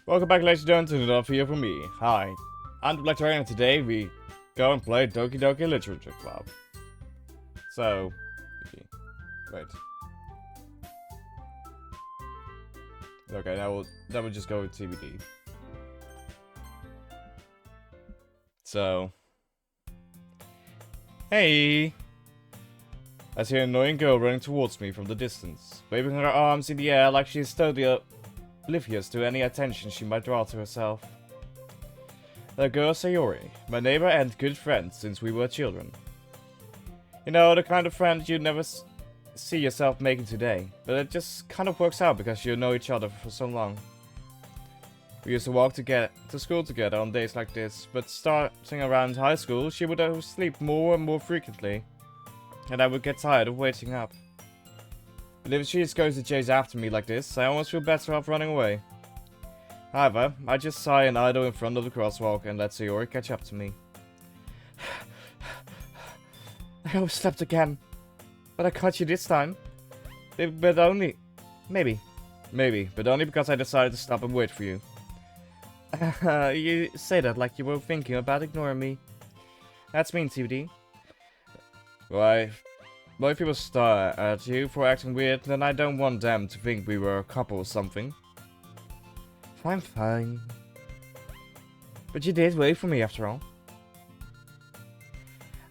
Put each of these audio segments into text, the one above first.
Welcome back, ladies and gentlemen, to another video from me. Hi, I'm the Black and today we go and play Doki Doki Literature Club. So, wait. Okay, now we'll just go with TBD. So, hey! I see an annoying girl running towards me from the distance, waving her arms in the air like she's totally oblivious to any attention she might draw to herself. The girl Sayori, my neighbor and good friend since we were children. You know, the kind of friend you'd never see yourself making today, but it just kind of works out because you know each other for so long. We used to walk to school together on days like this, but starting around high school, she would oversleep more and more frequently, and I would get tired of waiting up. But if she is going to chase after me like this, I almost feel better off running away. However, I just sigh and idle in front of the crosswalk and let Sayori catch up to me. I overslept again, but I caught you this time. But only... Maybe, but only because I decided to stop and wait for you. You say that like you were thinking about ignoring me. That's mean, TBD. Why? Well, if people stare at you for acting weird, then I don't want them to think we were a couple or something. Fine. But you did wait for me after all.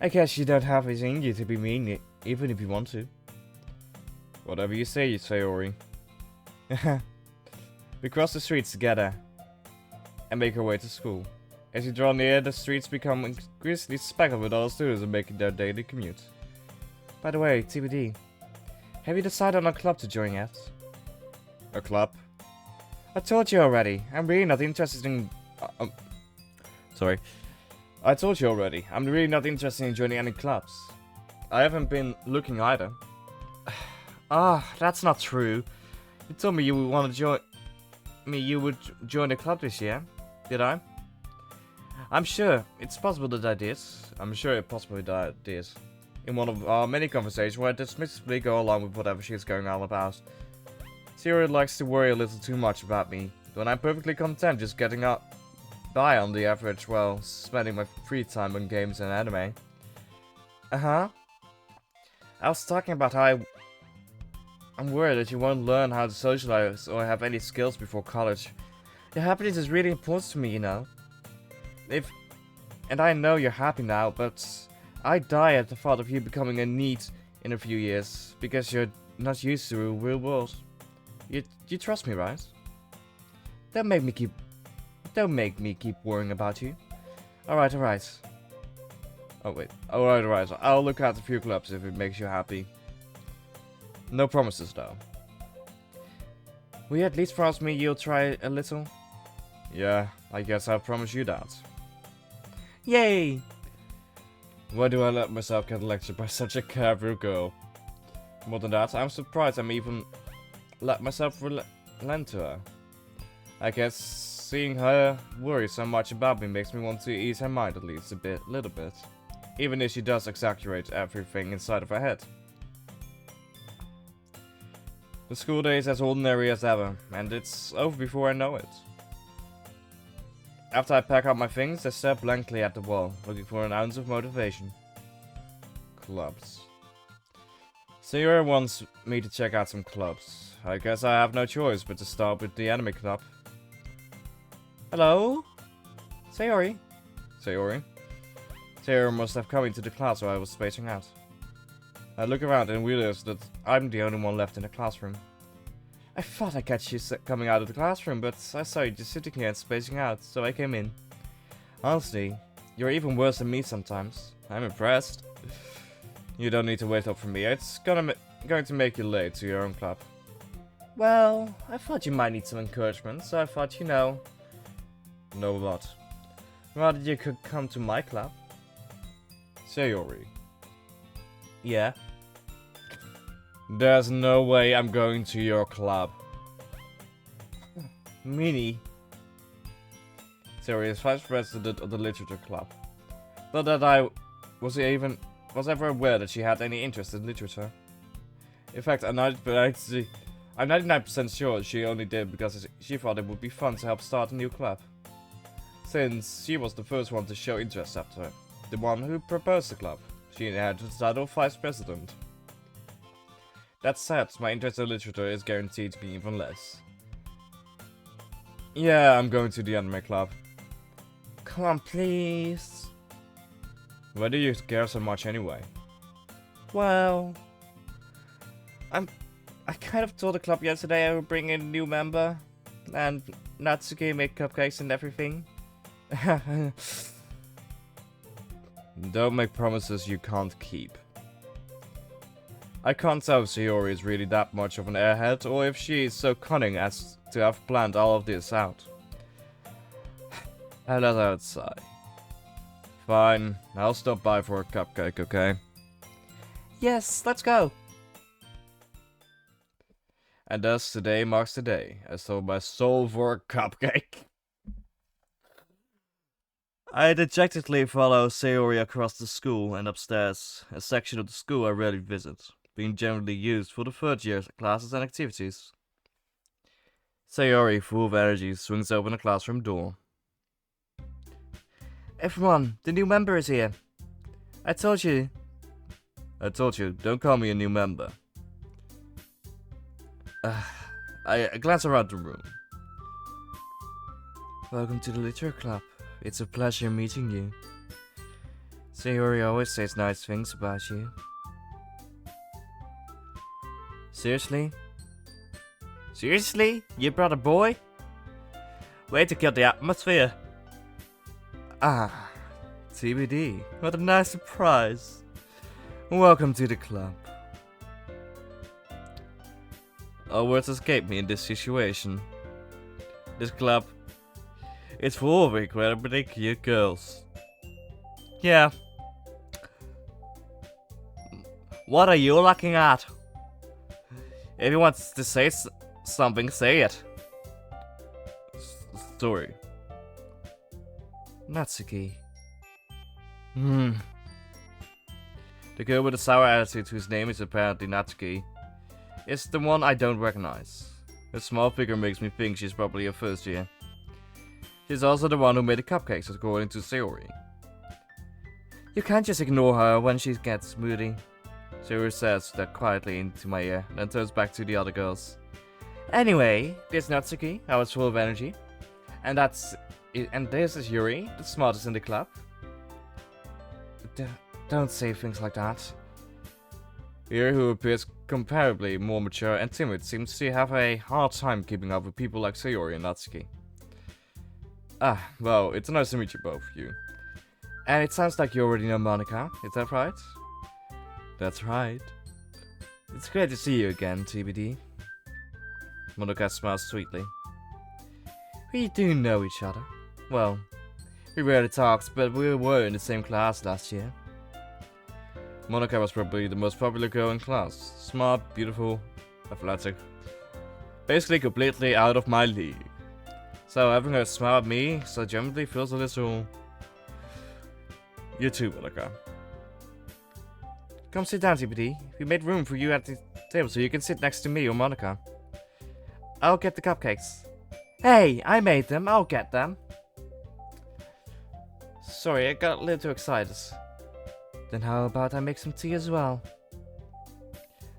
I guess you don't have it in you to be mean, even if you want to. Whatever you say, Sayori. We cross the streets together and make our way to school. As you draw near, the streets become increasingly speckled with all students making their daily commute. By the way, TBD, have you decided on a club to join yet? A club? I told you already. I'm really not interested in... Sorry. I told you already. I'm really not interested in joining any clubs. I haven't been looking either. That's not true. You told me you would want to join... you would join a club this year. Did I? I'm sure. It's possible that I did. I'm sure it possibly that I did. In one of our many conversations where I dismissively go along with whatever she's going on about. Sayori likes to worry a little too much about me, when I'm perfectly content just getting by on the average while spending my free time on games and anime. I was talking about how I'm worried that you won't learn how to socialize or have any skills before college. Your happiness is really important to me, you know. And I know you're happy now, but I die at the thought of you becoming a NEET in a few years, because you're not used to the real world. You trust me, right? Don't make me keep worrying about you. Alright. Oh wait. Alright. I'll look at a few clubs if it makes you happy. No promises though. Will you at least promise me you'll try a little? Yeah, I guess I'll promise you that. Yay! Why do I let myself get lectured by such a clever girl? More than that, I'm surprised I'm even let myself relent to her. I guess seeing her worry so much about me makes me want to ease her mind at least little bit. Even if she does exaggerate everything inside of her head. The school day is as ordinary as ever, and it's over before I know it. After I pack up my things, I stare blankly at the wall, looking for an ounce of motivation. Clubs. Sayori wants me to check out some clubs. I guess I have no choice but to start with the anime club. Hello? Sayori? Sayori must have come into the class while I was spacing out. I look around and realize that I'm the only one left in the classroom. I thought I catch you coming out of the classroom, but I saw you just sitting here and spacing out, so I came in. Honestly, you're even worse than me sometimes. I'm impressed. You don't need to wait up for me. It's going to make you late to your own club. Well, I thought you might need some encouragement, so I thought, you know... Know what? Rather you could come to my club. Sayori. Yeah? There's no way I'm going to your club. Meanie. Sayori is vice president of the literature club. Not that I was ever aware that she had any interest in literature. In fact, I'm 99% sure she only did because she thought it would be fun to help start a new club. Since she was the first one to show interest after her, the one who proposed the club, she inherited the title of vice president. That said, my interest in literature is guaranteed to be even less. Yeah, I'm going to the anime club. Come on, please. Why do you care so much anyway? Well, I kind of told the club yesterday I would bring in a new member, and Natsuki made cupcakes and everything. Don't make promises you can't keep. I can't tell if Sayori is really that much of an airhead, or if she is so cunning as to have planned all of this out. I let out a sigh. Fine, I'll stop by for a cupcake, okay? Yes, let's go! And thus today marks the day I sold my soul for a cupcake. I dejectedly follow Sayori across the school and upstairs, a section of the school I rarely visit, being generally used for the third year classes and activities. Sayori, full of energy, swings open the classroom door. Everyone, the new member is here. I told you, don't call me a new member. I glance around the room. Welcome to the Literature Club. It's a pleasure meeting you. Sayori always says nice things about you. Seriously? Seriously? You brought a boy? Way to kill the atmosphere. Ah, TBD. What a nice surprise. Welcome to the club. All words escape me in this situation. This club, it's full of incredibly cute girls. Yeah. What are you looking at? If you want to say something, say it. Story. Natsuki. The girl with a sour attitude whose name is apparently Natsuki is the one I don't recognize. Her small figure makes me think she's probably a first year. She's also the one who made the cupcakes, according to Sayori. You can't just ignore her when she gets moody. Sayori says that quietly into my ear, then turns back to the other girls. Anyway, there's Natsuki, I was full of energy. And this is Yuri, the smartest in the club. Don't say things like that. Yuri, who appears comparably more mature and timid, seems to have a hard time keeping up with people like Sayori and Natsuki. Ah, well, it's nice to meet you both of you. And it sounds like you already know Monika, is that right? That's right. It's great to see you again, TBD. Monika smiles sweetly. We do know each other. Well, we rarely talked, but we were in the same class last year. Monika was probably the most popular girl in class. Smart, beautiful, athletic. Basically completely out of my league. So having her smile at me so genuinely feels a little... You too, Monika. Come sit down, TBD. We made room for you at the table so you can sit next to me or Monika. I'll get the cupcakes. Hey, I made them. I'll get them. Sorry, I got a little too excited. Then how about I make some tea as well?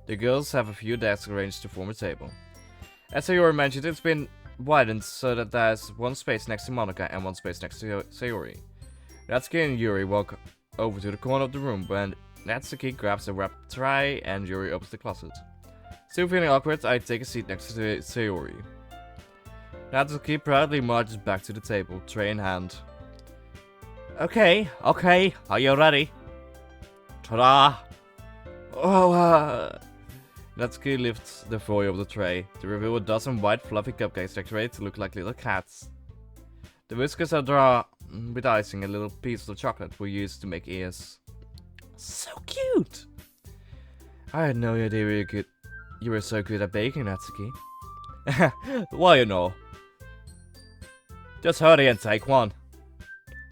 The girls have a few desks arranged to form a table. As Sayori mentioned, it's been widened so that there's one space next to Monika and one space next to Sayori. Natsuki and Yuri walk over to the corner of the room when Natsuki grabs a wrapped tray and Yuri opens the closet. Still feeling awkward, I take a seat next to Sayori. Natsuki proudly marches back to the table, tray in hand. Okay, are you ready? Ta-da! Oh, Natsuki lifts the foil of the tray to reveal a dozen white fluffy cupcakes decorated to look like little cats. The whiskers are drawn with icing and little pieces of chocolate were used to make ears. So cute! I had no idea you were so good at baking, Natsuki. Well, you know. Just hurry and take one.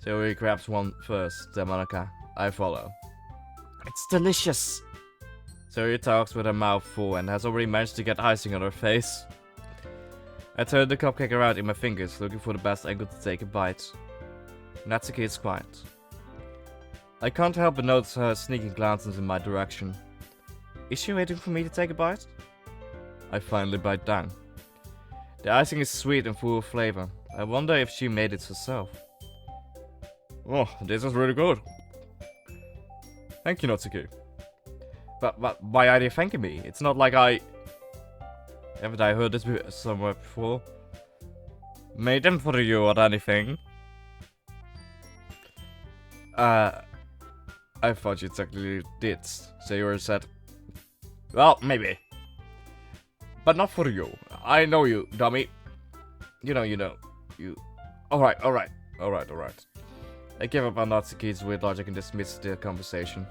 Sayori grabs one first, then Monika. I follow. It's delicious. Sayori talks with her mouth full and has already managed to get icing on her face. I turn the cupcake around in my fingers, looking for the best angle to take a bite. Natsuki is quiet. I can't help but notice her sneaking glances in my direction. Is she waiting for me to take a bite? I finally bite down. The icing is sweet and full of flavor. I wonder if she made it herself. Oh, this is really good. Thank you, Natsuki. But why are you thanking me? It's not like I... Haven't I heard this somewhere before? Made them for you or anything? I thought you technically did. Sayori said. Well, maybe. But not for you. I know you, dummy. You know. You. Alright. I give up on Natsuki's weird logic and dismiss the conversation.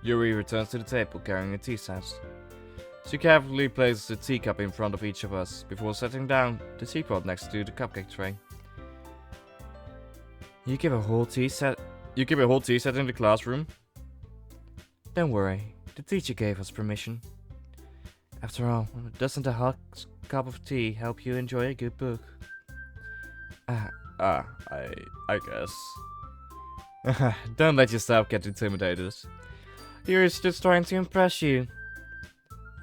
Yuri returns to the table carrying a tea set. She carefully places a teacup in front of each of us before setting down the teapot next to the cupcake tray. You give a whole tea set in the classroom? Don't worry, the teacher gave us permission. After all, doesn't a hot cup of tea help you enjoy a good book? I guess. Don't let yourself get intimidated. Yuri's just trying to impress you.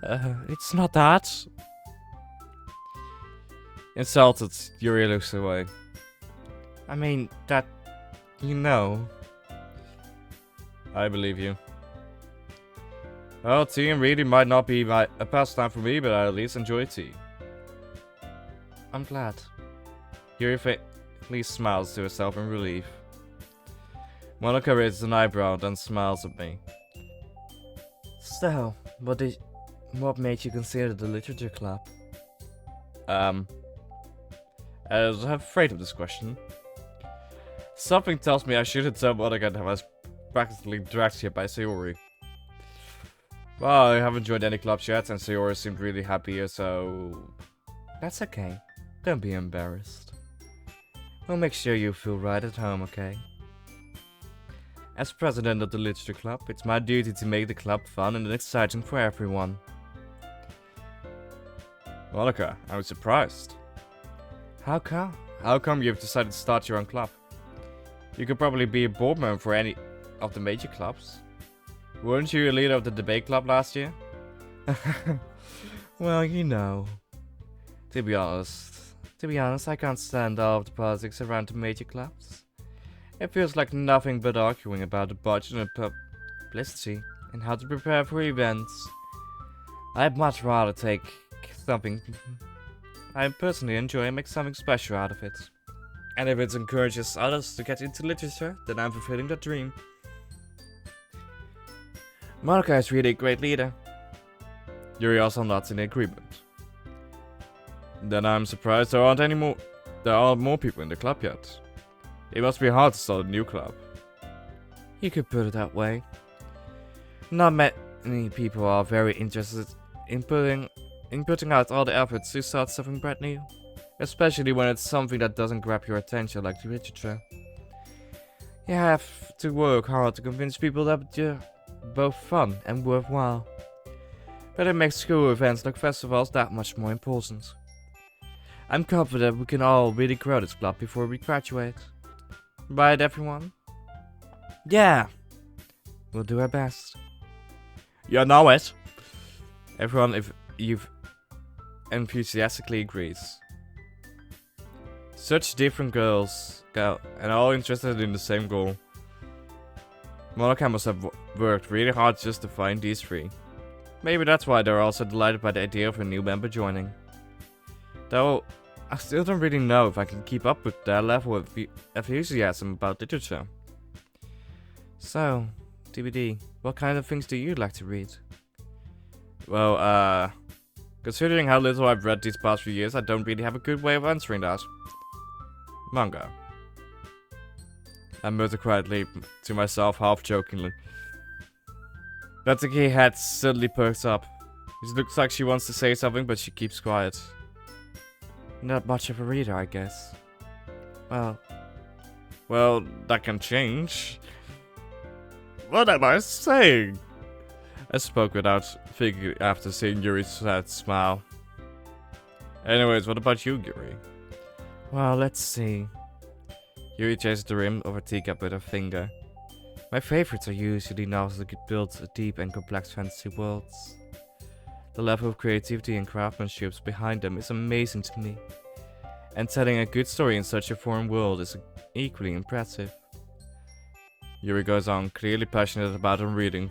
It's not that. Insulted, Yuri looks away. I mean, that... you know. I believe you. Well, tea and reading might not be a pastime for me, but I at least enjoy tea. I'm glad. Yuri faintly smiles to herself in relief. Monika raises an eyebrow, then smiles at me. So, what made you consider the literature club? I was afraid of this question. Something tells me I shouldn't tell Monika that I was practically dragged here by Sayori. Well, I haven't joined any clubs yet, and Sayori seemed really happy here, so... That's okay. Don't be embarrassed. We'll make sure you feel right at home, okay? As president of the literature club, it's my duty to make the club fun and exciting for everyone. Monika, I'm surprised. How come? How come you've decided to start your own club? You could probably be a board member for any of the major clubs. Weren't you a leader of the debate club last year? Well, you know. To be honest, I can't stand all of the politics around the major clubs. It feels like nothing but arguing about the budget and publicity and how to prepare for events. I'd much rather take something I personally enjoy and make something special out of it. And if it encourages others to get into literature, then I'm fulfilling that dream. Monika is really a great leader. Yuri also nods in agreement. Then I'm surprised there aren't more people in the club yet. It must be hard to start a new club. You could put it that way. Not many people are very interested in putting out all the efforts to start something brand new. Especially when it's something that doesn't grab your attention like literature. You have to work hard to convince people that you're both fun and worthwhile. But it makes school events like festivals that much more important. I'm confident we can all really grow this club before we graduate. Right, everyone? Yeah! We'll do our best. You know it! Everyone, if you've enthusiastically agrees. Such different girls, and all interested in the same goal. Monika must have worked really hard just to find these three. Maybe that's why they're also delighted by the idea of a new member joining. Though, I still don't really know if I can keep up with their level of enthusiasm about literature. So, TBD, what kind of things do you like to read? Well, considering how little I've read these past few years, I don't really have a good way of answering that. Manga. I mutter quietly to myself, half jokingly. Natsuki's head suddenly perks up. It looks like she wants to say something, but she keeps quiet. Not much of a reader, I guess. Well, that can change. What am I saying? I spoke without thinking after seeing Yuri's sad smile. Anyways, what about you, Yuri? Well, let's see. Yuri chases the rim of her teacup with her finger. My favorites are usually novels that build deep and complex fantasy worlds. The level of creativity and craftsmanship behind them is amazing to me. And telling a good story in such a foreign world is equally impressive. Yuri goes on, clearly passionate about her reading.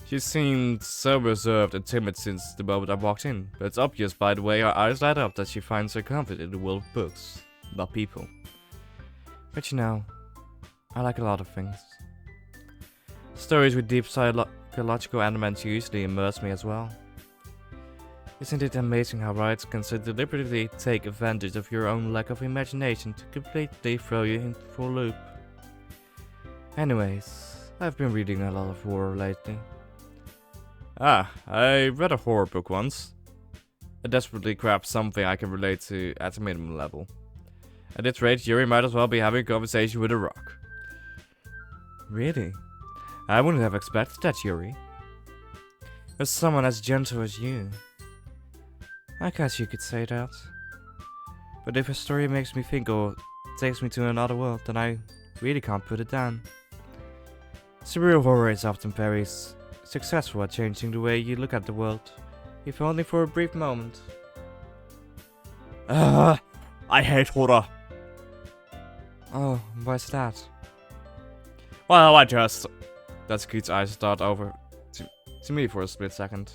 She seemed so reserved and timid since the moment I walked in, but it's obvious by the way her eyes light up that she finds her comfort in the world of books, not people. But you know, I like a lot of things. Stories with deep psychological elements usually immerse me as well. Isn't it amazing how writers can so deliberately take advantage of your own lack of imagination to completely throw you in for a loop? Anyways, I've been reading a lot of horror lately. I read a horror book once. I desperately grabbed something I can relate to at a minimum level. At this rate, Yuri might as well be having a conversation with a rock. Really? I wouldn't have expected that, Yuri. As someone as gentle as you. I guess you could say that. But if a story makes me think or takes me to another world, then I really can't put it down. Surreal horror is often very successful at changing the way you look at the world, if only for a brief moment. I hate horror. Oh, why's that? Well, Natsuki's eyes start over to me for a split second.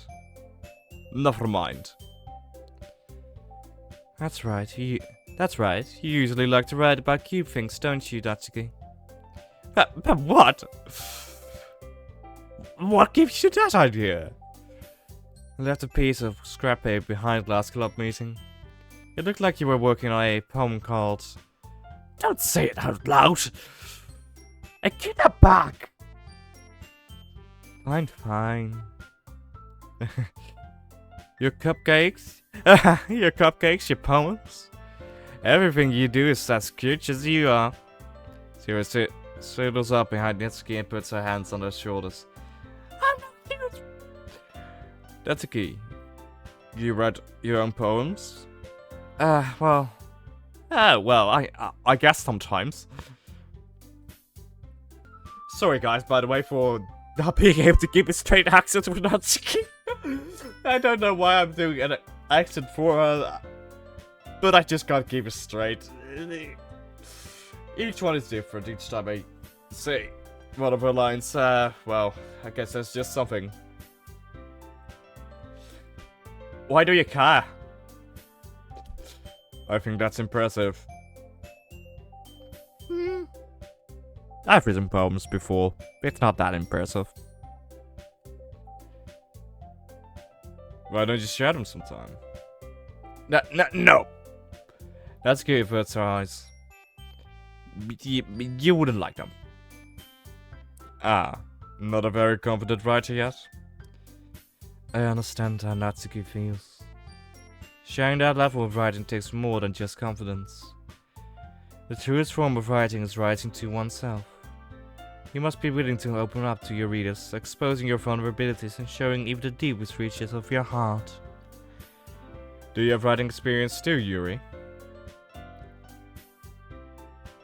Never mind. That's right, you usually like to write about cute things, don't you, Natsuki? But what? What gives you that idea? I left a piece of scrap paper behind last club meeting. It looked like you were working on a poem called... Don't say it out loud! I get that back! Fine. Your cupcakes? Your cupcakes, your poems? Everything you do is as cute as you are. Sayori sidles up behind Natsuki and puts her hands on her shoulders. I'm not cute! Natsuki, you write your own poems? Well, I guess sometimes. Sorry guys, by the way, for not being able to keep a straight accent with Natsuki. I don't know why I'm doing an accent for her, but I just can't keep it straight. Each one is different each time I say one of her lines. Well, I guess that's just something. Why do you care? I think that's impressive. I've written poems before. It's not that impressive. Why don't you share them sometime? No! That's good for her eyes. You wouldn't like them. Not a very confident writer yet? I understand how Natsuki feels. Sharing that level of writing takes more than just confidence. The truest form of writing is writing to oneself. You must be willing to open up to your readers, exposing your vulnerabilities and showing even the deepest reaches of your heart. Do you have writing experience too, Yuri?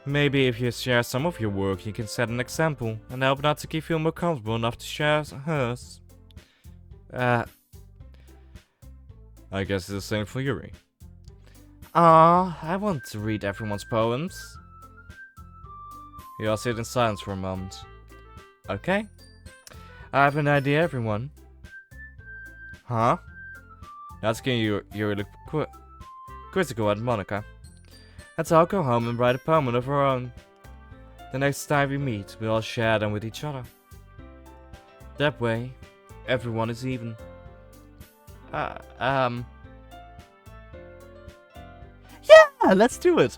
Maybe if you share some of your work, you can set an example and help Natsuki feel more comfortable enough to share hers. I guess it's the same for Yuri. I want to read everyone's poems. You all sit in silence for a moment. Okay. I have an idea, everyone. Huh? Natsuki and Yuri look quizzical at Monika. Let's all go home and write a poem of our own. The next time we meet, we'll all share them with each other. That way, everyone is even. Yeah, let's do it!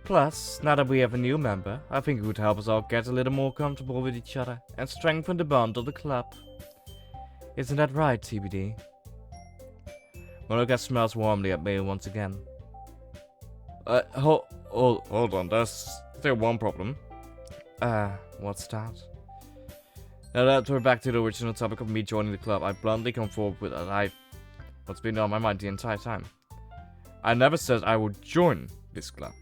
Plus, now that we have a new member, I think it would help us all get a little more comfortable with each other and strengthen the bond of the club. Isn't that right, TBD? Monika smiles warmly at me once again. Hold on, there's still one problem. What's that? Now that we're back to the original topic of me joining the club, I bluntly come forward with what's been on my mind the entire time. I never said I would join this club.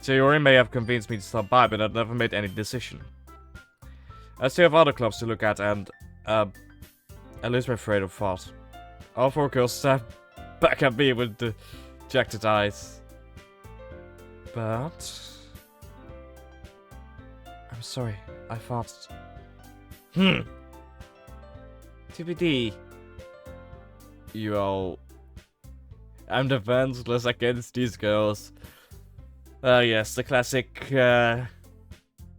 Sayori may have convinced me to stop by, but I've never made any decision. I still have other clubs to look at and, at least I'm afraid of thought. All 4 girls stare back at me with dejected eyes. But... I'm sorry, I thought... TBD. You all... I'm defenseless against these girls. Yes, the classic,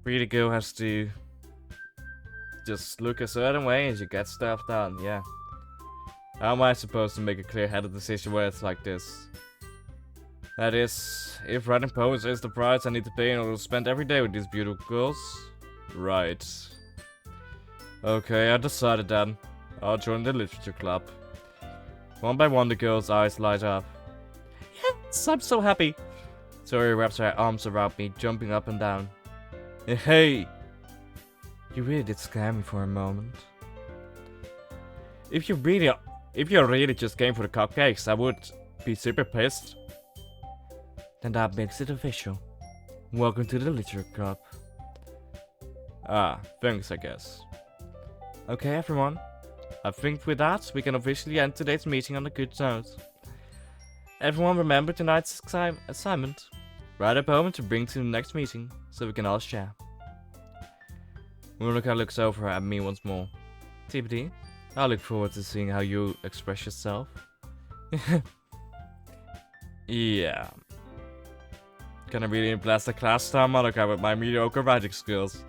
pretty girl has to just look a certain way and you get stuff done, yeah. How am I supposed to make a clear-headed decision where it's like this? That is, if writing poems is the price I need to pay in order to spend every day with these beautiful girls? Right. Okay, I decided then. I'll join the literature club. One by one the girls' eyes light up. Yes, I'm so happy. Sayori wraps her arms around me, jumping up and down. Hey! You really did scare me for a moment. If you really just came for the cupcakes, I would be super pissed. Then that makes it official. Welcome to the literature club. Ah, thanks I guess. Okay everyone. I think with that, we can officially end today's meeting on a good note. Everyone remember tonight's assignment. Write a poem to bring to the next meeting, so we can all share. Monika looks over at me once more. TBD, I look forward to seeing how you express yourself. Yeah. Can I really impress the class star Monika with my mediocre writing skills?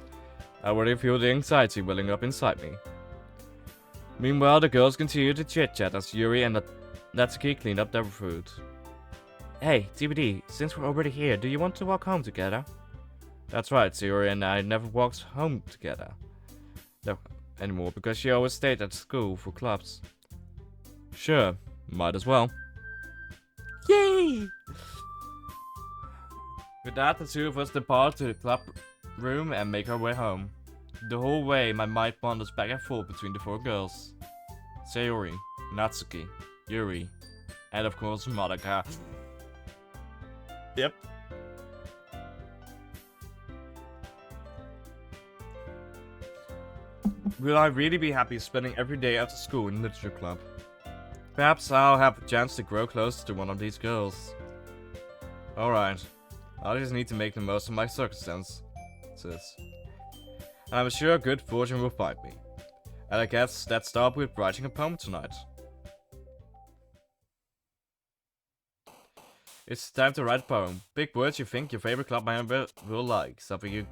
I already feel the anxiety welling up inside me. Meanwhile, the girls continue to chit-chat as Yuri and Natsuki clean up their food. Hey, TBD, since we're already here, do you want to walk home together? That's right, Sayori and I never walked home together. No, anymore, because she always stayed at school for clubs. Sure, might as well. Yay! With that, the 2 of us depart to the club room and make our way home. The whole way, my mind wanders back and forth between the 4 girls. Sayori, Natsuki, Yuri, and of course Monika. Yep. Will I really be happy spending every day after school in literature club? Perhaps I'll have a chance to grow close to one of these girls. Alright. I just need to make the most of my circumstances. And I'm sure good fortune will find me. And I guess let's start with writing a poem tonight. It's time to write a poem. Big words you think your favorite club member will like. Something you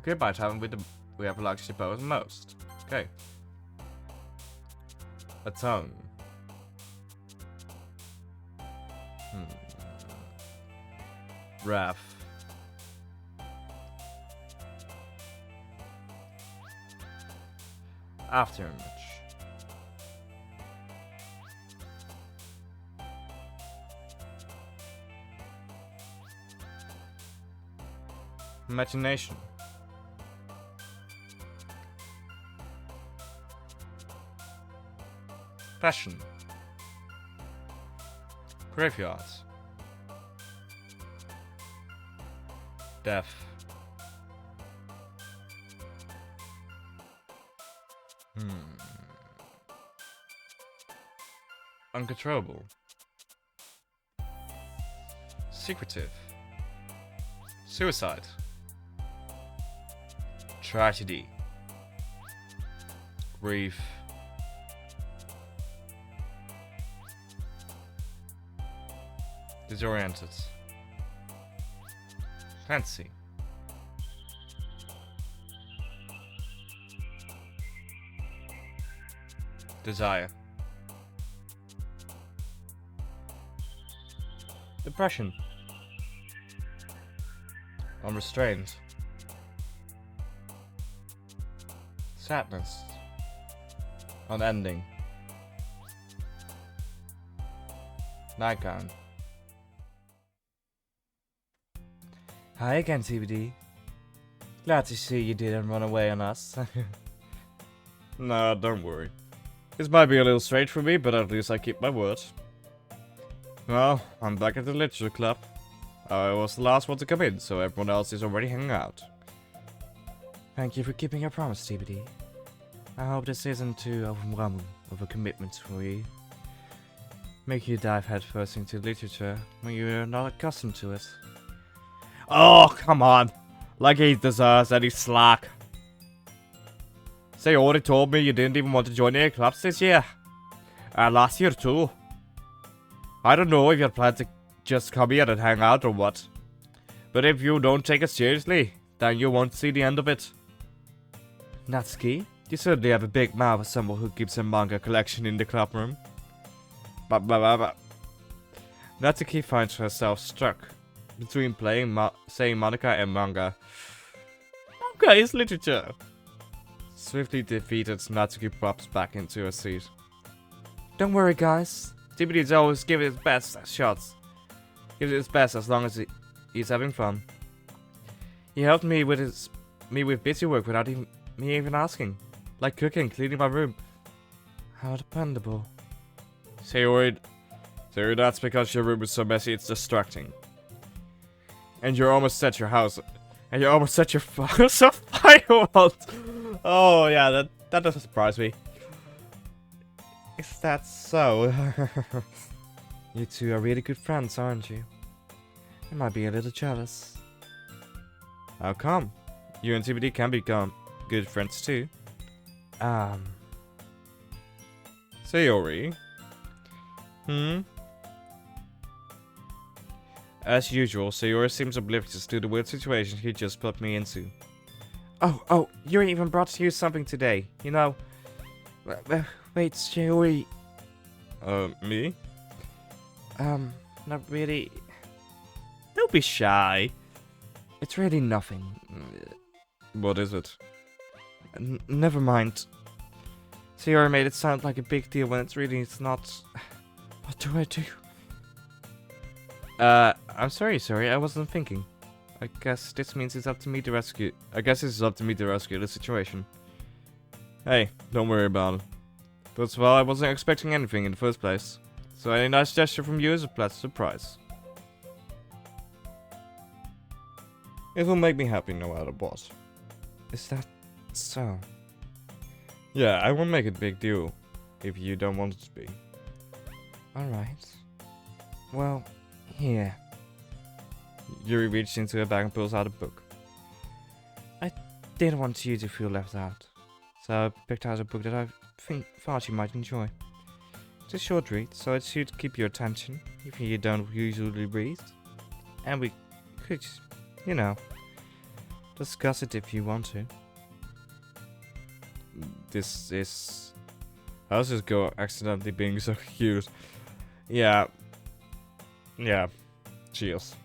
could might have with whoever likes your poem most. Okay. A tongue. Wrath. Afterimage. Imagination. Passion. Graveyard. Death. Uncontrollable. Secretive. Suicide. Tragedy. Grief. Disoriented. Fancy. Desire. Depression. Unrestrained. Sadness. Unending. Nightgown. Hi again, TBD. Glad to see you didn't run away on us. Nah, don't worry. This might be a little strange for me, but at least I keep my word. Well, I'm back at the literature club. I was the last one to come in, so everyone else is already hanging out. Thank you for keeping your promise, TBD. I hope this isn't too overwhelming of a commitment for you. Make you dive headfirst into literature when you're not accustomed to it. Oh, come on! Like he deserves any slack. Sayori told me you didn't even want to join any clubs this year. And last year too. I don't know if you plan to just come here and hang out or what. But if you don't take it seriously, then you won't see the end of it. Natsuki, you certainly have a big mouth as someone who keeps a manga collection in the club room. Natsuki finds herself stuck between saying Monika and manga. Manga is literature. Swiftly defeated, Natsuki pops back into her seat. Don't worry, guys. TBD's always giving his best shots. Gives it his best as long as he's having fun. He helped me with busy work without me even asking. Like cooking, cleaning my room. How dependable. Sayori, that's because your room is so messy it's distracting. And you're almost set your house. And you almost set your house on fire. Oh yeah, that doesn't surprise me. Is that so? You two are really good friends, aren't you? I might be a little jealous. How come? You and TBD can become good friends too. Sayori? As usual, Sayori seems oblivious to the weird situation he just put me into. Oh, Yuri even brought you something today. You know... Wait, Sayori... Me? Not really... Don't be shy. It's really nothing. What is it? Never mind. Sayori made it sound like a big deal when it's not. What do I do? I'm sorry, I wasn't thinking. I guess this means it's up to me to rescue. The situation. Hey, don't worry about it. First of all, I wasn't expecting anything in the first place. So any nice gesture from you is a pleasant surprise. It will make me happy no matter what. Is that so? Yeah, I won't make it a big deal if you don't want it to be. Alright. Well, here. Yuri reached into her bag and pulls out a book. I didn't want you to feel left out, so I picked out a book that I thought you might enjoy. It's a short read, so it should keep your attention if you don't usually read. And we could, you know, discuss it if you want to. This is... How's this girl accidentally being so cute? Yeah. Cheers.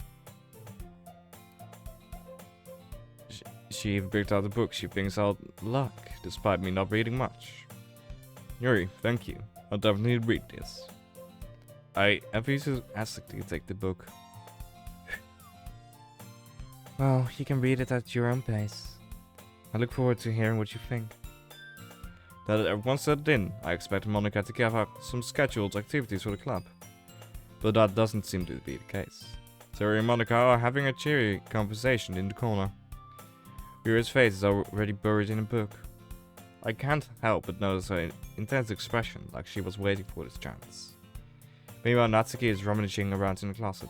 She even picked out the book. She thinks I'll luck, despite me not reading much. Yuri, thank you. I'll definitely read this. I enthusiastically take the book. Well, you can read it at your own pace. I look forward to hearing what you think. Now that everyone's settled in, I expect Monika to give up some scheduled activities for the club. But that doesn't seem to be the case. Sayori and Monika are having a cheery conversation in the corner. Yuri's face is already buried in a book. I can't help but notice her intense expression, like she was waiting for this chance. Meanwhile, Natsuki is rummaging around in the closet.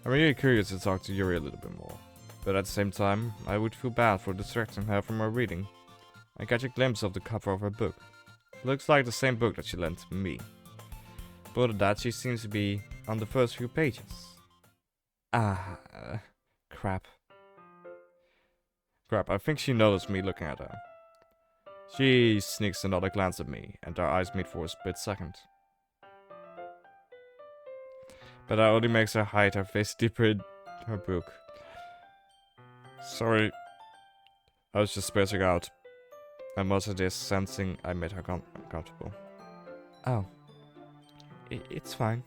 I'm really curious to talk to Yuri a little bit more, but at the same time, I would feel bad for distracting her from her reading. I catch a glimpse of the cover of her book. It looks like the same book that she lent to me. But of that, she seems to be on the first few pages. Crap. I think she noticed me looking at her. She sneaks another glance at me, and our eyes meet for a split second. But that only makes her hide her face deeper in her book. Sorry. I was just spacing out. And most of this sensing I made her uncomfortable. Oh. It's fine.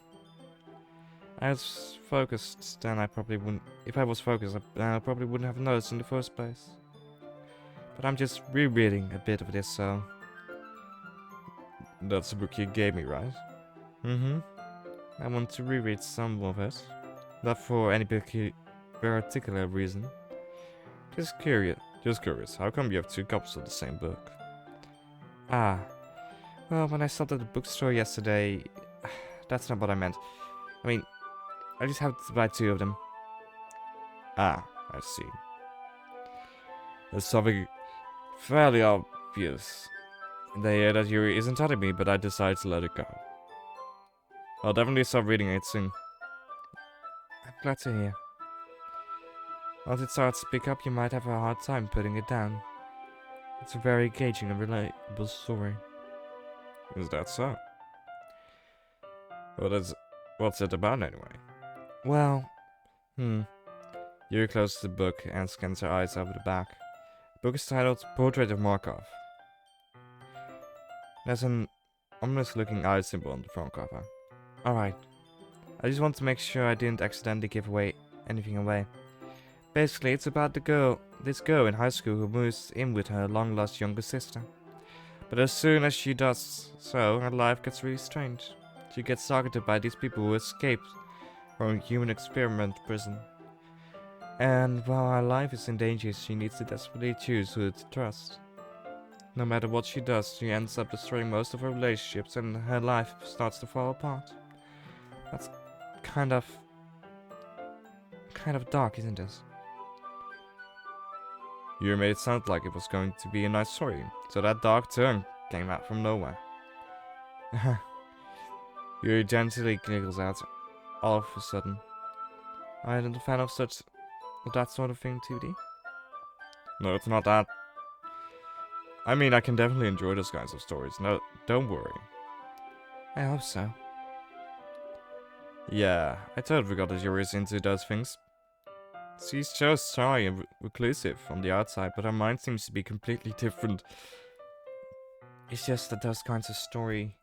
I was focused, then I probably wouldn't... If I was focused, then I probably wouldn't have noticed in the first place. but I'm just rereading a bit of this, so... That's the book you gave me, right? Mm-hmm. I want to reread some of it. Not for any particular reason. Just curious. How come you have 2 copies of the same book? Ah. Well, when I stopped at the bookstore yesterday... That's not what I meant. I mean, I just have to buy 2 of them. Ah, I see. There's something fairly obvious. They hear that Yuri isn't telling me, but I decided to let it go. I'll definitely stop reading it soon. I'm glad to hear. Once it starts to pick up, you might have a hard time putting it down. It's a very engaging and relatable story. Is that so? What's it about anyway? Well, Yuri closes the book and scans her eyes over the back. The book is titled Portrait of Markov. There's an ominous looking eye symbol on the front cover. Alright. I just want to make sure I didn't accidentally give anything away. Basically, it's about this girl in high school who moves in with her long-lost younger sister. But as soon as she does so, her life gets really strange. She gets targeted by these people who escaped from a human experiment prison. And while her life is in danger, she needs to desperately choose who to trust. No matter what she does, she ends up destroying most of her relationships and her life starts to fall apart. That's kind of dark, isn't it? You made it sound like it was going to be a nice story, so that dark turn came out from nowhere. Yuri gently giggles out all of a sudden. I am a fan of that sort of thing, 2D? No, it's not that. I mean, I can definitely enjoy those kinds of stories. No, don't worry. I hope so. Yeah, I totally forgot that Yuri's into those things. She's so shy and reclusive on the outside, but her mind seems to be completely different. It's just that those kinds of story...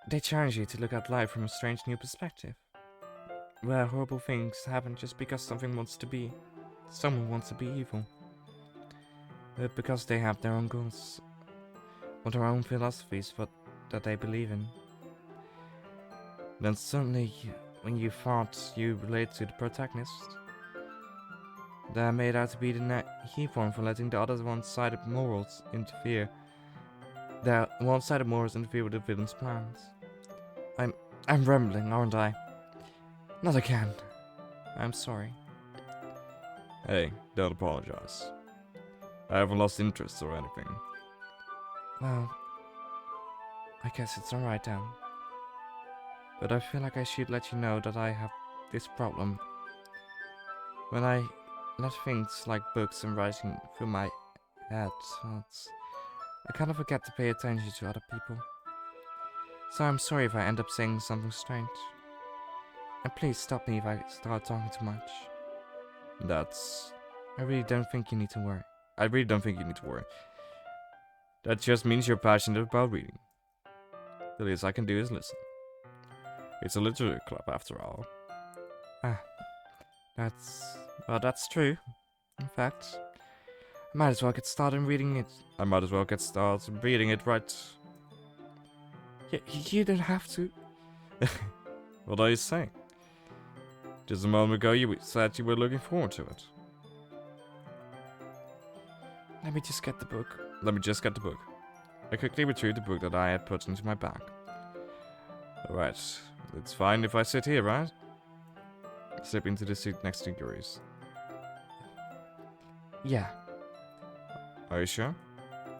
They challenge you to look at life from a strange new perspective. Where horrible things happen just because someone wants to be evil. But because they have their own goals, or their own philosophies that they believe in. Then suddenly, when you thought you relate to the protagonist, they're made out to be the naive one for letting the other one-sided morals interfere. Their one-sided morals interfere with the villain's plans. I'm rambling, aren't I? Not again. I'm sorry. Hey, don't apologize. I haven't lost interest or anything. Well, I guess it's alright then. But I feel like I should let you know that I have this problem. When I let things like books and writing through my head, I kind of forget to pay attention to other people. So I'm sorry if I end up saying something strange. And please stop me if I start talking too much. I really don't think you need to worry. That just means you're passionate about reading. The least I can do is listen. It's a literature club after all. That's true. In fact, I might as well get started reading it. Right. You don't have to. What are you saying? Just a moment ago you said you were looking forward to it. Let me just get the book. I quickly retrieved the book that I had put into my bag. Alright, it's fine if I sit here, right? I slip into the seat next to Yuri's. Yeah. Are you sure?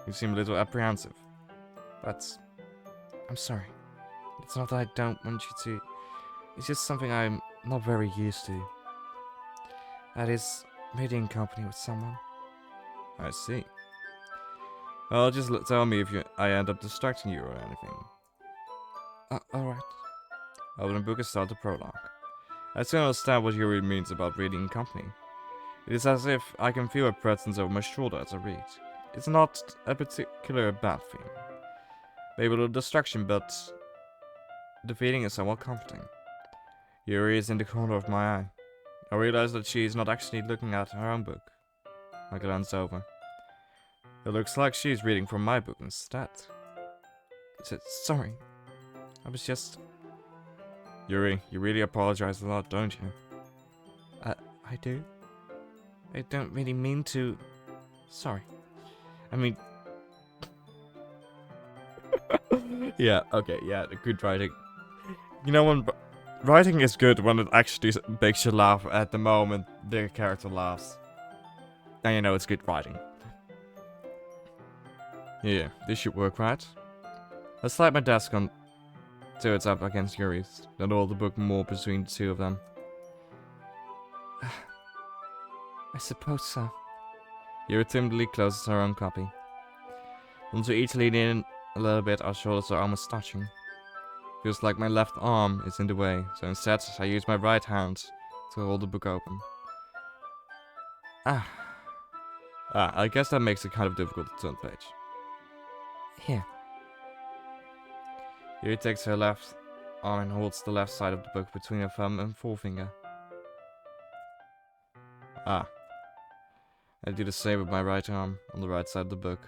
You seem a little apprehensive. I'm sorry. It's not that I don't want you to. It's just something I'm not very used to. That is, reading in company with someone. I see. Well, just tell me if I end up distracting you or anything. Alright. Open the book and start the prologue. I still understand what Yuri means about reading in company. It is as if I can feel her presence over my shoulder as I read. It's not a particular bad feeling. Maybe a little distraction, but the feeling is somewhat comforting. Yuri is in the corner of my eye. I realize that she is not actually looking at her own book. I glance over. It looks like she's reading from my book instead. Sorry. I was just... Yuri, you really apologize a lot, don't you? I do? I don't really mean to... Sorry. I mean... yeah, okay, yeah, good writing. You know, when writing is good when it actually makes you laugh at the moment the character laughs. Then you know it's good writing. Yeah, this should work, right? I slide my desk on till it's up against Yuri's, then hold the book more between the two of them. I suppose so. Yuri timidly closes her own copy. Once we each lean in a little bit, our shoulders are almost touching. Feels like my left arm is in the way, so instead I use my right hand to hold the book open. I guess that makes it kind of difficult to turn the page. Here. Yuri takes her left arm and holds the left side of the book between her thumb and forefinger. I do the same with my right arm on the right side of the book.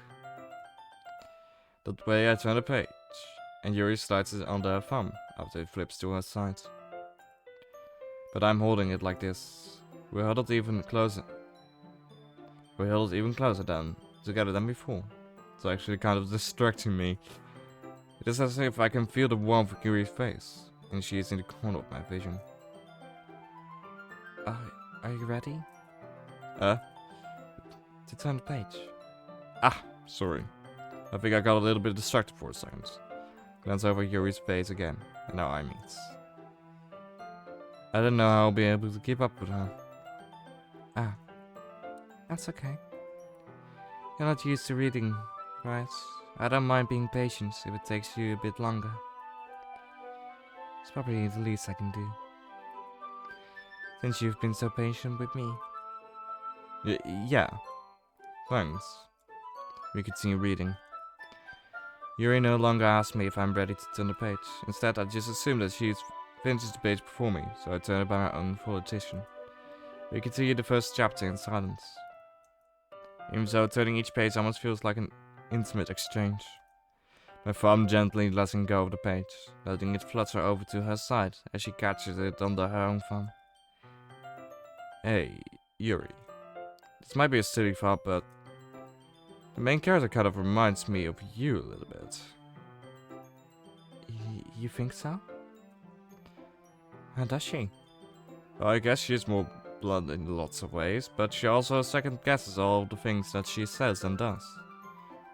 That way I turn the page, and Yuri slides it under her thumb after it flips to her side. But I'm holding it like this. We're huddled even closer. We're huddled even closer together than before. It's actually kind of distracting me. It is as if I can feel the warmth of Yuri's face, and she is in the corner of my vision. Are you ready? To turn the page. Sorry. I think I got a little bit distracted for a second. Glance over Yuri's face again, and our eye meets. I don't know how I'll be able to keep up with her. That's okay. You're not used to reading, right? I don't mind being patient if it takes you a bit longer. It's probably the least I can do. Since you've been so patient with me. Yeah. Thanks. We continue reading. Yuri no longer asks me if I'm ready to turn the page. Instead, I just assume that she's finished the page before me, so I turn it by my own volition. We continue the first chapter in silence. Even so, turning each page almost feels like an intimate exchange. My thumb gently letting go of the page, letting it flutter over to her side as she catches it under her own thumb. Hey, Yuri. This might be a silly thought, but the main character kind of reminds me of you a little bit. You think so? How does she? Well, I guess she's more blunt in lots of ways, but she also second guesses all of the things that she says and does.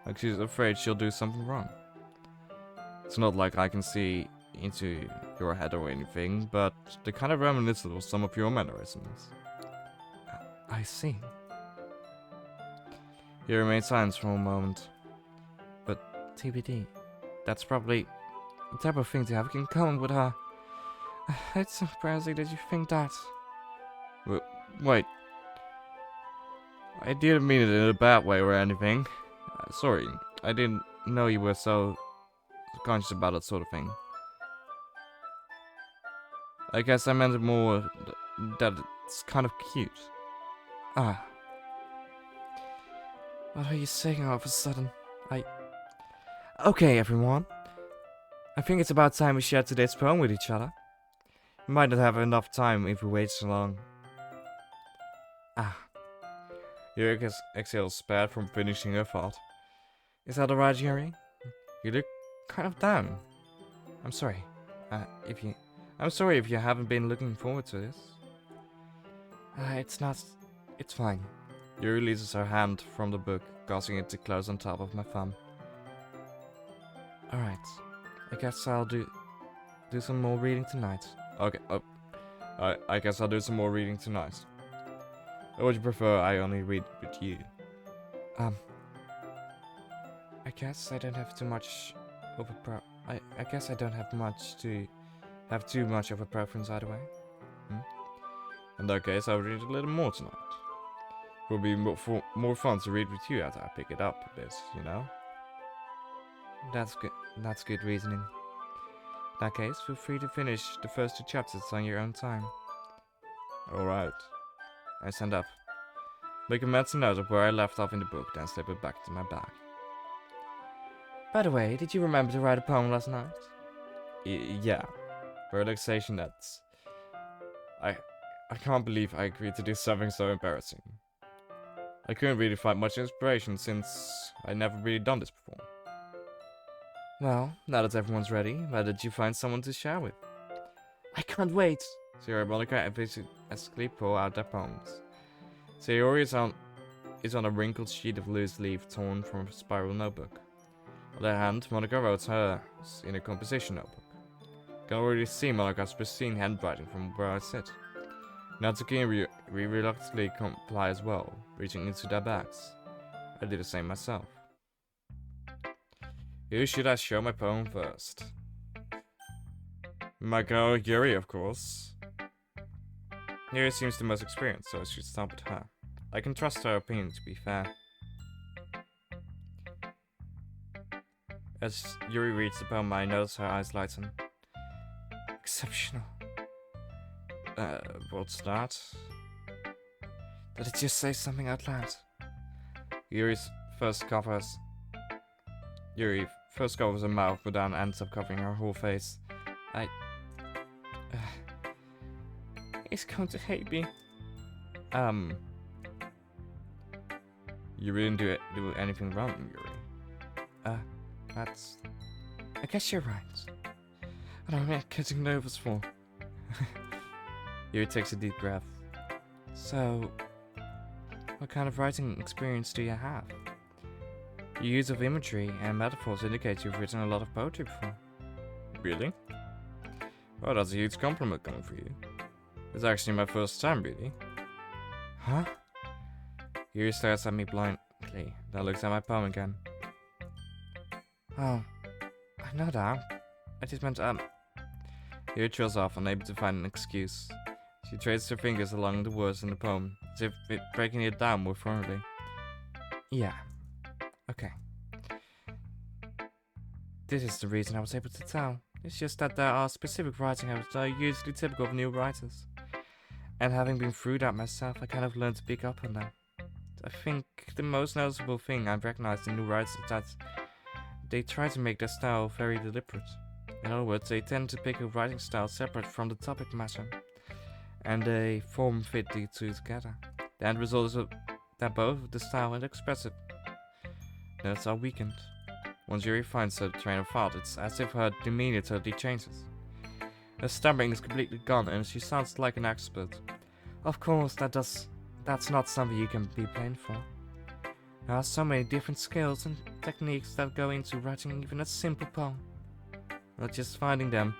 Like she's afraid she'll do something wrong. It's not like I can see into your head or anything, but they kind of reminiscent of some of your mannerisms. I see. He remained silent for a moment. But TBD, that's probably the type of thing to have in common with her. It's surprising that you think that. Wait. I didn't mean it in a bad way or anything. Sorry, I didn't know you were so conscious about that sort of thing. I guess I meant it more that it's kind of cute. What are you saying all of a sudden? Okay, everyone. I think it's about time we share today's poem with each other. We might not have enough time if we wait so long. Yuri exhales spared from finishing her thought. Is that alright, Yuri? You look kind of down. I'm sorry. I'm sorry if you haven't been looking forward to this. It's fine. Yuri releases her hand from the book, causing it to close on top of my thumb. Alright. I guess I'll do some more reading tonight. Okay, I guess I'll do some more reading tonight. Or would you prefer I only read with you? I guess I don't have too much of a I guess I don't have too much of a preference either way. In that case, I'll read a little more tonight. It will be more fun to read with you as I pick it up a bit, you know? That's good. That's good reasoning. In that case, feel free to finish the first 2 chapters on your own time. Alright. I stand up. Make a mental note of where I left off in the book, then slip it back to my bag. By the way, did you remember to write a poem last night? Yeah. For relaxation, that's... I can't believe I agreed to do something so embarrassing. I couldn't really find much inspiration since I'd never really done this before. Well, now that everyone's ready, why did you find someone to share with? I can't wait! Yuri and Monika enthusiastically pull out their poems. Sayori is on a wrinkled sheet of loose leaf torn from a spiral notebook. On the other hand, Monika wrote hers in a composition notebook. I can already see Monika's pristine handwriting from where I sit. Natsuki and reluctantly comply as well, reaching into their bags. I did the same myself. Who should I show my poem first? My girl Yuri, of course. Yuri seems the most experienced, so I should start with her. I can trust her opinion, to be fair. As Yuri reads the poem, I notice her eyes lighten. Exceptional. What's that? Did it just say something out loud? Yuri first covers her mouth, but then ends up covering her whole face. He's going to hate me. You didn't do anything wrong, Yuri. That's... I guess you're right. What am I getting nervous for? Yuri takes a deep breath. So, what kind of writing experience do you have? Your use of imagery and metaphors indicates you've written a lot of poetry before. Really? Well, that's a huge compliment coming for you. It's actually my first time, really. Huh? Yuri stares at me blindly, then looks at my poem again. Oh, I know that. I just meant, Yuri trails off, unable to find an excuse. She traces her fingers along the words in the poem, as if breaking it down more firmly. Yeah. Okay. This is the reason I was able to tell. It's just that there are specific writing habits that are usually typical of new writers. And having been through that myself, I kind of learned to pick up on them. I think the most noticeable thing I've recognized in new writers is that they try to make their style very deliberate. In other words, they tend to pick a writing style separate from the topic matter, and they form fit the two together. The end result is that both the style and expressive notes are weakened. Once Yuri finds her train of thought, it's as if her demeanor totally changes. Her stammering is completely gone, and she sounds like an expert. Of course, that's not something you can be blamed for. There are so many different skills and techniques that go into writing even a simple poem. Not just finding them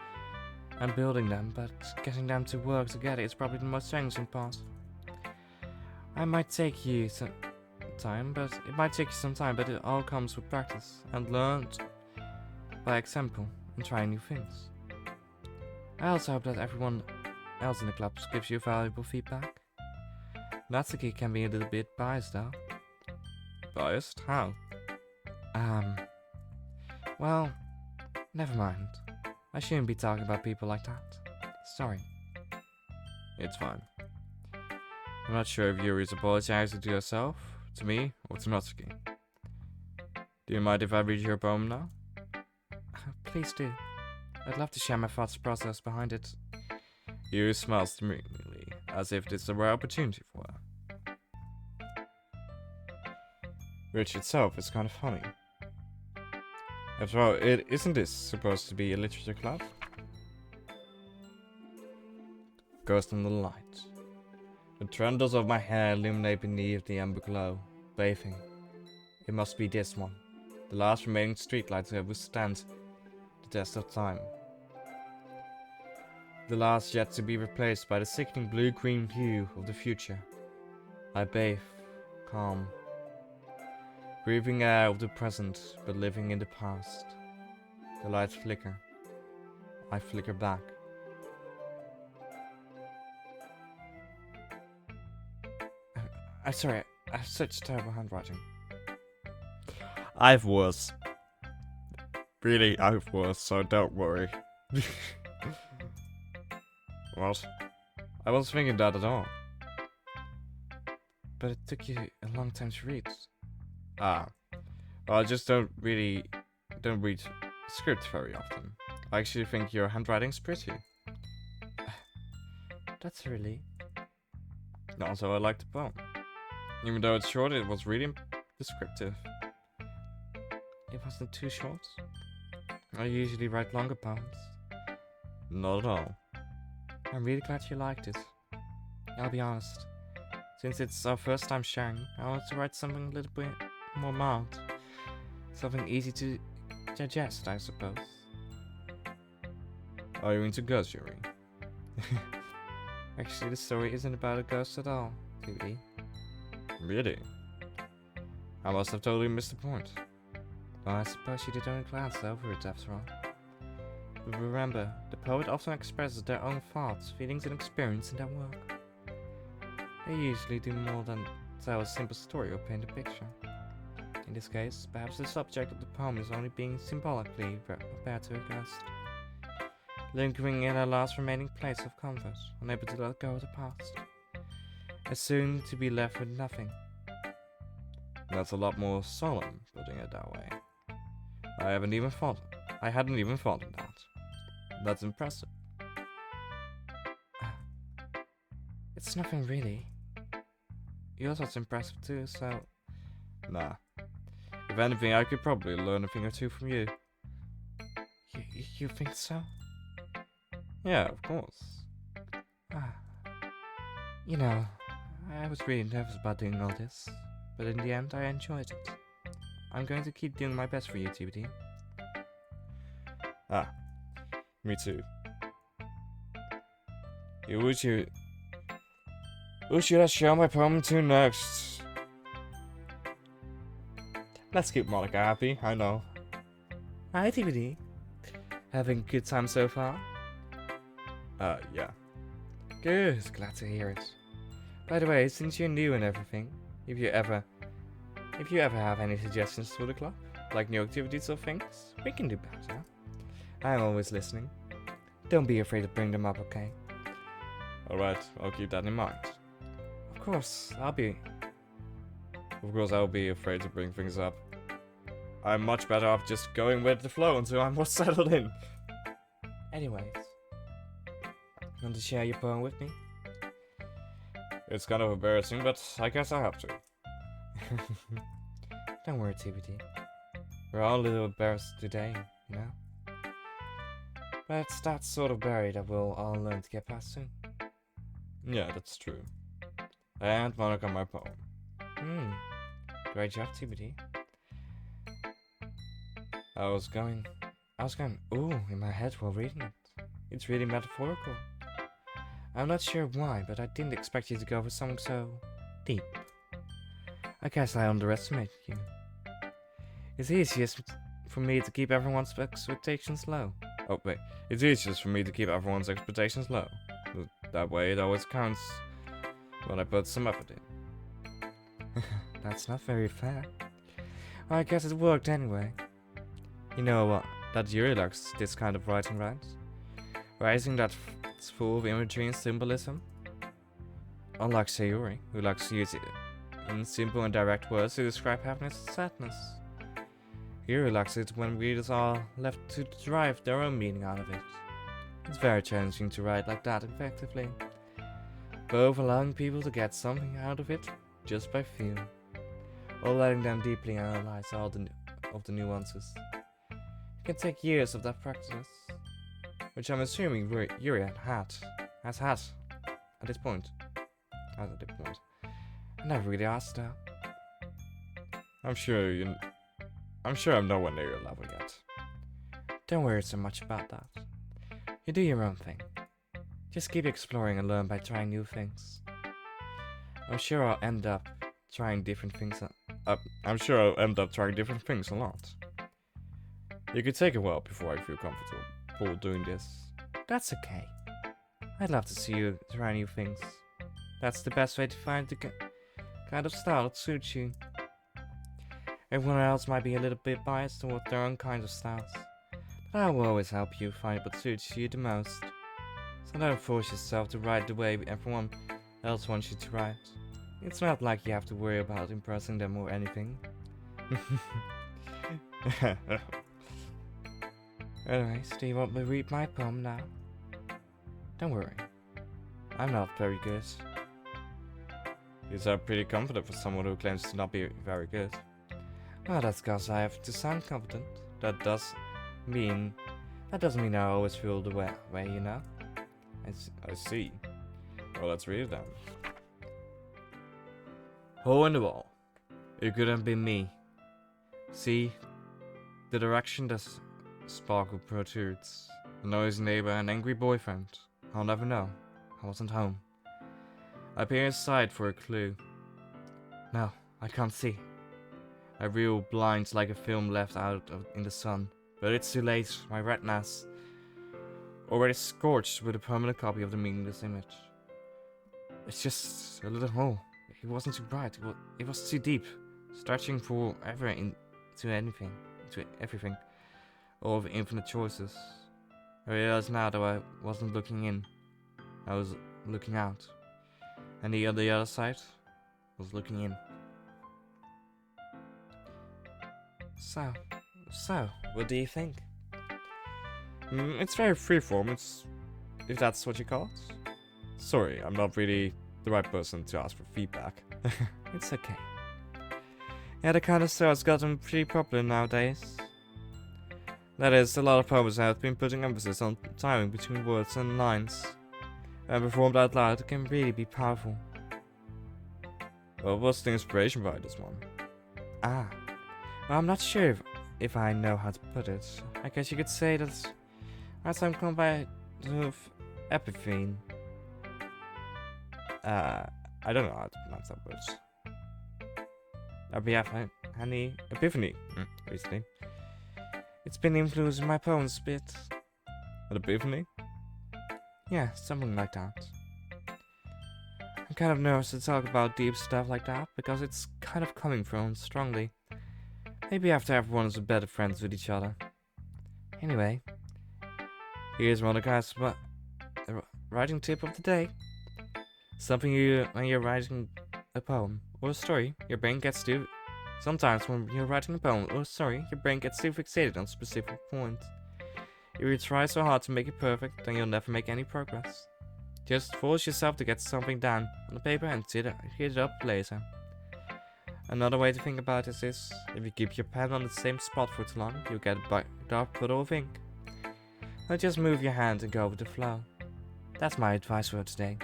and building them, but getting them to work together is probably the most challenging part. It might take you some time, but it all comes with practice and learned by example and trying new things. I also hope that everyone else in the club gives you valuable feedback. Natsuki can be a little bit biased though. Biased? How? Well, never mind. I shouldn't be talking about people like that. Sorry. It's fine. I'm not sure if Yuri's apologizing to herself, to me, or to Natsuki. Do you mind if I read your poem now? Please do. I'd love to share my thoughts process behind it. Yuri smiles dreamily, as if this is a rare opportunity for her. Which itself is kind of funny. After all, isn't this supposed to be a literature club? Ghost in the light. The trundles of my hair illuminate beneath the amber glow, bathing. It must be this one, the last remaining streetlight to withstand the test of time. The last yet to be replaced by the sickening blue-green hue of the future. I bathe, calm, breathing air of the present, but living in the past. The lights flicker. I flicker back. I'm sorry, I have such terrible handwriting. I've worse. Really, I've worse, so don't worry. What? I wasn't thinking that at all. but it took you a long time to read. Ah, well, I just don't read script very often. I actually think your handwriting's pretty. That's a relief. Also, I like the poem. Even though it's short, it was really descriptive. It wasn't too short. I usually write longer poems. Not at all. I'm really glad you liked it. I'll be honest. Since it's our first time sharing, I wanted to write something a little bit more mild. Something easy to digest, I suppose. Are you into ghosts, Yuri? Actually, the story isn't about a ghost at all, Doody. Really? I must have totally missed the point. Well, I suppose you did only glance over it after all. But remember, the poet often expresses their own thoughts, feelings and experience in their work. They usually do more than tell a simple story or paint a picture. In this case, perhaps the subject of the poem is only being symbolically compared to a ghost, lingering in a last remaining place of comfort, unable to let go of the past, as soon to be left with nothing. That's a lot more solemn, putting it that way. I hadn't even thought of that. That's impressive. It's nothing really. Yours was impressive too, so... Nah. If anything, I could probably learn a thing or two from you. You think so? Yeah, of course. You know, I was really nervous about doing all this, but in the end I enjoyed it. I'm going to keep doing my best for you, TBD. Me too. Who should I show my poem to next? Let's keep Monika happy, I know. Hi, TBD. Having a good time so far? Yeah. Good, glad to hear it. By the way, since you're new and everything, if you ever have any suggestions for the club, like new activities or things, we can do better. I'm always listening. Don't be afraid to bring them up, okay? Alright, I'll keep that in mind. Of course, I'll be afraid to bring things up. I'm much better off just going with the flow until I'm more settled in. Anyways, want to share your poem with me? It's kind of embarrassing, but I guess I have to. Don't worry, TBD. We're all a little embarrassed today, you know? But it's that sort of barrier that we'll all learn to get past soon. Yeah, that's true. And Monika, my poem. Great job, TBD. I was going ooh in my head while reading it. It's really metaphorical. I'm not sure why, but I didn't expect you to go for something so deep. I guess I underestimated you. It's easiest for me to keep everyone's expectations low. Oh wait, it's easiest for me to keep everyone's expectations low. That way it always counts when I put some effort in. That's not very fair. I guess it worked anyway. You know what? That Yuri likes this kind of writing, right? Writing that's full of imagery and symbolism. Unlike Sayouri, who likes to use it in simple and direct words to describe happiness and sadness. Yuri likes it when readers are left to derive their own meaning out of it. It's very challenging to write like that effectively, both allowing people to get something out of it just by feel, or letting them deeply analyze all the nuances. It can take years of that practice, which I'm assuming Yuri has had at this point. I never really asked her. I'm sure I'm nowhere near your level yet. Don't worry so much about that. You do your own thing. Just keep exploring and learn by trying new things. I'm sure I'll end up trying different things a lot. It could take a while before I feel comfortable doing this. That's okay. I'd love to see you try new things. That's the best way to find the kind of style that suits you. Everyone else might be a little bit biased toward their own kinds of styles, but I will always help you find what suits you the most. So don't force yourself to write the way everyone else wants you to write. It's not like you have to worry about impressing them or anything. Anyways, do you want me to read my poem now? Don't worry, I'm not very good. You sound pretty confident for someone who claims to not be very good. Well, that's because I have to sound confident. That doesn't mean I always feel the way, you know? I see. Well, let's read it then. Hole in the wall. It couldn't be me. See, the direction the sparkle protrudes. A noisy neighbor, an angry boyfriend. I'll never know. I wasn't home. I peer inside for a clue. No, I can't see. I reel blind like a film left out in the sun. But it's too late. My retina's already scorched with a permanent copy of the meaningless image. It's just a little hole. It wasn't too bright. It was too deep, stretching forever into everything, all of infinite choices. I realize now that I wasn't looking in. I was looking out, and he on the other side was looking in. So, what do you think? It's very freeform. If that's what you call it. Sorry, I'm not really the right person to ask for feedback. It's okay. Yeah, the kind of style's gotten pretty popular nowadays. That is, a lot of poets have been putting emphasis on timing between words and lines. And performed out loud, it can really be powerful. What was the inspiration behind this one? Well, I'm not sure if I know how to put it. I guess you could say that I'm come by the epiphane. I don't know how to pronounce that word. Epiphany, recently. It's been influencing my poems a bit. An epiphany? Yeah, something like that. I'm kind of nervous to talk about deep stuff like that, because it's kind of coming from strongly. Maybe after everyone's better friends with each other. Anyway, here's Monika's writing tip of the day. Something when you're writing a poem or a story, your brain gets too... Sometimes when you're writing a poem or a story, your brain gets too fixated on a specific point. If you try so hard to make it perfect, then you'll never make any progress. Just force yourself to get something down on the paper and hit it up later. Another way to think about this is, if you keep your pen on the same spot for too long, you'll get a dark puddle of ink. Or just move your hand and go with the flow. That's my advice for today.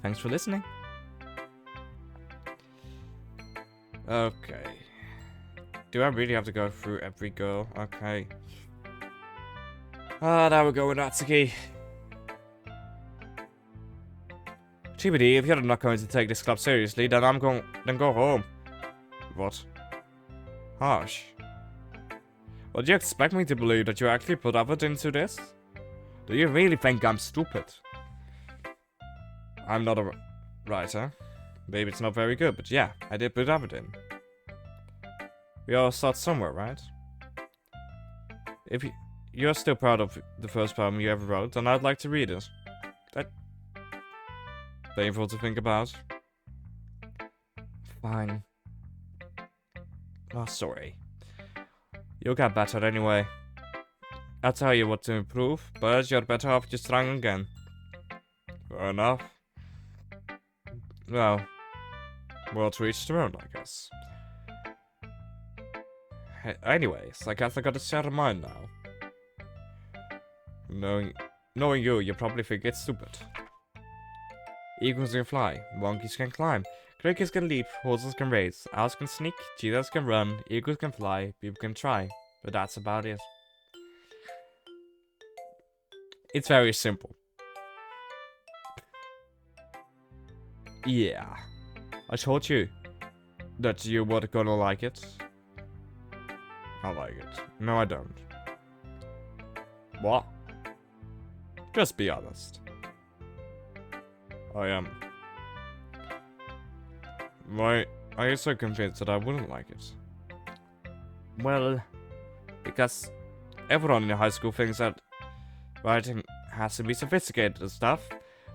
Thanks for listening. Okay. Do I really have to go through every girl? Okay. Now we're going Natsuki. TBD, if you're not going to take this club seriously, then go home. What? Harsh. What do you expect me to believe, that you actually put effort into this? Do you really think I'm stupid? I'm not a writer. Maybe it's not very good, but yeah, I did put effort in. We all start somewhere, right? If you're still proud of the first poem you ever wrote, then I'd like to read it. That... painful to think about. Fine. Oh, sorry. You'll get better anyway. I'll tell you what to improve, but you're better off just trying again. Fair enough. Well, to each their own, I guess. Anyways, I guess I got a set of mine now. Knowing you, you probably think it's stupid. Eagles can fly, monkeys can climb, crickets can leap, horses can race, owls can sneak, cheetahs can run, eagles can fly, people can try, but that's about it. It's very simple. Yeah, I told you that you were gonna like it. I like it. No, I don't. What? Just be honest. I am. Why are you so convinced that I wouldn't like it? Well, because everyone in high school thinks that writing has to be sophisticated and stuff,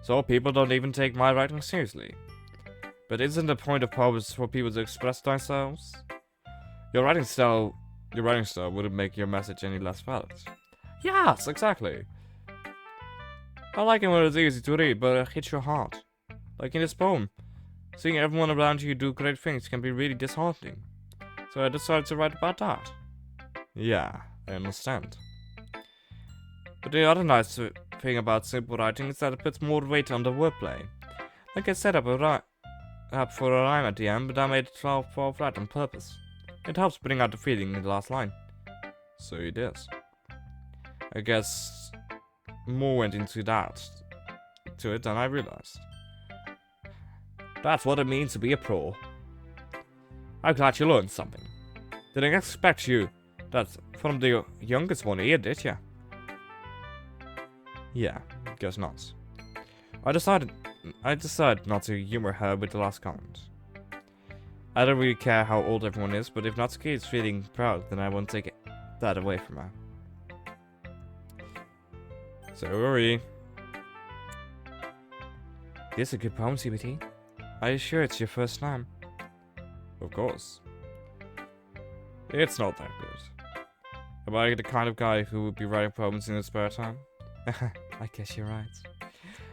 so people don't even take my writing seriously. But isn't the point of poems for people to express themselves? Your writing style wouldn't make your message any less valid. Yes, exactly. I like it when it's easy to read, but it hits your heart. Like in this poem. Seeing everyone around you do great things can be really disheartening. So I decided to write about that. Yeah, I understand. But the other nice thing about simple writing is that it puts more weight on the wordplay. Like I set up for a rhyme at the end, but I made it fall flat on purpose. It helps bring out the feeling in the last line. So it is. I guess more went into it than I realized. That's what it means to be a pro. I'm glad you learned something. Didn't expect you that from the youngest one here, did ya? Yeah, guess not. I decided not to humor her with the last comment. I don't really care how old everyone is, but if Natsuki is feeling proud, then I won't take that away from her. Sayouri. This is a good poem, CBT. Are you sure it's your first time? Of course. It's not that good. Am I the kind of guy who would be writing poems in his spare time? I guess you're right.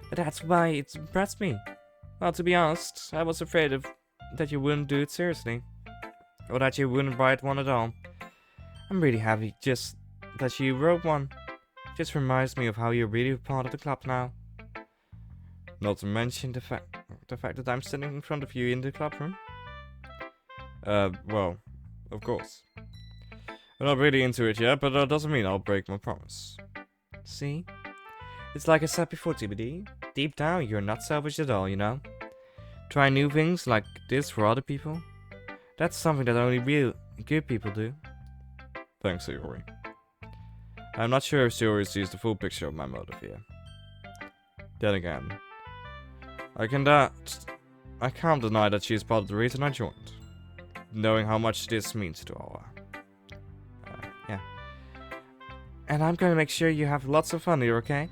But that's why it's impressed me. Well, to be honest, I was afraid that you wouldn't do it seriously. Or that you wouldn't write one at all. I'm really happy just that you wrote one. Just reminds me of how you're really part of the club now. Not to mention the fact that I'm sitting in front of you in the club room. Well, of course. I'm not really into it yet, but that doesn't mean I'll break my promise. See? It's like I said before, TBD. Deep down, you're not selfish at all, you know? Try new things like this for other people. That's something that only real good people do. Thanks, Sayori. I'm not sure if Sayori sees the full picture of my motive here. Then again, I can't deny that she is part of the reason I joined. Knowing how much this means to our... yeah. And I'm gonna make sure you have lots of fun here, okay?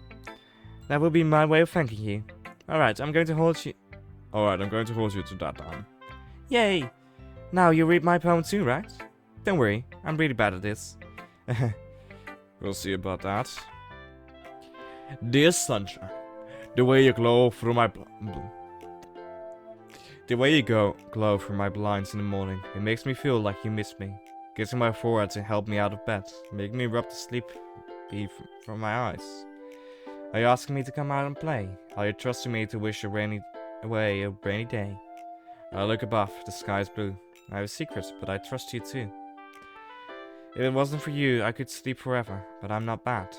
That will be my way of thanking you. Alright, I'm going to hold you to that time. Yay! Now you read my poem too, right? Don't worry, I'm really bad at this. We'll see about that. Dear sunshine, the way you glow through my glow through my blinds in the morning, it makes me feel like you miss me. Kissing my forehead to help me out of bed, making me rub the sleep from my eyes. Are you asking me to come out and play? Are you trusting me to wish away a rainy day? I look above, the sky is blue. I have a secret, but I trust you too. If it wasn't for you, I could sleep forever, but I'm not bad.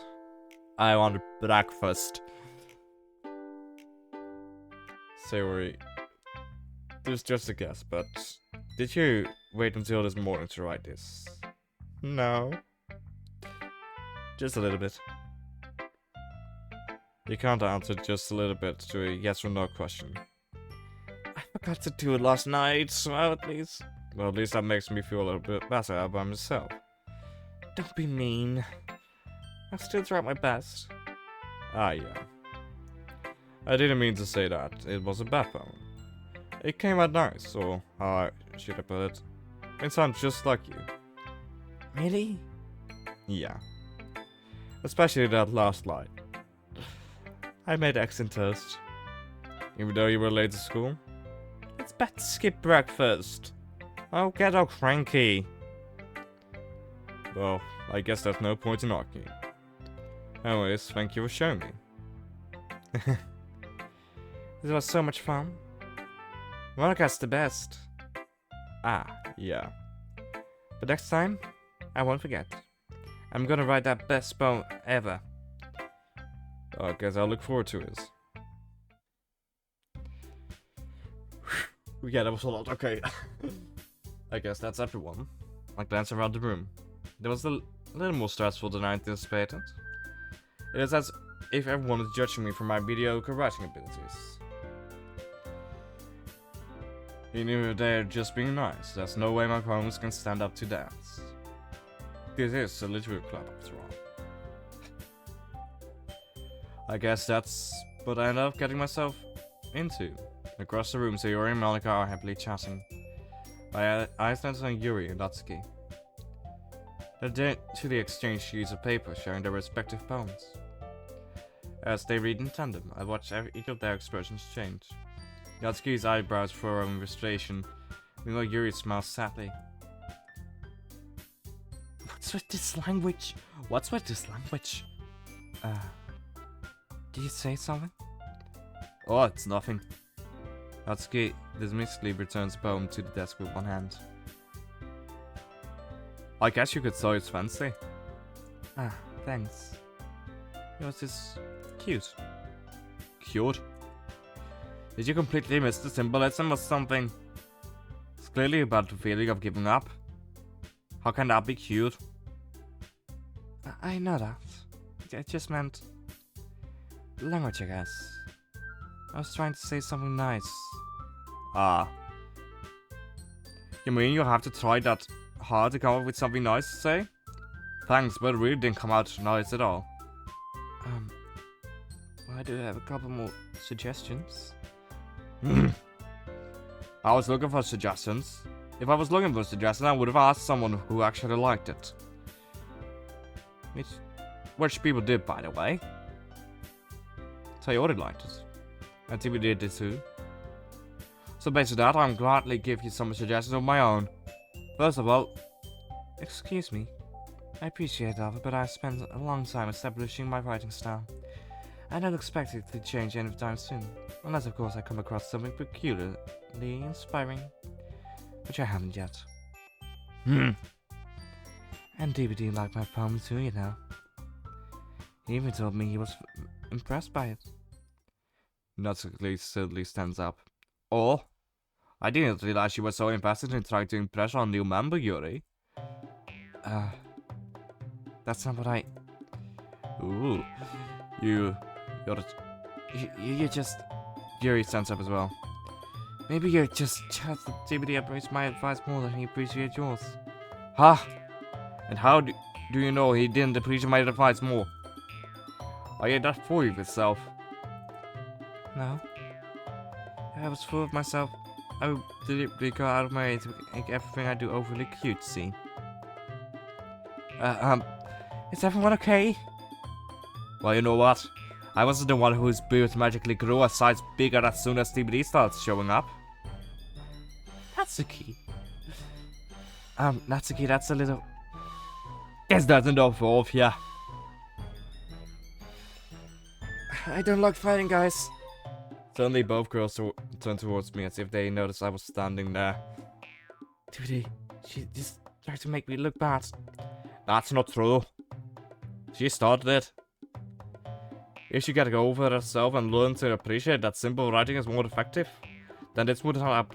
I want breakfast. Sayori, this is just a guess, but did you wait until this morning to write this? No. Just a little bit. You can't answer just a little bit to a yes or no question. I forgot to do it last night, so at least that makes me feel a little bit better by myself. Don't be mean. I'll still try my best. Ah, yeah. I didn't mean to say that. It was a bad poem. It came out nice, or how should I put it? It sounds just like you. Really? Yeah. Especially that last line. I made eggs and toast. Even though you were late to school? It's bad to skip breakfast. I'll get all cranky. Well, I guess there's no point in arguing. Anyways, thank you for showing me. This was so much fun. Monika's the best. Ah, yeah. But next time, I won't forget. I'm gonna write that best poem ever. I guess I'll look forward to it. Yeah, that was a lot. Okay. I guess that's everyone. I glance around the room. That was a little more stressful than I anticipated. It is as if everyone is judging me for my mediocre writing abilities. Even if they're just being nice, there's no way my poems can stand up to that. This is a literary club after all. I guess that's what I ended up getting myself into. Across the room, Sayori and Monika are happily chatting. My eyes land on Yuri and Natsuki. They daintily exchange sheets of paper, sharing their respective poems. As they read in tandem, I watch each of their expressions change. Natsuki's eyebrows furrow in frustration, meanwhile Yuri smiles sadly. What's with this language? Did you say something? Oh, it's nothing. Natsuki dismissively returns the poem to the desk with one hand. I guess you could say it's fancy. Ah, thanks. Yours is cute. Cute? Did you completely miss the symbolism or something? It's clearly about the feeling of giving up. How can that be cute? I know that. I just meant language, I guess. I was trying to say something nice. Ah. You mean you have to try that hard to come up with something nice to say? Thanks, but it really didn't come out nice at all. Well, I do have a couple more suggestions. I was looking for suggestions. If I was looking for suggestions, I would have asked someone who actually liked it. Which people did, by the way. Sayori liked it. And TBD did too. So based on that, I'm gladly give you some suggestions of my own. First of all, excuse me. I appreciate that, but I spent a long time establishing my writing style. I don't expect it to change anytime soon. Unless, of course, I come across something peculiarly inspiring. Which I haven't yet. And DVD liked my poem too, you know. He even told me he was impressed by it. Natsuki suddenly stands up. Oh? I didn't realize you were so invested in trying to impress our new member, Yuri. That's not what I... Ooh. You just... Yuri stands up as well. Maybe you're just jealous that TBD appreciates my advice more than he appreciates yours. Huh? And how do you know he didn't appreciate my advice more? Are you that full of yourself? No. If I was full of myself, I would deliberately go out of my way to make everything I do overly cutesy. Is everyone okay? Well, you know what? I wasn't the one whose beard magically grew a size bigger as soon as TBD starts showing up. Natsuki. Natsuki, that's a little... Guess that's enough of ya. I don't like fighting, guys. Suddenly, both girls turned towards me as if they noticed I was standing there. TBD, she just tried to make me look bad. That's not true. She started it. If she get over herself and learn to appreciate that simple writing is more effective, then this would have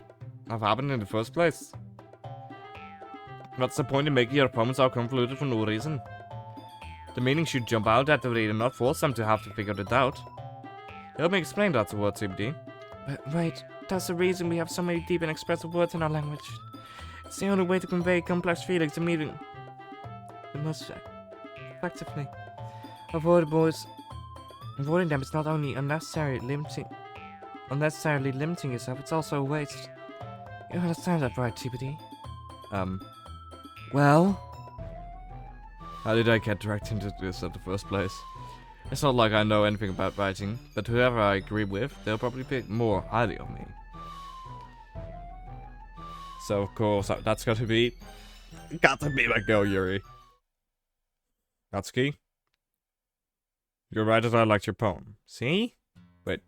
happened in the first place. What's the point in making your poems so convoluted for no reason? The meaning should jump out at the reader, not force them to have to figure it out. Help me explain that to word TBD. Wait, that's the reason we have so many deep and expressive words in our language. It's the only way to convey complex feelings and meaning the most effectively. Avoiding them is not only unnecessarily limiting yourself, it's also a waste. You understand that, right, TBD? Well? How did I get dragged into this in the first place? It's not like I know anything about writing, but whoever I agree with, they'll probably think more highly of me. So, of course, that's got to be my girl, Yuri. Natsuki? You're right that I liked your poem. See? Wait.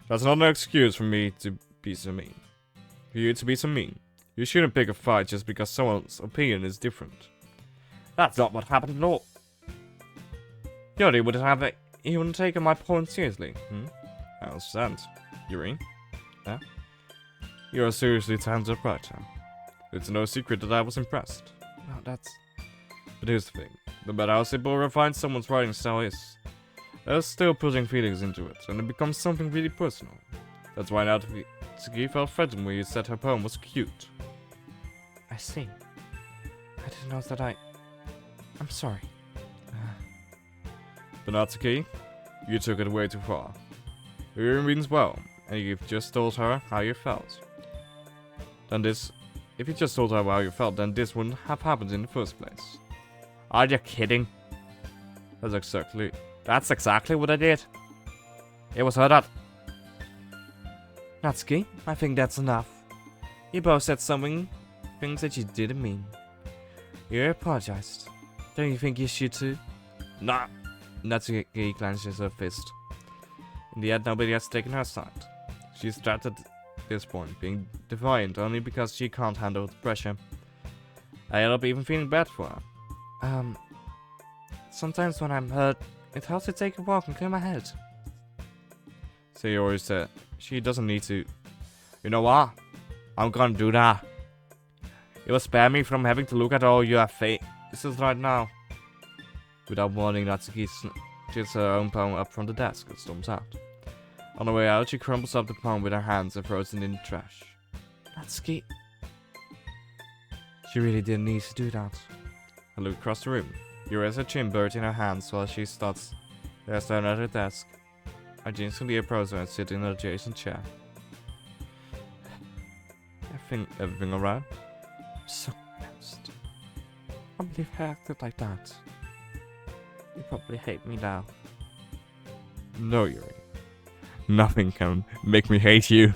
That's not an excuse for me to be so mean. For you to be so mean. You shouldn't pick a fight just because someone's opinion is different. That's not what happened at all. Yuri would have even taken my poem seriously. I understand. Yuri? Yeah? You're a seriously talented writer. It's no secret that I was impressed. Oh, that's... But here's the thing. No matter how simple or refined someone's writing style is, they're still putting feelings into it, and it becomes something really personal. That's why Natsuki felt threatened when you said her poem was cute. I see. I didn't know that I'm sorry. But Natsuki, you took it way too far. Yuri means well, and you've just told her how you felt, then this... If you just told her how you felt, then this wouldn't have happened in the first place. Are you kidding? That's exactly what I did. It was her that... Natsuki, I think that's enough. You both said things that you didn't mean. You apologized. Don't you think you should too? Nah. Natsuki clenches her fist. In the end, nobody has taken her side. She's trapped at this point, being defiant only because she can't handle the pressure. I end up even feeling bad for her. Sometimes when I'm hurt, it helps to take a walk and clear my head. Sayori said she doesn't need to. You know what? I'm gonna do that. It will spare me from having to look at all your faces right now. Without warning, Natsuki snatches her own poem up from the desk and storms out. On her way out, she crumbles up the poem with her hands and throws it in the trash. Natsuki... She really didn't need to do that. I look across the room. Yuri has her chin buried in her hands while she stares down at her desk. I instantly approach her and sit in an adjacent chair. Everything alright? I'm so embarrassed. I can't believe I acted like that. You probably hate me now. No, Yuri. Nothing can make me hate you.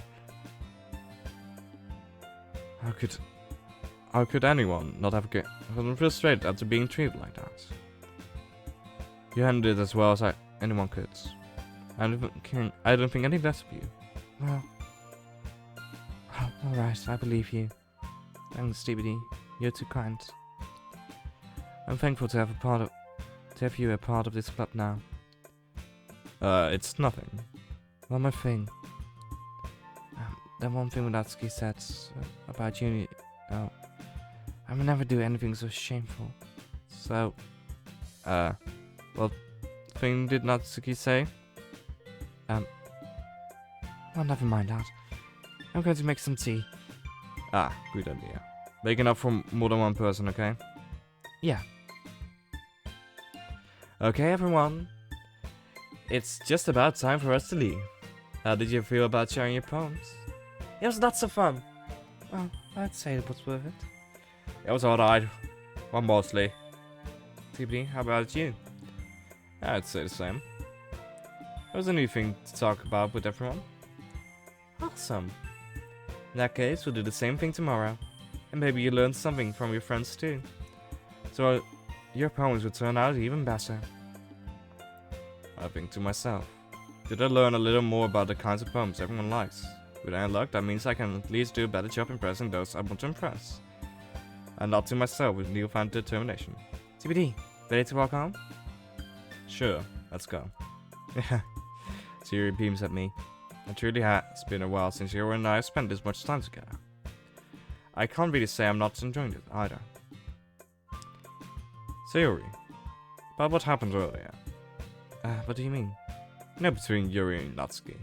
How could anyone not have gotten frustrated after being treated like that? You handled it as well as anyone could. I don't think any less of you. Well, alright, I believe you. Thanks, TBD. You're too kind. I'm thankful to have you a part of this club now. It's nothing. One more thing. That one thing Natsuki said about you. I will never do anything so shameful. So, what thing did Natsuki say? Well, never mind that. I'm going to make some tea. Ah, good idea. Big enough for more than one person, okay? Yeah. Okay, everyone. It's just about time for us to leave. How did you feel about sharing your poems? It was not so fun. Well, I'd say it was worth it. It was alright. Well, mostly. TBD, how about you? I'd say the same. It was a new thing to talk about with everyone. Awesome. In that case, we'll do the same thing tomorrow. And maybe you learn something from your friends too. So your poems will turn out even better. I think to myself, did I learn a little more about the kinds of poems everyone likes? With any luck, that means I can at least do a better job impressing those I want to impress. And not to myself with newfound determination. TBD, ready to walk home? Sure, let's go. Sayori beams at me. It truly has been a while since Yuri and I have spent this much time together. I can't really say I'm not enjoying it either. Sayori, about what happened earlier. What do you mean? No, between Yuri and Natsuki.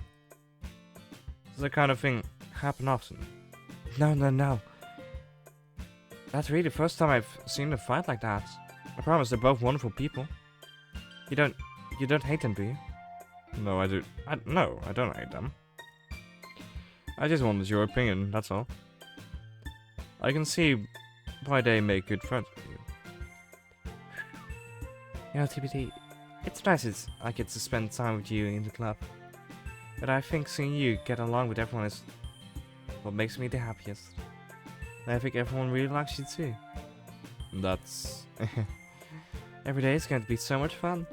Does that kind of thing happen often? No. That's really the first time I've seen them fight like that. I promise they're both wonderful people. You don't hate them, do you? No, I do. No, I don't hate them. I just wanted your opinion, that's all. I can see why they make good friends with you. You know, TBT, it's nice I get to spend time with you in the club. But I think seeing you get along with everyone is what makes me the happiest. And I think everyone really likes you too. That's... Every day is going to be so much fun.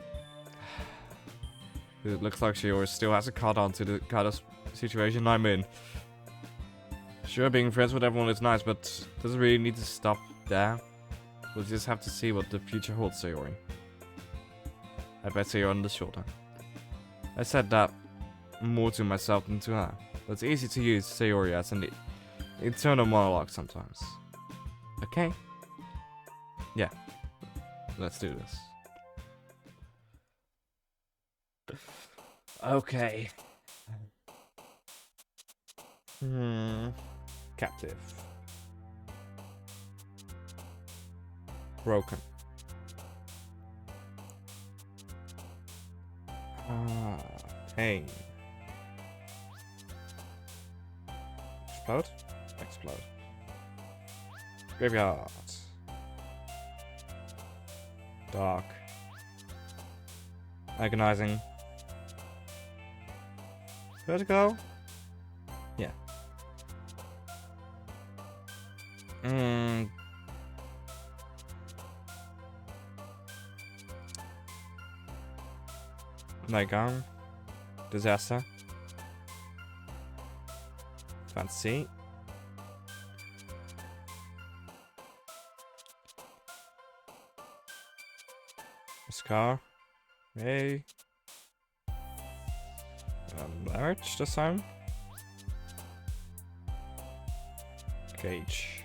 It looks like she still has a caught on to the kind of situation I'm in. Sure, being friends with everyone is nice, but doesn't really need to stop there. We'll just have to see what the future holds, Sayori. I bet Sayori on the shoulder. I said that more to myself than to her, but it's easy to use Sayori as an internal monologue sometimes. Okay? Yeah. Let's do this. Okay. Captive. Broken. Pain. Explode? Explode. Graveyard. Dark. Agonizing. Vertigo? Yeah. Nightgown. Disaster. Fancy. Scar. Hey. Marriage this time. Cage.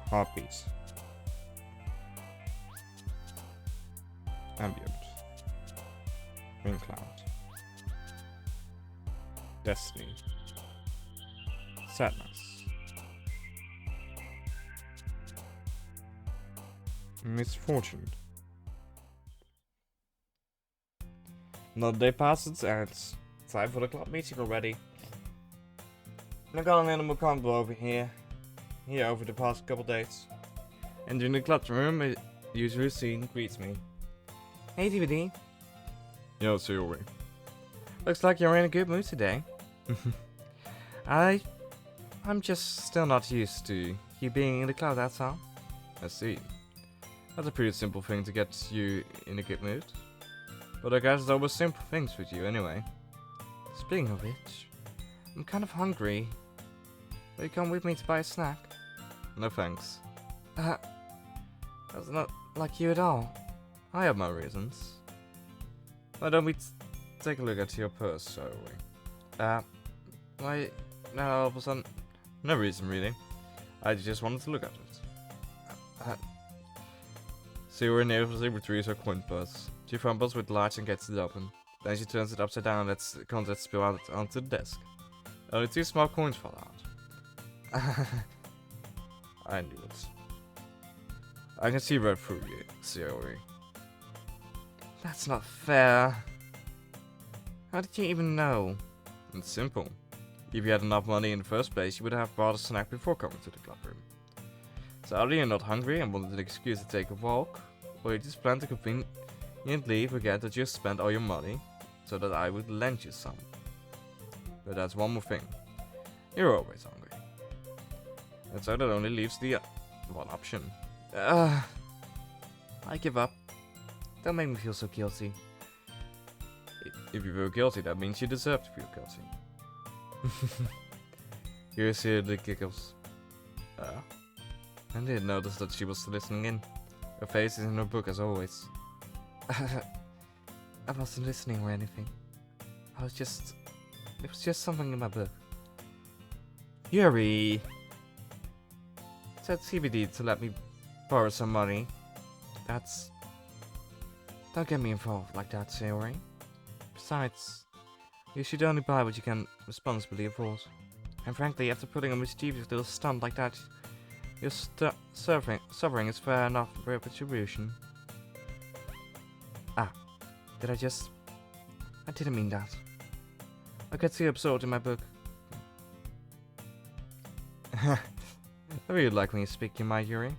Heartbeat. Ambient. Ring cloud. Destiny. Sadness. Misfortune. Another day passes and it's time for the club meeting already. I've got an animal combo over here over the past couple days. And in the club room, it usually seen greets me. Hey DVD. Yo, Sayouri. Looks like you're in a good mood today. I'm just still not used to you being in the club, that's all. I see. That's a pretty simple thing to get you in a good mood. But I guess there were simple things with you anyway. Speaking of which, I'm kind of hungry. Will you come with me to buy a snack? No thanks. That's not like you at all. I have my reasons. Why don't we take a look at your purse, Sayori? Why now all of a sudden? No reason really. I just wanted to look at it. Sayori nervously retrieves her coin purse. She fumbles with the latch and gets it open. Then she turns it upside down and lets the contents spill out onto the desk. Only 2 small coins fall out. I knew it. I can see right through you, Sayori. That's not fair. How did you even know? It's simple. If you had enough money in the first place, you would have bought a snack before coming to the club room. So either you're not hungry and wanted an excuse to take a walk, or you just plan to conveniently forget that you spent all your money, so that I would lend you some. But that's one more thing. You're always hungry. And so that only leaves the one option. I give up. Don't make me feel so guilty. If you feel guilty, that means you deserve to feel guilty. You see the giggles. I didn't notice that she was listening in. Her face is in her book as always. I wasn't listening or anything. It was just something in my book. Yuri! Said CBD to let me borrow some money. Don't get me involved like that, Sayori. Besides, you should only buy what you can responsibly afford. And frankly, after putting a mischievous little stunt like that, your suffering is fair enough retribution. I didn't mean that. I get too absorbed in my book. I really like when you speak your mind, Yuri.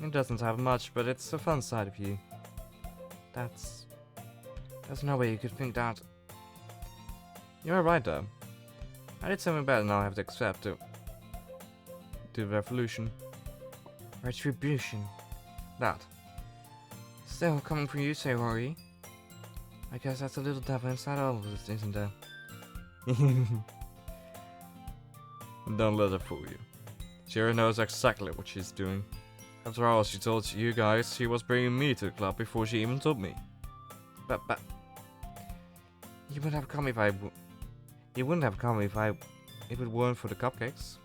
It doesn't have much, but it's a fun side of you. There's no way you could think that. You're right though. I did something bad and now I have to accept the revolution. Retribution. That. Still coming from you, Sayouri. I guess that's a little devil inside all of us, isn't there? Don't let her fool you. Shira knows exactly what she's doing. After all, she told you guys she was bringing me to the club before she even told me. But you wouldn't have come if it weren't for the cupcakes.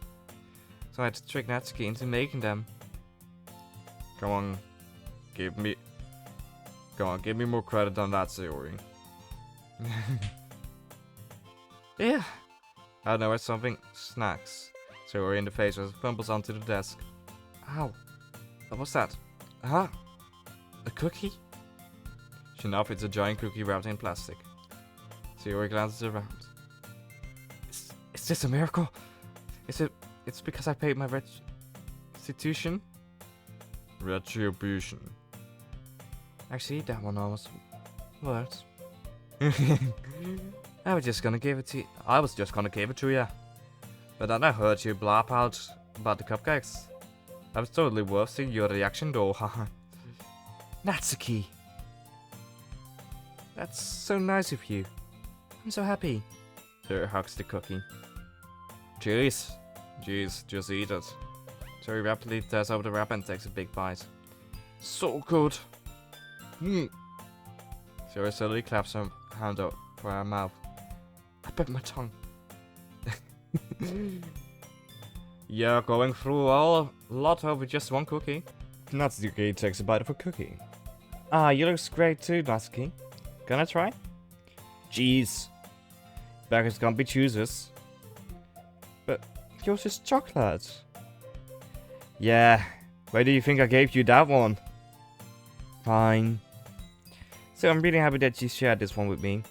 So I had to trick Natsuki into making them. Come on, give me more credit than that, Sayori. Yeah. I know it's something. Snacks. Sayori in the face as it fumbles onto the desk. Ow. What was that? Huh? A cookie? Enough, it's a giant cookie wrapped in plastic. Sayori glances around. It's Is this a miracle? It's because I paid my restitution? Retribution. Actually, that one almost worked. I was just gonna give it to you. But then I heard you blab out about the cupcakes. That was totally worth seeing your reaction though, haha. Natsuki! That's so nice of you. I'm so happy. Sayori hugs the cookie. Jeez, just eat it. Sayori rapidly tears over the wrapper and takes a big bite. So good. Sayori slowly claps her hand up for her mouth. I bit my tongue. You're going through a lot over just one cookie. Natsuki takes a bite of a cookie. Ah, you looks great too, Natsuki. Gonna try? Jeez. Beggars can't be choosers. But yours is chocolate. Yeah. Why do you think I gave you that one? Fine. So I'm really happy that you shared this one with me.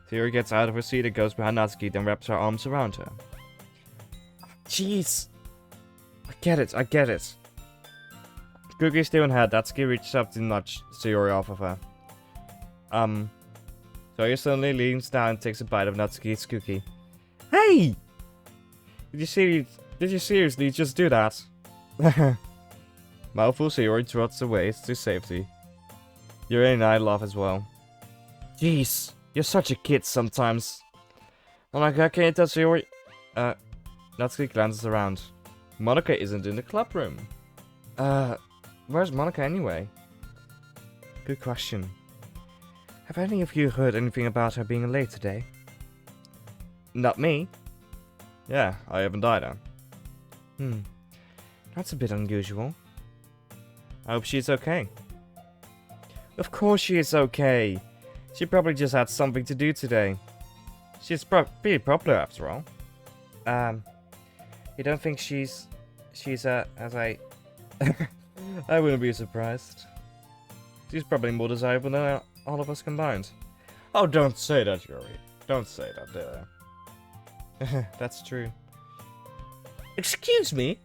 Sayori gets out of her seat and goes behind Natsuki, then wraps her arms around her. Jeez. I get it. Cookie still in hand, Natsuki reaches up to nudge Sayori off of her. Sayori suddenly leans down and takes a bite of Natsuki's cookie. Hey! Did you seriously just do that? Mouthful Sayori trots away to safety. Yuri and I laugh as well. Jeez, you're such a kid sometimes. Monika, can you tell Sayori? Natsuki glances around. Monika isn't in the club room. Where's Monika anyway? Good question. Have any of you heard anything about her being late today? Not me. Yeah, I haven't either. That's a bit unusual. I hope she's okay. Of course she is okay. She probably just had something to do today. She's pretty popular after all. You don't think she's as I... I wouldn't be surprised. She's probably more desirable than all of us combined. Oh, don't say that, Yuri. Don't say that, dear. That's true. Excuse me?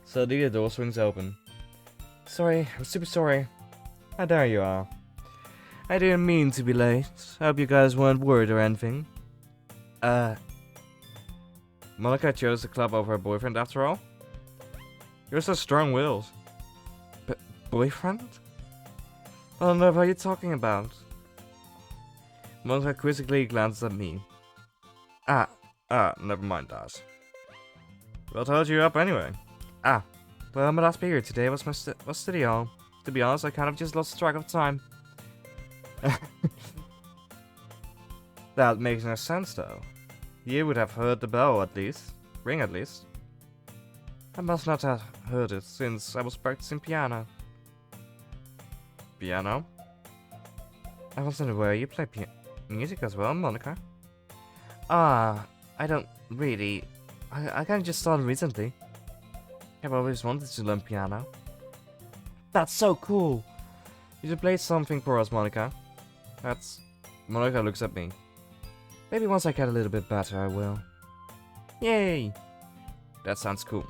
Suddenly the door swings open. Sorry, I'm super sorry. Ah, there you are. I didn't mean to be late. I hope you guys weren't worried or anything. Monika chose the club over her boyfriend after all? You're so strong-willed. Boyfriend? I don't know what you're talking about. Monika quizzically glances at me. Never mind that. What held you up anyway? Well, my last period today was study hall. To be honest, I kind of just lost track of time. That makes no sense though. You would have heard the bell at least. Ring at least. I must not have heard it since I was practicing piano. Piano? I wasn't aware you play music as well, Monika. I don't really. I kinda just started recently. I've always wanted to learn piano. That's so cool! You should play something for us, Monika. Monika looks at me. Maybe once I get a little bit better, I will. Yay! That sounds cool.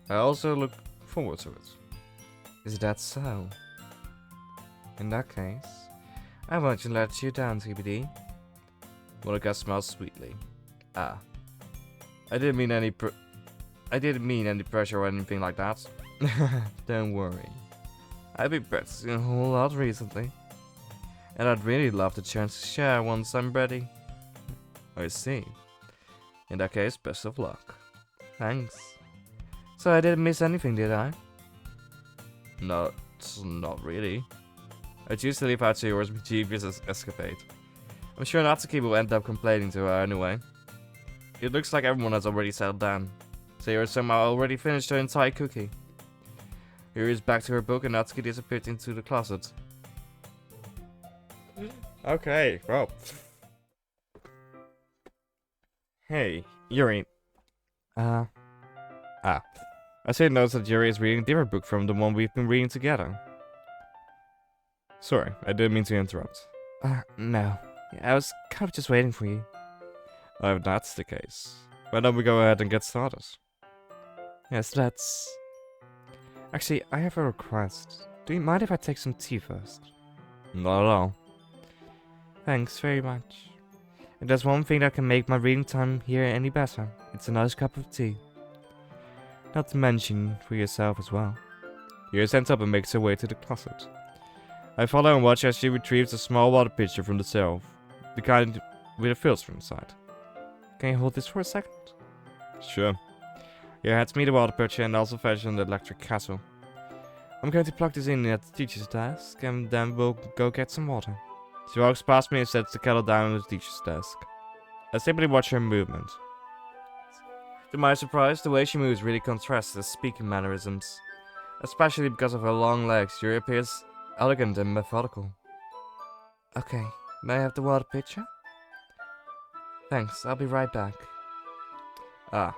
I also look forward to it. Is that so? In that case, I won't let you down, TBD. Monika smiles sweetly. I didn't mean any pressure or anything like that. Don't worry. I've been practicing a whole lot recently. And I'd really love the chance to share once I'm ready. I see. In that case, best of luck. Thanks. So I didn't miss anything, did I? Not really. I choose to leave out Sayori's mischievous escapade. I'm sure Natsuki will end up complaining to her anyway. It looks like everyone has already settled down. Sayori somehow already finished her entire cookie. Yuri is back to her book and Natsuki disappeared into the closet. Okay, well. Hey, Yuri. I see notes that Yuri is reading a different book from the one we've been reading together. Sorry, I didn't mean to interrupt. No. I was kind of just waiting for you. Oh, if that's the case, why don't we go ahead and get started? Yes, that's... Actually, I have a request. Do you mind if I take some tea first? Not at all. Thanks very much. If there's one thing that can make my reading time here any better, it's a nice cup of tea. Not to mention for yourself as well. Yuri stands up and makes her way to the closet. I follow and watch as she retrieves a small water pitcher from the shelf, the kind with a filter inside. Can you hold this for a second? Sure. Yuri hands me the water pitcher and also fetches an electric kettle. I'm going to plug this in at the teacher's desk, and then we'll go get some water. She walks past me and sets the kettle down on the teacher's desk. I simply watch her movement. To my surprise, the way she moves really contrasts the speaking mannerisms. Especially because of her long legs, Yuri appears elegant and methodical. Okay, may I have the water pitcher? Thanks, I'll be right back. Ah,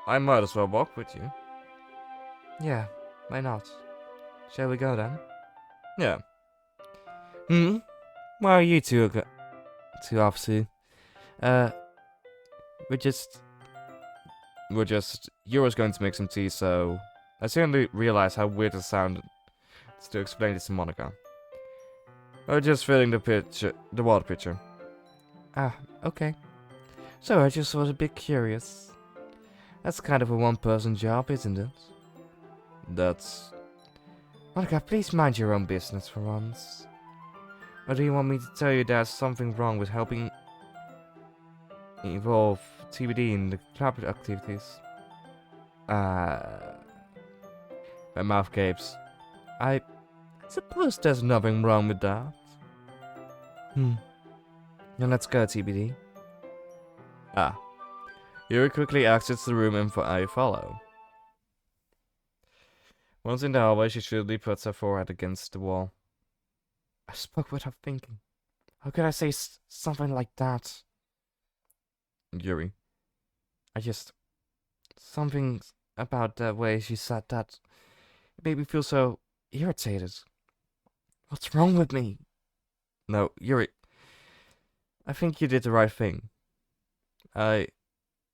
I might as well walk with you. Yeah, why not? Shall we go then? Yeah. Why are you two off to? We're just... Yuri's going to make some tea, so... I suddenly realized how weird it sounded to explain this to Monika. We're just filling the water pitcher. Ah, okay. So I just was a bit curious. That's kind of a one-person job, isn't it? That's... Monika, please mind your own business for once. Or do you want me to tell you there's something wrong with helping involve TBD in the club activities? My mouth gapes. I suppose there's nothing wrong with that. Then let's go, TBD. Yuri quickly exits the room and I follow. Once in the hallway, she suddenly puts her forehead against the wall. I spoke without thinking. How could I say something like that? Yuri. Something about the way she said that. It made me feel so irritated. What's wrong with me? No, Yuri. I think you did the right thing. I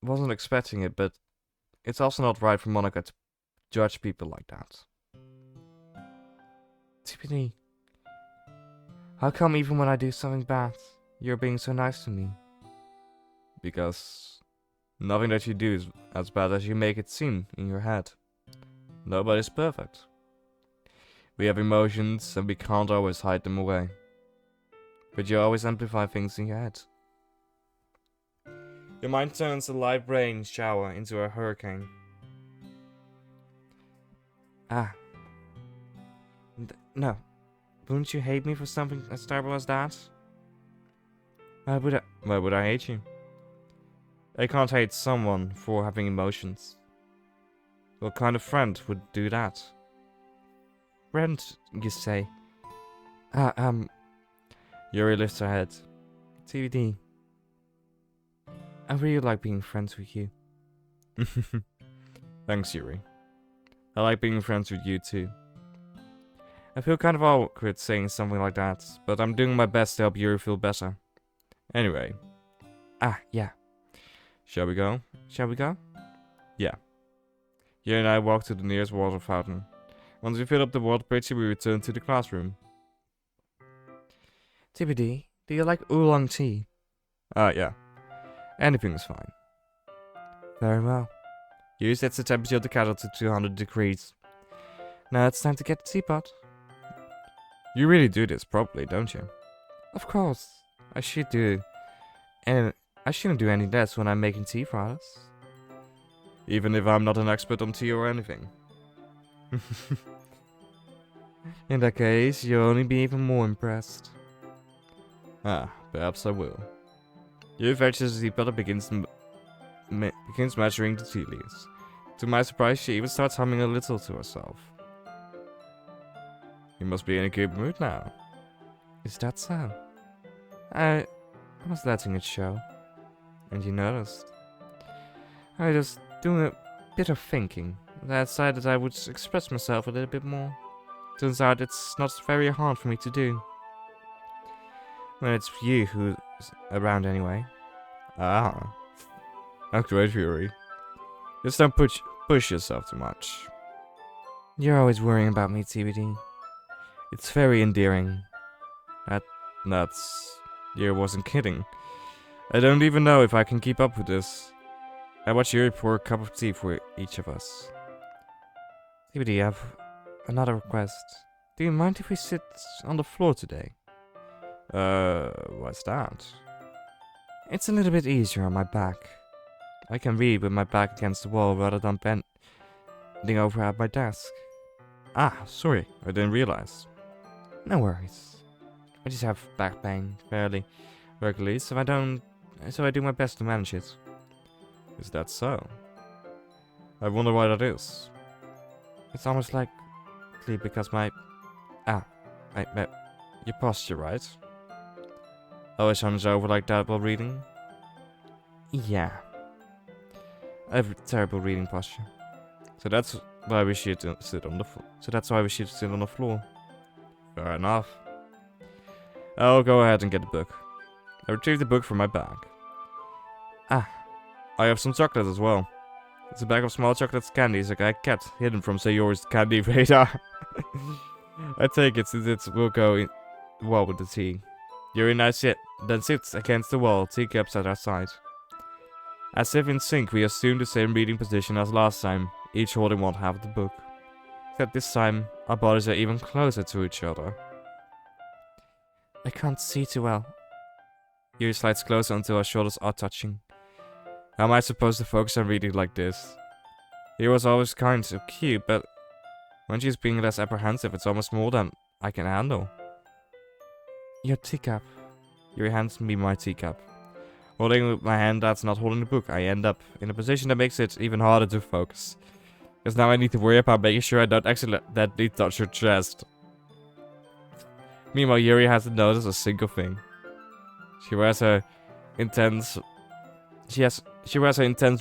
wasn't expecting it, but it's also not right for Monika to judge people like that. TPD. How come even when I do something bad, you're being so nice to me? Because nothing that you do is as bad as you make it seem in your head. Nobody's perfect. We have emotions and we can't always hide them away. But you always amplify things in your head. Your mind turns a light rain shower into a hurricane. No. Wouldn't you hate me for something as terrible as that? Why would I hate you? I can't hate someone for having emotions. What kind of friend would do that? Friend, you say? Yuri lifts her head. TVD. I really like being friends with you. Thanks, Yuri. I like being friends with you too. I feel kind of awkward saying something like that, but I'm doing my best to help Yuri feel better. Anyway. Yeah. Shall we go? Yeah. Yuri and I walk to the nearest water fountain. Once we fill up the water pitcher, we return to the classroom. TBD, do you like oolong tea? Yeah. Anything is fine. Very well. Yuri sets the temperature of the kettle to 200 degrees. Now it's time to get the teapot. You really do this properly, don't you? Of course. I should do. And I shouldn't do any less when I'm making tea for others. Even if I'm not an expert on tea or anything. In that case, you'll only be even more impressed. Perhaps I will. Yuri fetches the teapot and begins measuring the tea leaves. To my surprise, she even starts humming a little to herself. You must be in a good mood now. Is that so? I was letting it show. And you noticed. I was doing a bit of thinking. I decided I would express myself a little bit more. Turns out it's not very hard for me to do. When it's you who's around anyway. Ah. That's great, Yuri. Just don't push yourself too much. You're always worrying about me, TBD. It's very endearing. That's... Yuri wasn't kidding. I don't even know if I can keep up with this. I watch Yuri pour a cup of tea for each of us. TBD, I have another request. Do you mind if we sit on the floor today? What's that? It's a little bit easier on my back. I can read with my back against the wall rather than bending over at my desk. Ah, sorry, I didn't realize. No worries. I just have back pain fairly regularly, so I do my best to manage it. Is that so? I wonder why that is. It's almost likely because your posture, right? Always hunch over like that while reading? Yeah. I have terrible reading posture. So that's why we should sit on the floor. Fair enough. I'll go ahead and get the book. I retrieved the book from my bag. Ah, I have some chocolate as well. It's a bag of small chocolate candies I kept hidden from Sayori's candy radar. I take it since it will go in well with the tea. Yuri and I then sits against the wall, teacups at our side. As if in sync, we assume the same reading position as last time, each holding one half of the book. Except this time, our bodies are even closer to each other. I can't see too well. Yuri slides closer until our shoulders are touching. How am I supposed to focus on reading like this? Yuri was always kind of cute, but when she's being less apprehensive, it's almost more than I can handle. Your teacup. Yuri hands me my teacup. Holding with my hand that's not holding the book, I end up in a position that makes it even harder to focus. Because now I need to worry about making sure I don't accidentally touch her chest. Meanwhile, Yuri hasn't noticed a single thing. She wears her intense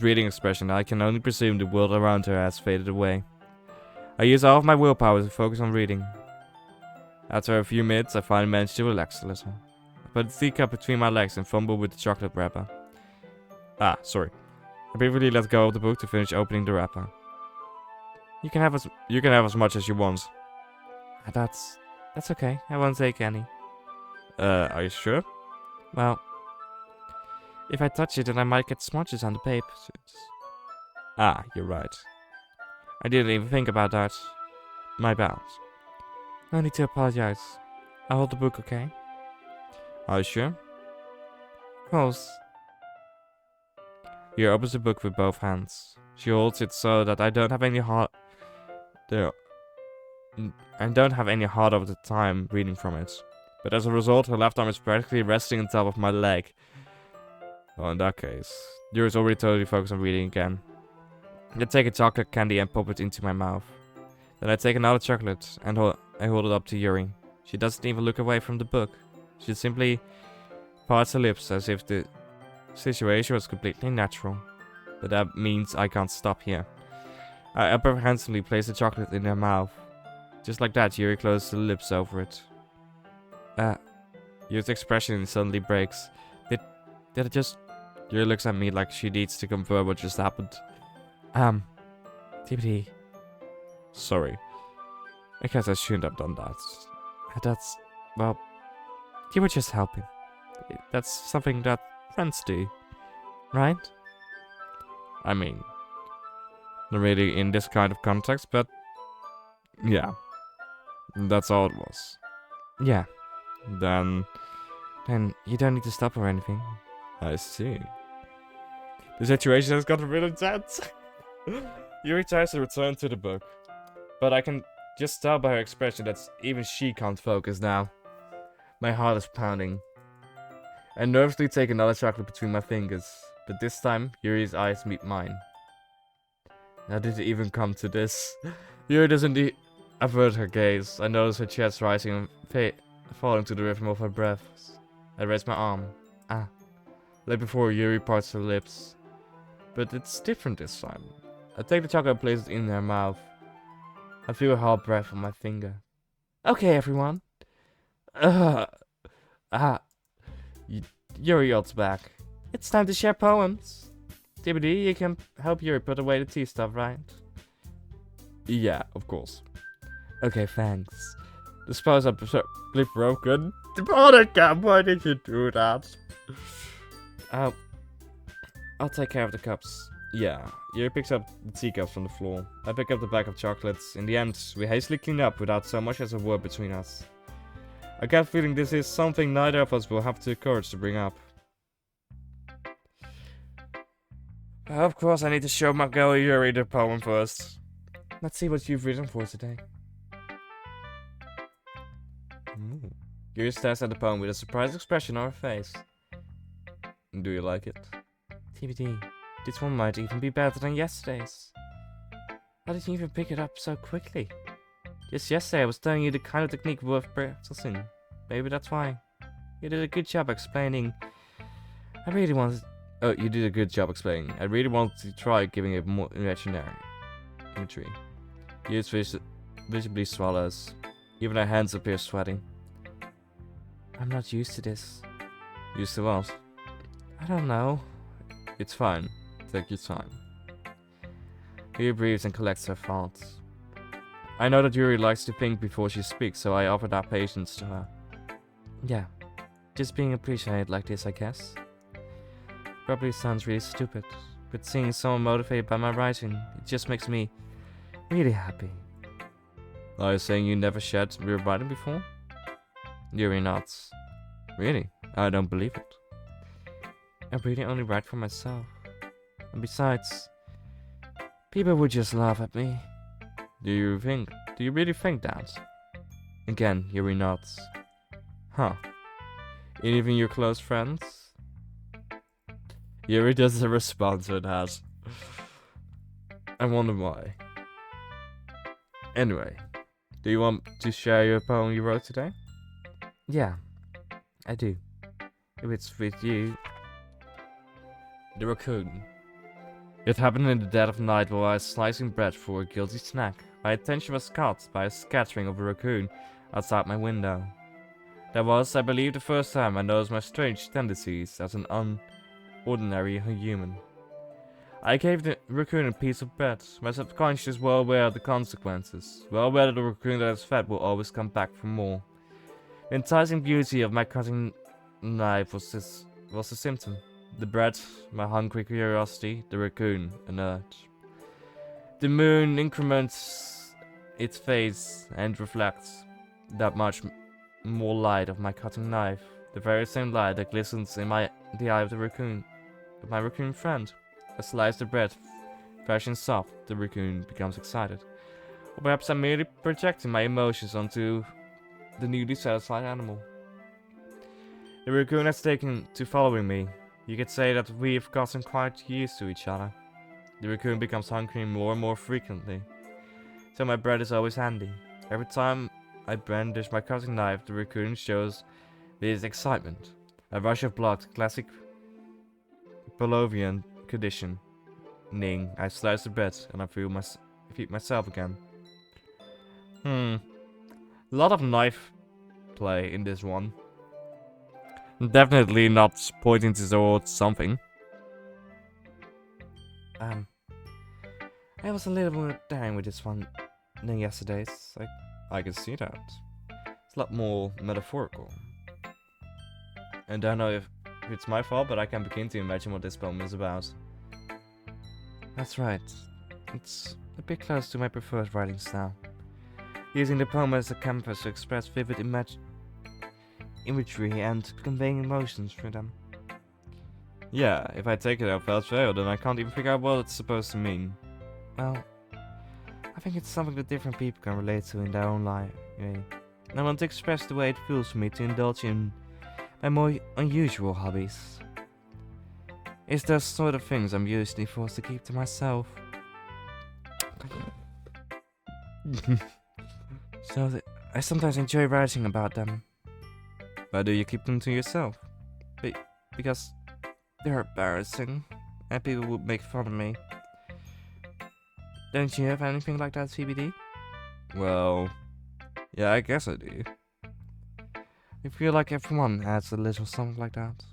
reading expression, and I can only presume the world around her has faded away. I use all of my willpower to focus on reading. After a few minutes, I finally manage to relax a little. I put the teacup between my legs and fumble with the chocolate wrapper. Ah, sorry. I briefly let go of the book to finish opening the wrapper. You can have as much as you want. That's okay. I won't take any. Are you sure? Well, if I touch it, then I might get smudges on the paper. Ah, you're right. I didn't even think about that. My bad. No need to apologize. I'll hold the book, okay? Are you sure? Of course. Yuri opens the book with both hands. She holds it so that I don't have any hard of the time reading from it. But as a result, her left arm is practically resting on top of my leg. Well, in that case, Yuri's already totally focused on reading again. I take a chocolate candy and pop it into my mouth. Then I take another chocolate and I hold it up to Yuri. She doesn't even look away from the book. She simply parts her lips as if the situation was completely natural. But that means I can't stop here. I apprehensively place the chocolate in her mouth. Just like that, Yuri closes the lips over it. Yuri's expression suddenly breaks. Did it just... Yuri looks at me like she needs to confirm what just happened. TBD. Sorry. I guess I shouldn't have done that. Well, you were just helping. That's something that friends do, right? I mean, not really in this kind of context, but yeah. That's all it was. Yeah. Then you don't need to stop or anything. I see. The situation has gotten really intense. Yuri tries to return to the book, but I can just tell by her expression that even she can't focus now. My heart is pounding. I nervously take another chocolate between my fingers, but this time Yuri's eyes meet mine. How did it even come to this? Yuri doesn't avert her gaze. I notice her chest rising and falling to the rhythm of her breaths. I raise my arm. Like before, Yuri parts her lips. But it's different this time. I take the chocolate and place it in her mouth. I feel a hot breath on my finger. Okay, everyone. Yuri yells back. It's time to share poems. TBD, you can help Yuri put away the tea stuff, right? Yeah, of course. Okay, thanks. The spells are perfectly broken. Monika, why did you do that? I'll take care of the cups. Yeah, Yuri picks up the teacups from the floor. I pick up the bag of chocolates. In the end, we hastily clean up without so much as a word between us. I get a feeling this is something neither of us will have the courage to bring up. Of course, I need to show my girl Yuri the poem first. Let's see what you've written for today. Ooh. Yuri stares at the poem with a surprised expression on her face. Do you like it? TBD, this one might even be better than yesterday's. How did you even pick it up so quickly? Just yesterday I was telling you the kind of technique worth practicing. Maybe that's why. You did a good job explaining. You did a good job explaining. I really wanted to try giving it more imaginary imagery. Use visibly swallows. Even her hands appear sweaty. I'm not used to this. Used to what? I don't know. It's fine. Take your time. Yuri breathes and collects her thoughts. I know that Yuri likes to think before she speaks, so I offer that patience to her. Yeah, just being appreciated like this, I guess. Probably sounds really stupid, but seeing someone motivated by my writing, it just makes me really happy. Are you saying you never shared your writing before? Yuri nods. Really? I don't believe it. I really only write for myself. And besides, people would just laugh at me. Do you really think that? Again, Yuri nods. Huh. Even your close friends? Yuri doesn't respond to that. I wonder why. Anyway, do you want to share your poem you wrote today? Yeah, I do. If it's with you. The raccoon. It happened in the dead of night while I was slicing bread for a guilty snack. My attention was caught by a scattering of a raccoon outside my window. That was, I believe, the first time I noticed my strange tendencies as an unordinary human. I gave the raccoon a piece of bread, my subconscious well aware of the consequences, well aware that the raccoon that is fed will always come back for more. The enticing beauty of my cutting knife was a symptom. The bread, my hungry curiosity, the raccoon, an urge. The moon increments its phase and reflects that much more light of my cutting knife, the very same light that glistens in the eye of my raccoon friend. I slice the bread, fresh and soft. The raccoon becomes excited. Or perhaps I'm merely projecting my emotions onto the newly satisfied animal. The raccoon has taken to following me. You could say that we've gotten quite used to each other. The raccoon becomes hungry more and more frequently, so my bread is always handy. Every time I brandish my cutting knife, the raccoon shows his excitement. A rush of blood, classic Pavlovian condition. Ning, I slice the bread and I feed myself again. A lot of knife play in this one. Definitely not pointing towards something. I was a little more down with this one than yesterday's. I can see that. It's a lot more metaphorical. And I don't know if it's my fault, but I can begin to imagine what this poem is about. That's right. It's a bit close to my preferred writing style. Using the poem as a canvas to express vivid imagery and conveying emotions through them. Yeah, if I take it out without fail, then I can't even figure out what it's supposed to mean. Well, I think it's something that different people can relate to in their own life. And I want to express the way it feels for me to indulge in my more unusual hobbies. It's those sort of things I'm usually forced to keep to myself. So I sometimes enjoy writing about them. Why do you keep them to yourself? Because they're embarrassing, and people would make fun of me. Don't you have anything like that, CBD? Well, yeah, I guess I do. I feel like everyone has a little something like that.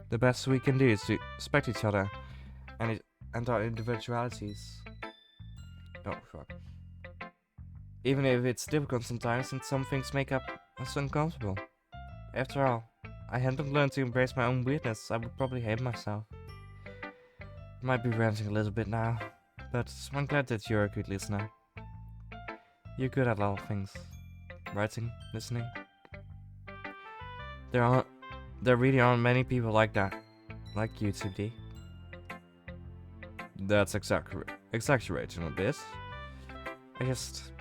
The best we can do is to respect each other and our individualities. Oh, fuck. Even if it's difficult sometimes and some things make us uncomfortable. After all, I hadn't learned to embrace my own weirdness, I would probably hate myself. I might be ranting a little bit now, but I'm glad that you're a good listener. You're good at a lot of things. Writing, listening. There really aren't many people like that. Like you, 2D. That's exaggerating a bit. It's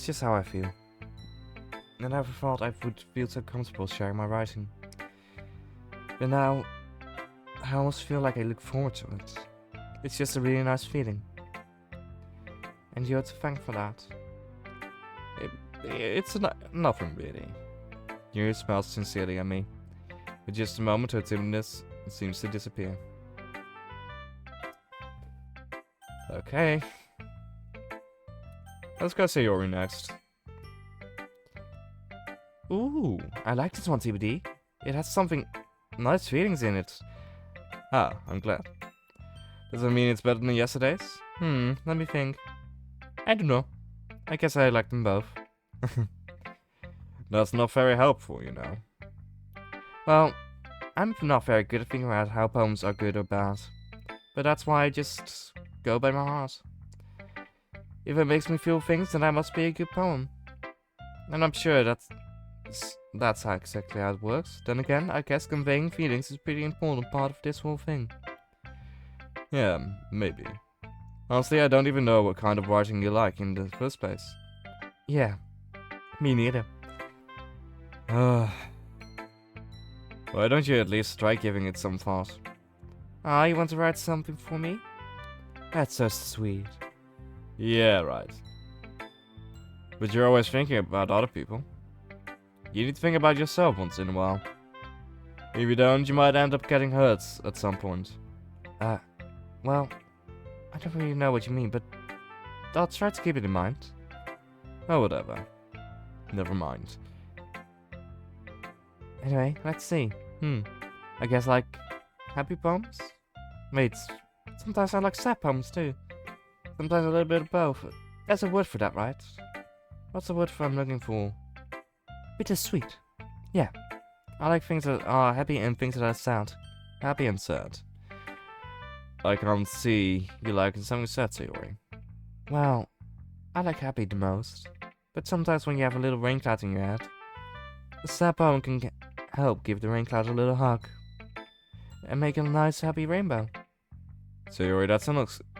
just how I feel. I never thought I would feel so comfortable sharing my writing. But now, I almost feel like I look forward to it. It's just a really nice feeling. And you're to thank for that. It's nothing really. Yuri smiles sincerely at me. With just a moment her timidness seems to disappear. Okay. Let's go Sayori next. Ooh, I like this one, TBD. It has something nice feelings in it. Ah, I'm glad. Does that mean it's better than yesterday's? Let me think. I don't know. I guess I like them both. That's not very helpful, you know. Well, I'm not very good at figuring out how poems are good or bad. But that's why I just go by my heart. If it makes me feel things, then that must be a good poem. And I'm sure that's how exactly how it works. Then again, I guess conveying feelings is a pretty important part of this whole thing. Yeah, maybe. Honestly, I don't even know what kind of writing you like in the first place. Yeah, me neither. Why don't you at least try giving it some thought? Ah, you want to write something for me? That's so sweet. Yeah, right. But you're always thinking about other people. You need to think about yourself once in a while. If you don't, you might end up getting hurt at some point. Well, I don't really know what you mean, but I'll try to keep it in mind. Oh, whatever. Never mind. Anyway, let's see. I guess like happy poems? Wait, sometimes I like sad poems too. Sometimes a little bit of both. There's a word for that, right? What's the word for I'm looking for? Bittersweet. Yeah. I like things that are happy and things that are sad. Happy and sad. I can't see you liking something sad, Sayori. Well, I like happy the most. But sometimes when you have a little rain cloud in your head, a sad poem can help give the rain cloud a little hug. And make a nice happy rainbow. Sayori,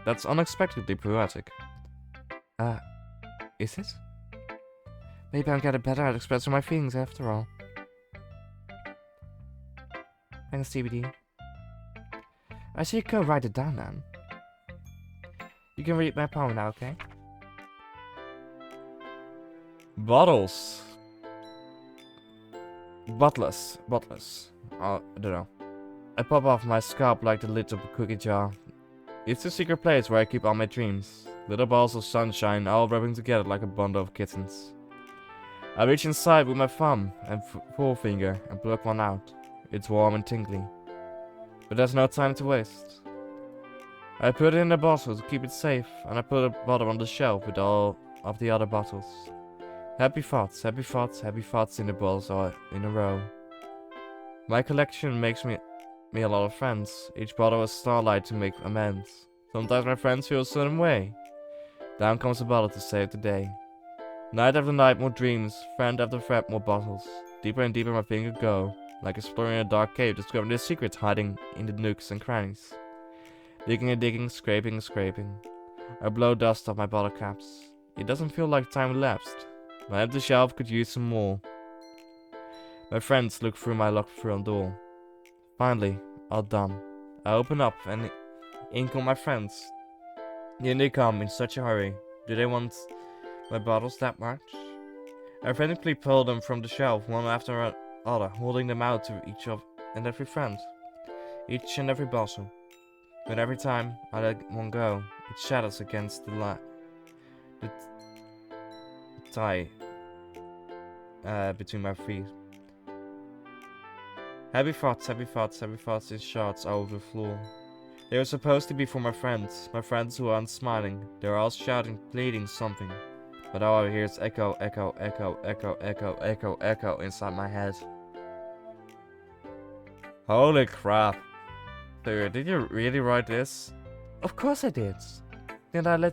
that's unexpectedly poetic. Is it? Maybe I'm getting better at expressing my feelings after all. Thanks, TBD. I should go write it down then. You can read my poem now, okay? Bottles. Bottless. I don't know. I pop off my scalp like the lid of a cookie jar. It's the secret place where I keep all my dreams. Little balls of sunshine all rubbing together like a bundle of kittens. I reach inside with my thumb and forefinger and pluck one out. It's warm and tingly. But there's no time to waste. I put it in a bottle to keep it safe, and I put a bottle on the shelf with all of the other bottles. Happy thoughts in the bottles are in a row. My collection makes me a lot of friends. Each bottle is starlight to make amends. Sometimes my friends feel a certain way. Down comes the bottle to save the day. Night after night, more dreams. Friend after friend, more bottles. Deeper and deeper my fingers go, like exploring a dark cave, discovering the secrets hiding in the nooks and crannies. Digging and digging, scraping and scraping. I blow dust off my bottle caps. It doesn't feel like time elapsed. My empty shelf could use some more. My friends look through my locked front door. Finally, all done. I open up and ink on my friends. In they come in such a hurry. Do they want my bottles that much? I frantically pull them from the shelf one after another, holding them out to each and every friend. Each and every bottle. But every time I let one go, it shatters against the tie between my feet. Heavy thoughts, heavy thoughts, heavy thoughts in shards all over the floor. They were supposed to be for my friends who aren't smiling. They're all shouting, pleading something. But all I hear is echo, echo, echo, echo, echo, echo, echo inside my head. Holy crap. Dude, did you really write this? Of course I did. Didn't I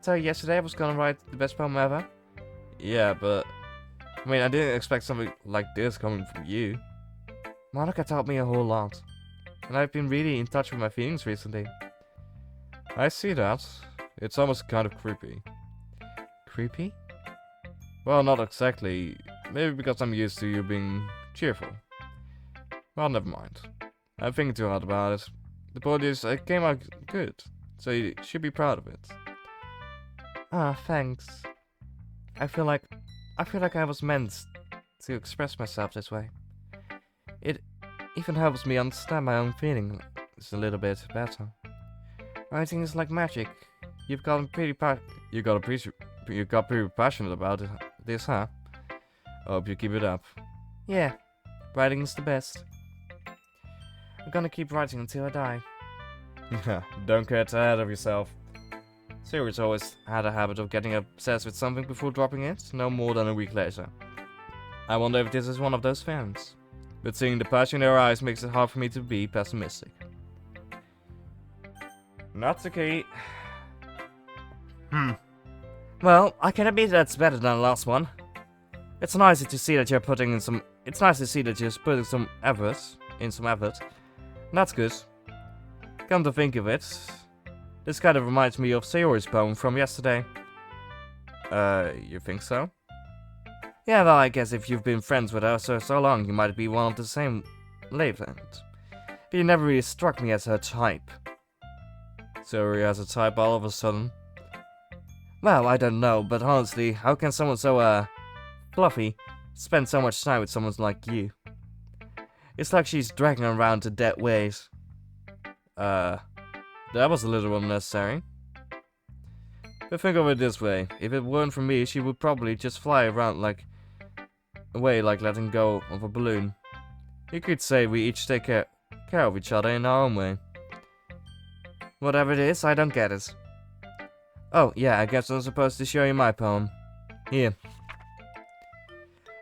tell you yesterday I was gonna write the best poem ever? Yeah, but... I mean, I didn't expect something like this coming from you. Monika taught me a whole lot. And I've been really in touch with my feelings recently. I see that. It's almost kind of creepy. Creepy? Well, not exactly. Maybe because I'm used to you being cheerful. Well, never mind. I'm thinking too hard about it. The point is, it came out good. So you should be proud of it. Ah, thanks. I feel like I was meant to express myself this way. It even helps me understand my own feelings a little bit better. Writing is like magic. You got pretty passionate about this, huh? Hope you keep it up. Yeah, writing is the best. I'm gonna keep writing until I die. Don't get ahead of yourself. Sayori's always had a habit of getting obsessed with something before dropping it, no more than a week later. I wonder if this is one of those fans. But seeing the passion in their eyes makes it hard for me to be pessimistic. Natsuki. Well, I can admit that's better than the last one. It's nice to see that you're putting in some... It's nice to see that you're putting some effort. That's good. Come to think of it, this kind of reminds me of Sayori's poem from yesterday. You think so? Yeah, well, I guess if you've been friends with her so long, you might be one of the same wavelength. But you never really struck me as her type. Sayori has a type all of a sudden. Well, I don't know, but honestly, how can someone so, fluffy spend so much time with someone like you? It's like she's dragging around to dead ways. That was a little unnecessary. But think of it this way, if it weren't for me, she would probably just fly around like letting go of a balloon. You could say we each take care of each other in our own way. Whatever it is, I don't get it. Oh, yeah, I guess I'm supposed to show you my poem. Here.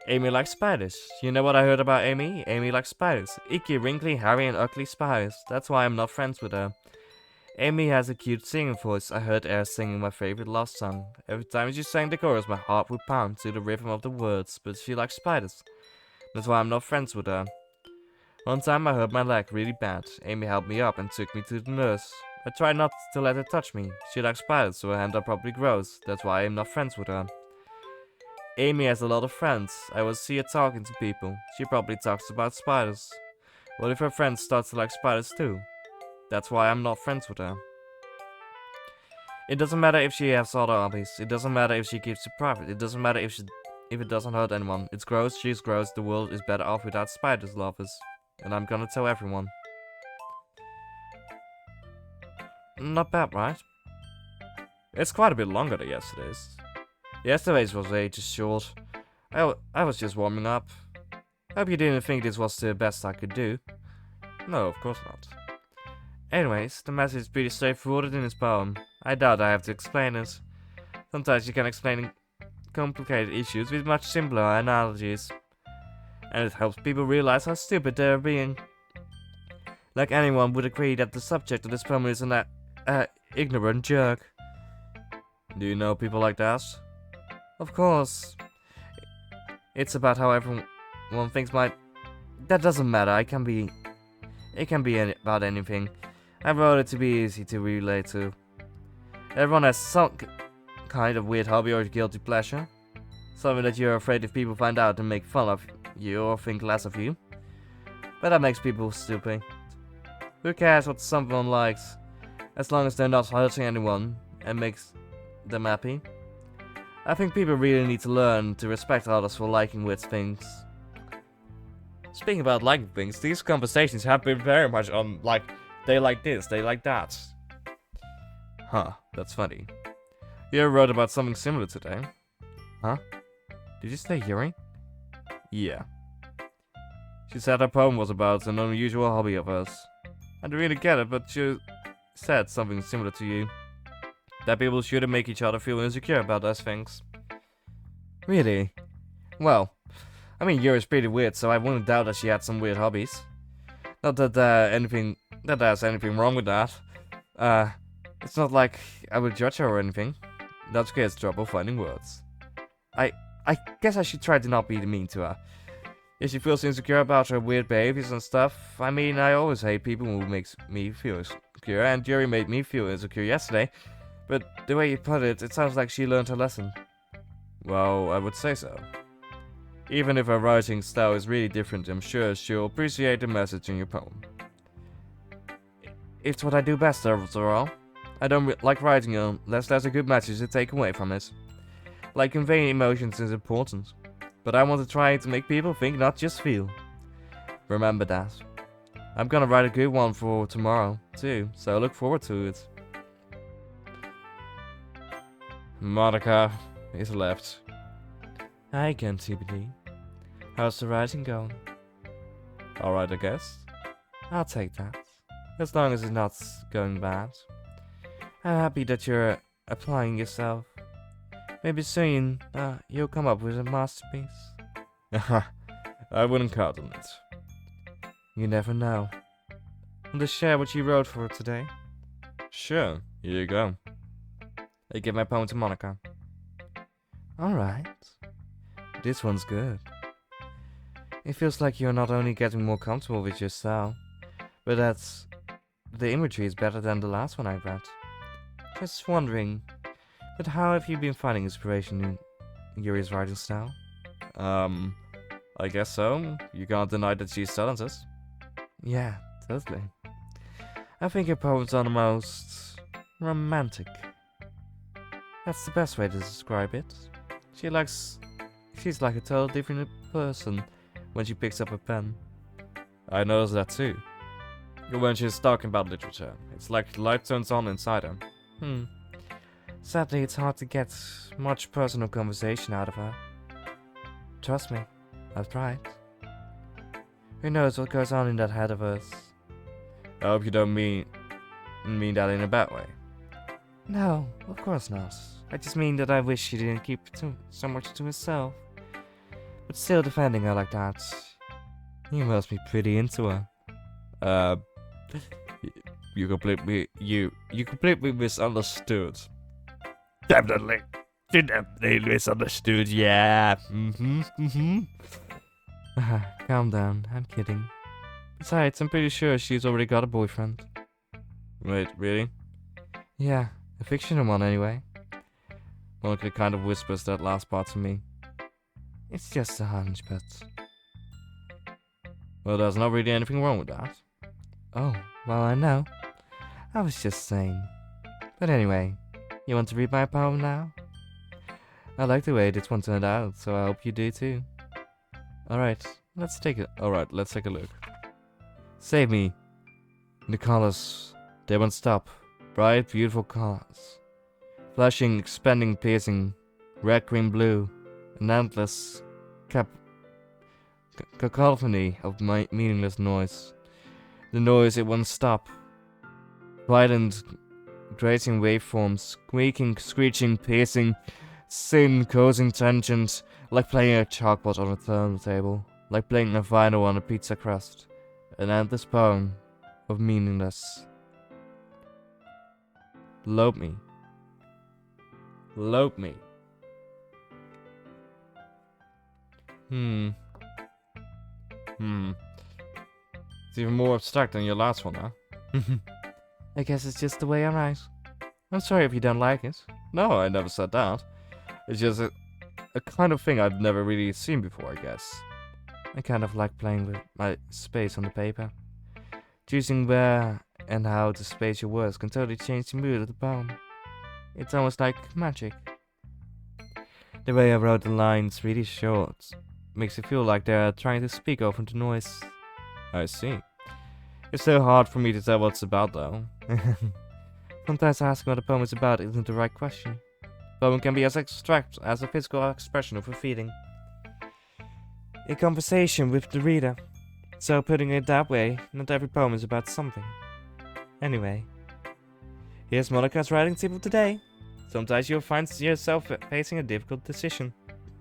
Amy likes spiders. You know what I heard about Amy? Amy likes spiders. Icky, wrinkly, hairy, and ugly spiders. That's why I'm not friends with her. Amy has a cute singing voice. I heard her singing my favorite love song. Every time she sang the chorus, my heart would pound to the rhythm of the words, but she likes spiders. That's why I'm not friends with her. One time I hurt my leg really bad. Amy helped me up and took me to the nurse. I tried not to let her touch me. She likes spiders, so her hand are probably gross. That's why I'm not friends with her. Amy has a lot of friends. I will see her talking to people. She probably talks about spiders. What if her friends start to like spiders too? That's why I'm not friends with her. It doesn't matter if she has other hobbies. It doesn't matter if she keeps it private. It doesn't matter if it doesn't hurt anyone. It's gross, she's gross, the world is better off without spiders lovers. And I'm gonna tell everyone. Not bad, right? It's quite a bit longer than yesterday's. Yesterday's was way too short. I was just warming up. Hope you didn't think this was the best I could do. No, of course not. Anyways, the message is pretty straightforward in this poem. I doubt I have to explain it. Sometimes you can explain complicated issues with much simpler analogies. And it helps people realize how stupid they're being. Like anyone would agree that the subject of this poem is an ignorant jerk. Do you know people like that? Of course. It's about how everyone thinks that doesn't matter, it can be about anything. I wrote it to be easy to relate to. Everyone has some kind of weird hobby or guilty pleasure. Something that you're afraid if people find out and make fun of you or think less of you. But that makes people stupid. Who cares what someone likes, as long as they're not hurting anyone and makes them happy? I think people really need to learn to respect others for liking weird things. Speaking about liking things, these conversations have been very much on, like, they like this, they like that. Huh, that's funny. You ever wrote about something similar today? Huh? Did you say Yuri? Yeah. She said her poem was about an unusual hobby of hers. I don't really get it, but she said something similar to you. That people shouldn't make each other feel insecure about those things. Really? Well, I mean, Yuri's pretty weird, so I wouldn't doubt that she had some weird hobbies. Not that there's anything wrong with that. It's not like I would judge her or anything. Natsuki has trouble finding words. I guess I should try to not be mean to her. If she feels insecure about her weird behaviors and stuff, I mean, I always hate people who makes me feel insecure, and Yuri made me feel insecure yesterday. But the way you put it, it sounds like she learned her lesson. Well, I would say so. Even if her writing style is really different, I'm sure she'll appreciate the message in your poem. It's what I do best, after all. I don't like writing unless there's a good message to take away from it. Like conveying emotions is important, but I want to try to make people think, not just feel. Remember that. I'm gonna write a good one for tomorrow, too, so I look forward to it. Monika is left. Hi again, TBD. How's the writing going? Alright, I guess. I'll take that. As long as it's not going bad. I'm happy that you're applying yourself. Maybe soon, you'll come up with a masterpiece. I wouldn't count on it. You never know. Want to share what you wrote for today? Sure, here you go. I give my poem to Monika. Alright. This one's good. It feels like you're not only getting more comfortable with your style, but that the imagery is better than the last one I read. Just wondering, but how have you been finding inspiration in Yuri's writing style? I guess so. You can't deny that she's talented. Yeah, totally. I think her poems are the most romantic. That's the best way to describe it. She's like a totally different person when she picks up a pen. I noticed that too. When she's talking about literature, it's like light turns on inside her. Sadly, it's hard to get much personal conversation out of her. Trust me, I've tried. Who knows what goes on in that head of hers? I hope you don't mean that in a bad way. No, of course not. I just mean that I wish she didn't keep so much to herself. But still defending her like that, you must be pretty into her. You completely misunderstood. Definitely. You definitely misunderstood, yeah. Calm down, I'm kidding. Besides, I'm pretty sure she's already got a boyfriend. Wait, really? Yeah, a fictional one anyway. Monika kind of whispers that last part to me. It's just a hunch, but... Well, there's not really anything wrong with that. Oh, well, I know. I was just saying. But anyway, you want to read my poem now? I like the way this one turned out, so I hope you do too. Alright, let's take a look. Save me. The colors, they won't stop. Bright, beautiful colors. Flashing, expanding, piercing. Red, green, blue. An endless cacophony of meaningless noise. The noise, it won't stop. Violent, grating waveforms, squeaking, screeching, piercing, sin, causing tensions, like playing a chalkboard on a turntable, like playing a vinyl on a pizza crust. An endless poem of meaningless. Load me. Load me. It's even more abstract than your last one, huh? I guess it's just the way I write. I'm sorry if you don't like it. No, I never said that. It's just a kind of thing I've never really seen before, I guess. I kind of like playing with my space on the paper. Choosing where and how to space your words can totally change the mood of the poem. It's almost like magic. The way I wrote the lines really short makes it feel like they're trying to speak over the noise. I see. It's so hard for me to tell what it's about, though. Sometimes asking what a poem is about isn't the right question. A poem can be as abstract as a physical expression of a feeling. A conversation with the reader. So putting it that way, not every poem is about something. Anyway, here's Monika's writing tip of today. Sometimes you'll find yourself facing a difficult decision.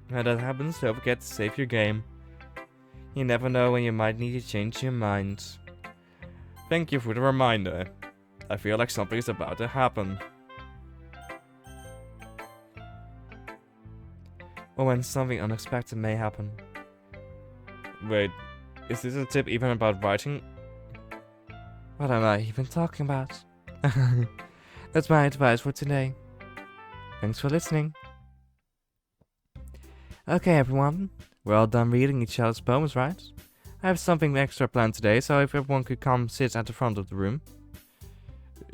When that happens, don't forget to save your game. You never know when you might need to change your mind. Thank you for the reminder. I feel like something is about to happen. Or when something unexpected may happen. Wait, is this a tip even about writing? What am I even talking about? That's my advice for today. Thanks for listening. Okay everyone, we're all done reading each other's poems, right? I have something extra planned today, so if everyone could come sit at the front of the room.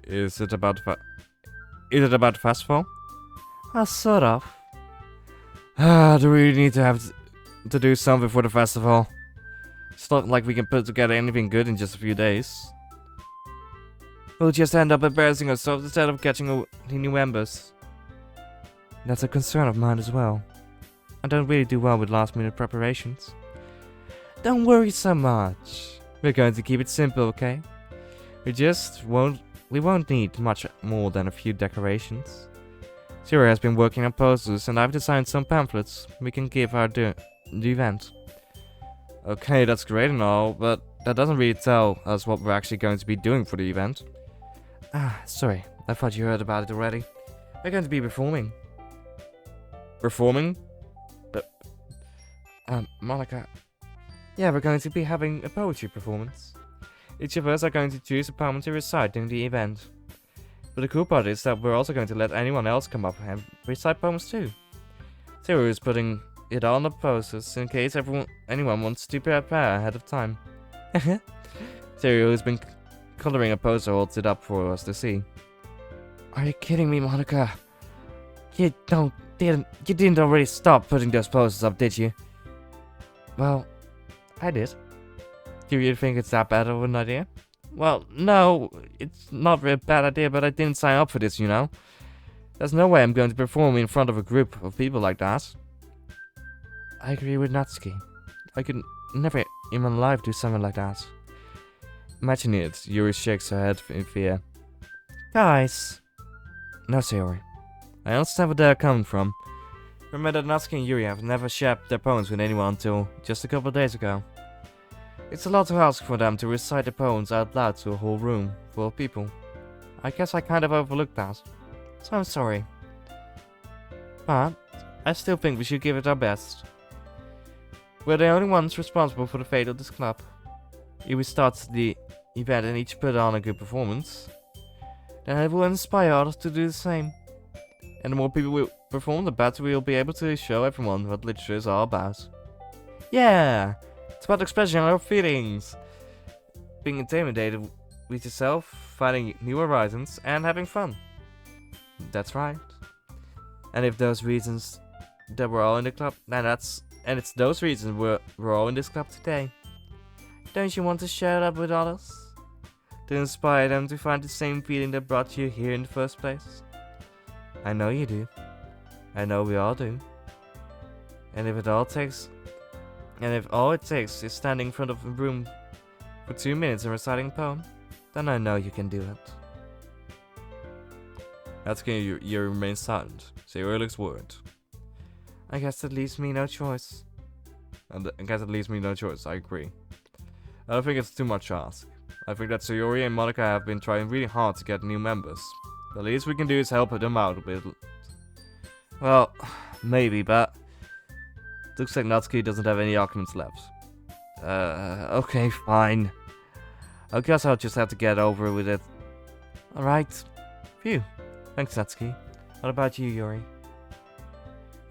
Is it about the festival? Sort of. Do we really need to have to do something for the festival? It's not like we can put together anything good in just a few days. We'll just end up embarrassing ourselves instead of catching new members. That's a concern of mine as well. I don't really do well with last minute preparations. Don't worry so much. We're going to keep it simple, okay? We won't need much more than a few decorations. Sayori has been working on posters and I've designed some pamphlets we can give the event. Okay, that's great and all, but that doesn't really tell us what we're actually going to be doing for the event. Sorry, I thought you heard about it already. We're going to be performing. Performing? But, Monika. Yeah, we're going to be having a poetry performance. Each of us are going to choose a poem to recite during the event. But the cool part is that we're also going to let anyone else come up and recite poems too. Sayori is putting it on the posters in case anyone wants to prepare ahead of time. Sayori, who's been coloring a poster, holds it up for us to see. Are you kidding me, Monika? You didn't already stop putting those posters up, did you? Well, I did. Do you think it's that bad of an idea? Well, no, it's not really a bad idea, but I didn't sign up for this, you know? There's no way I'm going to perform in front of a group of people like that. I agree with Natsuki. I could never in my life do something like that. Imagine it, Yuri shakes her head in fear. Guys! No, Sayori. I understand where they're coming from. Remember that Natsuki and Yuri have never shared their poems with anyone until just a couple of days ago. It's a lot to ask for them to recite their poems out loud to a whole room full of people. I guess I kind of overlooked that. So I'm sorry. But I still think we should give it our best. We're the only ones responsible for the fate of this club. If we start the event and each put on a good performance, then it will inspire others to do the same. And the more people will perform, the better we'll be able to show everyone what literature is all about. Yeah! It's about expressing our feelings, being intimidated with yourself, finding new horizons, and having fun. That's right. And if those reasons that we're all in the club, it's those reasons we're all in this club today. Don't you want to share that with others? To inspire them to find the same feeling that brought you here in the first place? I know you do. I know we all do. And if all it takes is standing in front of a room for 2 minutes and reciting a poem, then I know you can do it. Natsuki, you remain silent. Sayori looks worried. I guess that leaves me no choice. I agree. I don't think it's too much to ask. I think that Sayori and Monika have been trying really hard to get new members. The least we can do is help them out a bit. Well, maybe, but looks like Natsuki doesn't have any arguments left. Okay, fine. I guess I'll just have to get over with it. Alright. Phew. Thanks, Natsuki. What about you, Yuri?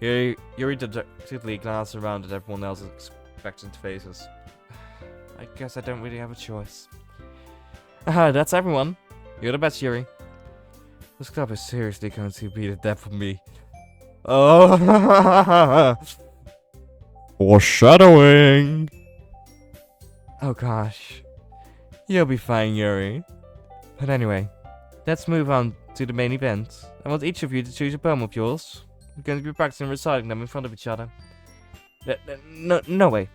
Yuri dejectedly glances around at everyone else's expectant faces. I guess I don't really have a choice. That's everyone. You're the best, Yuri. This club is seriously going to be the death of me. Oh, foreshadowing. Oh gosh, you'll be fine, Yuri. But anyway, let's move on to the main event. I want each of you to choose a poem of yours. We're going to be practicing reciting them in front of each other. No way,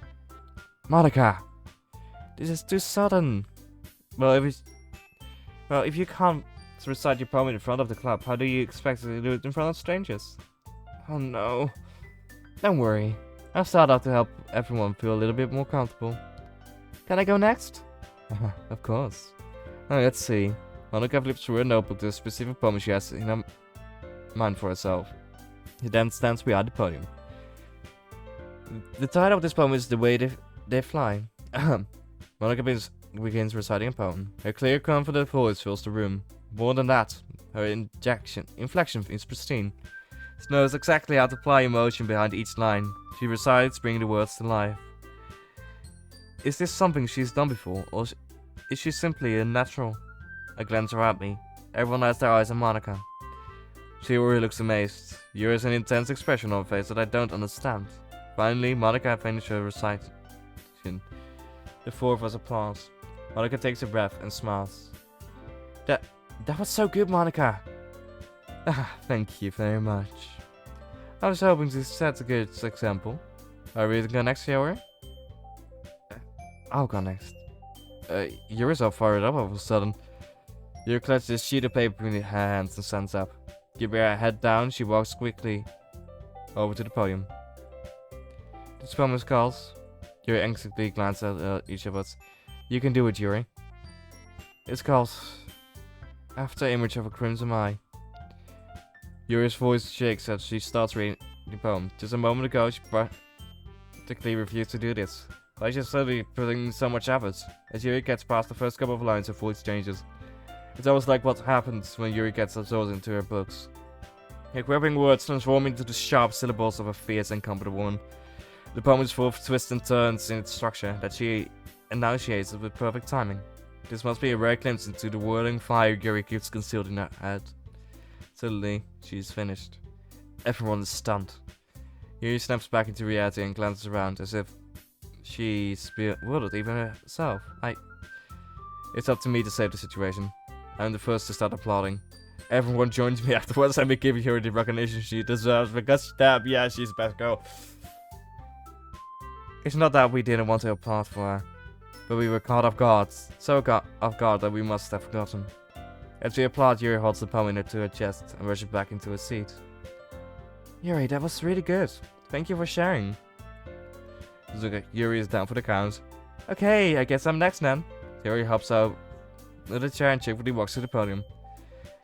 Monika. This is too sudden. Well, if you can't recite your poem in front of the club, how do you expect to do it in front of strangers? Oh no. Don't worry. I'll start out to help everyone feel a little bit more comfortable. Can I go next? Of course. Now let's see. Monika flips through her notebook to a specific poem she has in her mind for herself. She then stands behind the podium. The title of this poem is The Way They Fly. Monika begins reciting a poem. Her clear, confident voice fills the room. More than that, her inflection is pristine. She knows exactly how to apply emotion behind each line. She recites, bringing the words to life. Is this something she's done before, or is she simply a natural? I glance around me. Everyone has their eyes on Monika. Sayouri looks amazed. Yuri has an intense expression on her face that I don't understand. Finally, Monika finishes her recitation. The four of us applaud. Monika takes a breath and smiles. That was so good, Monika. Thank you very much. I was hoping to set a good example. Are we going next, Sayouri? I'll go next. Yuri's all fired up all of a sudden. Yuri clutches a sheet of paper in her hands and stands up. Keeping her head down, she walks quickly over to the podium. This poem is called... Yuri anxiously glances at each of us. You can do it, Yuri. It's called... After Image of a Crimson Eye. Yuri's voice shakes as she starts reading the poem. Just a moment ago, she practically refused to do this. Why is she suddenly putting so much effort? As Yuri gets past the first couple of lines, her voice changes. It's almost like what happens when Yuri gets absorbed into her books. Her quivering words transform into the sharp syllables of a fierce and confident woman. The poem is full of twists and turns in its structure that she enunciates with perfect timing. This must be a rare glimpse into the whirling fire Yuri keeps concealed in her head. Suddenly, she is finished. Everyone is stunned. Yuri snaps back into reality and glances around as if she's bewildered even herself. It's up to me to save the situation. I'm the first to start applauding. Everyone joins me afterwards and we give her the recognition she deserves because yeah, she's the best girl. It's not that we didn't want to applaud for her, but we were caught off guard, so caught off guard that we must have forgotten. As we applaud, Yuri holds the poem to her chest and rushes back into her seat. Yuri, that was really good. Thank you for sharing. Yuri is down for the count. Okay, I guess I'm next then. Yuri hops out of the chair and cheerfully walks to the podium.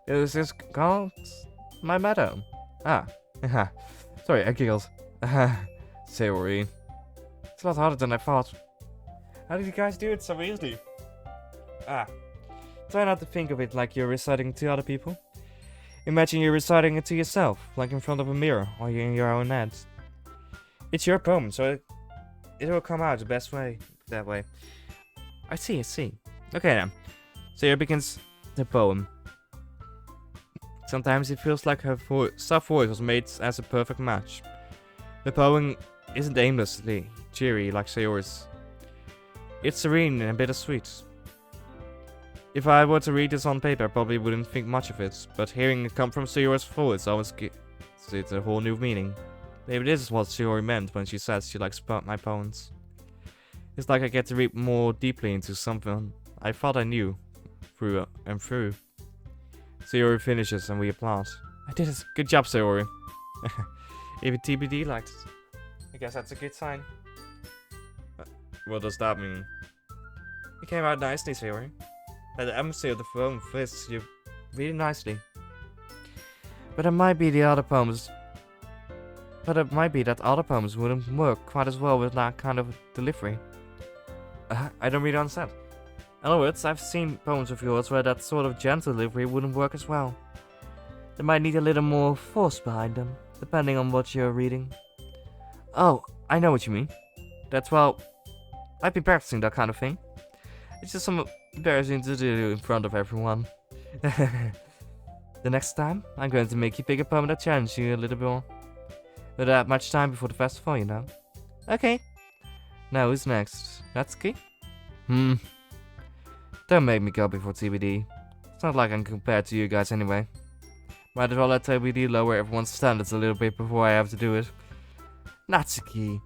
This is called my meadow. Sorry, I giggled. Sayouri. It's a lot harder than I thought. How did you guys do it so easily? Try not to think of it like you're reciting to other people. Imagine you're reciting it to yourself, like in front of a mirror, or in your own head. It's your poem, so it will come out the best way, that way. I see. Okay then. Sayouri begins the poem. Sometimes it feels like her soft voice was made as a perfect match. The poem isn't aimlessly cheery like Sayouri's. It's serene and bittersweet. If I were to read this on paper, I probably wouldn't think much of it, but hearing it come from Sayouri's voice always gives it a whole new meaning. Maybe this is what Sayouri meant when she says she likes my poems. It's like I get to read more deeply into something I thought I knew, through and through. Sayouri finishes and we applaud. I did it. Good job, Sayouri. Even TBD liked it. I guess that's a good sign. What does that mean? It came out nicely, Sayouri. The atmosphere of the poem fits you really nicely. But it might be that other poems wouldn't work quite as well with that kind of delivery. I don't really understand. In other words, I've seen poems of yours where that sort of gentle delivery wouldn't work as well. They might need a little more force behind them, depending on what you're reading. Oh, I know what you mean. That's well, I've been practicing that kind of thing. It's just some embarrassing to do in front of everyone. The next time, I'm going to make you pick a poem that challenges you a little bit more. Not that much time before the festival, you know. Okay. Now who's next? Natsuki? Don't make me go before TBD. It's not like I'm compared to you guys anyway. Might as well let TBD lower everyone's standards a little bit before I have to do it. Natsuki.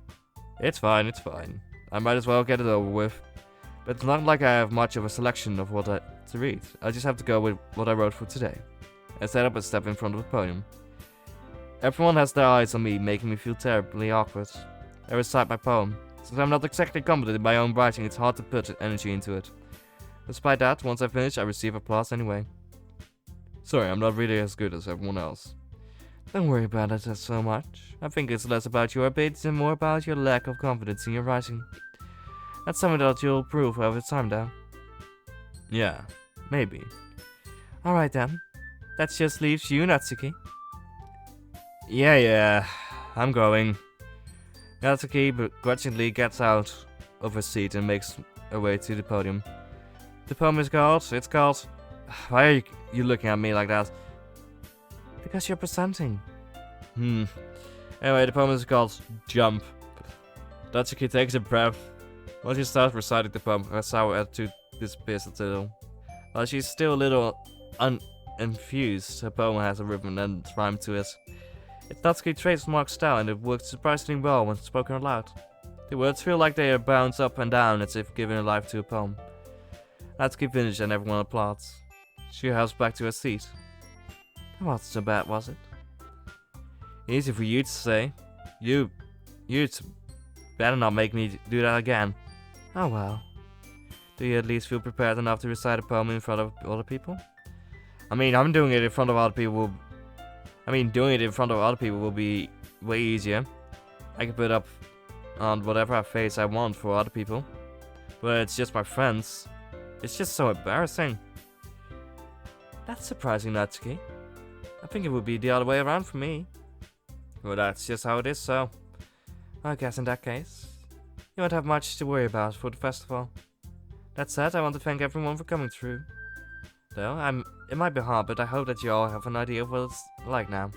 It's fine. I might as well get it over with. But it's not like I have much of a selection of what to read. I just have to go with what I wrote for today. I set up and step in front of the podium. Everyone has their eyes on me, making me feel terribly awkward. I recite my poem. Since I'm not exactly competent in my own writing, it's hard to put energy into it. Despite that, once I finish, I receive applause anyway. Sorry, I'm not really as good as everyone else. Don't worry about it so much. I think it's less about your abilities and more about your lack of confidence in your writing. That's something that you'll prove over time, though. Yeah, maybe. Alright then. That just leaves you, Natsuki. Yeah, I'm going. Natsuki begrudgingly gets out of her seat and makes her way to the podium. The poem is called, why are you looking at me like that? Because you're presenting. Anyway, the poem is called Jump. Natsuki takes a breath. Once she starts reciting the poem, her sour attitude disappears a little. While she's still a little unenthused, her poem has a rhythm and rhyme to it. It's Natsuki trademark style and it works surprisingly well when spoken aloud. The words feel like they bounce up and down as if giving life to a poem. Natsuki finishes and everyone applauds. She hops back to her seat. That wasn't so bad, was it? Easy for you to say. You better not make me do that again. Oh well. Do you at least feel prepared enough to recite a poem in front of other people? I mean, doing it in front of other people will be way easier. I can put up on whatever face I want for other people. But it's just my friends. It's just so embarrassing. That's surprising, Natsuki. I think it would be the other way around for me. Well, that's just how it is, so I guess in that case, you won't have much to worry about for the festival. That said, I want to thank everyone for coming through. Though, it might be hard, but I hope that you all have an idea of what it's like now.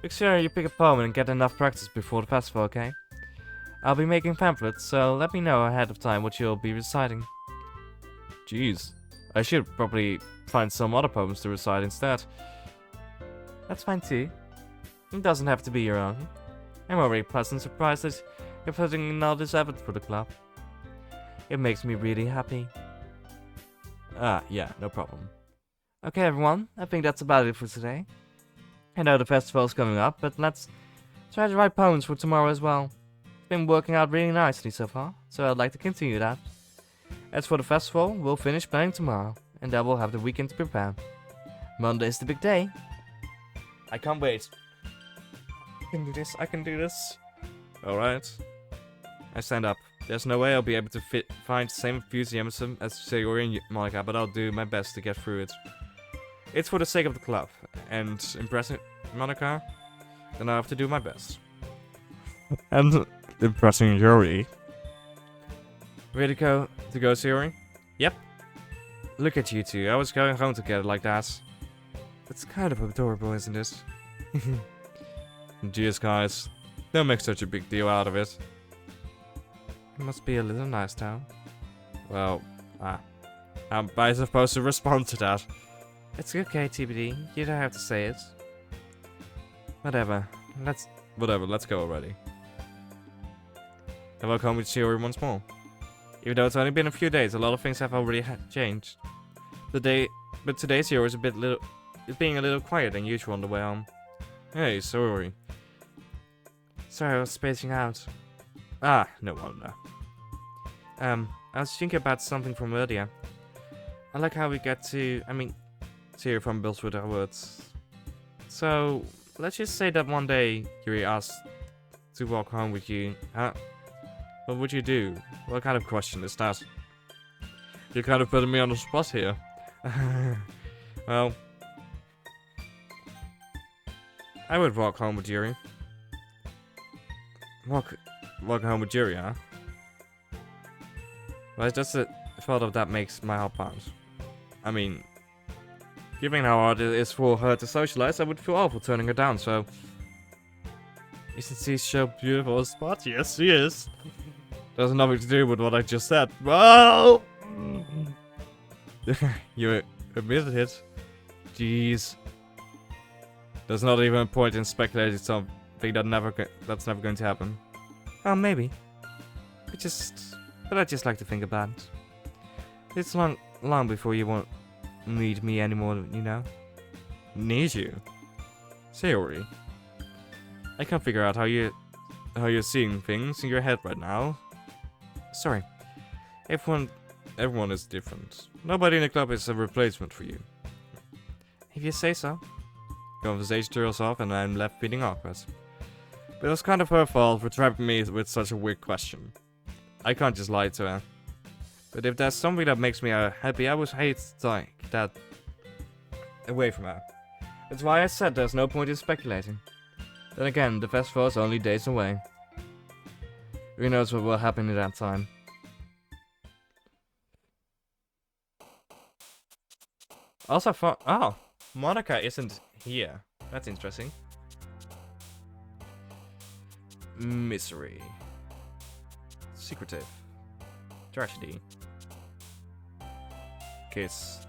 Make sure you pick a poem and get enough practice before the festival, okay? I'll be making pamphlets, so let me know ahead of time what you'll be reciting. Jeez, I should probably find some other poems to recite instead. That's fine too. It doesn't have to be your own. I'm already pleasantly surprised that you're putting in all this effort for the club. It makes me really happy. Yeah, no problem. Okay everyone, I think that's about it for today. I know the festival's coming up, but let's try to write poems for tomorrow as well. It's been working out really nicely so far, so I'd like to continue that. As for the festival, we'll finish planning tomorrow, and then we'll have the weekend to prepare. Monday's the big day. I can't wait. I can do this. Alright. I stand up. There's no way I'll be able to find the same enthusiasm as Sayori and Monika, but I'll do my best to get through it. It's for the sake of the club, and impressing Monika, then I have to do my best. And impressing Yuri. Ready to go, Sayori? Yep. Look at you two, I was going home together like that. It's kind of adorable, isn't it? Jeez, guys. Don't make such a big deal out of it. It must be a little nice town. Well, how am I supposed to respond to that? It's okay, TBD. You don't have to say it. Whatever, let's go already. And welcome with Sayouri once more. Even though it's only been a few days, a lot of things have already changed. But today's Sayouri is being a little quieter than usual on the way home. Hey, sorry. Sorry, I was spacing out. No wonder. I was thinking about something from earlier. I like how we get to, hear from Bills with our words. So, let's just say that one day Yuri asked to walk home with you. What would you do? What kind of question is that? You're kind of putting me on the spot here. Well, I would walk home with Yuri. Walk home with Yuri, huh? Well, just the thought of that makes my heart pound. Given how hard it is for her to socialize, I would feel awful turning her down, so... Isn't she so beautiful a spot? Yes, she is. There's nothing to do with what I just said. Well, you admitted it. Jeez. There's not even a point in speculating something that's never going to happen. Oh, maybe. But I just like to think about it. It's long before you won't need me anymore, you know? Need you? Sayori. I can't figure out how you're seeing things in your head right now. Sorry. Everyone is different. Nobody in the club is a replacement for you. If you say so. Conversation trails off and I'm left feeling awkward. But it was kind of her fault for trapping me with such a weird question. I can't just lie to her. But if there's something that makes me happy, I would hate to take that away from her. That's why I said there's no point in speculating. Then again, the festival is only days away. Who knows what will happen at that time. Also, Monika isn't here. That's interesting. Misery. Secretive. Tragedy. Kiss.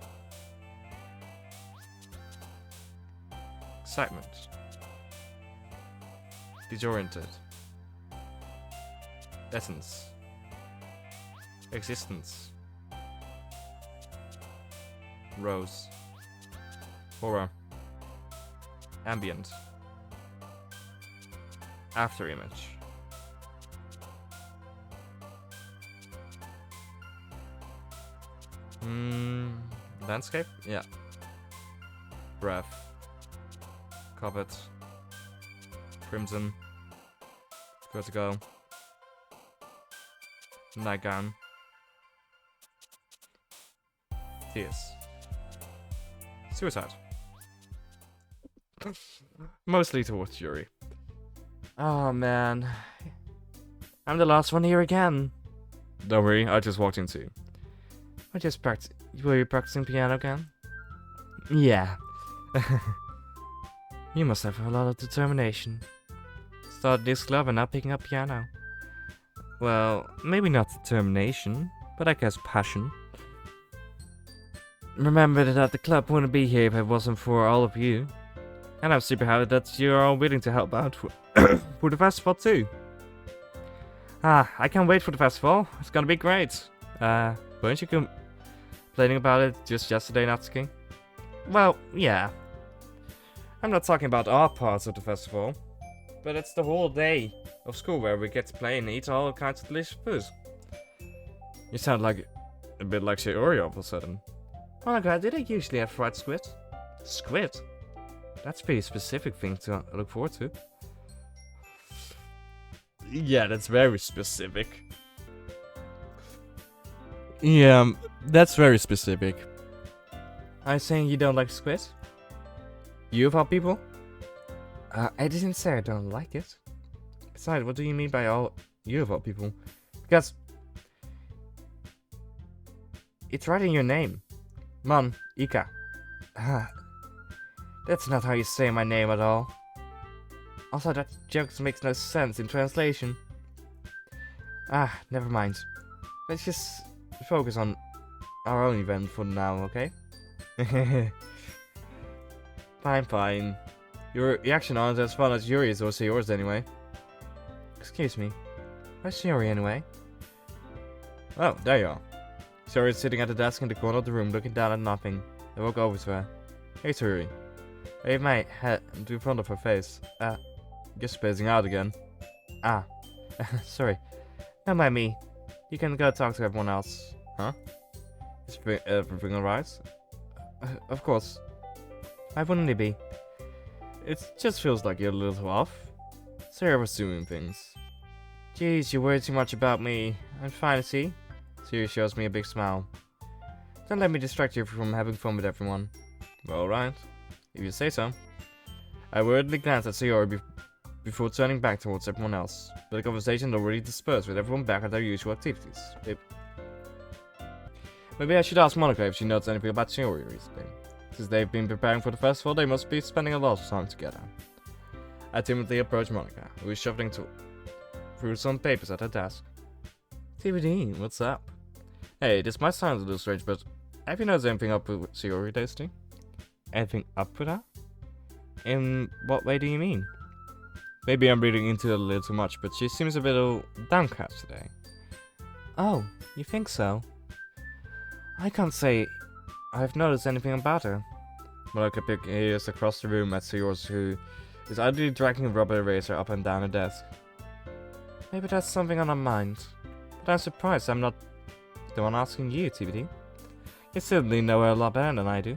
Excitement. Disoriented. Essence. Existence. Rose. Horror. Ambient. After image. Landscape? Yeah. Breath. Covet. Crimson. Vertigo. Nightgown. Tears. Suicide. Mostly towards Yuri. Oh man. I'm the last one here again. Don't worry, I just walked into. Were you practicing piano again? Yeah. You must have a lot of determination. Started this club and now picking up piano. Well, maybe not determination, but I guess passion. Remember that the club wouldn't be here if it wasn't for all of you. And I'm super happy that you're all willing to help out for the festival too. I can't wait for the festival. It's gonna be great. Weren't you complaining about it just yesterday, Natsuki? Well, yeah. I'm not talking about our parts of the festival, but it's the whole day of school where we get to play and eat all kinds of delicious food. You sound like a bit like Sayouri all of a sudden. Oh my god, did I usually have fried squid? Squid? That's a pretty specific thing to look forward to. Yeah, that's very specific. Yeah, that's very specific. Are you saying you don't like squid? You of all people? I didn't say I don't like it. Besides, what do you mean by all you of all people? Because it's right in your name. Monika. That's not how you say my name at all. Also, that joke makes no sense in translation. Never mind. Let's just focus on our own event for now, okay? Fine. Your reaction aren't as fun as Yuri's or yours anyway. Excuse me. Where's Sayori anyway? Oh, there you are. Sayori is sitting at the desk in the corner of the room looking down at nothing. I walk over to her. Hey Sayori. I have my head in front of her face. You're spacing out again. Sorry. Don't mind me. You can go talk to everyone else. Huh? Is everything alright? Of course. Why wouldn't it be? It just feels like you're a little off. Sorry I was doing things. Jeez, you worry too much about me. I'm fine, see? Sayori shows me a big smile. Don't let me distract you from having fun with everyone. Well, alright. If you say so. I worriedly glanced at Sayori before turning back towards everyone else, but the conversation already dispersed with everyone back at their usual activities. Maybe I should ask Monika if she knows anything about Sayori recently. Since they've been preparing for the festival, they must be spending a lot of time together. I timidly approached Monika, who was shuffling through some papers at her desk. TBD, what's up? Hey, this might sound a little strange, but have you noticed anything up with Sayori lately? Anything up with her? In what way do you mean? Maybe I'm reading into it a little too much, but she seems a bit downcast today. Oh, you think so? I can't say I've noticed anything about her. Monika peers across the room at Sayori, who is idly dragging a rubber eraser up and down her desk. Maybe that's something on her mind. But I'm surprised I'm not the one asking you, TBD. You certainly know her a lot better than I do.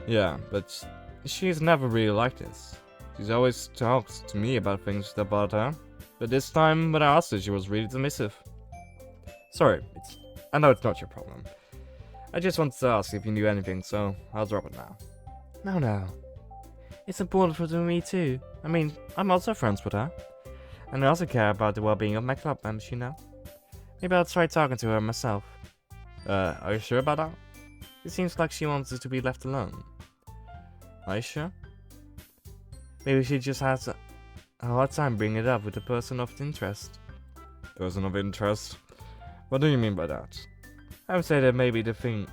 Yeah, but she's never really like this. She's always talked to me about things that bother her. But this time, when I asked her, she was really dismissive. Sorry, I know it's not your problem. I just wanted to ask if you knew anything, so I'll drop it now. No. It's important for me too. I mean, I'm also friends with her. And I also care about the well-being of my club members, you know? Maybe I'll try talking to her myself. Are you sure about that? It seems like she wants us to be left alone. Are you sure? Maybe she just has a hard time bringing it up with a person of interest. Person of interest? What do you mean by that? I would say that maybe the thing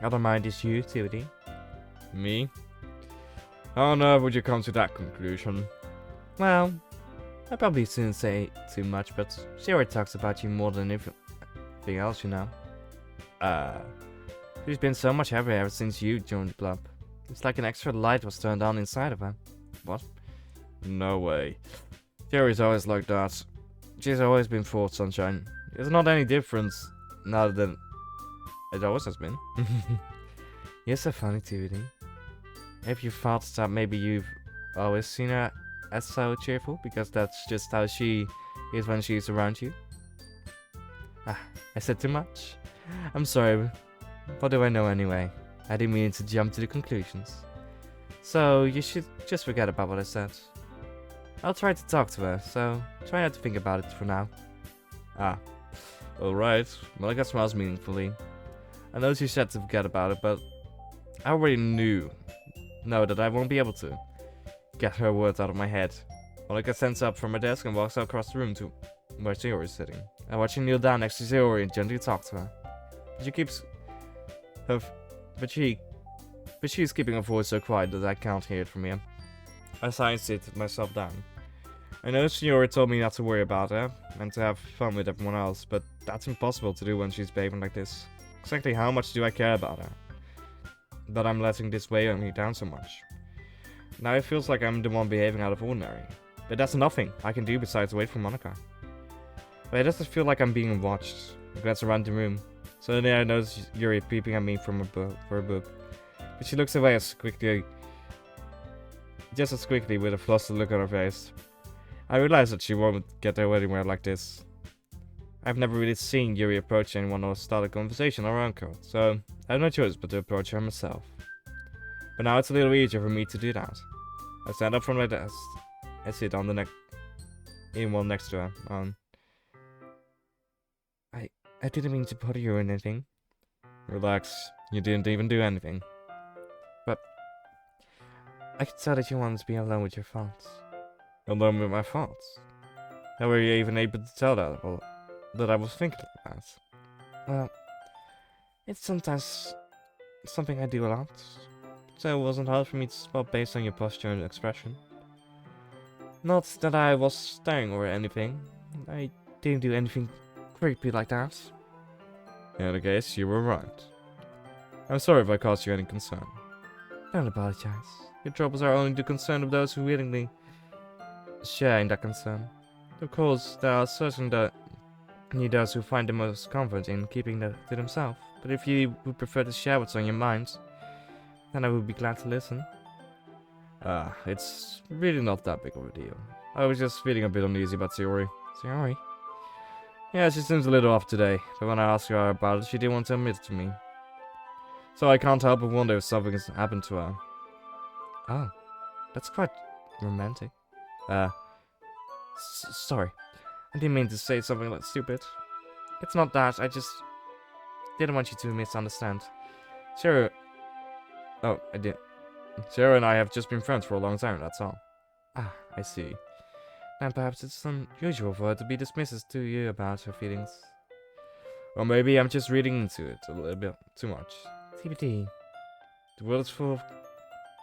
out of mind is you, TBD. Me? How on earth would you come to that conclusion? Well, I probably shouldn't say too much, but she already talks about you more than anything else, you know. She's been so much happier ever since you joined the club. It's like an extra light was turned on inside of her. What? No way. Jerry's always like that. She's always been full of sunshine. There's not any difference now than it always has been. You're so funny, TVD. Have you thought that maybe you've always seen her as so cheerful? Because that's just how she is when she's around you? I said too much? I'm sorry. What do I know anyway? I didn't mean to jump to the conclusions. So, you should just forget about what I said. I'll try to talk to her, so try not to think about it for now. Alright. Monika smiles meaningfully. I know she said to forget about it, but I already know that I won't be able to get her words out of my head. Monika stands up from her desk and walks across the room to where Sayori is sitting. I watch her kneel down next to Sayori and gently talk to her. She keeps her... But she's keeping her voice so quiet that I can't hear it from here. As I sit myself down. I know Sayori told me not to worry about her and to have fun with everyone else, but that's impossible to do when she's behaving like this. Exactly how much do I care about her? But I'm letting this weigh me down so much. Now it feels like I'm the one behaving out of ordinary. But that's nothing I can do besides wait for Monika. But it doesn't feel like I'm being watched. I glance around the room. Suddenly I notice Yuri peeping at me from her book. But she looks away just as quickly with a flustered look on her face. I realize that she won't get there anywhere like this. I've never really seen Yuri approach anyone or start a conversation or uncle, so I have no choice but to approach her myself. But now it's a little easier for me to do that. I stand up from my desk and sit on the one next to her. I didn't mean to bother you or anything. Relax, you didn't even do anything. But I could tell that you wanted to be alone with your thoughts. Alone with my thoughts? How were you even able to tell that? Well, that I was thinking about? Well, it's sometimes something I do a lot. So it wasn't hard for me to spot based on your posture and expression. Not that I was staring or anything. I didn't do anything creepy like that. In any case, you were right. I'm sorry if I caused you any concern. Don't apologize. Your troubles are only the concern of those who willingly share in that concern. Of course, there are certain those who find the most comfort in keeping that to themselves. But if you would prefer to share what's on your mind, then I would be glad to listen. It's really not that big of a deal. I was just feeling a bit uneasy about Sayori. Sayori? Yeah, she seems a little off today, but when I asked her about it, she didn't want to admit it to me. So I can't help but wonder if something has happened to her. Oh, that's quite romantic. Sorry. I didn't mean to say something like stupid. It's not that, I just didn't want you to misunderstand. Sarah... Oh, I did. Sarah and I have just been friends for a long time, that's all. Ah, I see. And perhaps it's unusual for her to be dismissive to you about her feelings. Or maybe I'm just reading into it a little bit too much. TBD. The world is full of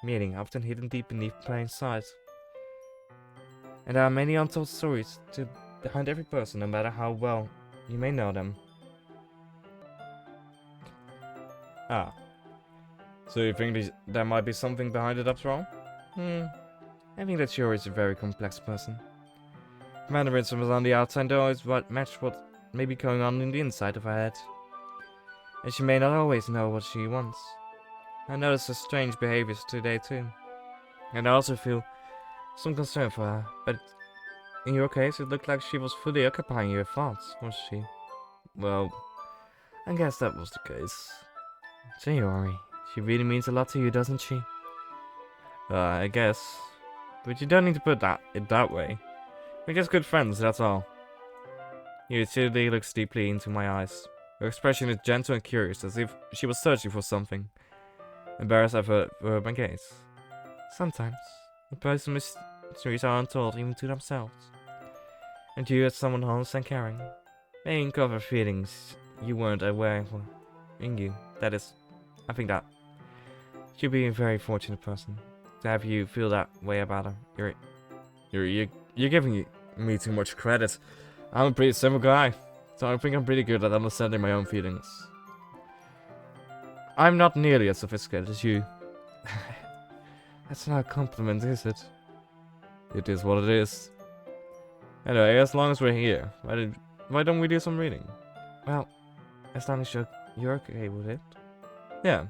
meaning, often hidden deep beneath plain sight. And there are many untold stories behind every person, no matter how well you may know them. Ah. So you think there might be something behind it after all? I think that Sayori is a very complex person. Mannerisms on the outside don't always match what may be going on in the inside of her head. And she may not always know what she wants. I noticed her strange behaviors today too. And I also feel some concern for her, but in your case it looked like she was fully occupying your thoughts, wasn't she? Well, I guess that was the case. Sayori, she really means a lot to you, doesn't she? I guess. But you don't need to put it that way. We're just good friends, that's all. Yuri looks deeply into my eyes. Her expression is gentle and curious, as if she was searching for something. Embarrassed, I've heard my gaze. Sometimes, a person's mysteries are untold even to themselves. And you, as someone honest and caring, may uncover feelings you weren't aware of in you. That is, I think that you'd be a very fortunate person to have you feel that way about her. You're giving me too much credit. I'm a pretty simple guy, so I think I'm pretty good at understanding my own feelings. I'm not nearly as sophisticated as you. That's not a compliment, is it? It is what it is. Anyway, as long as we're here, why don't we do some reading? Well, as long as you're okay with it. Yeah.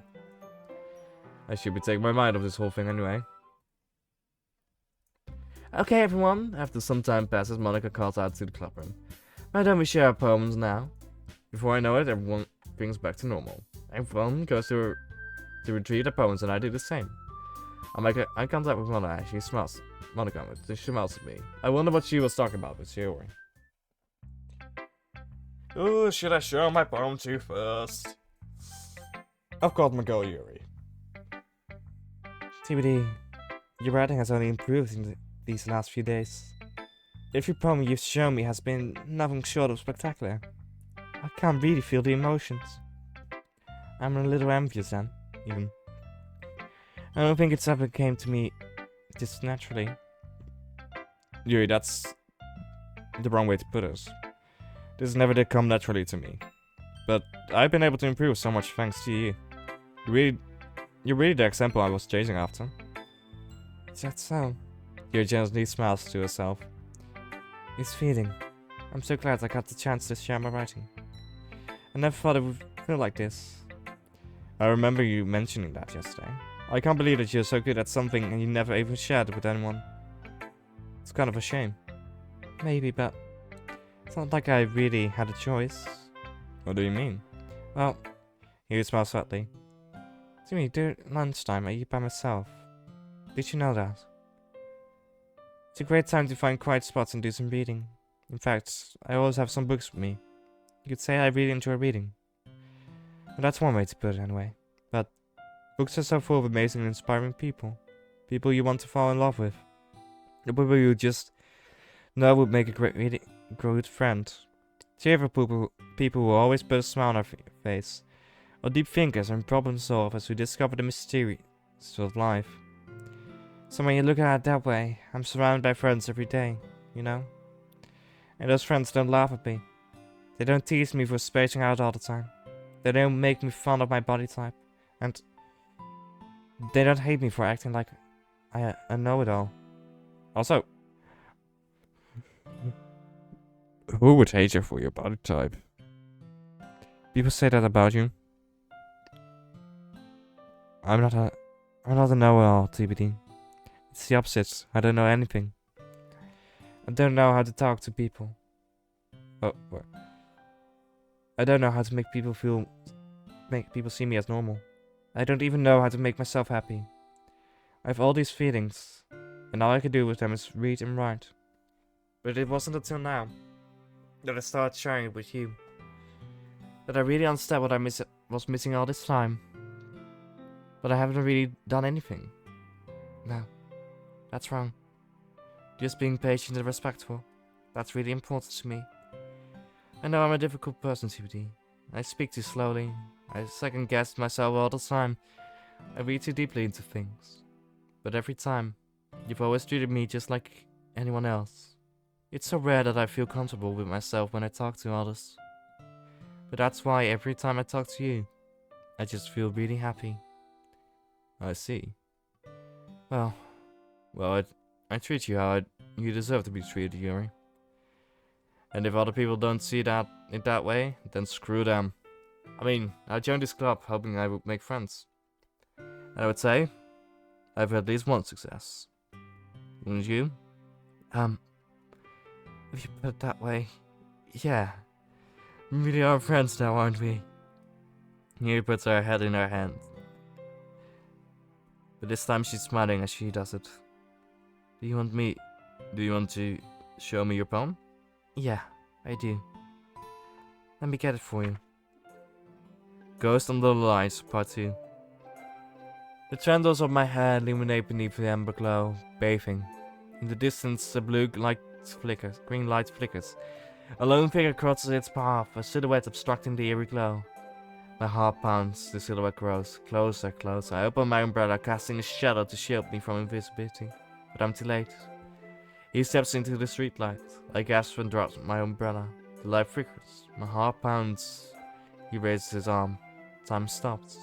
I should be taking my mind off this whole thing anyway. Okay, everyone. After some time passes, Monika calls out to the clubroom. Why don't we share our poems now? Before I know it, everyone brings back to normal. Everyone goes to retrieve their poems, and I do the same. I make eye contact with Monika. She smiles. Monika smiles at me. I wonder what she was talking about with Sayouri. Who should I show my poem to first? Of course, my girl Yuri. TBD, your writing has only improved in these last few days. Every poem you've shown me has been nothing short of spectacular. I can't really feel the emotions. I'm a little envious then, even. I don't think it's ever came to me just naturally. Yuri, that's the wrong way to put it. This never did come naturally to me. But I've been able to improve so much thanks to you. You're really the example I was chasing after. Is that so? Yuri gently smiles to herself. It's feeling. I'm so glad I got the chance to share my writing. I never thought it would feel like this. I remember you mentioning that yesterday. I can't believe that you're so good at something and you never even shared it with anyone. It's kind of a shame. Maybe, but it's not like I really had a choice. What do you mean? Well, he smiles slightly. Jimmy, during lunchtime I eat by myself. Did you know that? It's a great time to find quiet spots and do some reading. In fact, I always have some books with me. You could say I really enjoy reading. Well, that's one way to put it anyway. But books are so full of amazing and inspiring people. People you want to fall in love with. The people you just know would make a great friend. Cheerful people who always put a smile on their face. Or deep thinkers and problem solvers who discover the mysteries of life. So when you look at it that way, I'm surrounded by friends every day, you know? And those friends don't laugh at me. They don't tease me for spacing out all the time. They don't make me fun of my body type. And they don't hate me for acting like I know it all. Also, who would hate you for your body type? People say that about you. I'm not a know-it-all, TBD. It's the opposite. I don't know anything. I don't know how to talk to people. I don't know how to make people see me as normal. I don't even know how to make myself happy. I have all these feelings, and all I can do with them is read and write. But it wasn't until now that I started sharing it with you that I really understood what I was missing all this time. But I haven't really done anything. No, that's wrong. Just being patient and respectful. That's really important to me. I know I'm a difficult person, TBD. I speak too slowly. I second guess myself all the time. I read too deeply into things. But every time, you've always treated me just like anyone else. It's so rare that I feel comfortable with myself when I talk to others. But that's why every time I talk to you, I just feel really happy. I see. Well, I treat you how you deserve to be treated, Yuri. And if other people don't see it that way, then screw them. I mean, I joined this club hoping I would make friends. And I would say, I've had at least one success. Wouldn't you? If you put it that way, yeah. We really are friends now, aren't we? Yuri puts her head in her hand. But this time she's smiling as she does it. Do you want to show me your poem? Yeah, I do. Let me get it for you. Ghost Under the Lights, Part 2. The trembles of my hair illuminate beneath the amber glow, bathing. In the distance, a green light flickers. A lone figure crosses its path, a silhouette obstructing the eerie glow. My heart pounds, the silhouette grows. Closer, closer. I open my umbrella, casting a shadow to shield me from invisibility. But I'm too late. He steps into the streetlight. I gasp and drop my umbrella. The light flickers. My heart pounds. He raises his arm. Time stops.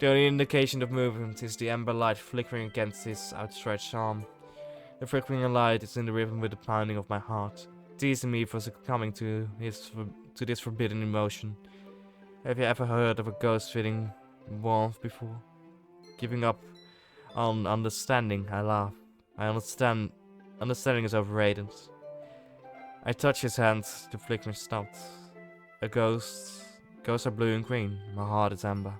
The only indication of movement is the amber light flickering against his outstretched arm. The flickering light is in the rhythm with the pounding of my heart, teasing me for succumbing to this forbidden emotion. Have you ever heard of a ghost feeling warmth before? Giving up on understanding, I laugh. I understand. Understanding is overrated. I touch his hand, the flickering stops. Ghosts are blue and green, my heart is amber.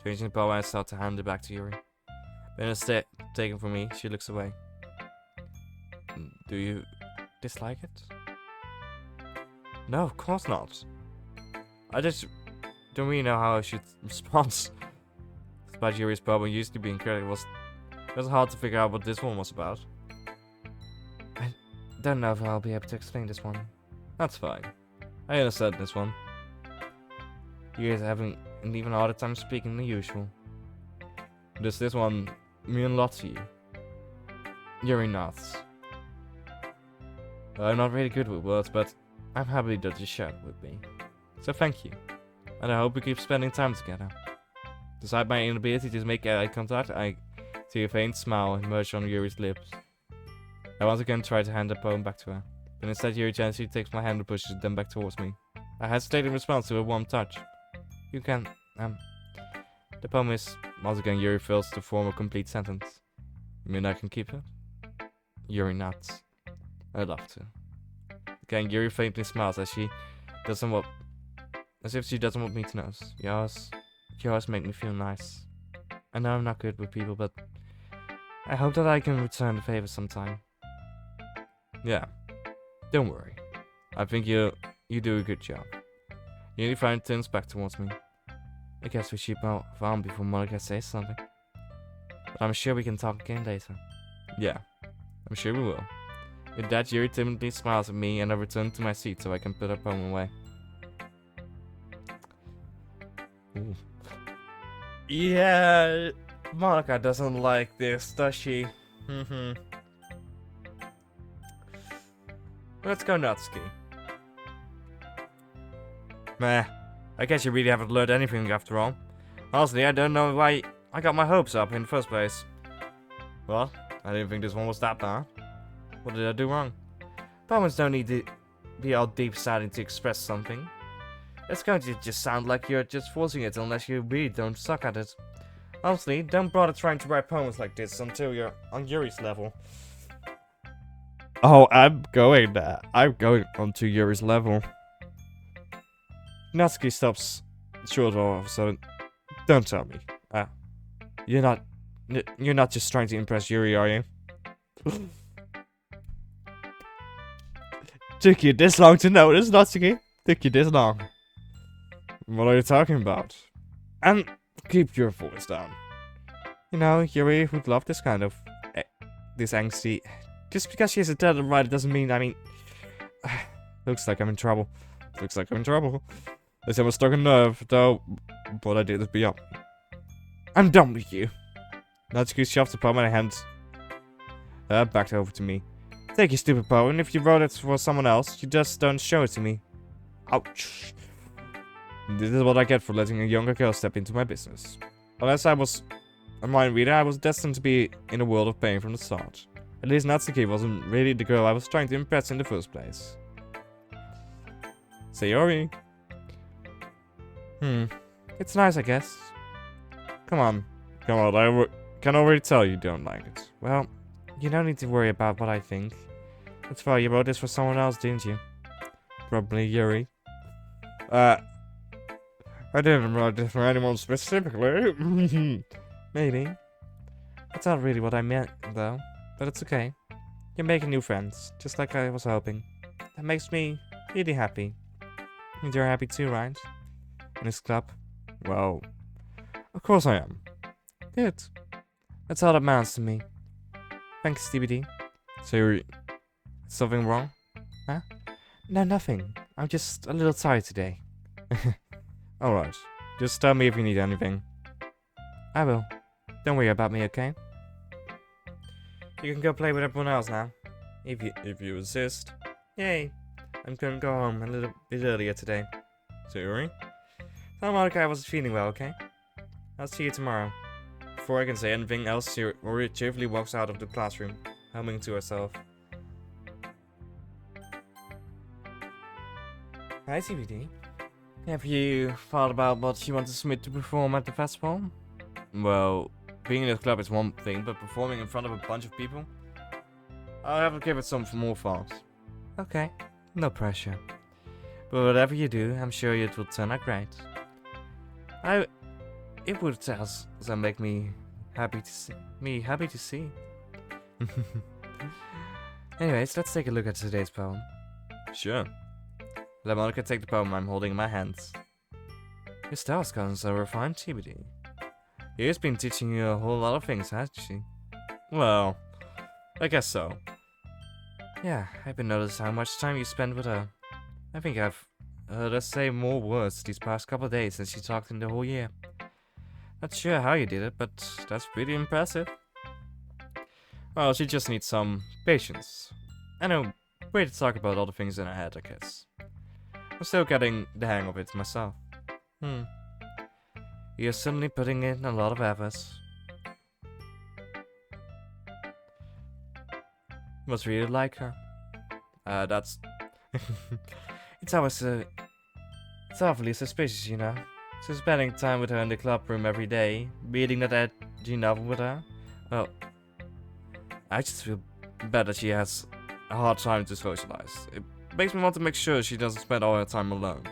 Changing the bow, I start to hand it back to Yuri. When it's taken from me, she looks away. Do you dislike it? No, of course not. I just don't really know how I should respond. Despite Yuri's poem used to be incredible, it was hard to figure out what this one was about. I don't know if I'll be able to explain this one. That's fine. I understand this one. Yuri's having an even harder time speaking than usual. Does this one mean a lot to you? Yuri nods. I'm not really good with words, but I'm happy that you shared it with me. So thank you. And I hope we keep spending time together. Despite my inability to make eye contact, I see a faint smile emerge on Yuri's lips. I once again try to hand the poem back to her, but instead Yuri gently takes my hand and pushes it then back towards me. I hesitate in response to a warm touch. You can, the poem is, once again Yuri fails to form a complete sentence. You mean I can keep it? Yuri nods. I'd love to. Again, Yuri faintly smiles as if she doesn't want me to notice. You always make me feel nice. I know I'm not good with people, but I hope that I can return the favor sometime. Yeah, don't worry. I think you do a good job. Yuri finally turns back towards me. I guess we should move on before Monika says something. But I'm sure we can talk again later. Yeah, I'm sure we will. With that, Yuri timidly smiles at me and I return to my seat so I can put her poem away. Ooh. Yeah, Monika doesn't like this, does she? Let's go Natsuki. Meh, I guess you really haven't learned anything after all. Honestly, I don't know why I got my hopes up in the first place. Well, I didn't think this one was that bad. What did I do wrong? Poems don't need to be all deep sounding to express something. It's going to just sound like you're just forcing it unless you really don't suck at it. Honestly, don't bother trying to write poems like this until you're on Yuri's level. Oh, I'm going onto Yuri's level. Natsuki stops short all of a sudden. Don't tell me. You're not just trying to impress Yuri, are you? Took you this long to notice, Natsuki? Took you this long. What are you talking about? And keep your voice down. You know, Yuri would love this kind of... this angsty... Just because she's a talented writer doesn't mean, looks like I'm in trouble. Looks like I'm in trouble. They said I was stuck in nerve, though, but I did this beyond. I'm done with you. Natsuki shoves the poem and hands back over to me. Take your stupid poem, if you wrote it for someone else, you just don't show it to me. Ouch. This is what I get for letting a younger girl step into my business. Unless I was a mind reader, I was destined to be in a world of pain from the start. At least Natsuki wasn't really the girl I was trying to impress in the first place. Sayori. It's nice, I guess. Come on, I can already tell you don't like it. Well, you don't need to worry about what I think. That's why you wrote this for someone else, didn't you? Probably Yuri. I didn't write this for anyone specifically. Maybe. That's not really what I meant, though. But it's okay. You're making new friends, just like I was hoping. That makes me really happy. And you're happy too, right? In this club? Well, of course I am. Good. That's all that matters to me. Thanks, DVD. Sayori, something wrong? Huh? No, nothing. I'm just a little tired today. Alright. Just tell me if you need anything. I will. Don't worry about me, okay? You can go play with everyone else now. If you insist. Yay. I'm gonna go home a little bit earlier today. Sayori? Tell Monika I wasn't feeling well, okay? I'll see you tomorrow. Before I can say anything else, Sayori cheerfully walks out of the classroom, humming to herself. Hi, CBD. Have you thought about what you want to submit to perform at the festival? Well, being in a club is one thing, but performing in front of a bunch of people? I'll have to give it some more thought. Okay, no pressure. But whatever you do, I'm sure it will turn out great. It would also make me happy to see. Anyways, let's take a look at today's poem. Sure. Let Monika take the poem I'm holding in my hands. Your style's gotten so refined, TBD. He's been teaching you a whole lot of things, hasn't she? Well, I guess so. Yeah, I've been noticing how much time you spend with her. I think I've heard her say more words these past couple of days than she talked in the whole year. Not sure how you did it, but that's pretty impressive. Well, she just needs some patience. And a way to talk about all the things in her head, I guess. I'm still getting the hang of it myself. You're certainly putting in a lot of effort. Must really like her. That's... It's awfully suspicious, you know. So spending time with her in the club room every day, reading that edgy novel with her. Well, I just feel bad that she has a hard time to socialize. It makes me want to make sure she doesn't spend all her time alone.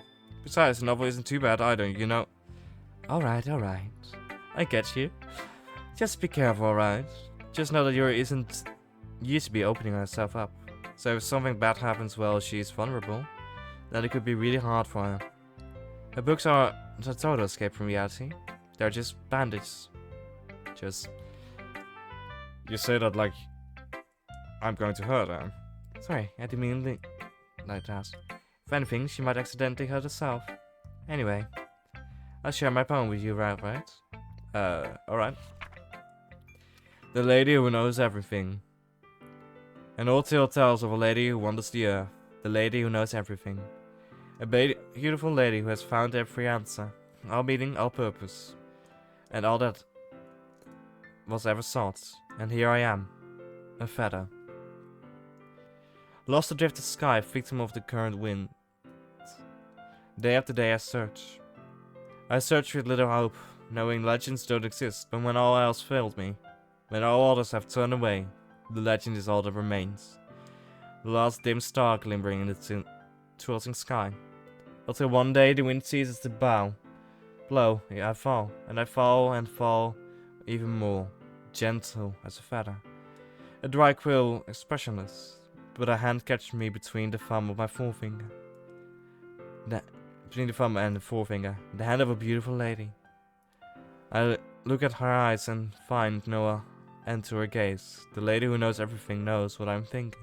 Besides, the novel isn't too bad either, you know. Alright. I get you. Just be careful, alright? Just know that Yuri isn't used to be opening herself up. So if something bad happens while she's vulnerable, then it could be really hard for her. Her books are a total escape from reality. They're just bandages. You say that like I'm going to hurt her. Sorry, I didn't mean like that. If anything, she might accidentally hurt herself. Anyway, I'll share my poem with you, right? Alright. The lady who knows everything. An old tale tells of a lady who wanders the earth. The lady who knows everything. A beautiful lady who has found every answer. All meaning, all purpose. And all that was ever sought. And here I am. A feather. Lost adrift the sky, victim of the current wind. Day after day I search. I search with little hope, knowing legends don't exist, but when all else failed me, when all others have turned away, the legend is all that remains. The last dim star glimmering in the twirling sky. Until one day the wind ceases to blow, I fall, and I fall and fall even more, gentle as a feather. A dry quill, expressionless, but a hand catches me between the thumb of my forefinger. Between the thumb and the forefinger, the hand of a beautiful lady. I look at her eyes and find no end to her gaze. The lady who knows everything knows what I'm thinking.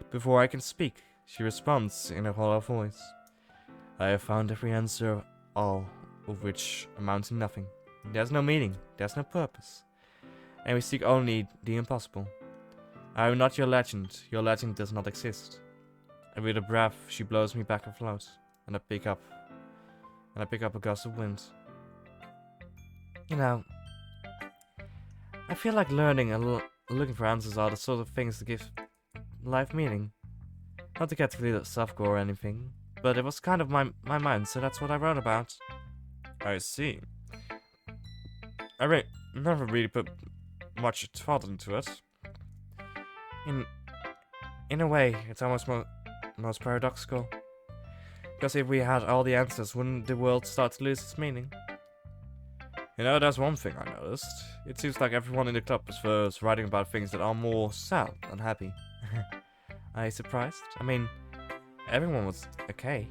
Before I can speak, she responds in a hollow voice. I have found every answer, all of which amount to nothing. There's no meaning, there's no purpose, and we seek only the impossible. I am not your legend does not exist. And with a breath, she blows me back afloat, and I pick up and I pick up a gust of wind. You know, I feel like learning and looking for answers are the sort of things that give life meaning. Not to get really philosophical or anything, but it was kind of my mind, so that's what I wrote about. I see. I never really put much thought into it. In a way, it's almost most paradoxical. Because if we had all the answers, wouldn't the world start to lose its meaning? You know, there's one thing I noticed. It seems like everyone in the club was writing about things that are more sad than happy. Are you surprised? I mean, everyone was okay.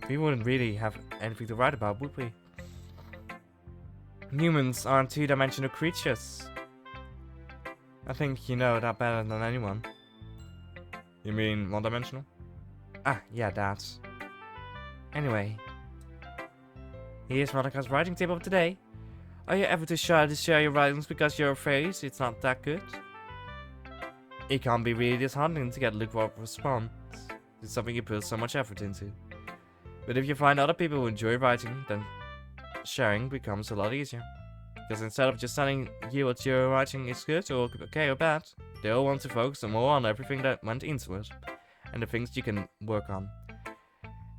We wouldn't really have anything to write about, would we? Humans aren't two-dimensional creatures. I think you know that better than anyone. You mean one-dimensional? Ah, yeah, that. Anyway, here's Monika's writing tip of today. Are you ever too shy to share your writings because you're afraid it's not that good? It can be really disheartening to get a lukewarm response. It's something you put so much effort into. But if you find other people who enjoy writing, then sharing becomes a lot easier. Because instead of just telling you what you're writing is good or okay or bad, they all want to focus more on everything that went into it, and the things you can work on.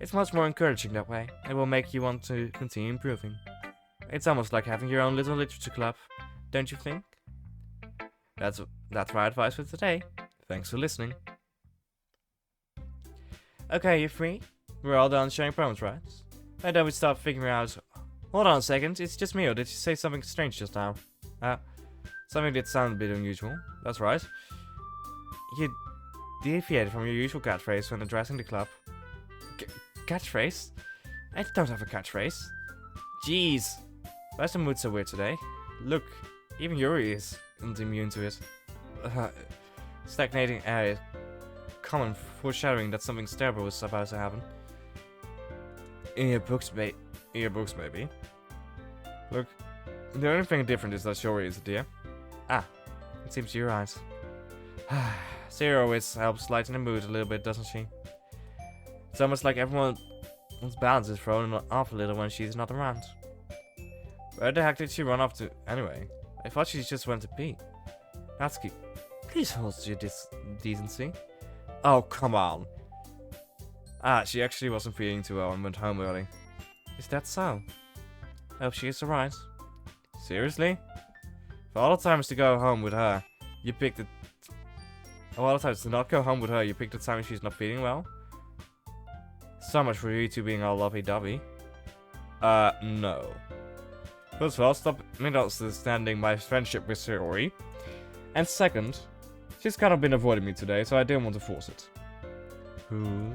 It's much more encouraging that way. It will make you want to continue improving. It's almost like having your own little literature club, don't you think? That's my advice for today. Thanks for listening. Okay, you're free? We're all done sharing poems, right? Why don't we start figuring out... Hold on a second, it's just me, or did you say something strange just now? Something that sounded a bit unusual. That's right. You deviated from your usual catchphrase when addressing the club. Catchphrase? I don't have a catchphrase. Jeez. Why is the mood so weird today? Look, even Yuri isn't immune to it. Stagnating air. Common foreshadowing that something terrible is about to happen. In your books, maybe. Look, the only thing different is that Sayori is a deer. Ah, it seems you're right. Sayori always helps lighten the mood a little bit, doesn't she? It's almost like everyone's balance is thrown off a little when she's not around. Where the heck did she run off to anyway? I thought she just went to pee. Natsuki, please hold your decency. Oh, come on. Ah, she actually wasn't feeling too well and went home early. Is that so? Hope she is alright. Seriously? For all the times to go home with her, you picked it. Of all the times to not go home with her, you picked the time she's not feeling well? So much for you two being all lovey-dovey. No. First of all, stop misunderstanding my friendship with Sayori. And second, she's kind of been avoiding me today, so I didn't want to force it. Who?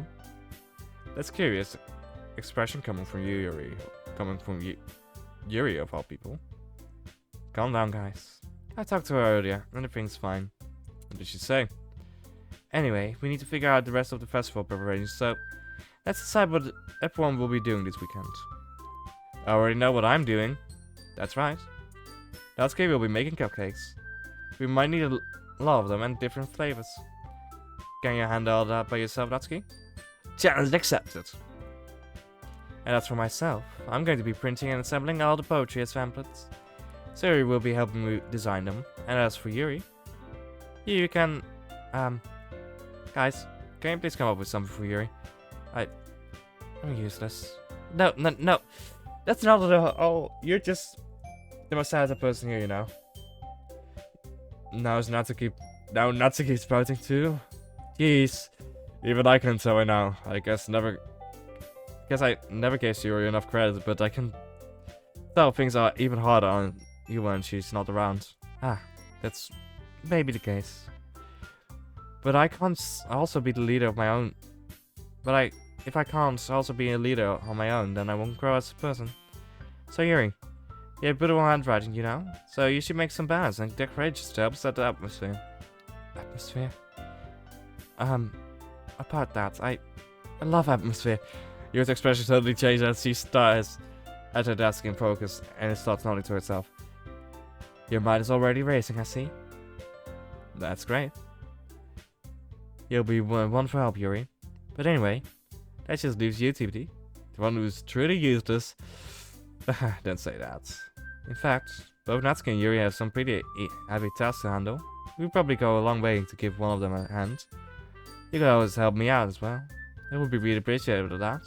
That's curious expression coming from you, Yuri. Coming from Yuri, of all people. Calm down, guys. I talked to her earlier, and everything's fine. What did she say? Anyway, we need to figure out the rest of the festival preparations, so let's decide what everyone will be doing this weekend. I already know what I'm doing. That's right. Natsuki will be making cupcakes. We might need a lot of them and different flavors. Can you handle that by yourself, Natsuki? Challenge accepted. And as for myself, I'm going to be printing and assembling all the poetry as pamphlets. Sayori will be helping me design them. And as for Yuri, you can... Guys, can you please come up with something for Yuri? I'm useless. No. That's not at all. You're just the most talented person here, you know. Now Natsuki's spouting too. Jeez. Even I can tell her now. I guess I never gave Sayori enough credit, but I can tell things are even harder on you when she's not around. That's maybe the case. But I can't also be the leader of my own. If I can't also be a leader on my own, then I won't grow as a person. So Yuri, you have beautiful handwriting, you know? So you should make some banners and decorations to help set the atmosphere. Atmosphere? About that, I love atmosphere. Yuri's expression totally changed as she stares at her desk in focus and starts nodding to herself. Your mind is already racing, I see. That's great. You'll be one for help, Yuri. But anyway, that just leaves you, TBD. The one who's truly useless. Don't say that. In fact, both Natsuki and Yuri have some pretty heavy tasks to handle. We'd probably go a long way to give one of them a hand. You could always help me out as well. It would be really appreciated with that.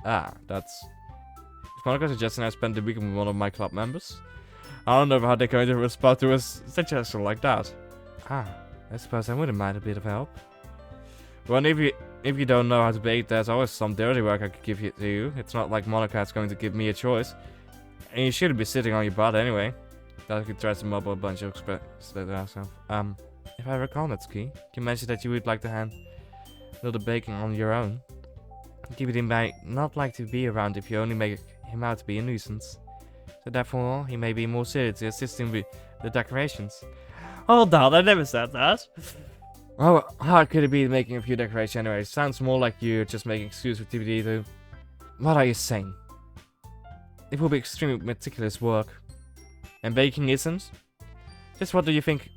Ah, that's... Is Monika suggesting I spend the weekend with one of my club members? I don't know how they're going to respond to a suggestion like that. Ah, I suppose I wouldn't mind a bit of help. Well, if you don't know how to bake, there's always some dirty work I could give to you. It's not like Monika's going to give me a choice. And you shouldn't be sitting on your butt anyway. That could try to mumble a bunch of expressions herself. If I recall, Natsuki, you mentioned that you would like to handle the baking on your own. DVD might not like to be around if you only make him out to be a nuisance. So therefore, he may be more suited to assisting with the decorations. Hold on, I never said that. Well, how could it be making a few decorations anyway? Sounds more like you're just making excuse for DVD though. What are you saying? It will be extremely meticulous work. And baking isn't? Just what do you think?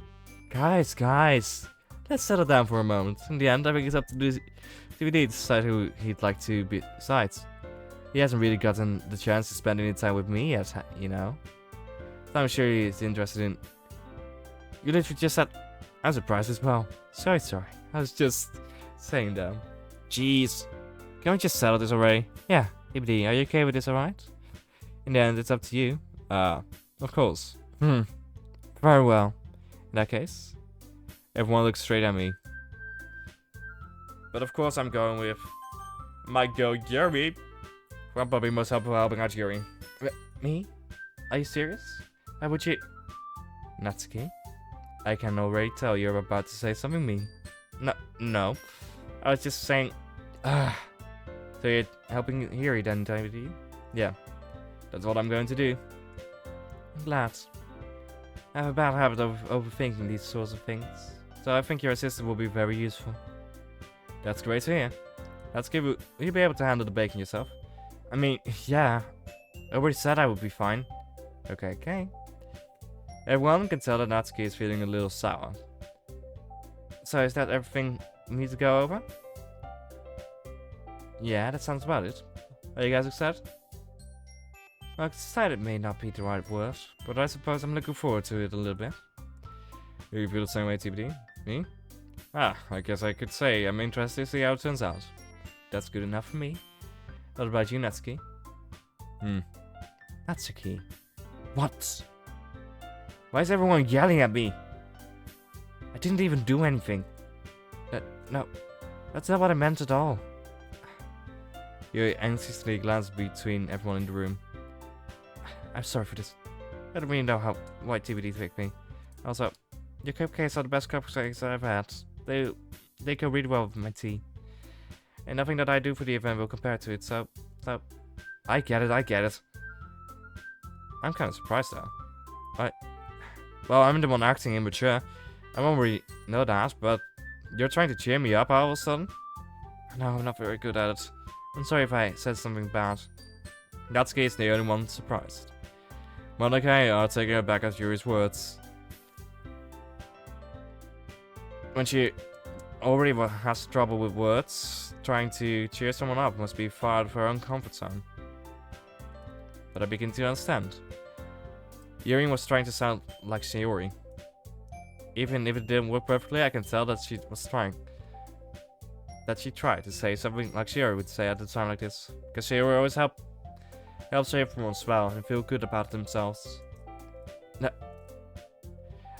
Guys, let's settle down for a moment. In the end, I think it's up to the DVD to decide who he'd like to be besides. He hasn't really gotten the chance to spend any time with me yet, you know. So I'm sure he's interested in... You literally just said... I'm surprised as well. Sorry. I was just saying that. Jeez. Can we just settle this already? Yeah, DVD, are you okay with this, alright? In the end, it's up to you. Of course. Very well. In that case, everyone looks straight at me. But of course I'm going with my girl Yuri. I'm probably most helpful helping out Yuri. Me? Are you serious? Why would you... Natsuki? I can already tell you're about to say something mean. No. I was just saying... So you're helping Yuri then, DVD? Yeah. That's what I'm going to do. I'm glad. I have a bad habit of overthinking these sorts of things. So I think your assistant will be very useful. That's great to hear. Will you be able to handle the baking yourself? I mean, yeah. I already said I would be fine. Okay. Everyone can tell that Natsuki is feeling a little sour. So is that everything we need to go over? Yeah, that sounds about it. Are you guys excited? Well, excited may not be the right word, but I suppose I'm looking forward to it a little bit. Do you feel the same way, TBD? Me? I guess I could say I'm interested to see how it turns out. That's good enough for me. What about you, Natsuki? Natsuki? What? Why is everyone yelling at me? I didn't even do anything. No, that's not what I meant at all. You anxiously glanced between everyone in the room. I'm sorry for this. I don't really know how white TBD picked me. Also, your cupcakes are the best cupcakes I've ever had. They go really well with my tea. And nothing that I do for the event will compare to it, so I get it. I'm kind of surprised though. Well, I'm the one acting immature. I won't really know that, but you're trying to cheer me up all of a sudden? No, I'm not very good at it. I'm sorry if I said something bad. Natsuki is the only one surprised. Monika and I are taken aback at Yuri's words. When she already has trouble with words, trying to cheer someone up must be far out of her own comfort zone. But I begin to understand. Yuri was trying to sound like Sayouri. Even if it didn't work perfectly, I can tell that she was trying. That she tried to say something like Sayouri would say at a time like this. Because Sayouri always helps everyone swell and feel good about themselves. No,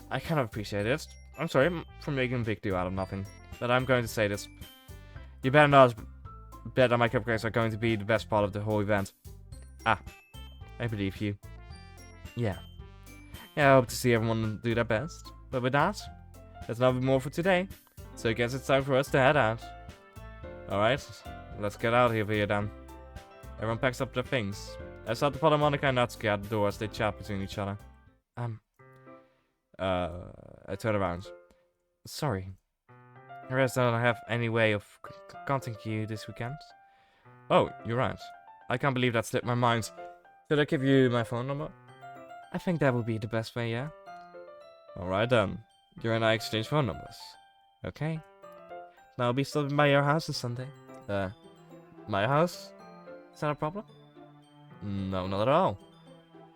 I kind of appreciate it. I'm sorry for making a big deal out of nothing. But I'm going to say this. You better not bet that my cupcakes are going to be the best part of the whole event. I believe you. Yeah, I hope to see everyone do their best. But with that, there's nothing more for today. So I guess it's time for us to head out. Alright, let's get out of here then. Everyone packs up their things. I start to follow Monika and Natsuki out the door as they chat between each other. I turn around. Sorry. I realize I don't have any way of contacting you this weekend. Oh, you're right. I can't believe that slipped my mind. Should I give you my phone number? I think that would be the best way, yeah? Alright then. You and I exchange phone numbers. Okay. Now I'll be stopping by your house on Sunday. My house? Is that a problem? No, not at all.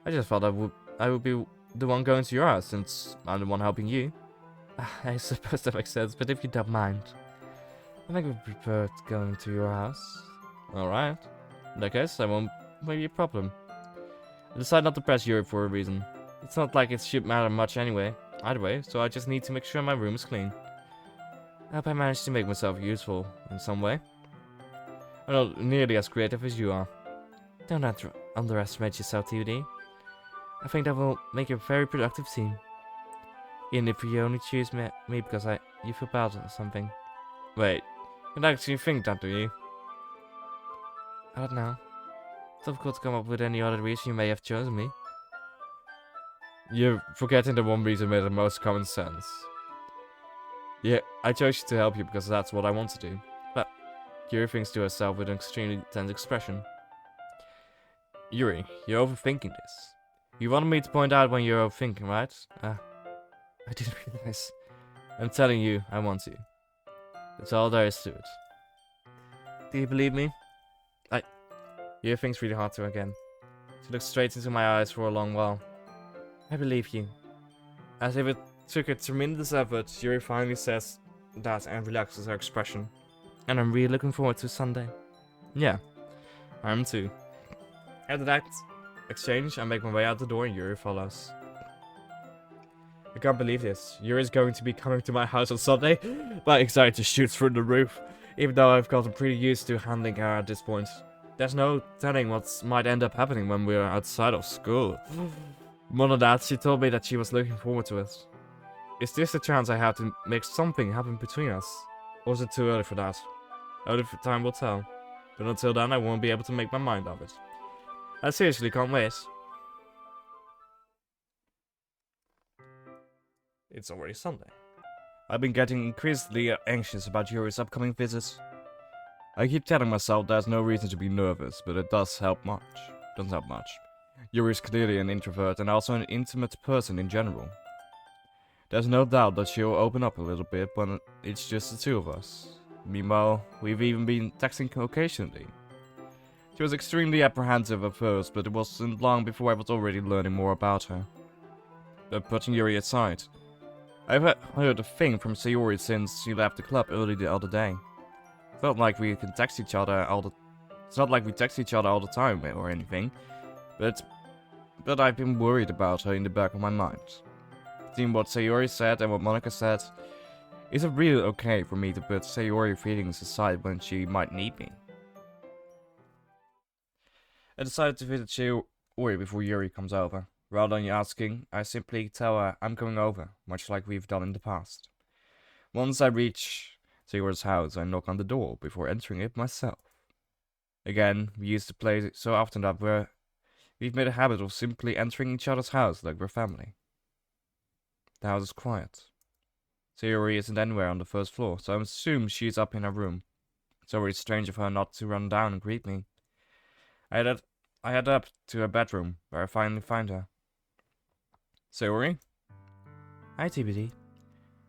I just thought I would be the one going to your house since I'm the one helping you. I suppose that makes sense, but if you don't mind, I think I would prefer going to your house. Alright. In that case, I won't be a problem. I decided not to press Yuri for a reason. It's not like it should matter much either way, so I just need to make sure my room is clean. I hope I managed to make myself useful in some way. I'm not nearly as creative as you are. Don't underestimate yourself, TUD. I think that will make you a very productive team. Even if you only choose me because you feel bad or something. Wait, you don't actually think that, do you? I don't know. It's difficult to come up with any other reason you may have chosen me. You're forgetting the one reason made the most common sense. Yeah, I chose you to help you because that's what I want to do. But Yuri thinks to herself with an extremely tense expression. Yuri, you're overthinking this. You wanted me to point out when you're overthinking, right? I didn't realize. I'm telling you, I want to. That's all there is to it. Do you believe me? Yuri thinks really hard to again. She looks straight into my eyes for a long while. I believe you. As if it took a tremendous effort, Yuri finally says that and relaxes her expression. And I'm really looking forward to Sunday. Yeah, I am too. After that exchange, I make my way out the door and Yuri follows. I can't believe this. Yuri is going to be coming to my house on Sunday. My anxiety shoots through the roof, even though I've gotten pretty used to handling her at this point. There's no telling what might end up happening when we're outside of school. More than that, she told me that she was looking forward to it. Is this the chance I have to make something happen between us? Or is it too early for that? Only time will tell. But until then, I won't be able to make my mind up it. I seriously can't wait. It's already Sunday. I've been getting increasingly anxious about Yuri's upcoming visit. I keep telling myself there's no reason to be nervous, but it doesn't help much. Yuri's clearly an introvert and also an intimate person in general. There's no doubt that she'll open up a little bit when it's just the two of us. Meanwhile, we've even been texting occasionally. She was extremely apprehensive at first, but it wasn't long before I was already learning more about her. But putting Yuri aside, I've heard a thing from Sayori since she left the club early the other day. It's not like we can text each other all the time or anything, but I've been worried about her in the back of my mind. Seeing what Sayori said and what Monika said, is it really okay for me to put Sayori feelings aside when she might need me? I decided to visit Sayori before Yuri comes over. Rather than asking, I simply tell her I'm coming over, much like we've done in the past. Once I reach Sayori's house, I knock on the door before entering it myself. Again, we used to play so often that we've made a habit of simply entering each other's house like we're family. The house is quiet. Sayori isn't anywhere on the first floor, so I assume she's up in her room. It's already strange of her not to run down and greet me. I head up to her bedroom, where I finally find her. Sayori? Hi, TBD.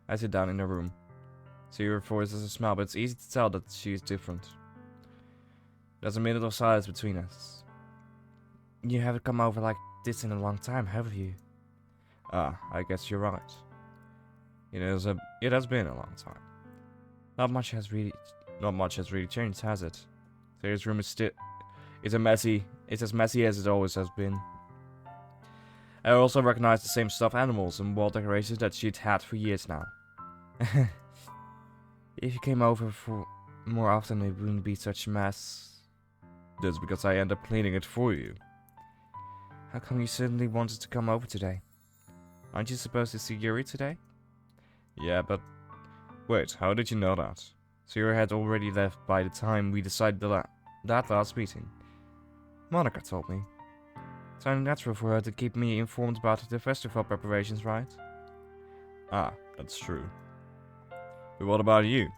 I sit down in her room. Sayori forces a smile, but it's easy to tell that she's different. There's a minute of silence between us. You haven't come over like this in a long time, have you? Ah, I guess you're right. It has been a long time. Not much has really changed, has it? Sayori's room is as messy as it always has been. I also recognize the same stuffed animals and wall decorations that she'd had for years now. If you came over for more often, it wouldn't be such a mess. That's because I end up cleaning it for you. How come you suddenly wanted to come over today? Aren't you supposed to see Yuri today? Yeah, but... Wait, how did you know that? Sayori had already left by the time we decided that last meeting. Monika told me. It's only natural for her to keep me informed about the festival preparations, right? Ah, that's true. But what about you?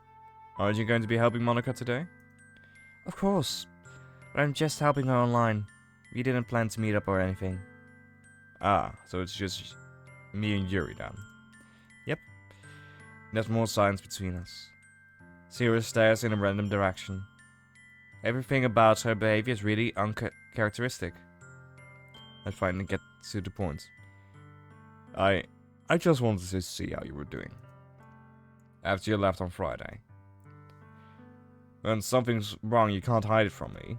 Aren't you going to be helping Monika today? Of course. But I'm just helping her online. We didn't plan to meet up or anything. Ah, so it's just me and Yuri then. Yep. There's more silence between us. Sayori stares in a random direction. Everything about her behavior is really uncharacteristic. I finally get to the point. I just wanted to see how you were doing. After you left on Friday. When something's wrong, you can't hide it from me.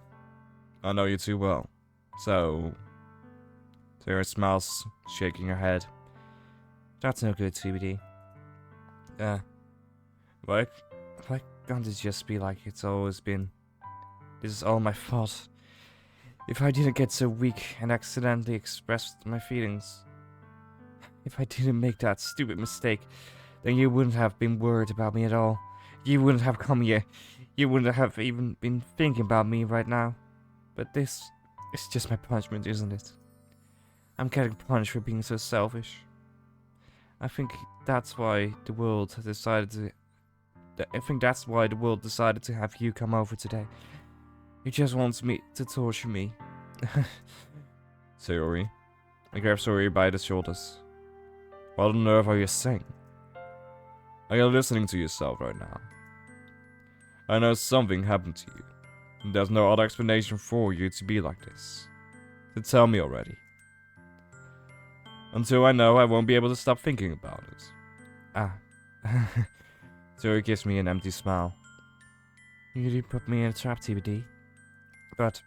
I know you too well. So... Sayori smiles, shaking her head. That's no good, CBD. Why can't it just be like it's always been? This is all my fault. If I didn't get so weak and accidentally expressed my feelings. If I didn't make that stupid mistake, then you wouldn't have been worried about me at all. You wouldn't have come here. You wouldn't have even been thinking about me right now. But this is just my punishment, isn't it? I'm getting punished for being so selfish. I think that's why the world decided to have you come over today. He just wants me to torture me. Sayori. I grab Sayori by the shoulders. What on earth are you saying? Are you listening to yourself right now? I know something happened to you. There's no other explanation for you to be like this. So tell me already. Until I know, I won't be able to stop thinking about it. Sayori gives me an empty smile. You did put me in a trap, TBD. But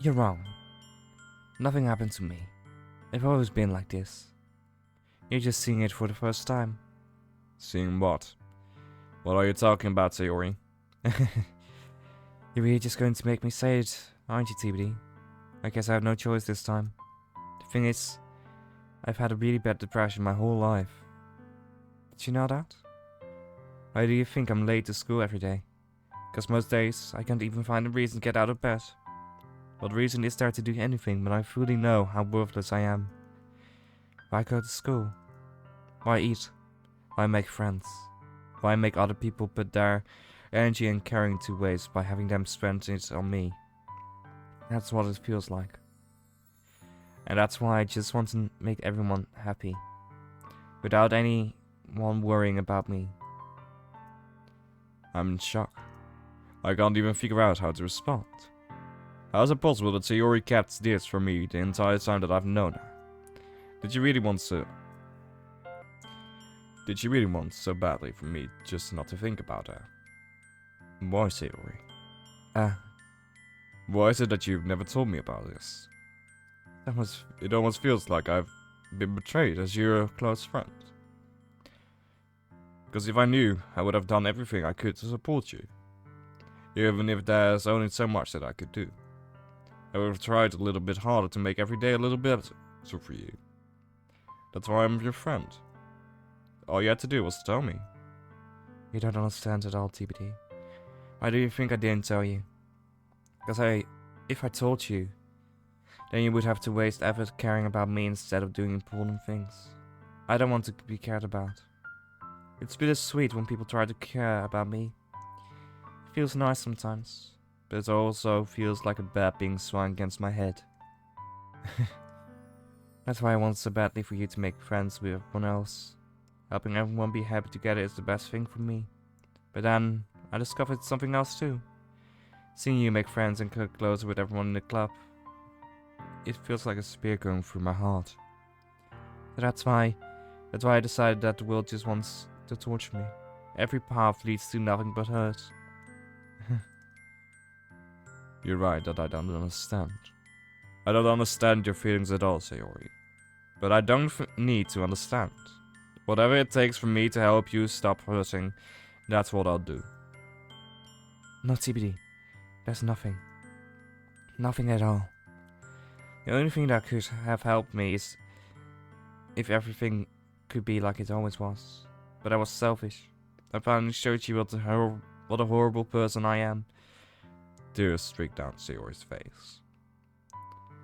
you're wrong. Nothing happened to me. I've always been like this. You're just seeing it for the first time. Seeing what? What are you talking about, Sayori? You're really just going to make me say it, aren't you, TBD? I guess I have no choice this time. The thing is, I've had a really bad depression my whole life. Did you know that? Why do you think I'm late to school every day? Because most days, I can't even find a reason to get out of bed. What reason is there to do anything when I fully know how worthless I am? Why go to school? Why eat? Why make friends? Why make other people put their energy and caring to waste by having them spend it on me? That's what it feels like. And that's why I just want to make everyone happy. Without anyone worrying about me. I'm in shock. I can't even figure out how to respond. How is it possible that Sayori kept this from me the entire time that I've known her? Did you really want so badly for me just not to think about her? Why, Sayori? Why is it that you've never told me about this? It almost feels like I've been betrayed as your close friend. Because if I knew, I would have done everything I could to support you. Even if there's only so much that I could do. I would have tried a little bit harder to make every day a little better for you. That's why I'm your friend. All you had to do was tell me. You don't understand at all, TBD. Why do you think I didn't tell you? Because if I told you, then you would have to waste effort caring about me instead of doing important things. I don't want to be cared about. It's bittersweet when people try to care about me. It feels nice sometimes, but it also feels like a bat being swung against my head. That's why I want so badly for you to make friends with everyone else. Helping everyone be happy together is the best thing for me. But then, I discovered something else too. Seeing you make friends and get closer with everyone in the club. It feels like a spear going through my heart. So that's why I decided that the world just wants to torture me. Every path leads to nothing but hurt. You're right that I don't understand. I don't understand your feelings at all, Sayori. But I don't need to understand. Whatever it takes for me to help you stop hurting, that's what I'll do. No, TBD. There's nothing. Nothing at all. The only thing that could have helped me is if everything could be like it always was. But I was selfish. I finally showed you what a horrible person I am. Tears streaked down Sayori's face.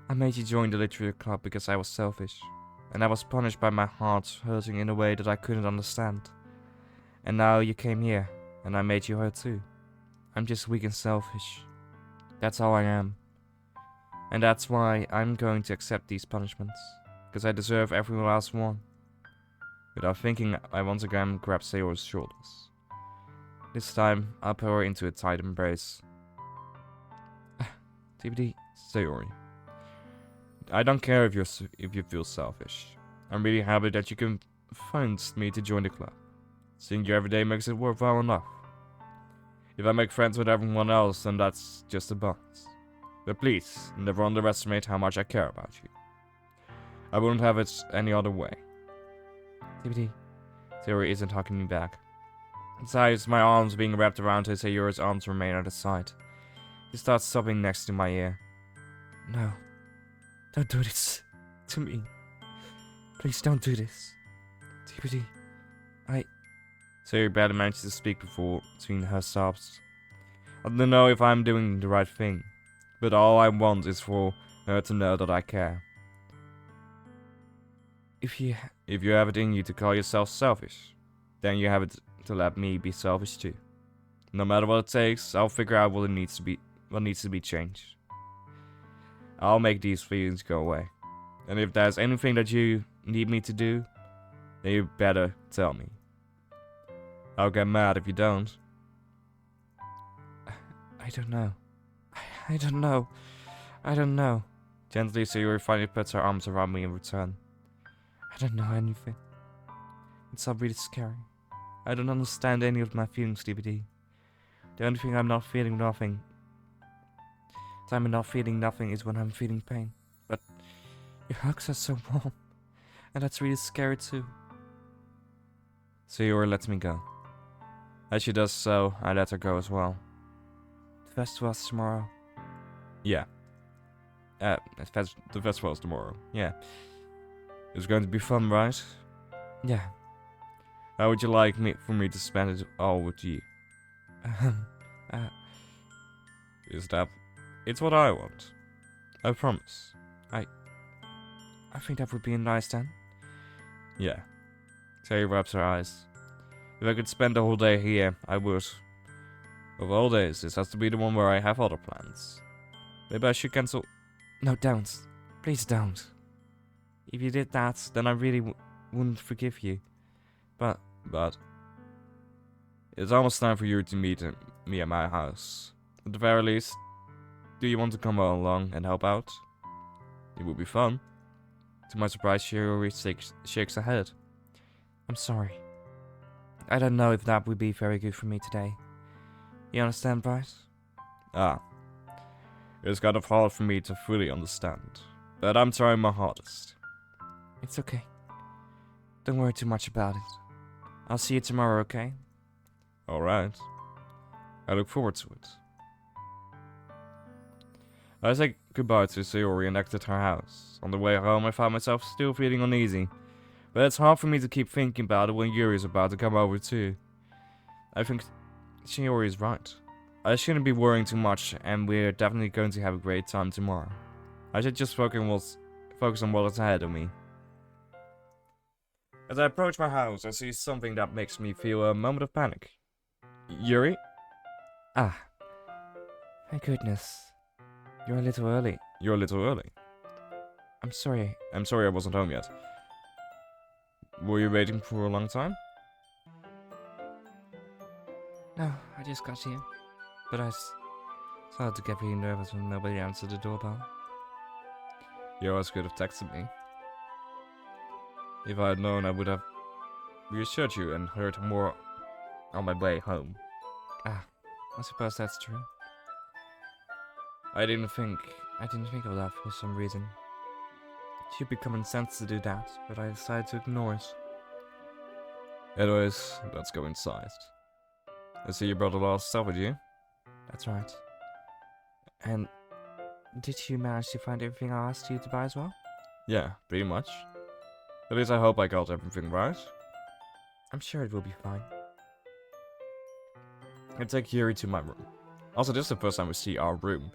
I made you join the literature club because I was selfish. And I was punished by my heart hurting in a way that I couldn't understand. And now you came here, and I made you hurt too. I'm just weak and selfish. That's all I am. And that's why I'm going to accept these punishments. Because I deserve everyone else one. Without thinking, I once again grabbed Sayori's shoulders. This time, I'll pull her into a tight embrace. TBD, Sayori. I don't care if you feel selfish. I'm really happy that you convinced me to join the club. Seeing you every day makes it worthwhile enough. If I make friends with everyone else, then that's just a bonus. But please, never underestimate how much I care about you. I wouldn't have it any other way. TBD. Sayori isn't hugging me back. Besides, my arms being wrapped around her, Sayori's arms remain at his side. He starts sobbing next to my ear. No. Don't do this to me. Please don't do this. TBD. Sayori barely manages to speak between her sobs. I don't know if I'm doing the right thing, but all I want is for her to know that I care. If you have it in you to call yourself selfish, then you have it to let me be selfish too. No matter what it takes, I'll figure out what needs to be changed. I'll make these feelings go away. And if there's anything that you need me to do, then you better tell me. I'll get mad if you don't. I don't know. I don't know. I don't know. Gently, Sayori finally puts her arms around me in return. I don't know anything. It's all really scary. I don't understand any of my feelings, DVD. The only thing I'm not feeling nothing is when I'm feeling pain. But your hugs are so warm. And that's really scary too. Sayori lets me go. As she does so, I let her go as well. The festival's tomorrow. Yeah. The festival's tomorrow. Yeah. It's going to be fun, right? Yeah. How would you like for me to spend it all with you? It's what I want. I promise. I think that would be nice then. Yeah. Sayori wraps her eyes. If I could spend the whole day here, I would. Of all days, this has to be the one where I have other plans. Maybe I should cancel. No, don't. Please don't. If you did that, then I really wouldn't forgive you. But it's almost time for you to meet me at my house. At the very least, do you want to come along and help out? It would be fun. To my surprise, Sayouri shakes her head. I'm sorry. I don't know if that would be very good for me today. You understand, Bryce? It's kind of hard for me to fully understand, but I'm trying my hardest. It's okay. Don't worry too much about it. I'll see you tomorrow, okay? Alright. I look forward to it. I said goodbye to Sayori and exited her house. On the way home, I found myself still feeling uneasy. But it's hard for me to keep thinking about it when Yuri is about to come over too. I think Sayori is right. I shouldn't be worrying too much, and we're definitely going to have a great time tomorrow. I should just focus on what's ahead of me. As I approach my house, I see something that makes me feel a moment of panic. Yuri? Thank goodness. You're a little early. You're a little early. I'm sorry I wasn't home yet. Were you waiting for a long time? No, I just got here. But I started to get really nervous when nobody answered the doorbell. You always could have texted me. If I had known, I would have reassured you and heard more on my way home. I suppose that's true. I didn't think of that for some reason. It should be common sense to do that, but I decided to ignore it. Anyways, let's go inside. I see you brought a lot of stuff with you. That's right. And did you manage to find everything I asked you to buy as well? Yeah, pretty much. At least I hope I got everything right. I'm sure it will be fine. I take Yuri to my room. Also, this is the first time we see our room.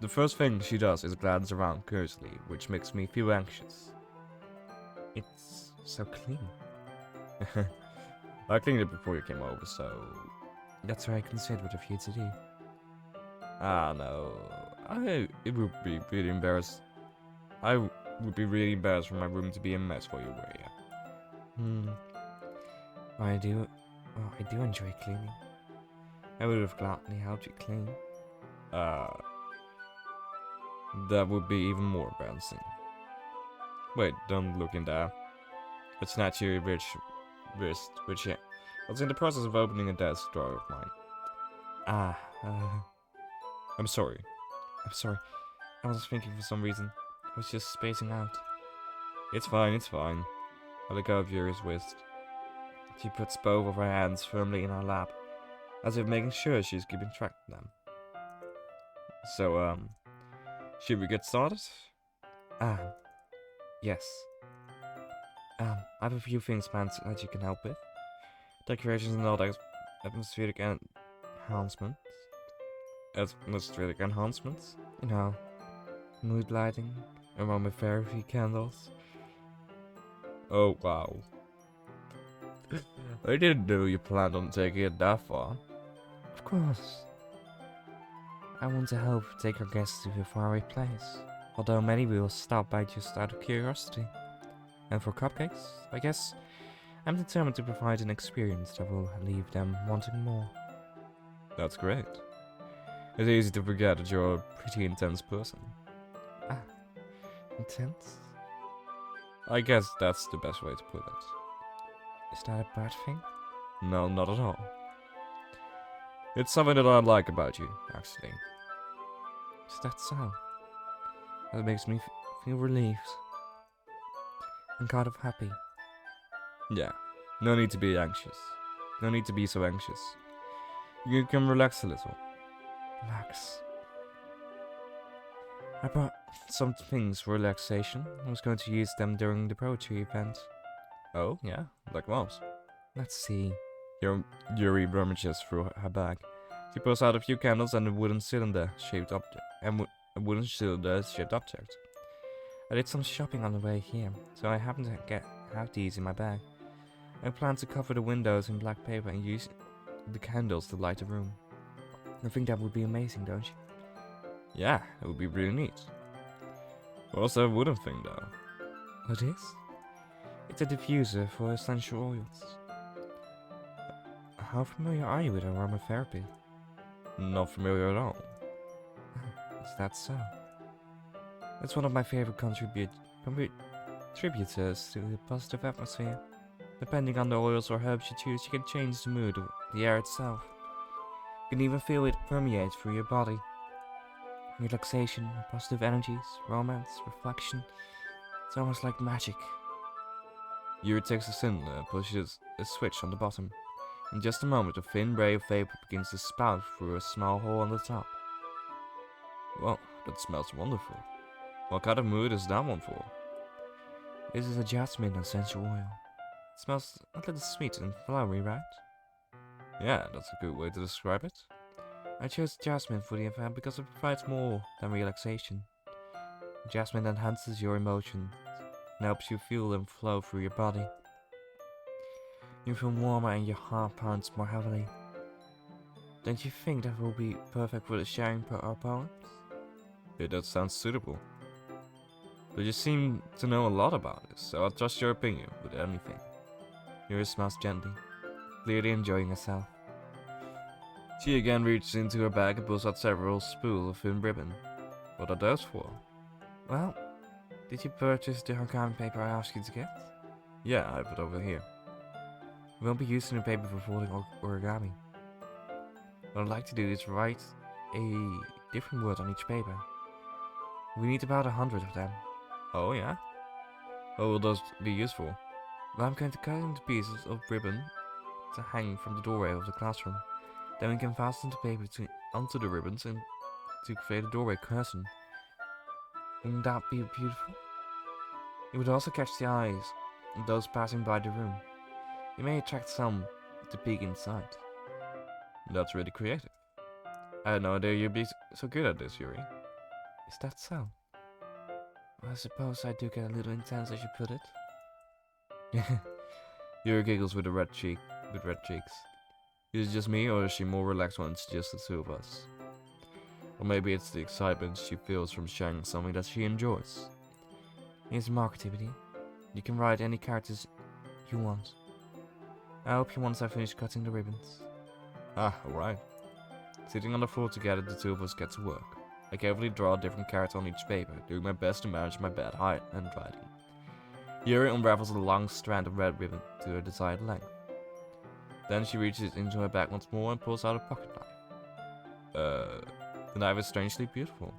The first thing she does is glance around curiously, which makes me feel anxious. It's so clean. I cleaned it before you came over, so... That's what I considered of you to do. No. It would be really embarrassed. I would be really embarrassed for my room to be a mess for you, were you? I do enjoy cleaning. I would have gladly helped you clean. That would be even more embarrassing. Wait, don't look in there. It's not your wrist, which I was in the process of opening a desk drawer of mine. I'm sorry. I'm sorry. I was thinking for some reason. I was just spacing out. It's fine, it's fine. I let go of Yuri's wrist. She puts both of her hands firmly in her lap, as if making sure she's keeping track of them. So, should we get started? Yes. I have a few things planned that you can help with. Decorations and all that atmospheric enhancements. Atmospheric enhancements? You know, mood lighting, aromatherapy candles. Oh, wow. I didn't know you planned on taking it that far. Of course. I want to help take our guests to a faraway place, although many will stop by just out of curiosity. And for cupcakes, I guess I'm determined to provide an experience that will leave them wanting more. That's great. It's easy to forget that you're a pretty intense person. Intense? I guess that's the best way to put it. Is that a bad thing? No, not at all. It's something that I like about you, actually. Is that so? That makes me feel relieved. And kind of happy. Yeah, no need to be anxious. No need to be so anxious. You can relax a little. Relax. I brought some things for relaxation. I was going to use them during the poetry event. Oh, yeah? Like what? Let's see. Yuri rummages through her bag. She pulls out a few candles and a wooden cylinder-shaped object. I did some shopping on the way here, so I happened to have these in my bag. I plan to cover the windows in black paper and use the candles to light the room. I think that would be amazing, don't you? Yeah, it would be really neat. What's that wooden thing, though? What is? It's a diffuser for essential oils. How familiar are you with aromatherapy? Not familiar at all. Is that so? It's one of my favorite contributors to the positive atmosphere. Depending on the oils or herbs you choose, you can change the mood of the air itself. You can even feel it permeate through your body. Relaxation, positive energies, romance, reflection. It's almost like magic. Yuri takes a cylinder and pushes a switch on the bottom. In just a moment, a thin ray of vapor begins to spout through a small hole on the top. Well, that smells wonderful. What kind of mood is that one for? This is a jasmine essential oil. It smells a little sweet and flowery, right? Yeah, that's a good way to describe it. I chose jasmine for the event because it provides more than relaxation. Jasmine enhances your emotions and helps you feel them flow through your body. You feel warmer and your heart pounds more heavily. Don't you think that will be perfect for the sharing our poems? Yeah, that sounds suitable. But you seem to know a lot about this, so I'll trust your opinion with anything. Yuri smiles gently, clearly enjoying herself. She again reaches into her bag and pulls out several spools of thin ribbon. What are those for? Well, did you purchase the origami paper I asked you to get? Yeah, I have it over here. We won't be using the paper for folding origami. What I'd like to do is write a different word on each paper. We need about 100 of them. Oh yeah? What will those be used for? Well, I'm going to cut into pieces of ribbon to hang from the doorway of the classroom. Then we can fasten the paper onto the ribbons and to create a doorway curtain. Wouldn't that be beautiful? It would also catch the eyes of those passing by the room. It may attract some to peek inside. That's really creative. I had no idea you'd be so good at this, Yuri. Is that so? I suppose I do get a little intense as you put it. Yuri giggles with red cheeks. Is it just me, or is she more relaxed when it's just the two of us? Or maybe it's the excitement she feels from sharing something that she enjoys. Here's a marker, Tibbity. You can write any characters you want. I hope you once I finish cutting the ribbons. Ah, alright. Sitting on the floor together, the two of us get to work. I carefully draw a different character on each paper, doing my best to manage my bad handwriting. Yuri unravels a long strand of red ribbon to her desired length. Then she reaches into her bag once more and pulls out a pocket knife. The knife is strangely beautiful.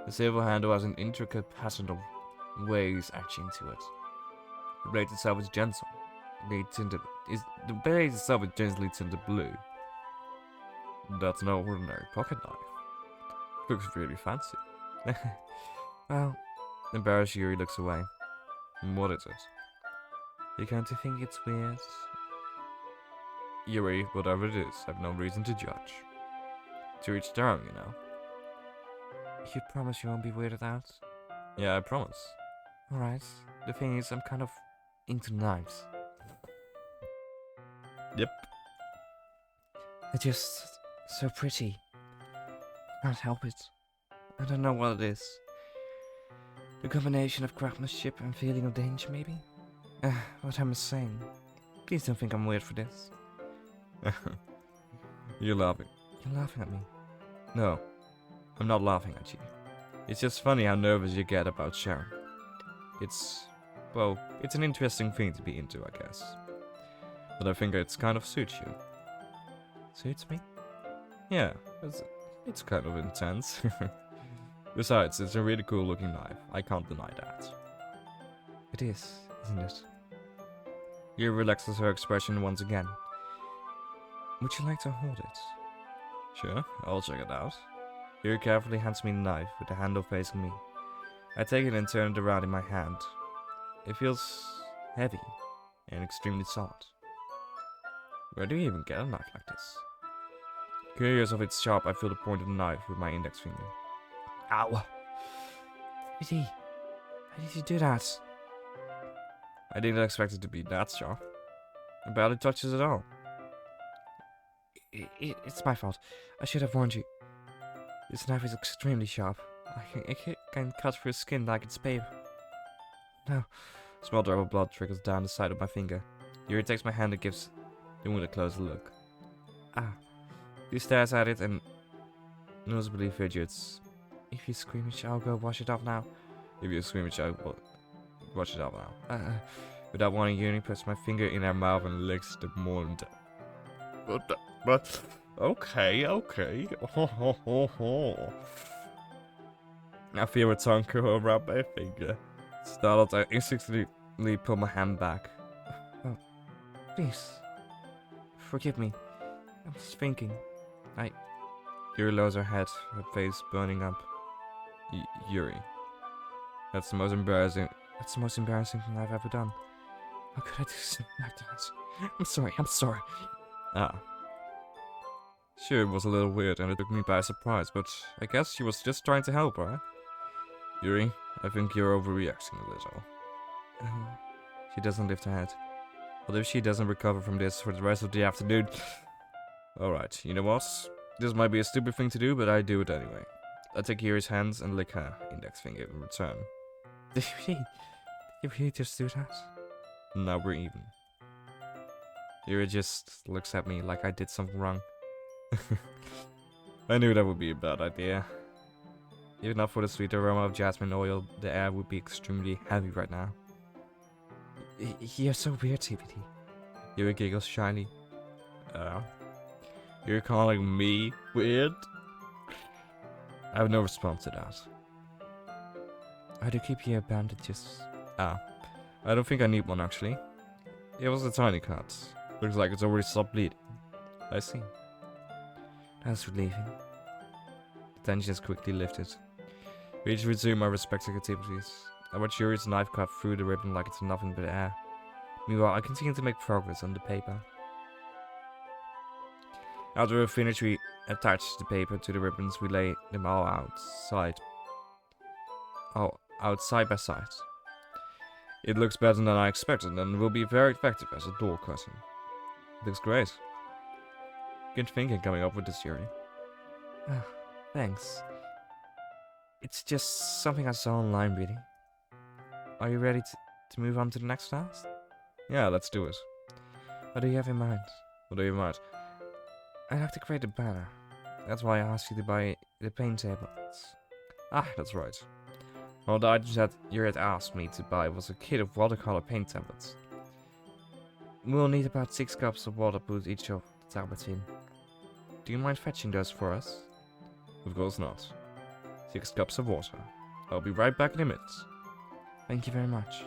The silver handle has an intricate pattern of waves etched into it. The blade itself is gentle. The blade itself is gently tinted blue. That's no ordinary pocket knife. It looks really fancy. Well, embarrassed, Yuri looks away. What is it? You're going to think it's weird? Yuri, whatever it is, I have no reason to judge. To each their own, you know. You promise you won't be weirded out? Yeah, I promise. Alright. The thing is, I'm kind of into knives. Yep. They're just so pretty. Can't help it. I don't know what it is. The combination of craftsmanship and feeling of danger, maybe? What am I saying? Please don't think I'm weird for this. You're laughing. You're laughing at me. No, I'm not laughing at you. It's just funny how nervous you get about sharing. Well, it's an interesting thing to be into, I guess. But I think it's kind of suits you. Suits me? Yeah, it's kind of intense. Besides, it's a really cool looking knife. I can't deny that. It is, isn't it? Yuri relaxes her expression once again. Would you like to hold it? Sure, I'll check it out. Yuri carefully hands me the knife with the handle facing me. I take it and turn it around in my hand. It feels heavy and extremely solid. Where do you even get a knife like this? Curious of its sharp, I feel the point of the knife with my index finger. Ow! Why did you do that? I didn't expect it to be that sharp. It barely touches at all. It's my fault. I should have warned you. This knife is extremely sharp. It can cut through skin like it's paper. No. A small drop of blood trickles down the side of my finger. Yuri takes my hand and gives the wound a closer look. He stares at it and noticeably fidgets. If you squeamish, I'll go wash it off now. If you squeamish, I'll wash it off now. Without warning, Yuri puts my finger in her mouth and licks the wound. But okay. I feel a tongue curl around my finger. Startled, I instinctively pull my hand back. Oh, please. Forgive me. I was thinking. Yuri lowers her head, her face burning up. Yuri. That's the most embarrassing thing I've ever done. How could I do something like that? I'm sorry. Sure, it was a little weird and it took me by surprise, but I guess she was just trying to help, right? Yuri, I think you're overreacting a little. She doesn't lift her head. What if she doesn't recover from this for the rest of the afternoon? Alright, you know what? This might be a stupid thing to do, but I do it anyway. I take Yuri's hands and lick her index finger in return. Did you really just do that? Now we're even. Yuri just looks at me like I did something wrong. I knew that would be a bad idea. If not for the sweet aroma of jasmine oil, the air would be extremely heavy right now. You're so weird, TBD. Yuri giggles shyly. You're calling me weird? I have no response to that. I do keep your bandages. I don't think I need one actually. It was a tiny cut. Looks like it's already stopped bleeding. I see. That's relieving. The tension is quickly lifted. We each resume our respective activities. I watch Yuri's knife cut through the ribbon like it's nothing but air. Meanwhile, I continue to make progress on the paper. After we're finished, we attach the paper to the ribbons. We lay them all out side by side. It looks better than I expected and will be very effective as a door curtain. It looks great. Good thinking coming up with this, Yuri. Thanks. It's just something I saw online, really. Are you ready to move on to the next task? Yeah, let's do it. What do you have in mind? I'd like to create a banner. That's why I asked you to buy the paint tablets. Ah, that's right. All the items that Yuri had asked me to buy was a kit of watercolor paint tablets. We'll need about 6 cups of water to put each of the tablets in. Do you mind fetching those for us? Of course not. 6 cups of water. I'll be right back in a minute. Thank you very much.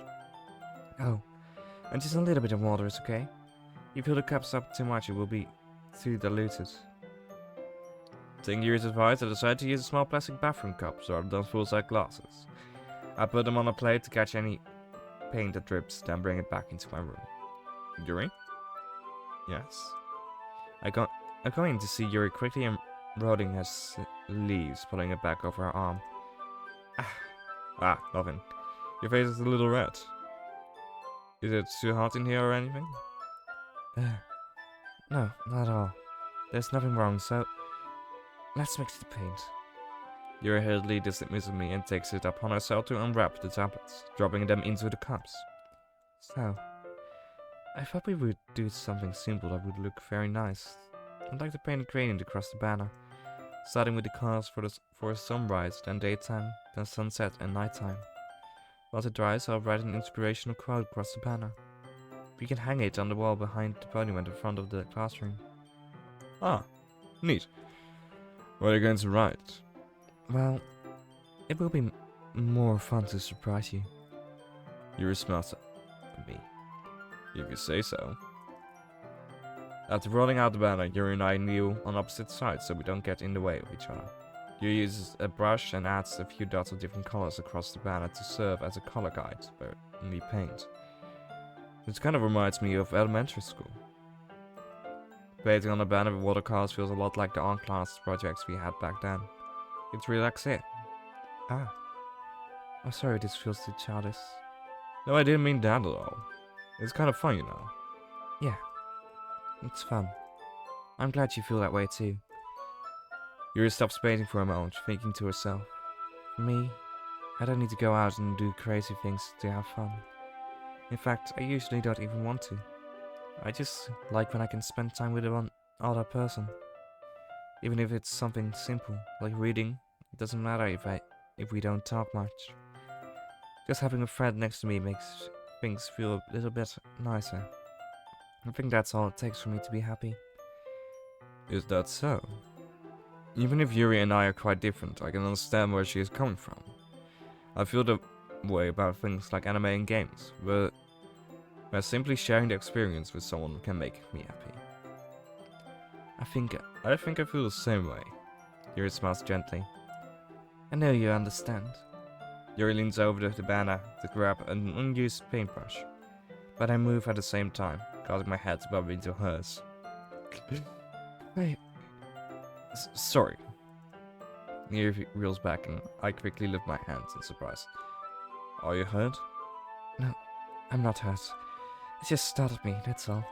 Oh, and just a little bit of water is okay. If you fill the cups up too much, it will be too diluted. Taking Yuri's advice, I decided to use small plastic bathroom cups rather than full-size glasses. I put them on a plate to catch any paint that drips, then bring it back into my room. Yuri? Yes. I'm going to see Yuri quickly unrolling her sleeves, pulling it back over her arm. Nothing. Your face is a little red. Is it too hot in here or anything? No, not at all. There's nothing wrong, so let's mix the paint. Yuri hurriedly dismisses me and takes it upon herself to unwrap the tablets, dropping them into the cups. So, I thought we would do something simple that would look very nice. I'd like to paint a gradient across the banner, starting with the colors for sunrise, then daytime, then sunset and nighttime. Once it dries, I'll write an inspirational quote across the banner. We can hang it on the wall behind the podium at the front of the classroom. Ah, neat. What are you going to write? Well, it will be more fun to surprise you. Yuri smiles at me. If you say so. After rolling out the banner, Yuri and I kneel on opposite sides so we don't get in the way of each other. Yuri uses a brush and adds a few dots of different colors across the banner to serve as a color guide for me paint. This kind of reminds me of elementary school. Painting on a banner with watercolors feels a lot like the art class projects we had back then. It's relaxing. I'm sorry this feels too childish. No, I didn't mean that at all. It's kind of fun, you know. Yeah, it's fun. I'm glad you feel that way too. Yuri stops painting for a moment, thinking to herself. For me, I don't need to go out and do crazy things to have fun. In fact, I usually don't even want to. I just like when I can spend time with one other person. Even if it's something simple, like reading, it doesn't matter if we don't talk much. Just having a friend next to me makes things feel a little bit nicer. I think that's all it takes for me to be happy. Is that so? Even if Yuri and I are quite different, I can understand where she is coming from. I feel the way about things like anime and games, but where simply sharing the experience with someone can make me happy. I think I feel the same way. Yuri smiles gently. I know you understand. Yuri leans over the banner to grab an unused paintbrush, but I move at the same time, causing my head to bump into hers. Hey. Sorry. Yuri reels back and I quickly lift my hands in surprise. Are you hurt? No, I'm not hurt. It just startled me, that's all.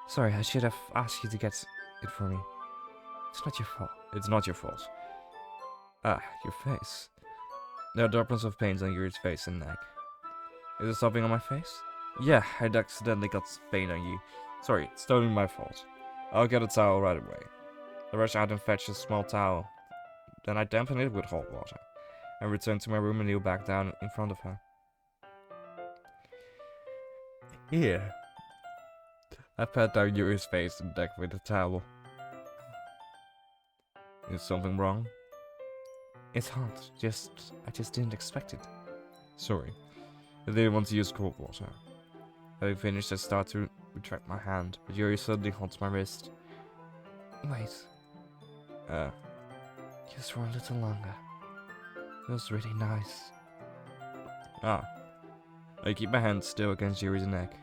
Sorry, I should have asked you to get it for me. It's not your fault. It's not your fault. Your face. There are droplets of paint on Yuri's face and neck. Is there something on my face? Yeah, I accidentally got paint on you. Sorry, it's totally my fault. I'll get a towel right away. I rush out and fetch a small towel. Then I dampen it with hot water. I return to my room and kneel back down in front of her. Here. I pat down Yuri's face and neck with the towel. Is something wrong? It's hot. I just didn't expect it. Sorry. I didn't want to use cold water. Having finished, I start to retract my hand, but Yuri suddenly holds my wrist. Wait. Just for a little longer. Feels really nice. I keep my hand still against Yuri's neck.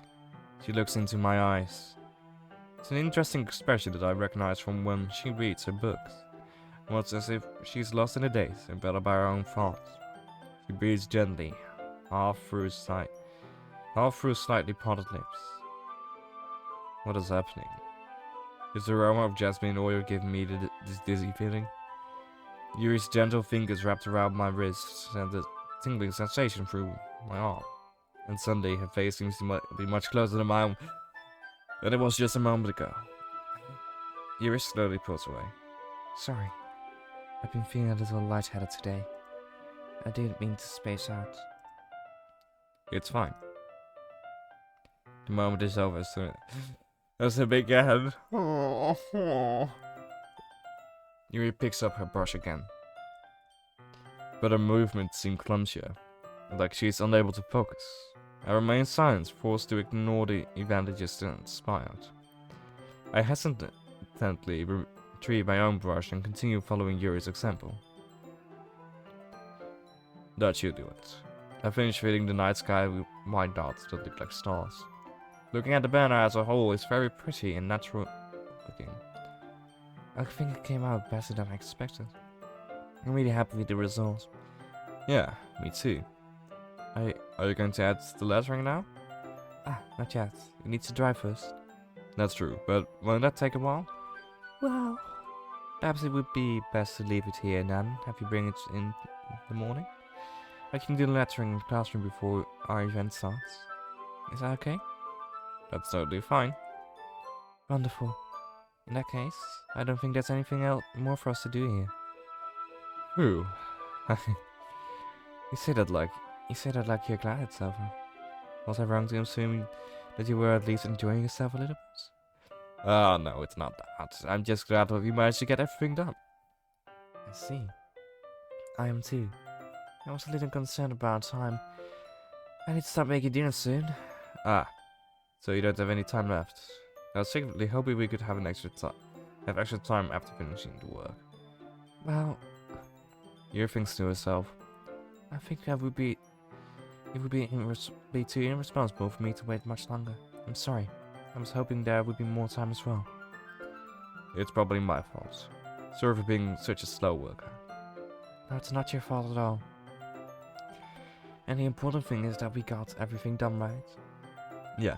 She looks into my eyes. It's an interesting expression that I recognize from when she reads her books. Almost as if she's lost in the days, enveloped by her own thoughts. She breathes gently, half through slightly parted lips. What is happening? Is the aroma of jasmine oil giving me this dizzy feeling? Yuri's gentle fingers wrapped around my wrist sent a tingling sensation through my arm. And suddenly her face seems to be much closer to mine than it was just a moment ago. Yuri slowly pulls away. Sorry. I've been feeling a little lightheaded today. I didn't mean to space out. It's fine. The moment is over soon as I began. Yuri picks up her brush again. But her movements seem clumsier, like she is unable to focus. I remain silent, forced to ignore the advantages that inspired. I hesitantly retrieve my own brush and continue following Yuri's example. That you do it. I finish filling the night sky with white dots that look like stars. Looking at the banner as a whole is very pretty and natural looking. I think it came out better than I expected. I'm really happy with the result. Yeah, me too. Are you going to add the lettering now? Not yet. It needs to dry first. That's true, but won't that take a while? Well, perhaps it would be best to leave it here and then have you bring it in the morning. I can do the lettering in the classroom before our event starts. Is that okay? That's totally fine. Wonderful. In that case, I don't think there's anything else more for us to do here. Whew. You say that like you're glad it's over. Was I wrong to assume that you were at least enjoying yourself a little bit? Oh, no, it's not that. I'm just glad that we managed to get everything done. I see. I am too. I was a little concerned about time. I need to start making dinner soon. So you don't have any time left. I was secretly hoping we could have extra time after finishing the work. Well, Yuri thinks to herself. I think it would be too irresponsible for me to wait much longer. I'm sorry. I was hoping there would be more time as well. It's probably my fault. Sorry for being such a slow worker. No, it's not your fault at all. And the important thing is that we got everything done right. Yeah.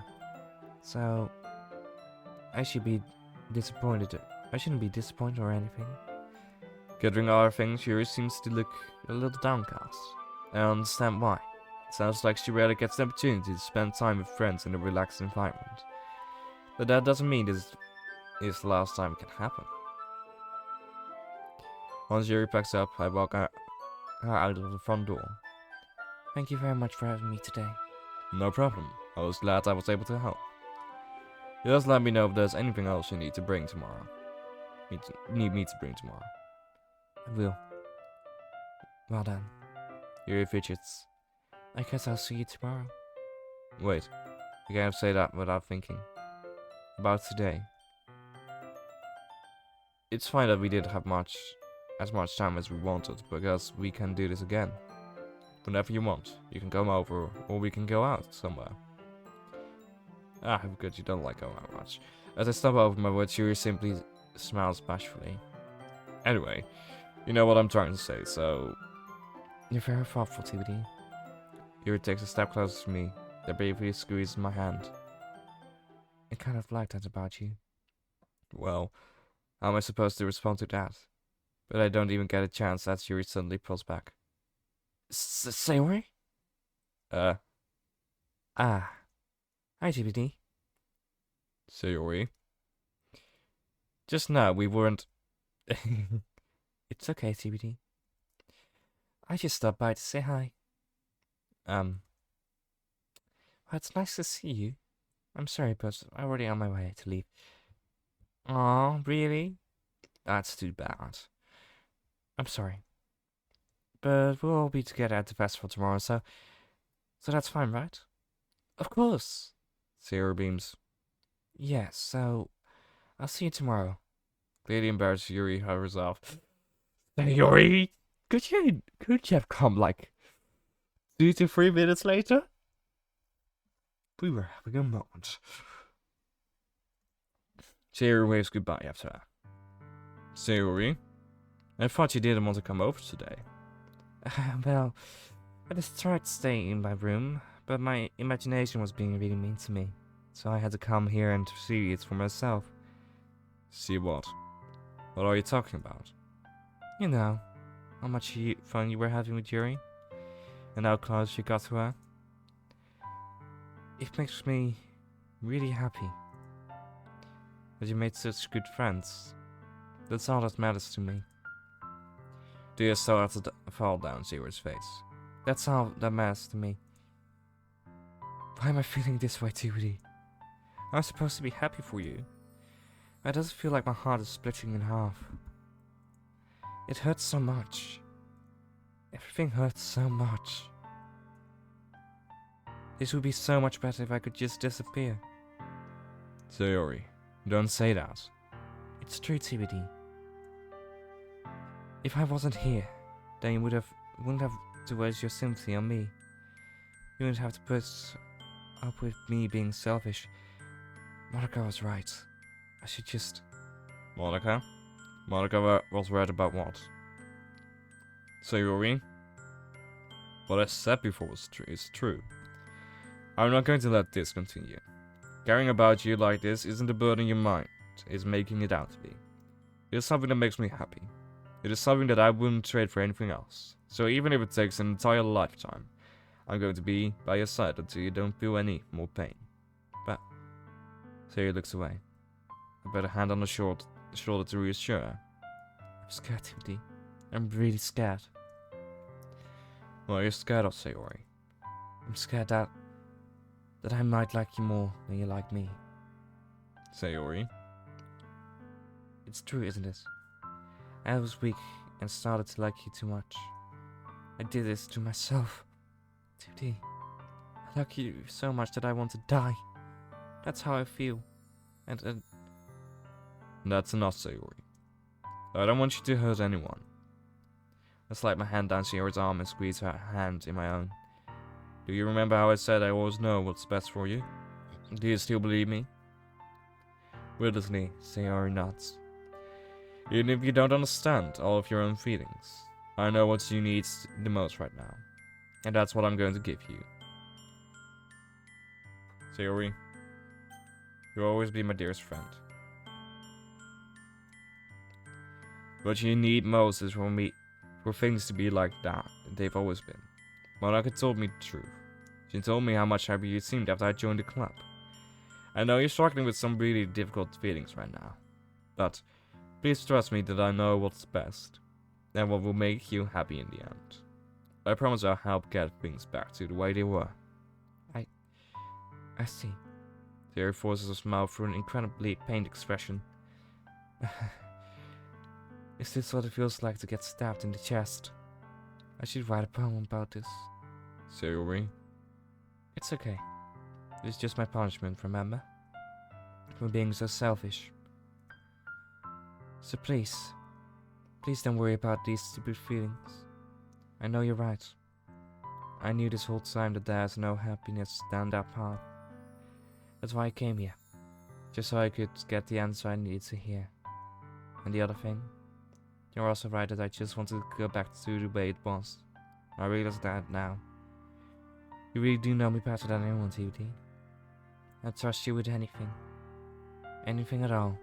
So, I shouldn't be disappointed or anything. Gathering our things, Yuri seems to look a little downcast. I understand why. It sounds like she rarely gets the opportunity to spend time with friends in a relaxed environment. But that doesn't mean this is the last time it can happen. Once Yuri packs up, I walk her out of the front door. Thank you very much for having me today. No problem. I was glad I was able to help. Just let me know if there's anything else you need to bring tomorrow. Need me to bring tomorrow. I will. Well then. Yuri fidgets. I guess I'll see you tomorrow. Wait. You can't say that without thinking. About today. It's fine that we didn't have as much time as we wanted, because we can do this again. Whenever you want. You can come over, or we can go out somewhere. Because you don't like going out much. As I stumble over my words, Yuri simply smiles bashfully. Anyway, you know what I'm trying to say, so... You're very thoughtful, TBD. Yuri takes a step closer to me, then briefly squeezes my hand. I kind of like that about you. Well, how am I supposed to respond to that? But I don't even get a chance as Yuri suddenly pulls back. Sayouri? Hi, TBD. Sayori. Just now, we weren't... It's okay, TBD. I just stopped by to say hi. Well, it's nice to see you. I'm sorry, but I'm already on my way to leave. Aw, really? That's too bad. I'm sorry. But we'll all be together at the festival tomorrow, so that's fine, right? Of course. Sayori beams. Yes, so I'll see you tomorrow. Clearly embarrassed, Yuri hovers off. Sayori, could you have come like 2 to 3 minutes later? We were having a moment. Sayori waves goodbye after her. Sayori, I thought you didn't want to come over today. Well, I just tried to stay in my room, but my imagination was being really mean to me. So I had to come here and see it for myself. See what? What are you talking about? You know, how much fun you were having with Yuri, and how close you got to her. It makes me really happy that you made such good friends. That's all that matters to me. Tears started to fall down Sayori's face. That's all that matters to me. Why am I feeling this way, Yuri? I'm supposed to be happy for you. Why does it feel like my heart is splitting in half? It hurts so much. Everything hurts so much. This would be so much better if I could just disappear. Sayori, don't say that. It's true, TBD. If I wasn't here, then you wouldn't have to waste your sympathy on me. You wouldn't have to put up with me being selfish. Monika was right. I should just... Monika? Monika was right about what? Sayori? What I said before is true. I'm not going to let this continue. Caring about you like this isn't a burden your mind is making it out to be. It is something that makes me happy. It is something that I wouldn't trade for anything else. So even if it takes an entire lifetime, I'm going to be by your side until you don't feel any more pain. But... Sayori looks away. I put a hand on the shoulder to reassure her. I'm scared, Timothy. I'm really scared. What are you scared of, Sayori? I'm scared that I might like you more than you like me. Sayori? It's true, isn't it? I was weak and started to like you too much. I did this to myself. Timothy, I like you so much that I want to die. That's how I feel. And that's enough, Sayori. I don't want you to hurt anyone. I slide my hand down Sayori's arm and squeeze her hand in my own. Do you remember how I said I always know what's best for you? Do you still believe me? Wordlessly, Sayori nods. Even if you don't understand all of your own feelings, I know what you need the most right now. And that's what I'm going to give you. Sayori, you'll always be my dearest friend. What you need most is for things to be like that they've always been. Monika told me the truth. She told me how much happier you seemed after I joined the club. I know you're struggling with some really difficult feelings right now. But please trust me that I know what's best. And what will make you happy in the end. I promise I'll help get things back to the way they were. I see. Sayori forces a smile through an incredibly pained expression. Is this what it feels like to get stabbed in the chest? I should write a poem about this. Sayori? It's okay. It's just my punishment, remember? For being so selfish. So please don't worry about these stupid feelings. I know you're right. I knew this whole time that there's no happiness down that path. That's why I came here. Just so I could get the answer I needed to hear. And the other thing? You're also right that I just wanted to go back to the way it was. I realize that now. You really do know me better than anyone, TBD. I trust you with anything. Anything at all.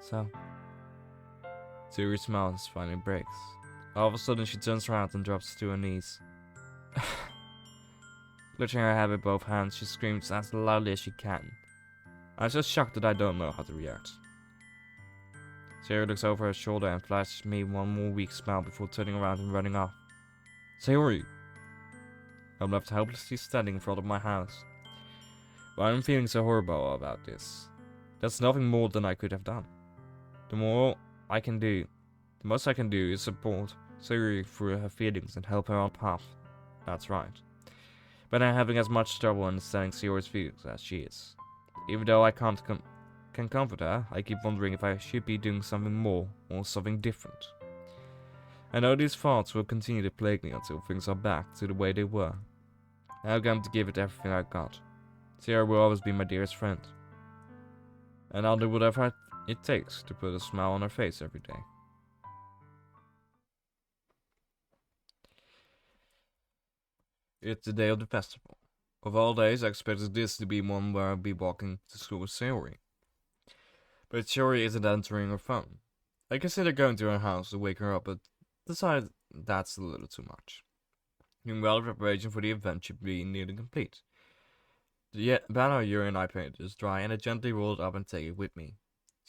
So... Sayori's smile finally breaks. All of a sudden she turns around and drops to her knees. Clutching her head with both hands, she screams as loudly as she can. I'm so shocked that I don't know how to react. Sayori looks over her shoulder and flashes me one more weak smile before turning around and running off. Sayori! I'm left helplessly standing in front of my house. Why I'm feeling so horrible about this? That's nothing more than I could have done. The most I can do is support Sayori through her feelings and help her on path. That's right. But I'm having as much trouble understanding Sayori's feelings as she is. Even though I can comfort her, I keep wondering if I should be doing something more or something different. I know these thoughts will continue to plague me until things are back to the way they were. I'm going to give it everything I got. Sayori will always be my dearest friend. And I'll do whatever it takes to put a smile on her face every day. It's the day of the festival. Of all days, I expected this to be one where I'll be walking to school with Sayori. But Sayori isn't answering her phone. I considered going to her house to wake her up, but decided that's a little too much. Meanwhile, the preparation for the event should be nearly complete. The banner Yuri and I painted is dry, and I gently roll it up and take it with me.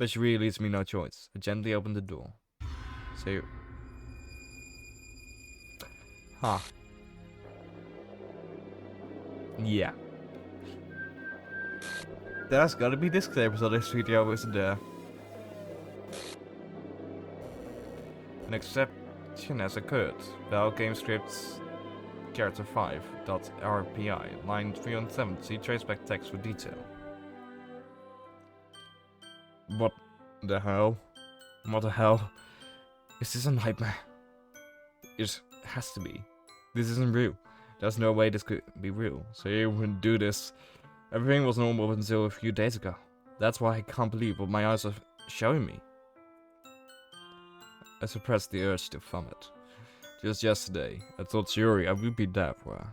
But she really leaves me no choice. I gently open the door. So, yeah. There's gotta be disclaimers on this video, isn't there? An exception has occurred. Bell game scripts character 5.rpi, line 370, traceback text for detail. What the hell? What the hell? Is this a nightmare? It has to be. This isn't real. There's no way this could be real. So you wouldn't do this. Everything was normal until a few days ago. That's why I can't believe what my eyes are showing me. I suppressed the urge to vomit. Just yesterday, I told Sayori I would be there for her.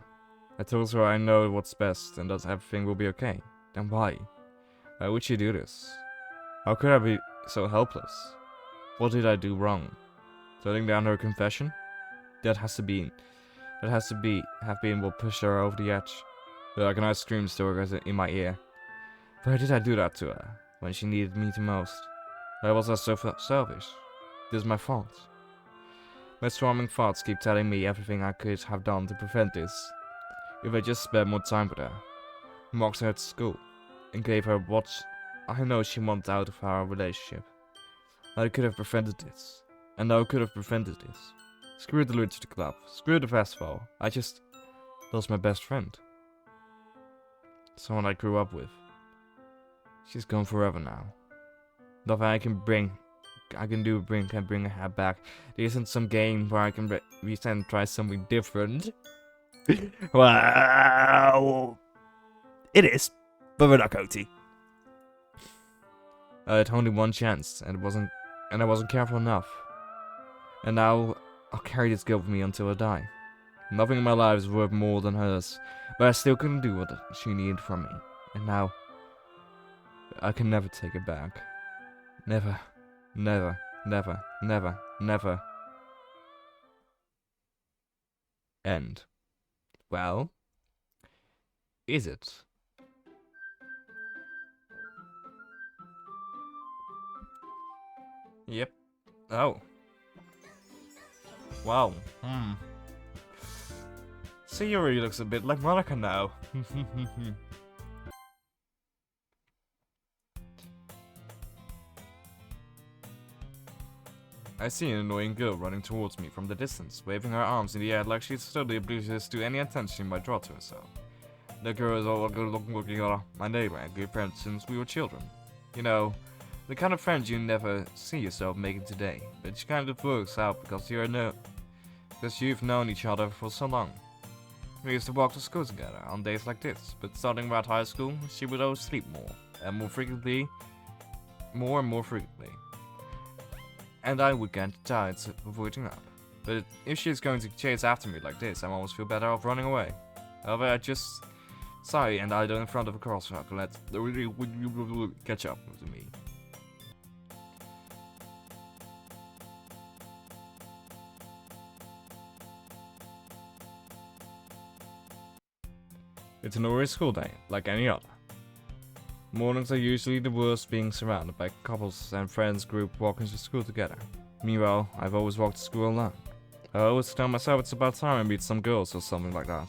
I told her I know what's best and that everything will be okay. Then why? Why would she do this? How could I be so helpless? What did I do wrong? Turning down her confession? That has to have been what pushed her over the edge. The agonized screams still echoed in my ear. Why did I do that to her when she needed me the most? Why was I so selfish? This is my fault. My swarming thoughts keep telling me everything I could have done to prevent this. If I just spent more time with her, mocked her at school, and gave her what I know she wanted out of our relationship. I could have prevented this. And I could have prevented this. Screw the Literature Club. Screw the festival. I just lost my best friend. Someone I grew up with. She's gone forever now. Nothing I can bring her back. There isn't some game where I can reset and try something different. Well, it is, but we're not going to. I had only one chance, and I wasn't careful enough. And now I'll carry this guilt with me until I die. Nothing in my life is worth more than hers, but I still couldn't do what she needed from me. And now I can never take it back. Never, never, never, never, never. End. Well, is it? Yep. Oh. Wow. Sayori looks a bit like Monika now. I see an annoying girl running towards me from the distance, waving her arms in the air like she's totally oblivious to any attention she might draw to herself. The girl is all good-looking, my neighbor and good friend since we were children. You know, the kind of friend you never see yourself making today, but she kind of works out because you've known each other for so long. We used to walk to school together on days like this, but starting around high school, she would always sleep more and more frequently. And I would get tired of waiting up. But if she's going to chase after me like this, I almost feel better off running away. However, I just sigh and idle in front of a crosswalk and let catch up with me. It's an ordinary school day, like any other. Mornings are usually the worst, being surrounded by couples and friends group walking to school together. Meanwhile, I've always walked to school alone. I always tell myself it's about time I meet some girls or something like that.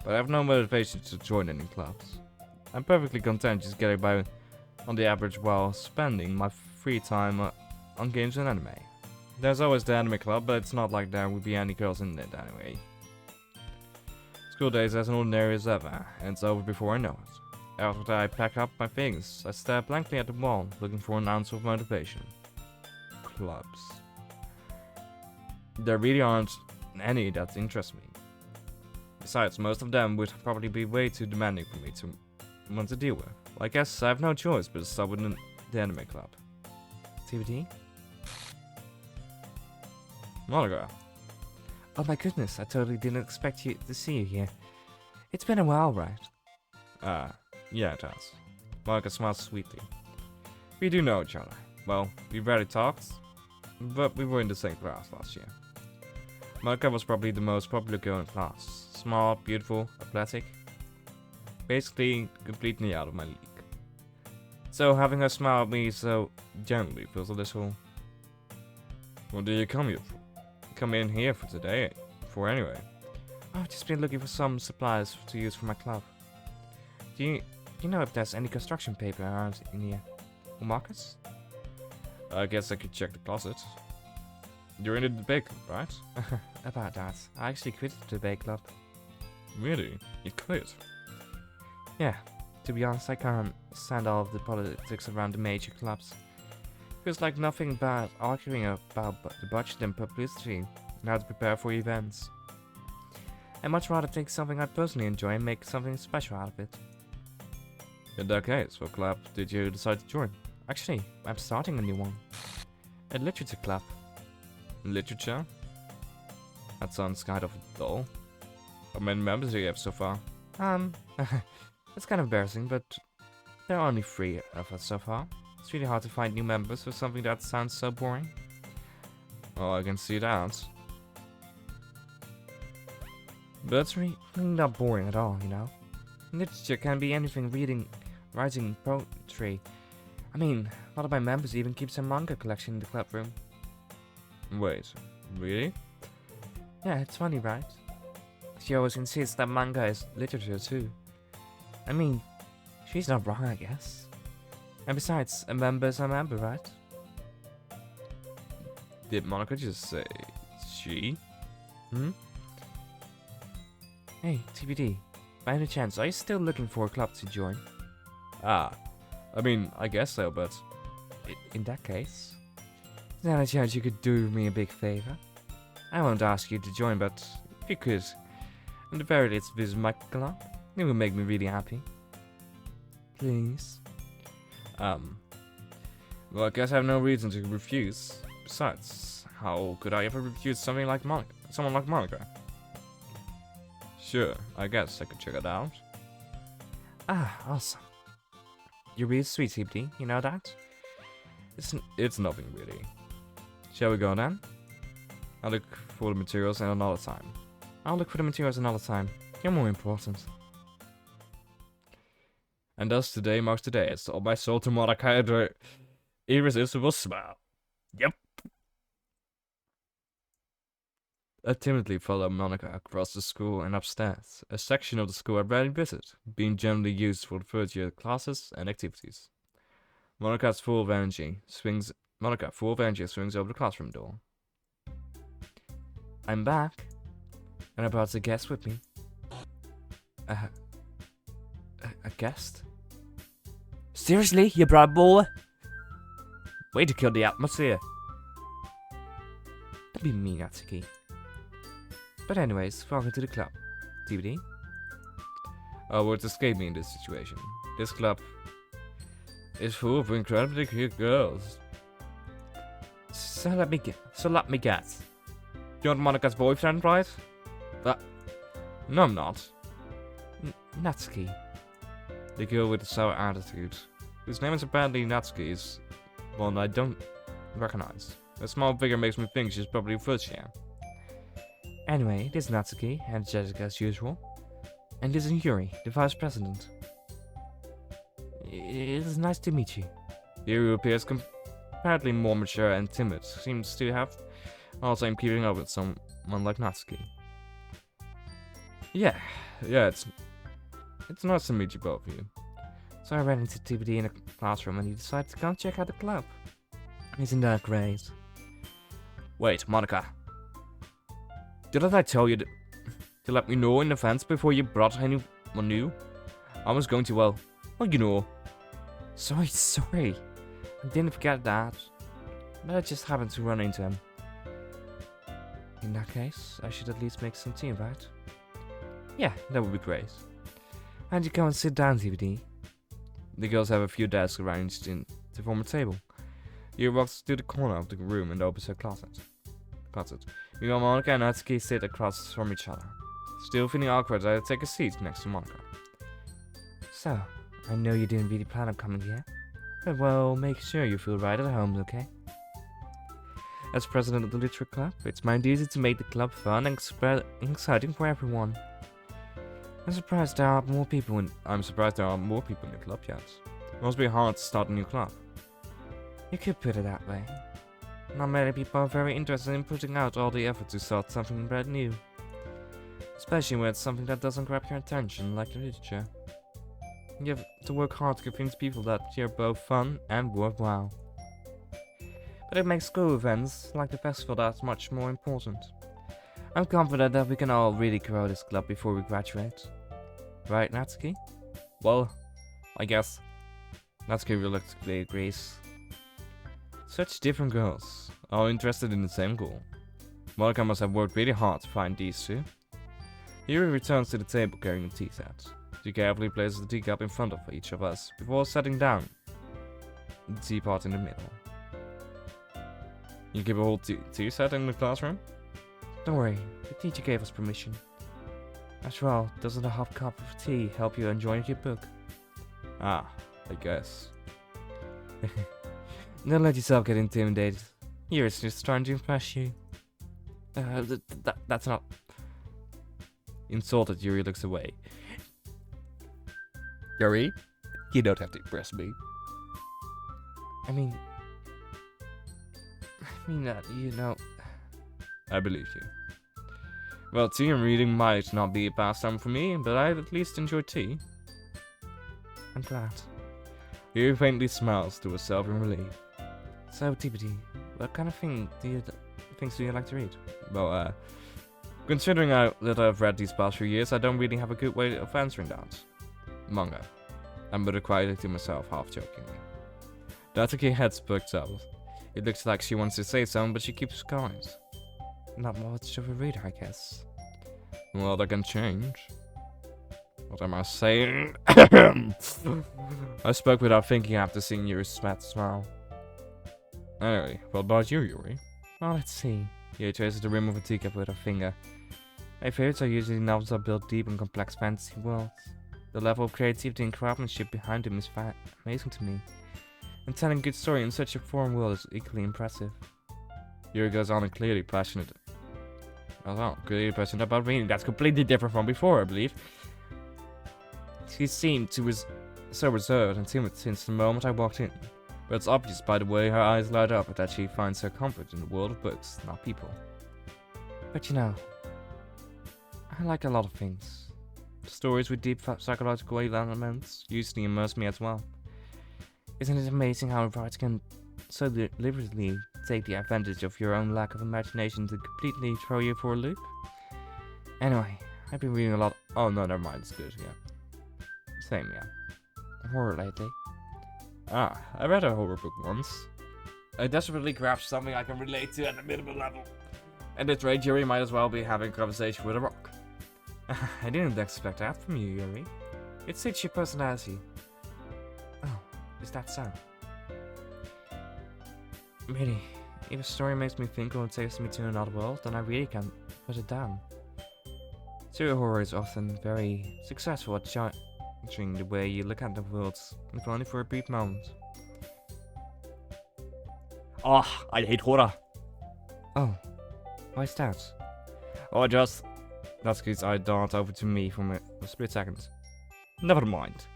But I have no motivation to join any clubs. I'm perfectly content just getting by on the average while spending my free time on games and anime. There's always the anime club, but it's not like there would be any girls in it anyway. School days as ordinary as ever, and it's over before I know it. After I pack up my things, I stare blankly at the wall, looking for an ounce of motivation. Clubs. There really aren't any that interest me. Besides, most of them would probably be way too demanding for me to want to deal with. I guess I have no choice but to start with the anime club. TBD? Monika. Oh my goodness, I totally didn't expect to see you here. It's been a while, right? Yeah, it has. Monika smiles sweetly. We do know each other. Well, we rarely talked, but we were in the same class last year. Monika was probably the most popular girl in class. Smart, beautiful, athletic. Basically, completely out of my league. So having her smile at me so gently feels a little... What do you come here for? Come in here for today, for anyway? I've just been looking for some supplies to use for my club. Do you know if there's any construction paper around in here? Or markers? I guess I could check the closet. You're in the debate club, right? About that, I actually quit the debate club. Really? You quit? Yeah, to be honest, I can't stand all of the politics around the major clubs. Feels like nothing but arguing about the budget and publicity and how to prepare for events. I'd much rather take something I personally enjoy and make something special out of it. In that case, what club did you decide to join? Actually, I'm starting a new one. A literature club. Literature? That sounds kind of dull. How many members do you have so far? It's kind of embarrassing, but there are only 3 of us so far. It's really hard to find new members for something that sounds so boring. Oh, I can see that. But it's really not boring at all, you know? Literature can be anything: reading, writing, poetry. I mean, a lot of my members even keep some manga collection in the club room. Wait, really? Yeah, it's funny, right? She always insists that manga is literature too. I mean, she's not wrong, I guess. And besides, a member is a member, right? Did Monika just say she? Hmm? Hey, TBD. By any chance, are you still looking for a club to join? Ah, I mean, I guess so, but... In that case, is there any chance you could do me a big favor? I won't ask you to join, but if you could, at the very least visit my club, it would make me really happy. Please. Well, I guess I have no reason to refuse. Besides, how could I ever refuse something like someone like Monika? Sure, I guess I could check it out. Ah, awesome. You're really sweet, TBD, you know that? It's nothing really. Shall we go then? I'll look for the materials another time. I'll look for the materials another time. You're more important. And thus today marks the day. I sold my soul to Monika and her irresistible smile. Yep. I timidly followed Monika across the school and upstairs, a section of the school I rarely visit, being generally used for the third year classes and activities. Monika, full of energy, swings over the classroom door. I'm back, and I brought a guest with me. A guest? Seriously, you brought a boy? Way to kill the atmosphere. Don't be mean, Natsuki. But anyways, welcome to the club. DVD? Oh, words escape me in this situation. This club is full of incredibly cute girls. So let me guess. You're Monika's boyfriend, right? No, I'm not. Natsuki. The girl with the sour attitude, whose name is apparently Natsuki, is one I don't recognize. The small figure makes me think she's probably first year. Anyway, this is Natsuki, energetic as usual. And this is Yuri, the vice president. It is nice to meet you. Yuri appears comparatively more mature and timid. Seems to have also I'm keeping up with someone like Natsuki. Yeah, it's nice to meet you both of you. So I ran into TBD in a classroom and he decided to come check out the club. Isn't that great? Wait, Monika. Didn't I tell you to let me know in advance before you brought anyone new? I was going to, well, you know. Sorry. I didn't forget that. But I just happened to run into him. In that case, I should at least make some tea, right? Yeah, that would be great. And you come and sit down, TBD. The girls have a few desks arranged to form a table. You walks to the corner of the room and opens her closet. You know, Monika and Natsuki sit across from each other. Still feeling awkward, I take a seat next to Monika. So, I know you didn't really plan on coming here. But well, make sure you feel right at home, okay? As president of the Literature Club, it's my duty to make the club fun and exciting for everyone. I'm surprised there aren't more people in the club yet. Must be hard to start a new club. You could put it that way. Not many people are very interested in putting out all the effort to start something brand new. Especially when it's something that doesn't grab your attention, like literature. You have to work hard to convince people that you're both fun and worthwhile. But it makes school events, like the festival, that much more important. I'm confident that we can all really grow this club before we graduate. Right, Natsuki? Well, I guess. Natsuki reluctantly agrees. Such different girls, all interested in the same goal. Monika must have worked really hard to find these two. Yuri returns to the table carrying a tea set. She carefully places the teacup in front of each of us before setting down the teapot in the middle. You keep a whole tea set in the classroom? Don't worry, the teacher gave us permission. After all, doesn't a hot cup of tea help you enjoy your book? Ah, I guess. Don't let yourself get intimidated. Yuri's just trying to impress you. That's not... Insulted, Yuri looks away. Yuri, you don't have to impress me. I mean that, you know... I believe you. Well, tea and reading might not be a pastime for me, but I at least enjoy tea. I'm glad. Yuri faintly smiles to herself in relief. So, TBD, what kind of things do you like to read? Well, considering that I've read these past few years, I don't really have a good way of answering that. Manga. I muttered quietly to myself, half jokingly. Natsuki head perks up. It looks like she wants to say something, but she keeps quiet. Not much of a reader, I guess. Well, that can change. What am I saying? I spoke without thinking after seeing Yuri's smile. Anyway, what about you, Yuri? Well, let's see. Yuri traces the rim of a teacup with her finger. My favorites are usually novels that build deep and complex fantasy worlds. The level of creativity and craftsmanship behind them is amazing to me. And telling a good story in such a foreign world is equally impressive. Yuri goes on and clearly passionate about reading. That's completely different from before, I believe. She seemed so reserved and timid since the moment I walked in. But it's obvious by the way her eyes light up that she finds her comfort in the world of books, not people. But you know, I like a lot of things. Stories with deep psychological elements usually immerse me as well. Isn't it amazing how a writer can so deliberately take the advantage of your own lack of imagination to completely throw you for a loop? Anyway, I've been reading a lot. Oh no, never mind, it's good, yeah. Same, yeah. Horror lately. Ah, I read a horror book once. I desperately grasped something I can relate to at the minimal level. At this rate, Yuri might as well be having a conversation with a rock. I didn't expect that from you, Yuri. It suits your personality. Oh, is that so? Really, if a story makes me think or takes me to another world, then I really can't put it down. Serial horror is often very successful at changing the way you look at the worlds, if only for a brief moment. Oh, I hate horror. Oh, why's that? Oh, Natsuki's eye darted over to me for a split second. Never mind.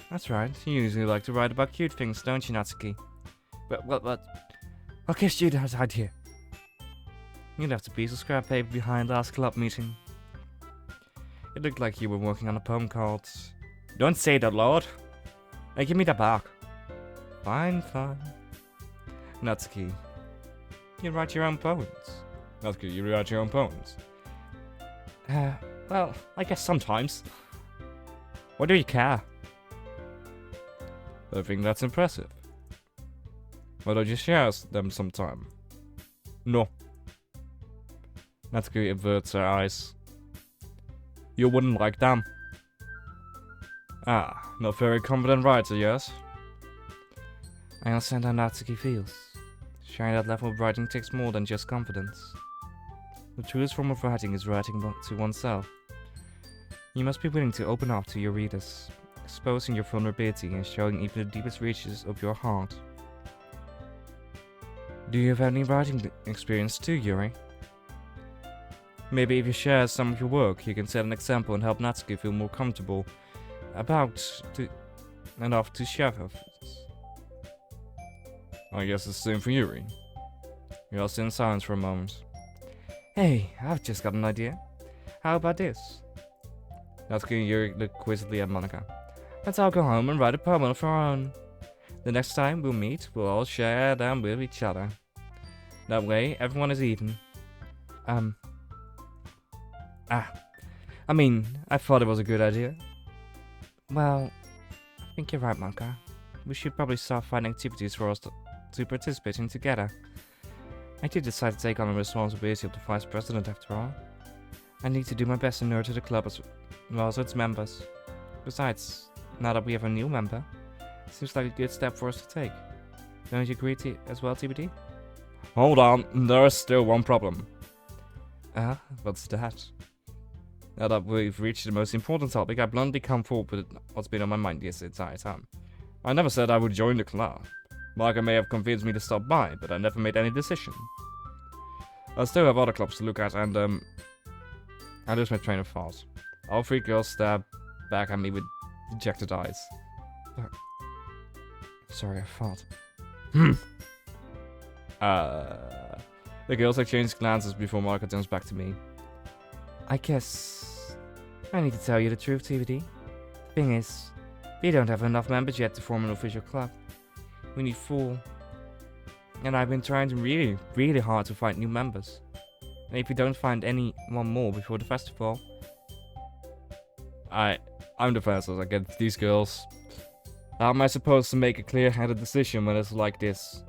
That's right, you usually like to write about cute things, don't you, Natsuki? But what gives you that idea? You left a piece of scrap paper behind last club meeting. It looked like you were working on a poem called... Don't say that, Lord. Hey, give me that back. Fine. Natsuki, you write your own poems. Natsuki, you write your own poems? Well, I guess sometimes. What do you care? I think that's impressive. Why don't you share them sometime? No. Natsuki averts her eyes. You wouldn't like them. Ah, not very confident writer, yes? I understand how Natsuki feels. Sharing that level of writing takes more than just confidence. The truest form of writing is writing to oneself. You must be willing to open up to your readers, exposing your vulnerability and showing even the deepest reaches of your heart. Do you have any writing experience too, Yuri? Maybe if you share some of your work, you can set an example and help Natsuki feel more comfortable about and off to chef office. I guess it's the same for Yuri. We all sit in silence for a moment. Hey, I've just got an idea. How about this? Natsuki and Yuri look quizzically at Monika. Let's all go home and write a poem of our own. The next time we'll meet, we'll all share them with each other. That way, everyone is even. I mean, I thought it was a good idea. Well, I think you're right, Monika. We should probably start finding activities for us to participate in together. I did decide to take on the responsibility of the vice president after all. I need to do my best to nurture the club as well as its members. Besides, now that we have a new member, it seems like a good step for us to take. Don't you agree as well, TBD? Hold on, there's still one problem. What's that? Now that we've reached the most important topic, I bluntly come forward with what's been on my mind this entire time. I never said I would join the club. Monika may have convinced me to stop by, but I never made any decision. I still have other clubs to look at, and I lose my train of thought. All three girls stare back at me with dejected eyes. Sorry, I thought. The girls exchange glances before Monika turns back to me. I guess I need to tell you the truth, TBD. Thing is, we don't have enough members yet to form an official club. We need 4. And I've been trying really, really hard to find new members. And if we don't find anyone more before the festival... I'm the fastest. I get these girls. How am I supposed to make a clear-headed decision when it's like this?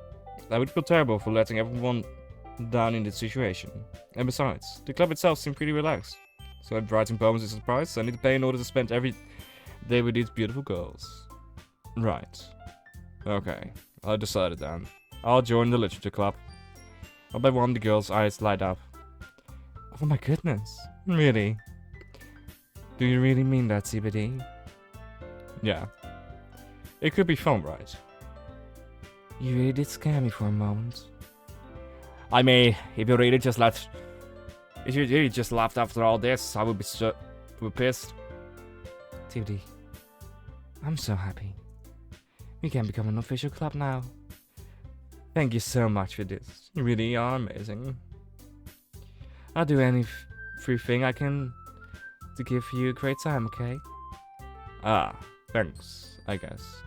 I would feel terrible for letting everyone down in this situation. And besides, the club itself seemed pretty relaxed. So if writing poems is a surprise, I need to pay in order to spend every day with these beautiful girls. Right. Okay, I decided then. I'll join the literature club. I'll bet one of the girls' eyes light up. Oh my goodness. Really? Do you really mean that, CBD? Yeah. It could be fun, right? You really did scare me for a moment. I mean, if you really just laughed after all this, I would be pissed. TBD. I'm so happy. We can become an official club now. Thank you so much for this. You really are amazing. I'll do any free thing I can to give you a great time, okay? Thanks, I guess.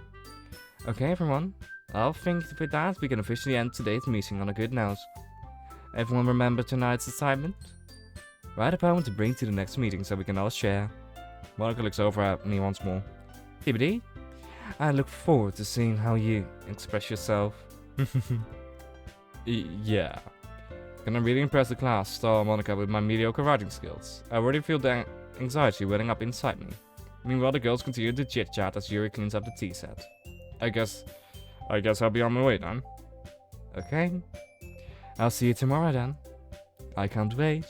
Okay, everyone. I think with that, we can officially end today's meeting on a good note. Everyone remember tonight's assignment? Write a poem to bring to the next meeting so we can all share. Monika looks over at me once more. TBD, I look forward to seeing how you express yourself. Yeah. Can I really impress the class, star Monika, with my mediocre writing skills? I already feel the anxiety welling up inside me. Meanwhile, the girls continue to chit-chat as Yuri cleans up the tea set. I guess I'll be on my way then. Okay. I'll see you tomorrow then. I can't wait.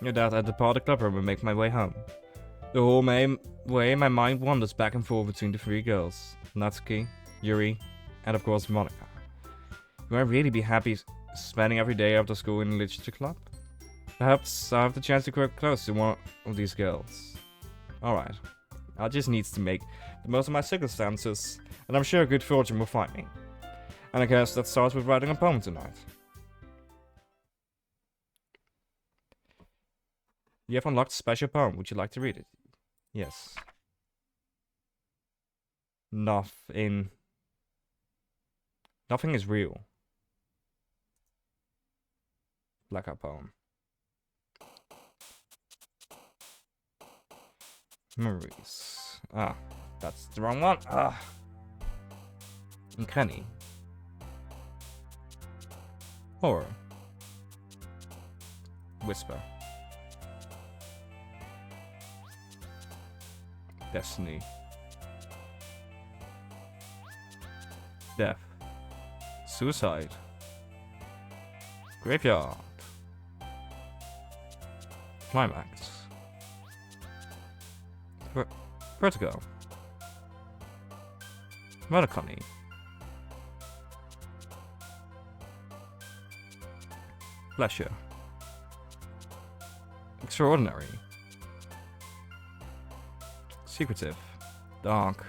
With that, I depart the clubroom and make my way home. The whole way, my mind wanders back and forth between the 3 girls. Natsuki, Yuri, and of course Monika. Will I really be happy spending every day after school in the literature club? Perhaps I have the chance to grow close to one of these girls. Alright, I just need to make the most of my circumstances, and I'm sure good fortune will find me. And I guess that starts with writing a poem tonight. You have unlocked a special poem. Would you like to read it? Yes. Nothing is real. Blackout poem. Memories. That's the wrong one. Uncanny. Horror. Whisper. Destiny. Death. Suicide. Graveyard. Climax. Vertigo. Melancholy. Pleasure. Extraordinary. Secretive. Dark.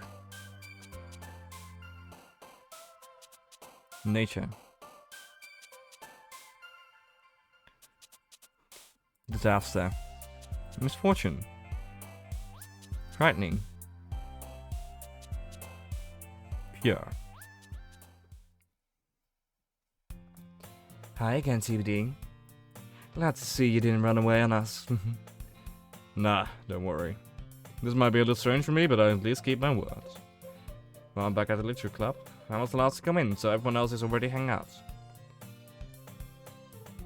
Nature. Disaster. Misfortune. Frightening. Pure. Hi again, TBD. Glad to see you didn't run away on us. Nah, don't worry. This might be a little strange for me, but I at least keep my words. Well, I'm back at the literature club. I was the last to come in, so everyone else is already hanging out.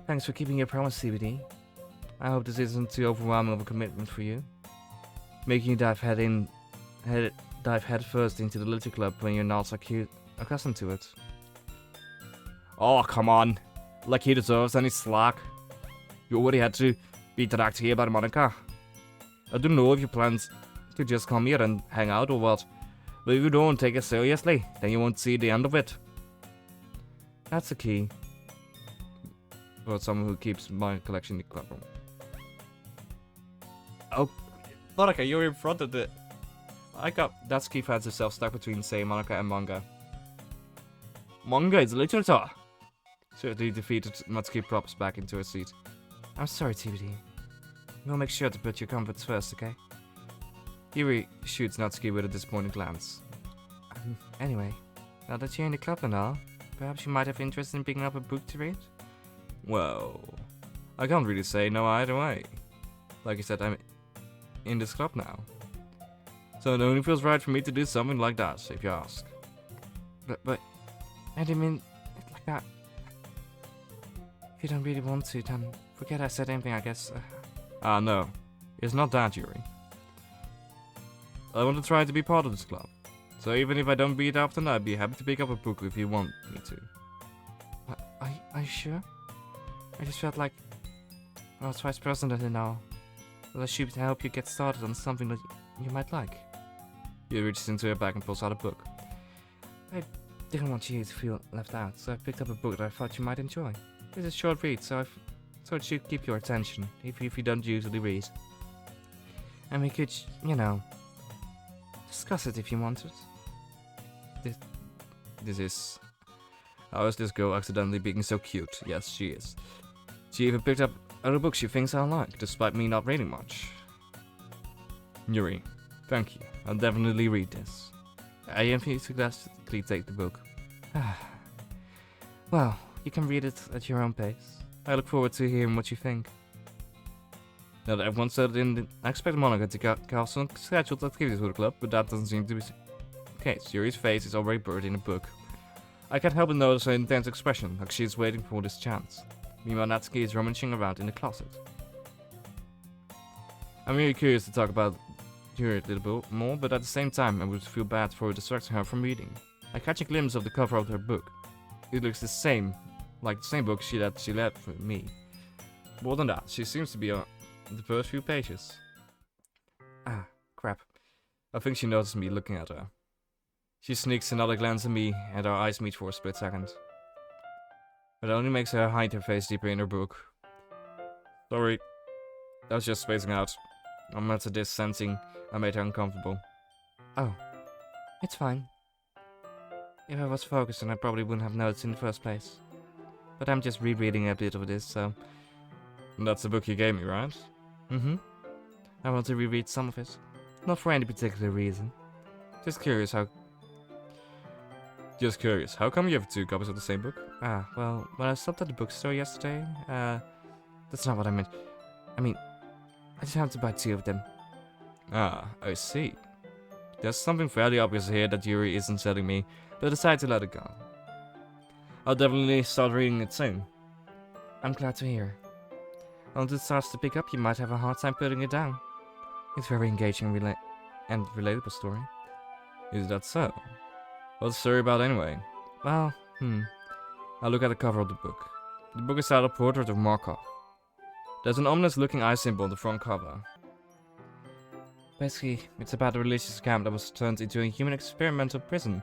Thanks for keeping your promise, CBD. I hope this isn't too overwhelming of a commitment for you. Making you dive head first into the literature club when you're not so accustomed to it. Oh, come on. Like he deserves any slack. You already had to be dragged here by Monika. I don't know if you plan to just come here and hang out or what. But if you don't take it seriously, then you won't see the end of it. That's the key. For someone who keeps my collection in the club room. Oh, Monika, you're in front of the... Natsuki finds herself stuck between, say, Monika and manga. Manga is literature! The defeated Natsuki props back into her seat. I'm sorry, TBD. We'll make sure to put your comforts first, okay? Yuri shoots Natsuki with a disappointed glance. Anyway, now that you're in the club and all, perhaps you might have interest in picking up a book to read? Well, I can't really say no either way. Like I said, I'm in this club now. So it only feels right for me to do something like that, if you ask. But I didn't mean it like that. If you don't really want to, then forget I said anything, I guess. No. It's not that, Yuri. I want to try to be part of this club. So even if I don't read often, I'd be happy to pick up a book if you want me to. Are you sure? I just felt like... Well, it's vice president and all. Well, I should help you get started on something that you might like. Yuri reaches into her bag and pulls out a book. I didn't want you to feel left out, so I picked up a book that I thought you might enjoy. It's a short read, so I thought it should keep your attention, if you don't usually read. And we could, you know, discuss it if you wanted. This is... How is this girl accidentally being so cute? Yes, she is. She even picked up other books she thinks I like, despite me not reading much. Yuri, thank you. I'll definitely read this. I enthusiastically take the book. Well, you can read it at your own pace. I look forward to hearing what you think. Now that everyone's settled in, I expect Monika to cast some scheduled activities for the club, but that doesn't seem to be the case. Yuri's face is already buried in a book. I can't help but notice her intense expression, like she's waiting for this chance. Meanwhile, Natsuki is rummaging around in the closet. I'm really curious to talk about Yuri a little bit more, but at the same time, I would feel bad for distracting her from reading. I catch a glimpse of the cover of her book. It looks the same, like the same book she left for me. More than that, she seems to be on the first few pages. Ah, crap. I think she noticed me looking at her. She sneaks another glance at me, and our eyes meet for a split second. It only makes her hide her face deeper in her book. Sorry. I was just spacing out. I'm at this sensing I made her uncomfortable. Oh. It's fine. If I was focused, then I probably wouldn't have noticed in the first place. But I'm just rereading a bit of this, so... And that's the book you gave me, right? Mm-hmm. I want to reread some of it. Not for any particular reason. Just curious, how come you have 2 copies of the same book? Ah, well, when I stopped at the bookstore yesterday, that's not what I meant. I mean, I just have to buy 2 of them. Ah, I see. There's something fairly obvious here that Yuri isn't telling me, but I decided to let it go. I'll definitely start reading it soon. I'm glad to hear. Once it starts to pick up, you might have a hard time putting it down. It's a very engaging and relatable story. Is that so? What's the story about anyway? Well, I'll look at the cover of the book. The book is titled Portrait of Markov. There's an ominous-looking eye symbol on the front cover. Basically, it's about a religious camp that was turned into a human experimental prison.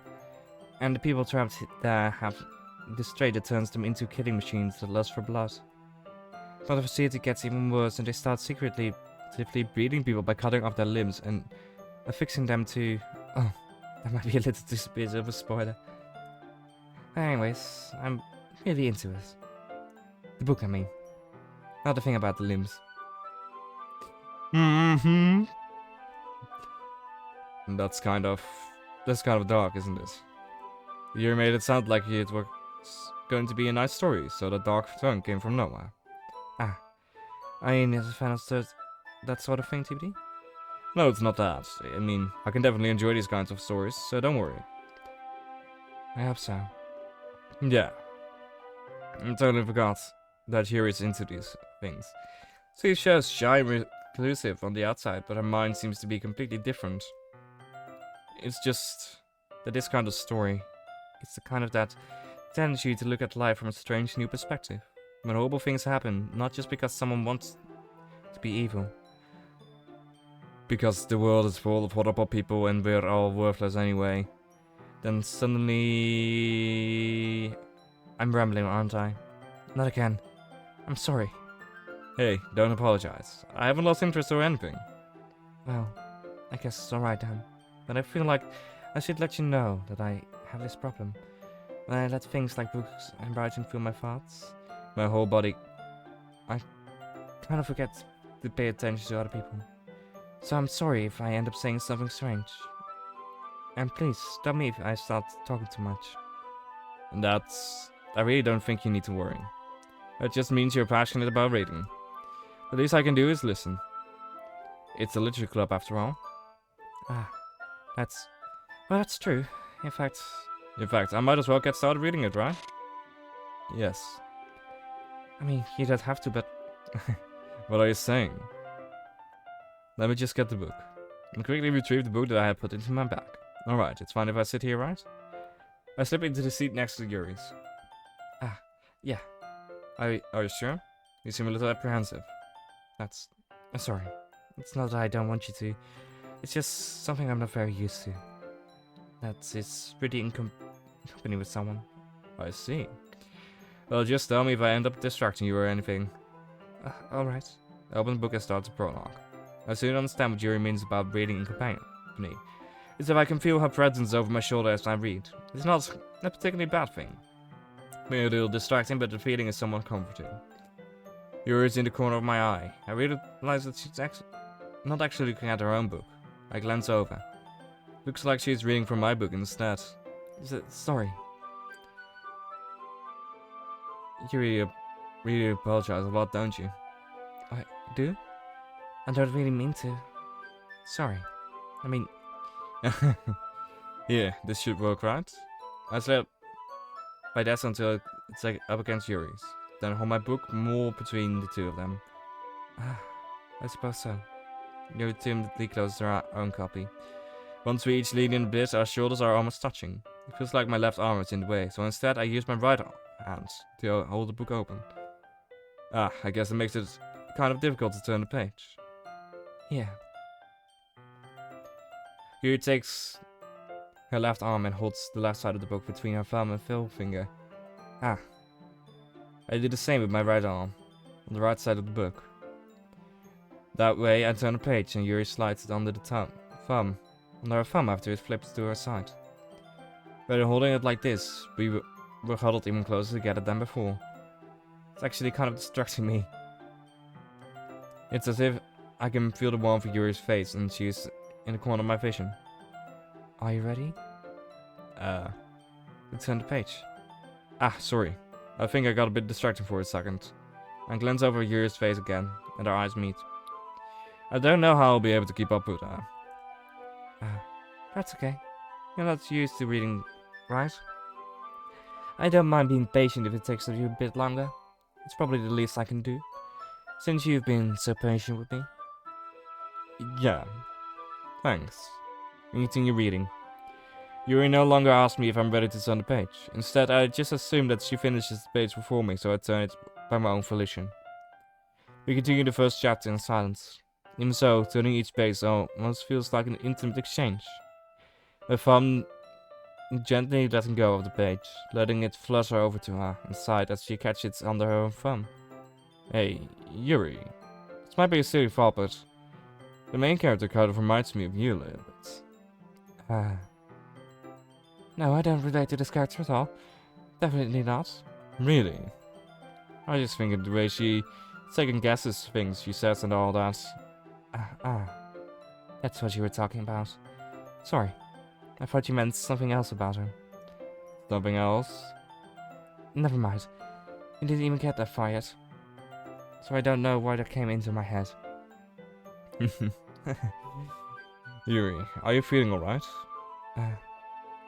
And the people trapped there have this trait that turns them into killing machines that lust for blood. But the facility gets even worse, and they start secretly breeding people by cutting off their limbs and affixing them to Oh, that might be a little too bit of a spoiler. Anyways, I'm really into it. The book, I mean. Not the thing about the limbs. Mm-hmm. That's kind of dark, isn't it? You made it sound like it was going to be a nice story, so the dark tone came from nowhere. Ah, are you a fan of that sort of thing, TBD? No, it's not that. I mean, I can definitely enjoy these kinds of stories, so don't worry. I hope so. Yeah. I totally forgot that Yuri is into these things. She shows shy and reclusive on the outside, but her mind seems to be completely different. It's just that this kind of story, it's the kind of that tendency to look at life from a strange new perspective. When horrible things happen, not just because someone wants to be evil. Because the world is full of horrible people and we're all worthless anyway. Then suddenly... I'm rambling, aren't I? Not again. I'm sorry. Hey, don't apologize. I haven't lost interest or anything. Well, I guess it's alright then. But I feel like I should let you know that I have this problem. When I let things like books and writing fill my thoughts, My whole body... I kind of forget to pay attention to other people. So I'm sorry if I end up saying something strange. And please, stop me if I start talking too much. And that's... I really don't think you need to worry. That just means you're passionate about reading. The least I can do is listen. It's a literature club after all. Ah, that's true. In fact, I might as well get started reading it, right? Yes. I mean, you don't have to, but What are you saying? Let me just get the book. And quickly retrieve the book that I had put into my bag. Alright, it's fine if I sit here, right? I slip into the seat next to Yuri's. yeah. Are you sure? You seem a little apprehensive. Sorry. It's not that I don't want you to. It's just something I'm not very used to. It's pretty in company with someone. I see. Well, just tell me if I end up distracting you or anything. Alright. I open the book and start the prologue. I soon understand what Yuri means about reading in company. It's if I can feel her presence over my shoulder as I read. It's not a particularly bad thing. Maybe a little distracting, but the feeling is somewhat comforting. Yuri is in the corner of my eye. I realize that she's not actually looking at her own book. I glance over. Looks like she's reading from my book instead. Sorry. You really apologize a lot, don't you? I do? I don't really mean to. Sorry. I mean... Yeah, this should work, right? I slip my desk until it's like up against Yuri's. Then hold my book more between the two of them. I suppose so. Yuri timidly closes her own copy. Once we each lean in a bit, our shoulders are almost touching. It feels like my left arm is in the way, so instead I use my right hand to hold the book open. I guess it makes it kind of difficult to turn the page. Yeah. Yuri takes her left arm and holds the left side of the book between her thumb and forefinger. I do the same with my right arm, on the right side of the book. That way I turn the page and Yuri slides it under the thumb, under her thumb after it flips to her side. By holding it like this, we were huddled even closer together than before. It's actually kind of distracting me. It's as if I can feel the warmth of Yuri's face and she's in the corner of my vision. Are you ready? Turn the page. Sorry. I think I got a bit distracted for a second. I glance over Yuri's face again, and our eyes meet. I don't know how I'll be able to keep up with her. That's okay. You're not used to reading, right? I don't mind being patient if it takes you a bit longer. It's probably the least I can do, since you've been so patient with me. Yeah. Thanks. Continue reading. Yuri no longer asks me if I'm ready to turn the page. Instead, I just assume that she finishes the page before me, so I turn it by my own volition. We continue the first chapter in silence. Even so, turning each page almost feels like an intimate exchange. My thumb gently letting go of the page, letting it flutter over to her inside as she catches it under her own thumb. Hey, Yuri. This might be a silly thought, but the main character kind of reminds me of you a little bit. No, I don't relate to this character at all. Definitely not. Really? I just think of the way she second guesses things she says and all that. That's what you were talking about. Sorry. I thought you meant something else about her. Something else? Never mind. You didn't even get that far yet. So I don't know why that came into my head. Yuri, are you feeling alright? Uh,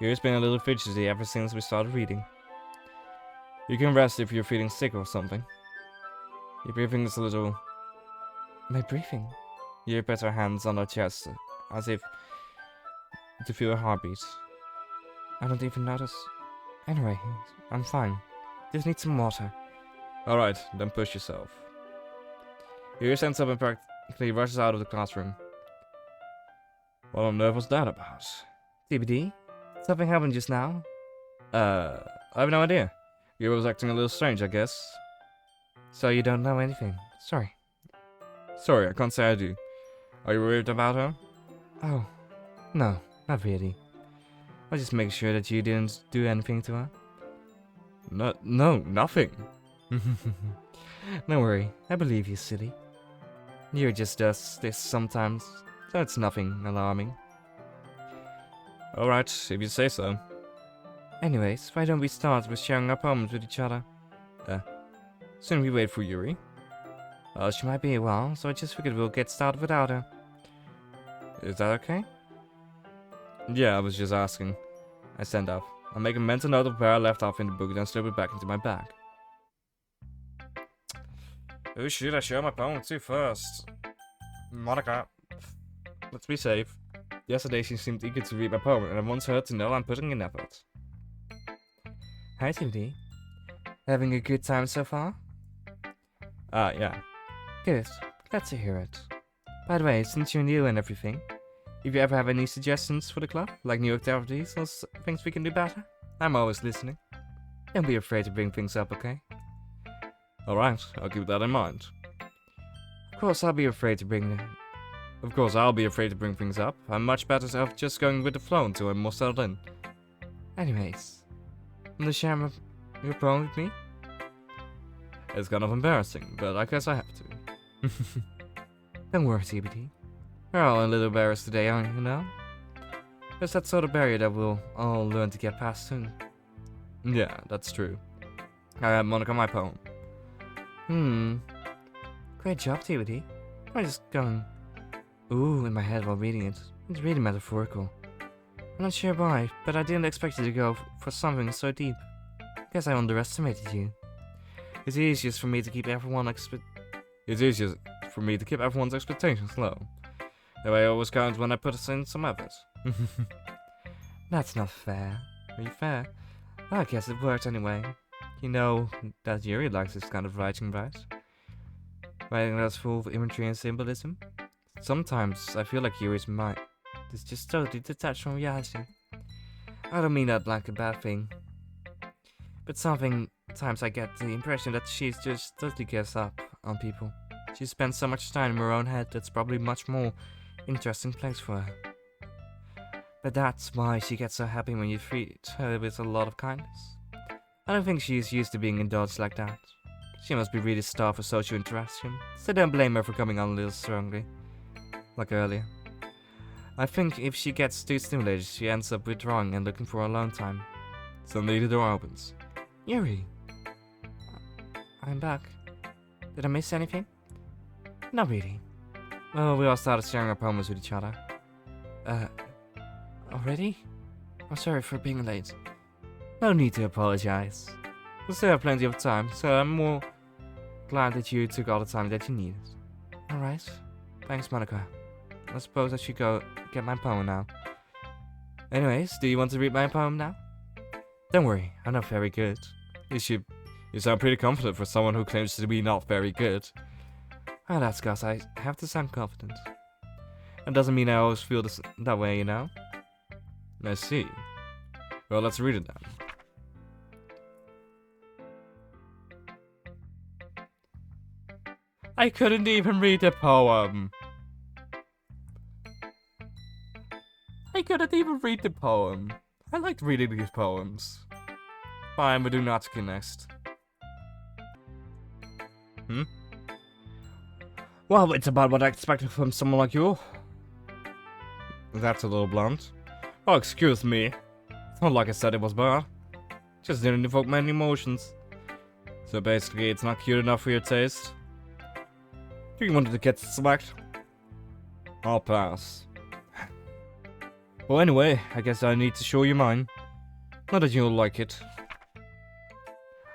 Yuri's been a little fidgety ever since we started reading. You can rest if you're feeling sick or something. Your breathing is a little... My breathing? Yuri put her hands on her chest, as if to feel her heartbeat. I don't even notice. Anyway, I'm fine. Just need some water. Alright, then push yourself. Yuri stands up and practically rushes out of the classroom. What on earth was that about? TBD? Something happened just now? I have no idea. Yuri was acting a little strange, I guess. So you don't know anything? Sorry. Sorry, I can't say I do. Are you worried about her? Oh, no, not really. I'll just make sure that you didn't do anything to her. No, nothing. Don't worry, I believe you, silly. Yuri just does this sometimes, so it's nothing alarming. Alright, if you say so. Anyways, why don't we start with sharing our poems with each other? Shouldn't we wait for Yuri? Well, she might be a while, so I just figured we'll get started without her. Is that okay? Yeah, I was just asking. I stand up. I'll make a mental note of where I left off in the book, then slip it back into my bag. Who should I share my poem to first? Monika. Let's be safe. Yesterday she seemed eager to read my poem, and I want her to know I'm putting in effort. Hi, TBD. Having a good time so far? Yeah. Good. Glad to hear it. By the way, since you're new and everything, if you ever have any suggestions for the club, like new activities or things we can do better, I'm always listening. Don't be afraid to bring things up, okay? Alright, I'll keep that in mind. Of course, I'll be afraid to bring things up. I'm much better off just going with the flow until I'm more settled in. Anyways, want to share your poem with me? It's kind of embarrassing, but I guess I have to. Don't worry, TBD. We're all a little embarrassed today, aren't you know? There's that sort of barrier that we'll all learn to get past soon. Yeah, that's true. Monika, my poem. Great job, TBD. I'm just going ooh in my head while reading it. It's really metaphorical. I'm not sure why, but I didn't expect you to go for something so deep. Guess I underestimated you. It's easiest for me to keep everyone's expectations low. That way I always count when I put in some effort. That's not fair. Are you fair? Well, I guess it worked anyway. You know that Yuri likes this kind of writing, right? Writing that's full of imagery and symbolism. Sometimes I feel like Yuri's mind is just totally detached from reality. I don't mean that like a bad thing. But sometimes I get the impression that she's just totally gives up on people. She spends so much time in her own head that's probably much more interesting place for her. But that's why she gets so happy when you treat her with a lot of kindness. I don't think she's used to being indulged like that. She must be really starved for social interaction, so don't blame her for coming on a little strongly. Like earlier. I think if she gets too stimulated, she ends up withdrawing and looking for alone time. Suddenly the door opens. Yuri! I'm back. Did I miss anything? Not really. Well, we all started sharing our poems with each other. Already? I'm sorry for being late. No need to apologize. We still have plenty of time, so I'm more glad that you took all the time that you needed. Alright. Thanks, Monika. I suppose I should go get my poem now. Anyways, do you want to read my poem now? Don't worry, I'm not very good. You sound pretty confident for someone who claims to be not very good. Oh, that's cause I have to sound confident. That doesn't mean I always feel that way, you know? I see. Well, let's read it then. I couldn't even read the poem. I couldn't even read the poem. I liked reading these poems. Fine, we'll do Natsuki next. Well, it's about what I expected from someone like you. That's a little blunt. Oh, excuse me. It's not like I said it was bad. Just didn't evoke many emotions. So basically, it's not cute enough for your taste. Do you want to get smacked? I'll pass. Well, anyway, I guess I need to show you mine. Not that you'll like it.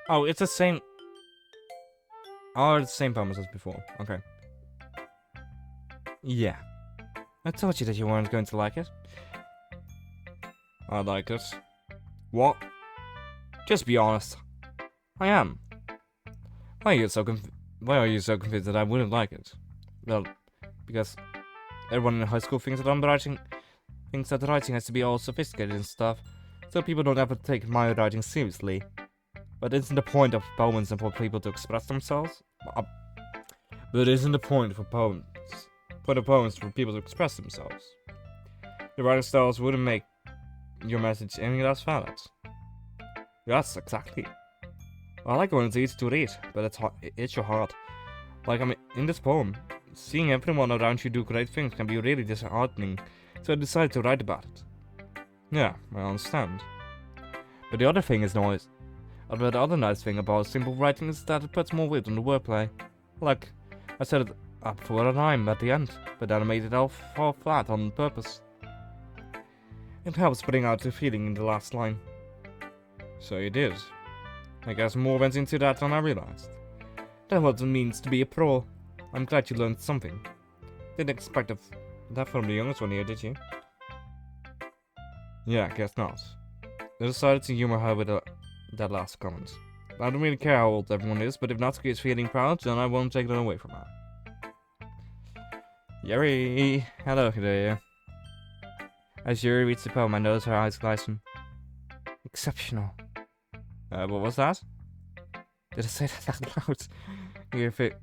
Oh, it's the same. Oh, it's the same poem as before. Okay. Yeah. I told you that you weren't going to like it. I like it. What? Just be honest. I am. Why are you so convinced that I wouldn't like it? Well, because everyone in high school thinks that writing has to be all sophisticated and stuff, so people don't ever take my writing seriously. But isn't the point of poems and for people to express themselves? But isn't the point of poems for people to express themselves? The writing styles wouldn't make your message any less valid. Yes, exactly. I like when it's easy to read, but it's your heart. Like, I mean, in this poem, seeing everyone around you do great things can be really disheartening, so I decided to write about it. Yeah, I understand. But the other other nice thing about simple writing is that it puts more weight on the wordplay. Like, I set it up for a rhyme at the end, but then I made it all fall flat on purpose. It helps bring out the feeling in the last line. So you did. I guess more went into that than I realized. That's what it means to be a pro. I'm glad you learned something. Didn't expect that from the youngest one here, did you? Yeah, guess not. I decided to humor her with that last comment. I don't really care how old everyone is, but if Natsuki is feeling proud, then I won't take that away from her. Yuri! Hello there. As Yuri reads the poem, I notice her eyes glisten. Exceptional. What was that? Did I say that out loud? Yuri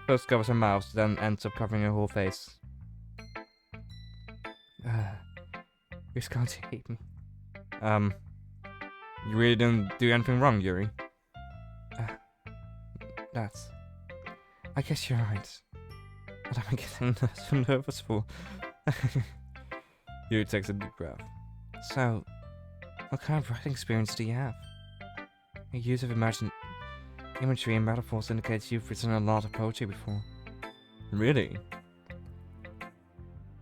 first covers her mouth, then ends up covering her whole face. You're going to hate me. You really didn't do anything wrong, Yuri. I guess you're right. What am I getting so nervous for? Yuri takes a deep breath. So, what kind of writing experience do you have? Your use of imagery and metaphors indicates you've written a lot of poetry before. Really?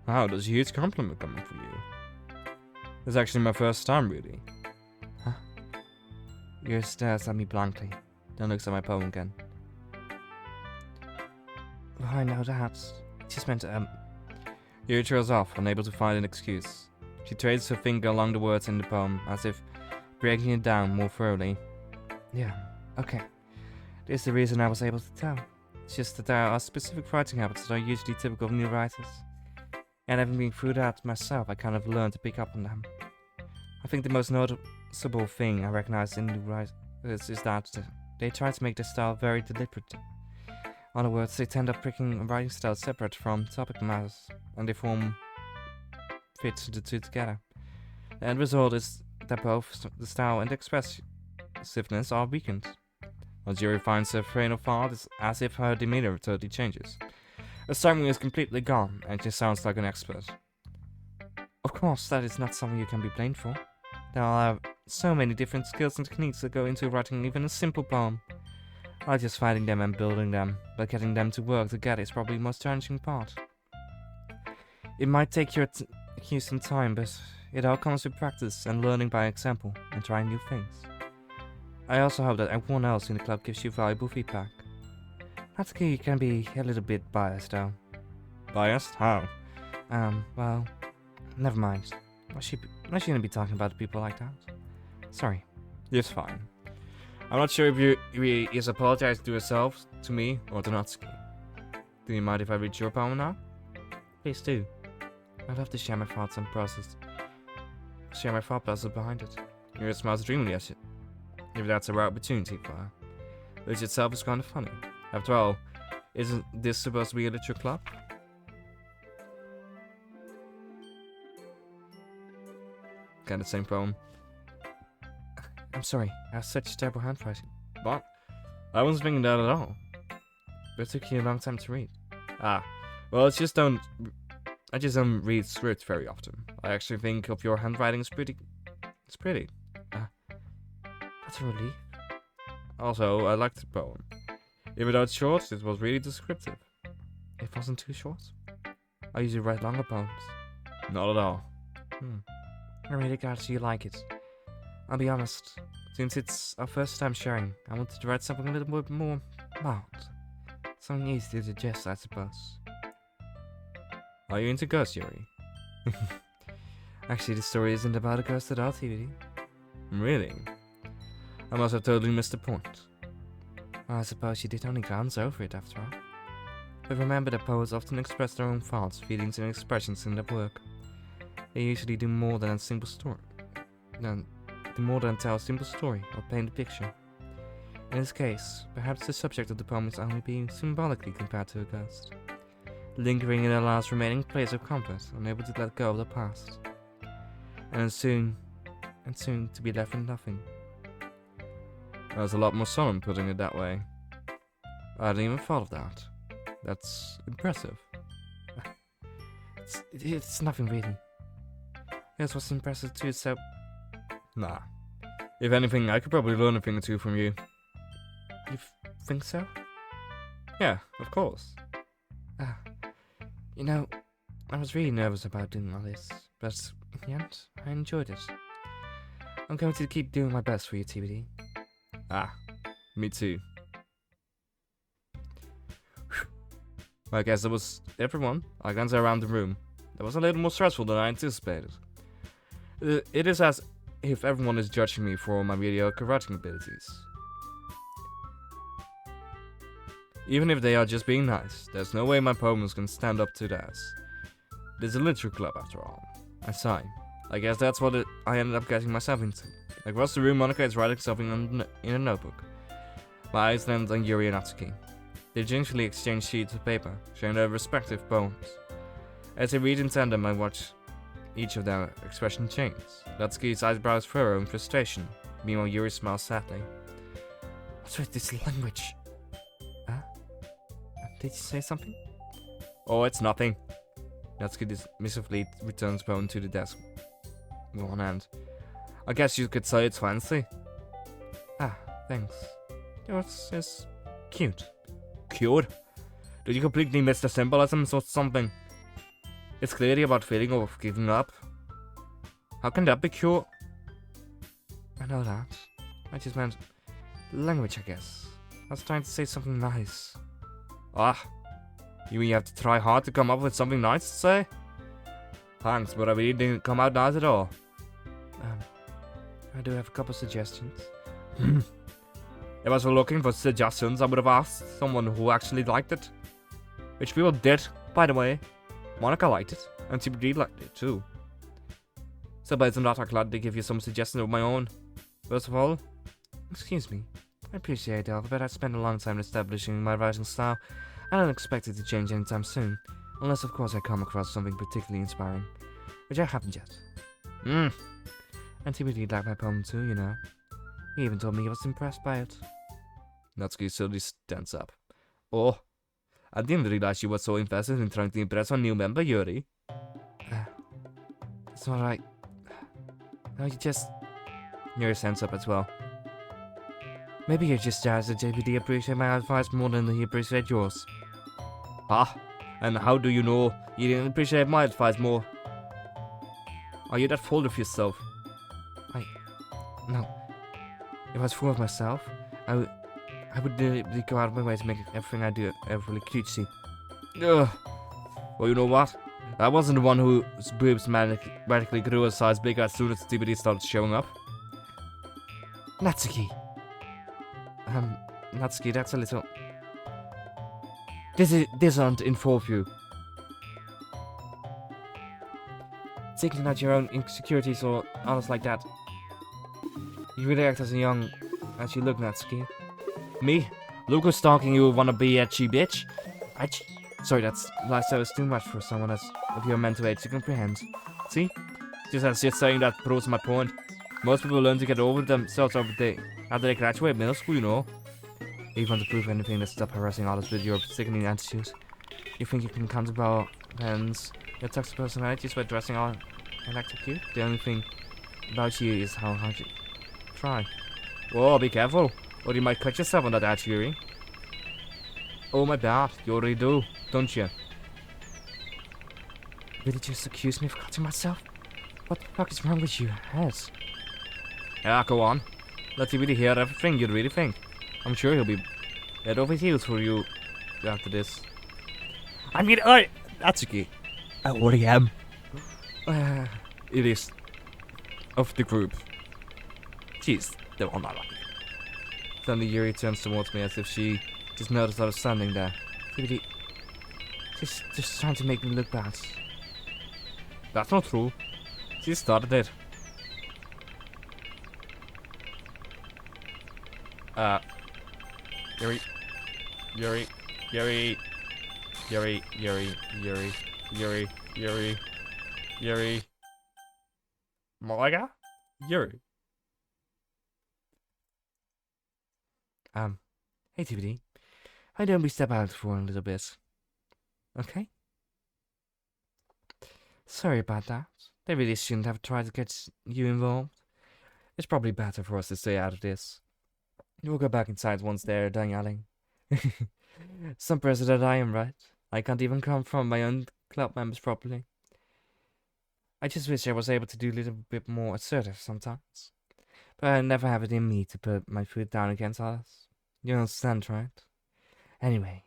Wow, that's a huge compliment coming from you. It's actually my first time, really. Huh? Yuri stares at me blankly, then looks at my poem again. Well, I know that. It just meant, Yuri trails off, unable to find an excuse. She traces her finger along the words in the poem, as if breaking it down more thoroughly. Yeah, okay. This is the reason I was able to tell. It's just that there are specific writing habits that are usually typical of new writers. And having been through that myself, I kind of learned to pick up on them. I think the most noticeable thing I recognize in new writers is that they try to make their style very deliberate. In other words, they tend up picking a writing style separate from topic matters, and they fit the two together. The end result is that both the style and the expressiveness are weakened. As Yuri finds her train of thought, it's as if her demeanor totally changes. Her timing is completely gone, and she sounds like an expert. Of course, that is not something you can be blamed for. There are so many different skills and techniques that go into writing even a simple poem. Just finding them and building them, but getting them to work together is probably the most challenging part. It might take you some time, but it all comes with practice and learning by example and trying new things. I also hope that everyone else in the club gives you valuable feedback. Natsuki can be a little bit biased though. Biased? How? Well, never I shouldn't be talking about people like that. Sorry. It's fine. I'm not sure if you is apologizing to yourself, to me, or to Natsuki. Do you mind if I read your poem now? Please do. I'd love to share my thoughts and process. Share my thought process behind it. Yuri smiles dreamily as if that's a rare opportunity for her. Which itself is kind of funny. After all, isn't this supposed to be a literature club? kind of same poem. I'm sorry, I have such terrible handwriting. What? I wasn't thinking that at all. But it took you a long time to read. Ah, well, I just don't read scripts very often. I actually think of your handwriting as pretty. It's pretty. That's a relief. Also, I liked the poem. Even though it's short, it was really descriptive. It wasn't too short. I usually write longer poems. Not at all. I'm really glad you like it. I'll be honest, since it's our first time sharing, I wanted to write something a little bit more mild. Something easy to digest, I suppose. Are you into ghosts, Yuri? Actually, the story isn't about a ghost at all, TBD. Really? I must have totally missed the point. Well, I suppose you did only glance over it after all. But remember that poets often express their own thoughts, feelings, and expressions in their work. They usually do more than a simple story. Do more than tell a simple story or paint a picture. In this case, perhaps the subject of the poem is only being symbolically compared to a ghost, lingering in a last remaining place of comfort, unable to let go of the past, and soon to be left with nothing. That's a lot more solemn putting it that way. I hadn't even thought of that. That's impressive. It's nothing really. Here's what's impressive too, so... Nah. If anything, I could probably learn a thing or two from you. You think so? Yeah, of course. You know, I was really nervous about doing all this, but in the end, I enjoyed it. I'm going to keep doing my best for you, TBD. Me too. I guess that was everyone. I glanced around the room. That was a little more stressful than I anticipated. It is as if everyone is judging me for my mediocre writing abilities. Even if they are just being nice, there's no way my poems can stand up to theirs. It is a literature club after all. I sigh. I guess that's what I ended up getting myself into. Across the room, Monika is writing something in a notebook. My eyes land on Yuri and Natsuki. They gingerly exchange sheets of paper, sharing their respective poems. As they read in tandem, I watch each of their expression change. Natsuki's eyebrows furrow in frustration. Meanwhile, Yuri smiles sadly. What's with this language? Did you say something? Oh, it's nothing. Natsuki dismissively returns poem to the desk. With one hand. I guess you could say it's fancy. Thanks. It's cute. Cute? Did you completely miss the symbolism or something? It's clearly about feeling or giving up. How can that be cute? I know that. I just meant language, I guess. I was trying to say something nice. You mean you have to try hard to come up with something nice to say? Thanks, but I really didn't come out nice at all. I do have a couple suggestions. If I was looking for suggestions, I would have asked someone who actually liked it. Which people did, by the way. Monika liked it, and TBD liked it too. So based on that, I'm glad to give you some suggestions of my own. First of all, excuse me. I appreciate it, but I spent a long time establishing my writing style. I don't expect it to change anytime soon. Unless, of course, I come across something particularly inspiring. Which I haven't yet. And TBD liked my poem too, you know. He even told me he was impressed by it. Natsuki slowly stands up. Oh, I didn't realize you were so invested in trying to impress a new member, Yuri. It's alright. No, you just... Yuri stands up as well. Maybe you're just jealous that JPD appreciate my advice more than he appreciate yours. And how do you know you didn't appreciate my advice more? Are you that full of yourself? No. If I was full of myself, I would deliberately go out of my way to make everything I do overly cutesy. Ugh. Well, you know what? I wasn't the one whose boobs magically grew a size bigger as soon as TBD started showing up. Natsuki. Natsuki, that's a little... This doesn't involve you. Taking out your own insecurities or others like that. You really act as young as you look, Natsuki. Me? Look who's stalking you wanna be etchy bitch? Sorry, that's lifestyle is too much for someone of your mental age to comprehend. See? Just saying that proves my point. Most people learn to get over themselves after they graduate middle school, you know. If you want to prove anything, let's stop harassing others with your sickening attitude. You think you can counterbalance your toxic personalities by dressing all electric? The only thing about you is how hard you try. Whoa, be careful, or you might cut yourself on that edge, Yuri. Oh my bad, you already do, don't you? Really just accuse me of cutting myself? What the fuck is wrong with your head? Yeah, go on. Let him really hear everything you really think. I'm sure he'll be head over heels for you after this. I mean, Natsuki. I already am. It is of the group. Jeez, the one I like. Suddenly Yuri turns towards me as if she just noticed I was standing there. TBD. She's just trying to make me look bad. That's not true. She started it. Yuri. Monika? Yuri. Hey TBD. Why don't we step out for a little bit? Okay? Sorry about that. They really shouldn't have tried to get you involved. It's probably better for us to stay out of this. We'll go back inside once they're done yelling. Some president I am, right? I can't even confront my own club members properly. I just wish I was able to do a little bit more assertive sometimes. But I never have it in me to put my foot down against others. You understand, right? Anyway,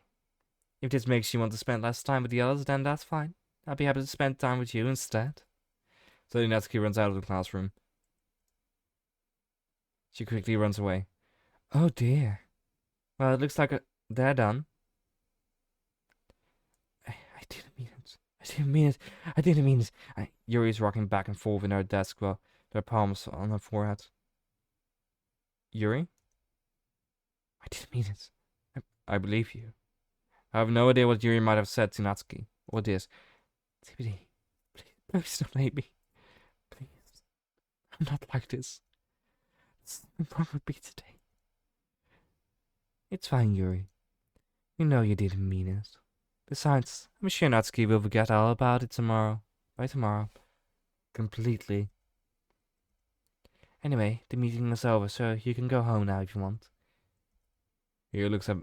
if this makes you want to spend less time with the others, then that's fine. I'll be happy to spend time with you instead. So Natsuki runs out of the classroom. She quickly runs away. Oh dear. Well, it looks like they're done. I didn't mean it. I didn't mean it. Yuri's rocking back and forth in her desk while her palms on her forehead. Yuri? I didn't mean it. I believe you. I have no idea what Yuri might have said to Natsuki. Or this. TBD, please don't hate me. Please. I'm not like this. Something wrong with me today. It's fine, Yuri. You know you didn't mean it. Besides, I'm sure Natsuki will forget all about it tomorrow. By tomorrow. Completely. Anyway, the meeting is over, so you can go home now if you want. Yuri looks at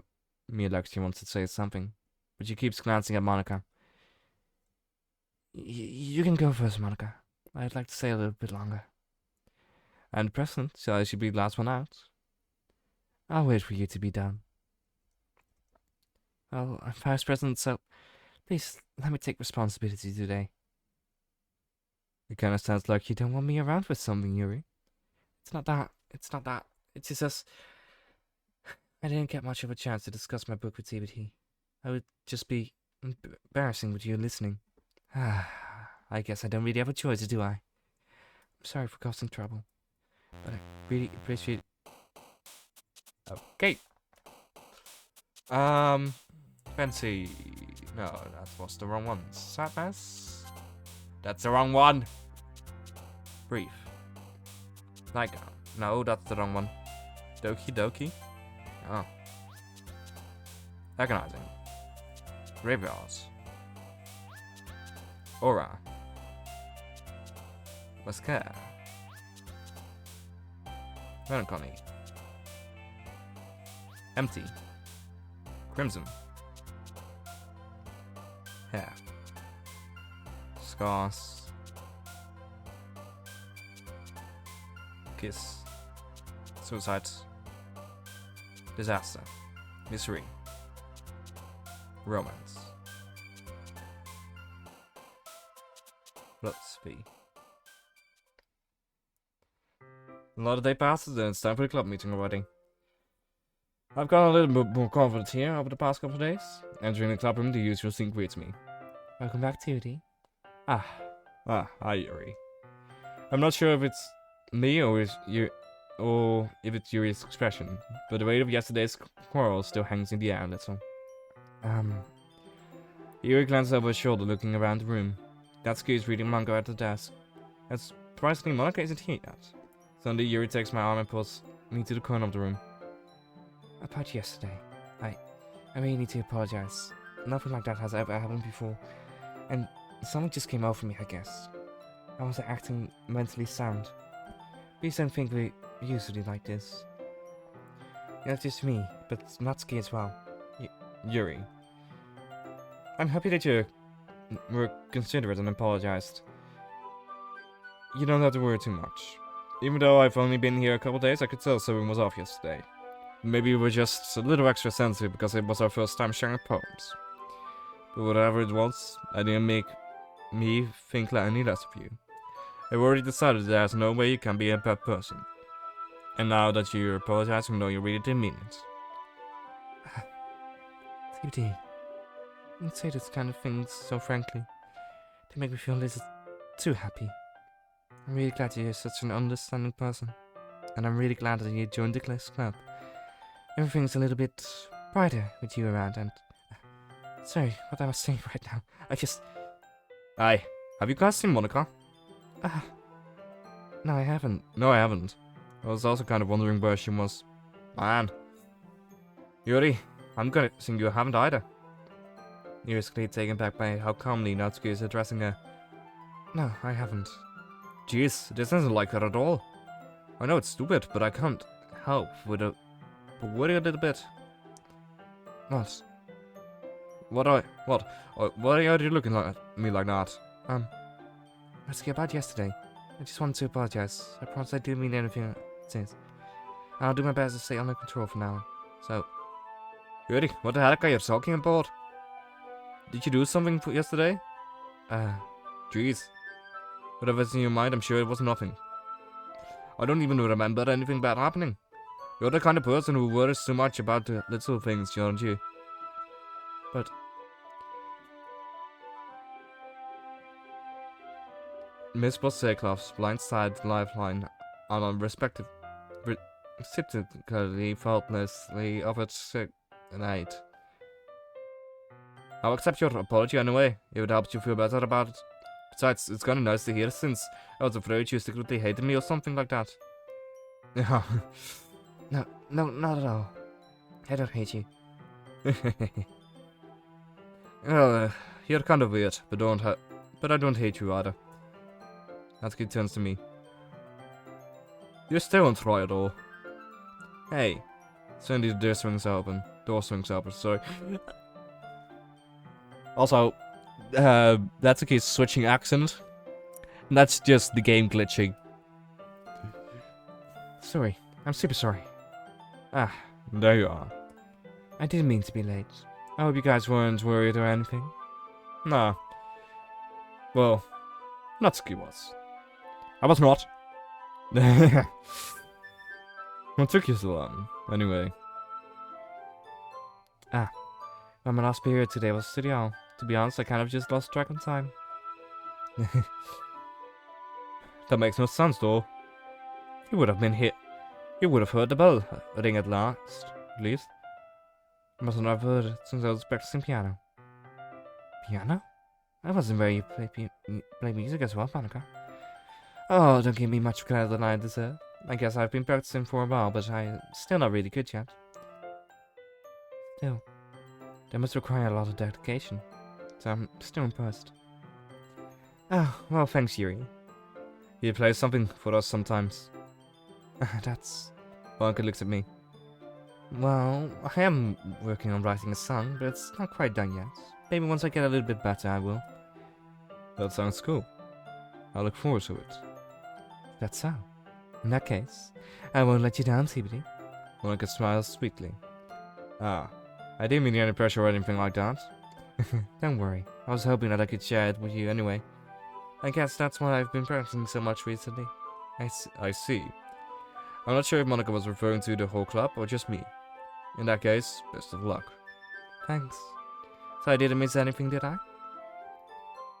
me like she wants to say something, but she keeps glancing at Monika. You can go first, Monika. I'd like to stay a little bit longer. And present, so I should be the last one out. I'll wait for you to be done. Well, I'm vice president, so please let me take responsibility today. It kind of sounds like you don't want me around for something, Yuri. It's not that. It's just I didn't get much of a chance to discuss my book with TBT. I would just be embarrassing with you listening. I guess I don't really have a choice, do I? I'm sorry for causing trouble, but I really appreciate it. Okay. Fancy. No, that was the wrong one. Sadness? That's the wrong one. Brief. Like, no, that's the wrong one. Doki Doki? Oh. Agonizing. Graveyards. Aura. Mascara. Melancholy. Empty. Crimson. Hair. Scars. Kiss. Suicide. Disaster. Misery. Romance. Philosophy. A lot of day passes and it's time for the club meeting already. I've gotten a little bit more confident here over the past couple of days. Entering the club room, the usual scene greets me. Welcome back, Tudy. Hi, Yuri. I'm not sure if it's me or if it's Yuri's expression, but the weight of yesterday's quarrel still hangs in the air a little. Yuri glances over his shoulder, looking around the room. Natsuki is reading manga at the desk. And surprisingly, Monika isn't here yet. Suddenly, Yuri takes my arm and pulls me to the corner of the room. About yesterday, I really need to apologize. Nothing like that has ever happened before, and something just came over me, I guess. I wasn't acting mentally sound. Please don't think we usually like this. Not just me, but Natsuki as well. Yuri. I'm happy that you were considerate and apologized. You don't have to worry too much. Even though I've only been here a couple days, I could tell something was off yesterday. Maybe we were just a little extra sensitive because it was our first time sharing poems. But whatever it was, I didn't make me think any less of you. I've already decided that there's no way you can be a bad person. And now that you're apologizing, I know you really didn't mean it. TBD. You don't say this kind of things so frankly. They make me feel a little too happy. I'm really glad you're such an understanding person. And I'm really glad that you joined the class club. Everything's a little bit brighter with you around and... sorry, what I was saying right now. Aye, have you guys seen Monika? No, I haven't. No, I haven't. I was also kind of wondering where she was. Man. Yuri, I'm guessing you haven't either. Yuri's clearly taken back by how calmly Natsuki is addressing her. No, I haven't. Jeez, this isn't like her at all. I know it's stupid, but I can't help with worry a little bit. What? What are you looking at me like that? Let's get about yesterday. I just wanted to apologize. I promise I didn't mean anything since. I'll do my best to stay under control from now on. So... Yuri, what the heck are you talking about? Did you do something yesterday? Jeez. Whatever's in your mind, I'm sure it was nothing. I don't even remember anything bad happening. You're the kind of person who worries too much about the little things, aren't you? But... Miss Bosseklov's blindsided lifeline on a reciprocally faultlessly offered sick night. I'll accept your apology anyway, if it helps you feel better about it. Besides, it's kinda nice to hear since I was afraid you secretly hated me or something like that. Yeah. No, not at all. I don't hate you. Well, you're kind of weird, but I don't hate you either. Natsuki turns to me. You're still on trial, though. Hey. Suddenly the door swings open, sorry. Also, Natsuki's switching accent. And that's just the game glitching. Sorry. I'm super sorry. There you are. I didn't mean to be late. I hope you guys weren't worried or anything. Nah. Well, Natsuki was. I was not. What took you so long, anyway? Well, my last period today was City Hall. To be honest, I kind of just lost track of time. That makes no sense, though. You would have been hit. You would have heard the bell ring at least. I mustn't have heard it since I was practicing piano. Piano? I wasn't where you play music as well, Monika. Oh, don't give me much credit than I deserve. I guess I've been practicing for a while, but I'm still not really good yet. Still, that must require a lot of dedication, so I'm still impressed. Oh, well, thanks, Yuri. You play something for us sometimes. That's... Monika looks at me. Well, I am working on writing a song, but it's not quite done yet. Maybe once I get a little bit better, I will. That sounds cool. I look forward to it. That's so. In that case, I won't let you down, TBD. Monika smiles sweetly. I didn't mean any pressure or anything like that. Don't worry. I was hoping that I could share it with you anyway. I guess that's why I've been practicing so much recently. I see. I'm not sure if Monika was referring to the whole club or just me. In that case, best of luck. Thanks. So I didn't miss anything, did I?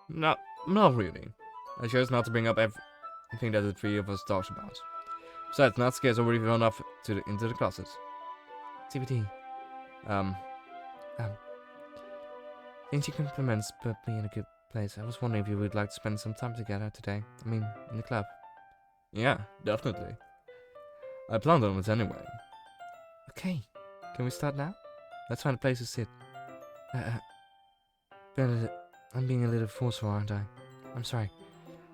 No, not really. I chose not to bring up everything that the three of us talked about. Besides, Natsuki has already gone off into the closet. TBD. Think your compliments put me in a good place. I was wondering if you would like to spend some time together today. I mean, in the club. Yeah, definitely. I planned on it anyway. Okay, can we start now? Let's find a place to sit. Benedict, I'm being a little forceful, aren't I? I'm sorry.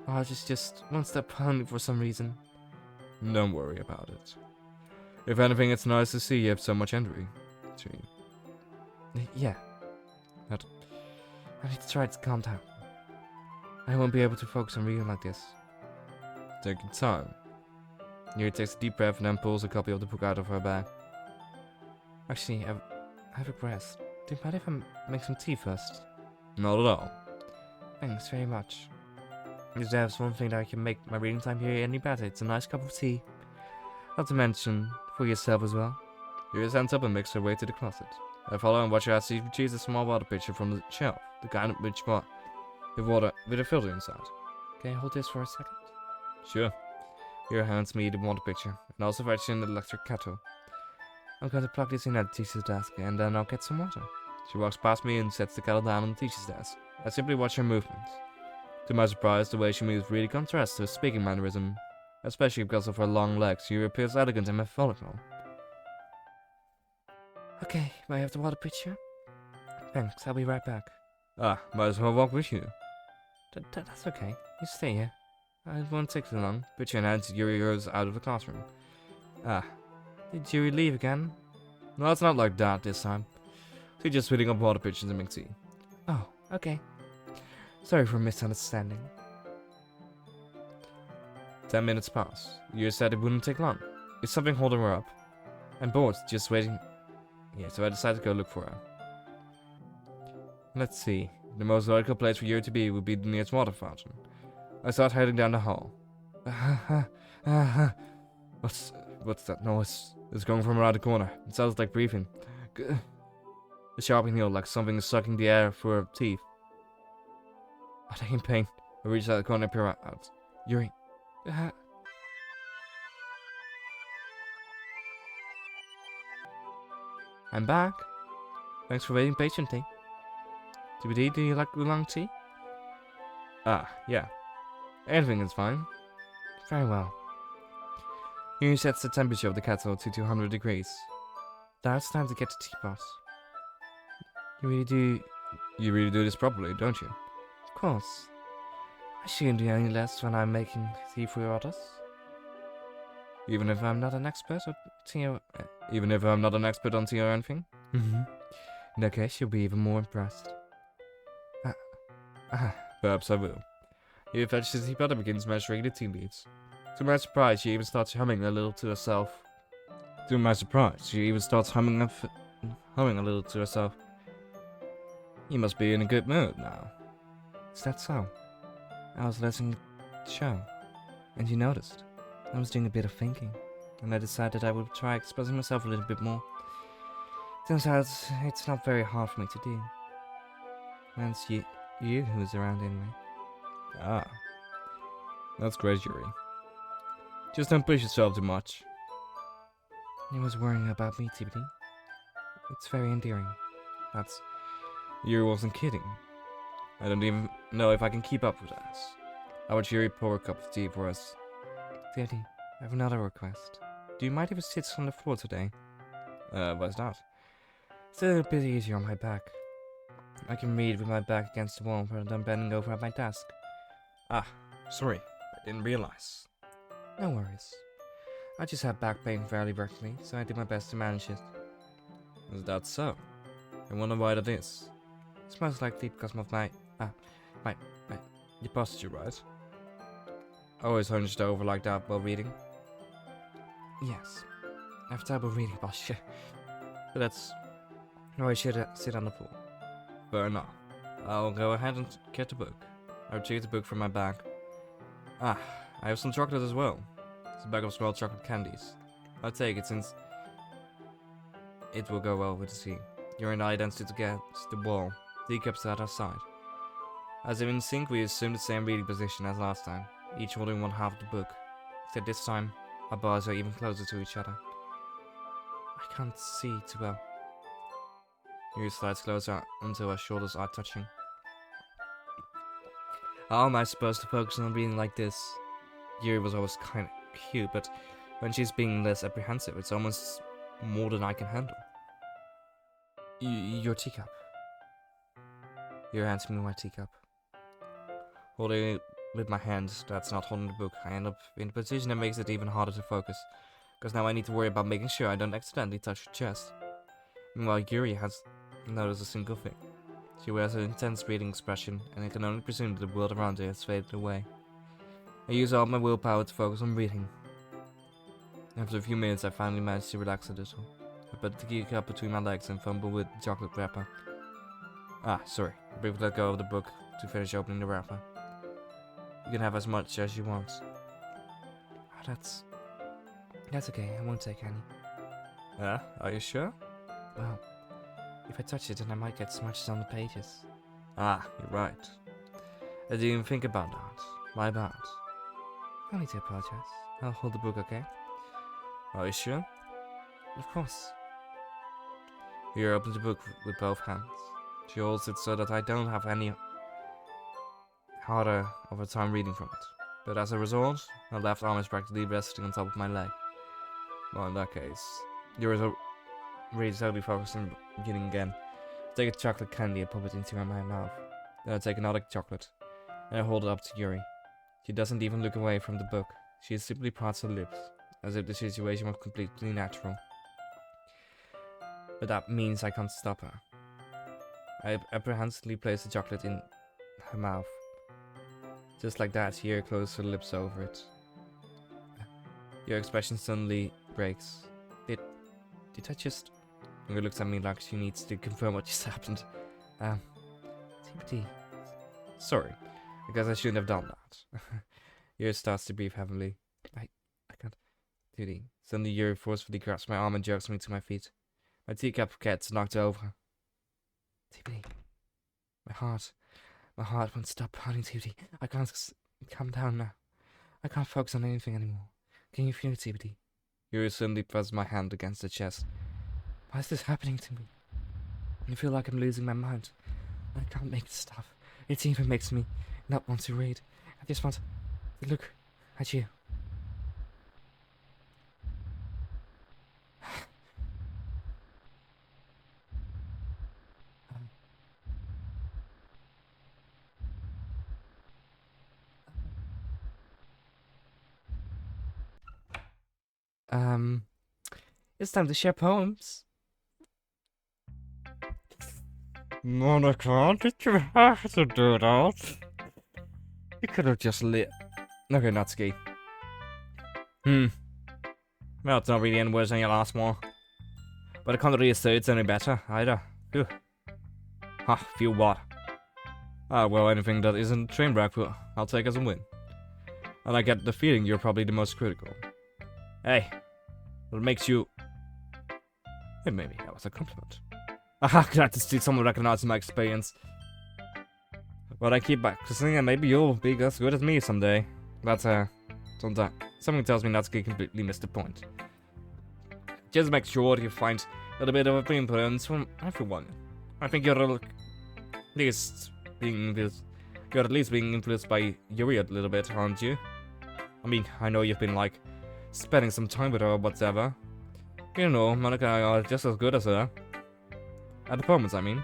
Oh, just one step behind me for some reason. Don't worry about it. If anything, it's nice to see you have so much energy. Yeah. But I need to try to calm down. I won't be able to focus on reading like this. Take your time. Yuri takes a deep breath and then pulls a copy of the book out of her bag. Actually, I have a request. Do you mind if I make some tea first? Not at all. Thanks very much. If there's one thing that I can make my reading time here any better, it's a nice cup of tea. Not to mention, for yourself as well. Yuri stands up and makes her way to the closet. I follow and watch her as she retrieves a small water pitcher from the shelf, the kind with water with a filter inside. Can I hold this for a second? Sure. Yuri hands me the water pitcher, and also fetches in the electric kettle. I'm going to plug this in at the teacher's desk, and then I'll get some water. She walks past me and sets the kettle down on the teacher's desk. I simply watch her movements. To my surprise, the way she moves really contrasts to her speaking mannerism, especially because of her long legs. She appears elegant and methodical. Okay, may I have the water pitcher? Thanks, I'll be right back. Might as well walk with you. That's okay. You stay here. I won't take too long. Pitcher in hand, Yuri goes out of the classroom. Did Yuri leave again? No, it's not like that this time. She's just filling up water pitchers and make tea. Oh, okay. Sorry for misunderstanding. 10 minutes pass. Yuri said it wouldn't take long. Is something holding her up? I'm bored, just waiting. Yeah, so I decided to go look for her. Let's see. The most logical place for Yuri to be would be the nearest water fountain. I start heading down the hall. What's that noise? It's coming from around the corner. It sounds like breathing. A sharp inhale, like something is sucking the air through her teeth. Are they in pain? I reach out the corner and peer out. Yuri. I'm back. Thanks for waiting patiently. TBD, do you like oolong tea? Yeah. Anything is fine. Very well. Yuri sets the temperature of the kettle to 200 degrees. Now it's time to get the teapot. You really do this properly, don't you? Of course. I shouldn't do any less when I'm making tea for others. Even if I'm not an expert on tea or anything? Mm-hmm. In that case, you'll be even more impressed. Perhaps I will. He fetches the teapot and begins measuring the tea leaves. To my surprise, she even starts humming a little to herself. You must be in a good mood now. Is that so? I was listening to the show, and you noticed. I was doing a bit of thinking, and I decided I would try expressing myself a little bit more. Turns out it's not very hard for me to do. And it's you who's around anyway. That's great, Yuri. Just don't push yourself too much. He was worrying about me, TBD. It's very endearing. Yuri wasn't kidding. I don't even know if I can keep up with that. I want Yuri pour a cup of tea for us. Daddy, I have another request. Do you mind if it sits on the floor today? What's that? It's a little bit easier on my back. I can read with my back against the wall rather than bending over at my desk. Sorry. I didn't realize. No worries. I just had back pain fairly regularly, so I did my best to manage it. Is that so? I wonder why that is. It's most likely because of my posture, right? Always hunched over like that while reading? Yes. I have terrible reading posture. But that's why I should sit on the floor. Fair enough. I'll go ahead and get the book. I retrieve the book from my bag. I have some chocolate as well. It's a bag of small chocolate candies. I'll take it since it will go well with the tea. Yuri and I then sit against the wall, teacups at our side. As if in sync, we assume the same reading position as last time, each holding one half of the book. Except this time, our bodies are even closer to each other. I can't see too well. Yuri slides closer until our shoulders are touching. How am I supposed to focus on being like this? Yuri was always kind of cute, but when she's being less apprehensive, it's almost more than I can handle. Your teacup. Yuri hands me my teacup. Holding it with my hand that's not holding the book, I end up in a position that makes it even harder to focus. Because now I need to worry about making sure I don't accidentally touch her chest. Meanwhile, Yuri has noticed a single thing. She wears an intense reading expression, and I can only presume that the world around her has faded away. I use all my willpower to focus on reading. After a few minutes, I finally manage to relax a little. I put the teacup between my legs and fumble with the chocolate wrapper. Ah, sorry. I briefly let go of the book to finish opening the wrapper. You can have as much as you want. Oh, that's okay. I won't take any. Yeah? Are you sure? Well, if I touch it, then I might get smudges on the pages. Ah, you're right. I didn't even think about that. My bad. No need to apologize. I'll hold the book, okay? Are you sure? Of course. Here, open the book with both hands. She holds it so that I don't have any harder of a time reading from it. But as a result, my left arm is practically resting on top of my leg. Well, in that case, you're really totally focused on beginning again. I take a chocolate candy and pop it into my mouth. Then I take another chocolate, and I hold it up to Yuri. She doesn't even look away from the book. She simply parts her lips, as if the situation was completely natural. But that means I can't stop her. I apprehensively place the chocolate in her mouth. Just like that, Yuri closes her lips over it. Your expression suddenly breaks. Did I just... Yuri looks at me like she needs to confirm what just happened. TBT. Sorry, I guess I shouldn't have done that. Yuri starts to breathe heavily. I can't... TBT. Suddenly Yuri forcefully grabs my arm and jerks me to my feet. My teacup gets knocked over. TBT. My heart won't stop pounding, TBT. I can't calm down now. I can't focus on anything anymore. Can you feel it, TBT? Yuri suddenly presses my hand against her chest. Why is this happening to me? I feel like I'm losing my mind. I can't make it stop. It even makes me not want to read. I just want to look at you. It's time to share poems. Monika, did you have to do that? You could have just lit. Okay, Natsuki. Well, it's not really any worse than your last one. But I can't really say it's any better, either. Phew. Feel what? Ah, well, anything that isn't train wreck, I'll take as a win. And I get the feeling you're probably the most critical. Hey, what makes you... Hey, maybe that was a compliment. Glad to see someone recognize my experience. But I keep practicing and maybe you'll be as good as me someday. That's, something tells me Natsuki completely missed the point. Just make sure you find a little bit of influence from everyone. I think you're at least being influenced by Yuri a little bit, aren't you? I mean, I know you've been, like, spending some time with her or whatever. You know, Monika and I are just as good as her. At the moments, I mean.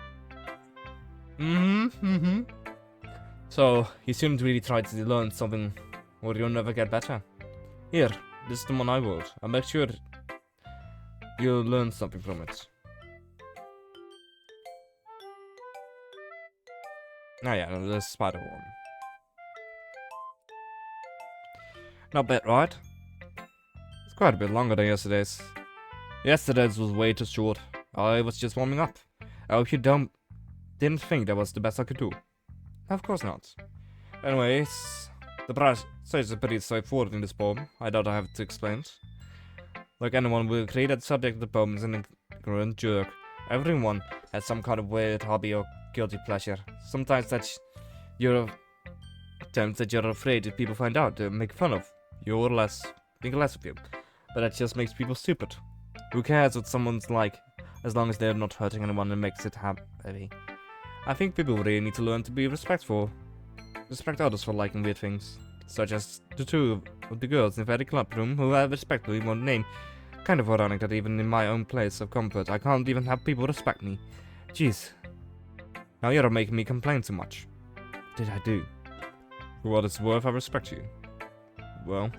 So, you shouldn't really try to learn something, or you'll never get better. Here, this is the one I wrote. I'll make sure you'll learn something from it. Oh yeah, the spider one. Not bad, right? It's quite a bit longer than yesterday's. Yesterday's was way too short. I was just warming up. I hope you didn't think that was the best I could do. Of course not. Anyways, the passage is pretty straightforward in this poem. I doubt I have to explain it. Like anyone will agree that the subject of the poem is an ignorant jerk. Everyone has some kind of weird hobby or guilty pleasure. Sometimes that you're afraid that people find out to make fun of you or think less of you. But that just makes people stupid. Who cares what someone's like, as long as they're not hurting anyone and makes it happy. I think people really need to learn to be respectful. respect others for liking weird things, such as the two of the girls in the club room who I respectfully won't name. Kind of ironic that even in my own place of comfort, I can't even have people respect me. Jeez. Now you're making me complain too much. What did I do? For what it's worth, I respect you. Well,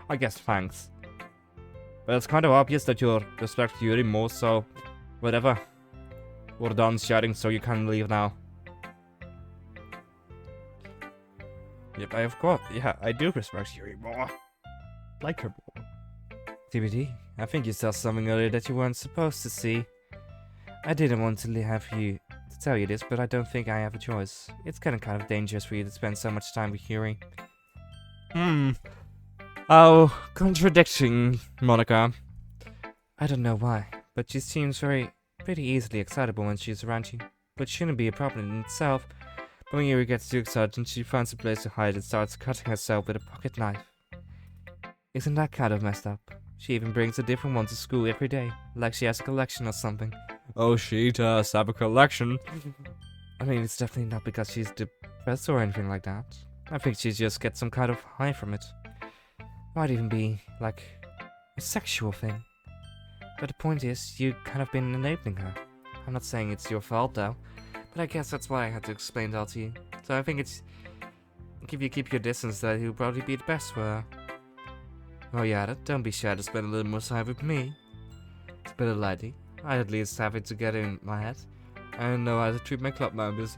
I guess thanks. But it's kind of obvious that you respect Yuri more, so whatever. We're done chatting, so you can leave now. Yep, of course. Yeah, I do respect Yuri more. Like her more. TBD, I think you saw something earlier that you weren't supposed to see. I didn't want to have you to tell you this, but I don't think I have a choice. It's kind of dangerous for you to spend so much time with Yuri. Oh, contradicting, Monika. I don't know why, but she seems pretty easily excitable when she's around you. But shouldn't be a problem in itself. But when Yuri gets too excited, she finds a place to hide and starts cutting herself with a pocket knife. Isn't that kind of messed up? She even brings a different one to school every day, like she has a collection or something. Oh, she does have a collection. I mean, it's definitely not because she's depressed or anything like that. I think she just gets some kind of high from it. Might even be, like, a sexual thing. But the point is, you kind of been enabling her. I'm not saying it's your fault, though, but I guess that's why I had to explain that to you. So I think it's... if you keep your distance, that you'll probably be the best for her. Oh yeah, don't be shy to spend a little more time with me. It's a bit of lady. I at least have it together in my head. I know how to treat my club members.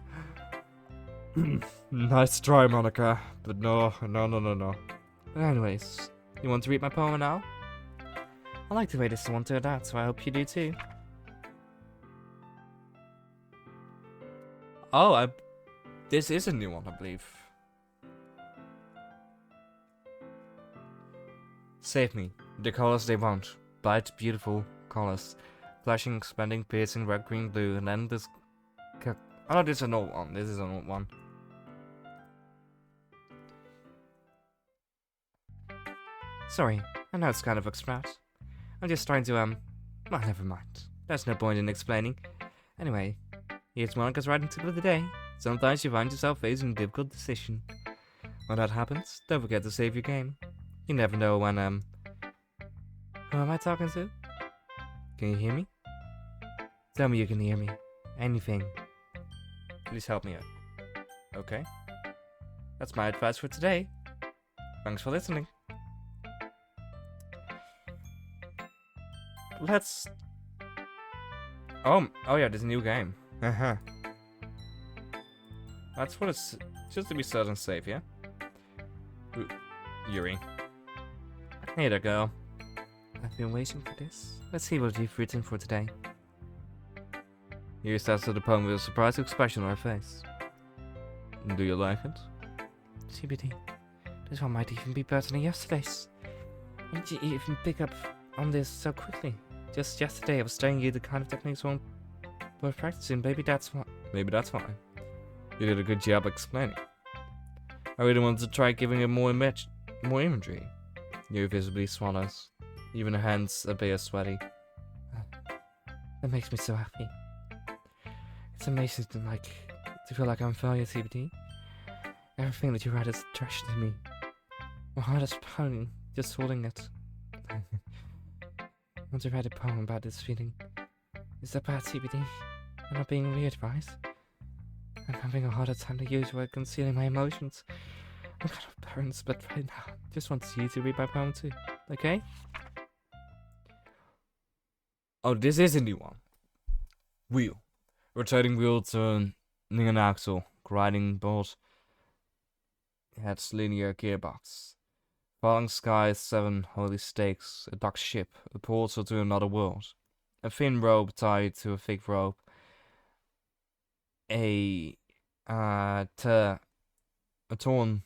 Nice try, Monika. But no. But anyways, you want to read my poem now? I like the way this one turned out, so I hope you do too. Oh, this is a new one, I believe. Save me. The colors they want. Bright, beautiful colors. Flashing, expanding, piercing, red, green, blue, and then this... oh, this is an old one. This is an old one. Sorry, I know it's kind of abstract. I'm just trying to, well, never mind. There's no point in explaining. Anyway, here's Monika's writing tip of the day. Sometimes you find yourself facing a difficult decision. When that happens, don't forget to save your game. You never know when, who am I talking to? Can you hear me? Tell me you can hear me. Anything. Please help me out. Okay. That's my advice for today. Thanks for listening. Let's... oh yeah, there's a new game. That's what it's... just to be certain safe, yeah? Ooh, Yuri. Hey there, girl. I've been waiting for this. Let's see what you've written for today. Yuri starts the poem with a surprised expression on her face. Do you like it? TBD. This one might even be better than yesterday's. How did you even pick up on this so quickly? Just yesterday I was telling you the kind of techniques one worth practicing. Maybe that's why. You did a good job explaining. I really wanted to try giving it more imagery. Yuri visibly swallows. Even her hands appear sweaty. That makes me so happy. It's amazing to feel like I'm failure, TBD. Everything that you write is trash to me. My heart is pounding, just holding it. I want to write a poem about this feeling. Is that bad, TBD? I'm not being weird, right? I'm having a harder time than usual concealing my emotions. I'm kind of parents, but right now, just want you to read my poem too, okay? Oh, this is a new one. Wheel. Rotating wheel turning an axle. Grinding bolt. Heads linear gearbox. Falling sky, 7 holy stakes. A dark ship. A portal to another world. A thin rope tied to a thick rope. A torn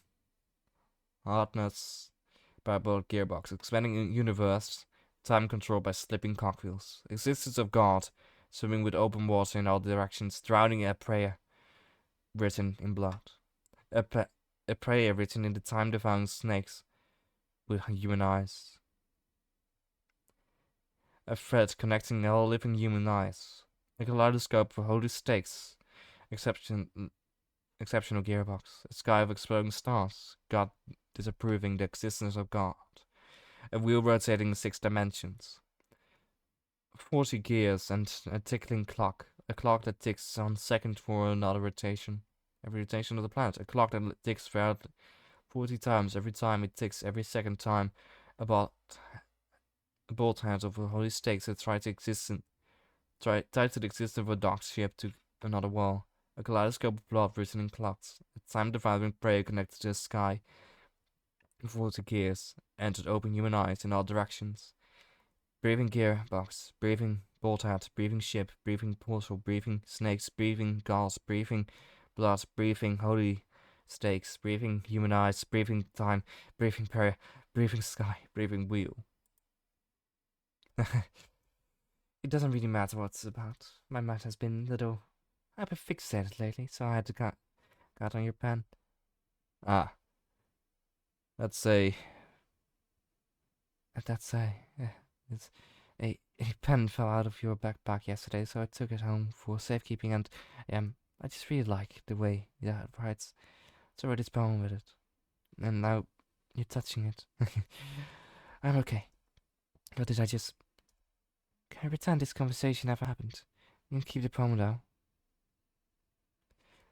hardness by a bolt gearbox. Expanding a universe. Time controlled by slipping cogwheels. Existence of God. Swimming with open water in all directions. Drowning a prayer written in blood. A prayer written in the time-devouring snakes with human eyes. A thread connecting all living human eyes. A kaleidoscope for holy stakes. Exception exceptional gearbox, a sky of exploding stars, God disapproving the existence of God, a wheel rotating in 6 dimensions, 40 gears and a tickling clock, a clock that ticks on second for another rotation, every rotation of the planet, a clock that ticks throughout 40 times every time it ticks, every second time about a bolt hands of holy stakes that try to the existence of a docked ship to another wall, a kaleidoscope of blood written in clocks, a time-dividing prayer connected to the sky, 40 gears, entered open human eyes in all directions. Breathing gearbox, breathing bolt hat, breathing ship, breathing portal, breathing snakes, breathing gauze, breathing blood, breathing holy stakes, breathing human eyes, breathing time, breathing prayer, breathing sky, breathing wheel. It doesn't really matter what it's about. My mind has been a little hyperfixated lately, so I had to cut on your pen. Ah. It's a pen fell out of your backpack yesterday, so I took it home for safekeeping, and I just really like the way that it writes. So I wrote this poem with it, and now you're touching it. I'm okay. Or did I just... Can I pretend this conversation never happened? You can keep the poem though.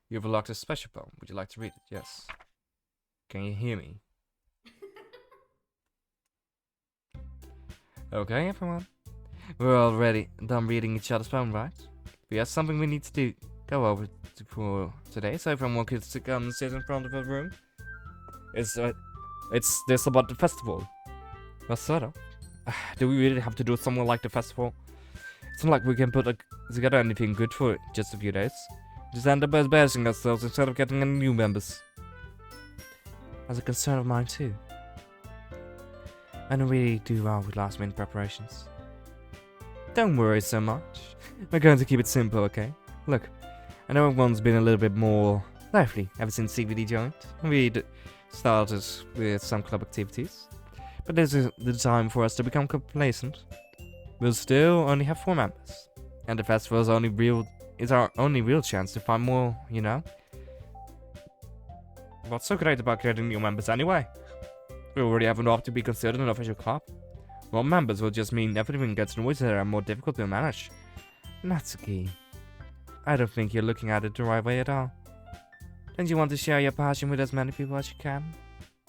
You've unlocked a special poem. Would you like to read it? Yes. Can you hear me? Okay, everyone. We're already done reading each other's poem, right? We have something we need to go over for today, so everyone could come and sit in front of a room. It's this about the festival. Well, sort of. Do we really have to do something like the festival? It's not like we can put together anything good for just a few days. Just end up embarrassing ourselves instead of getting any new members. That's a concern of mine too. I don't really do well with last minute preparations. Don't worry so much. We're going to keep it simple, okay? Look, I know everyone's been a little bit more lively ever since CVD joined. We started with some club activities, but this is the time for us to become complacent. We'll still only have 4 members, and the festival is our only real chance to find more, you know? What's so great about getting new members anyway? We already have enough to be considered an official club. More members will just mean everything gets noisier and more difficult to manage. Natsuki, I don't think you're looking at it the right way at all. Don't you want to share your passion with as many people as you can?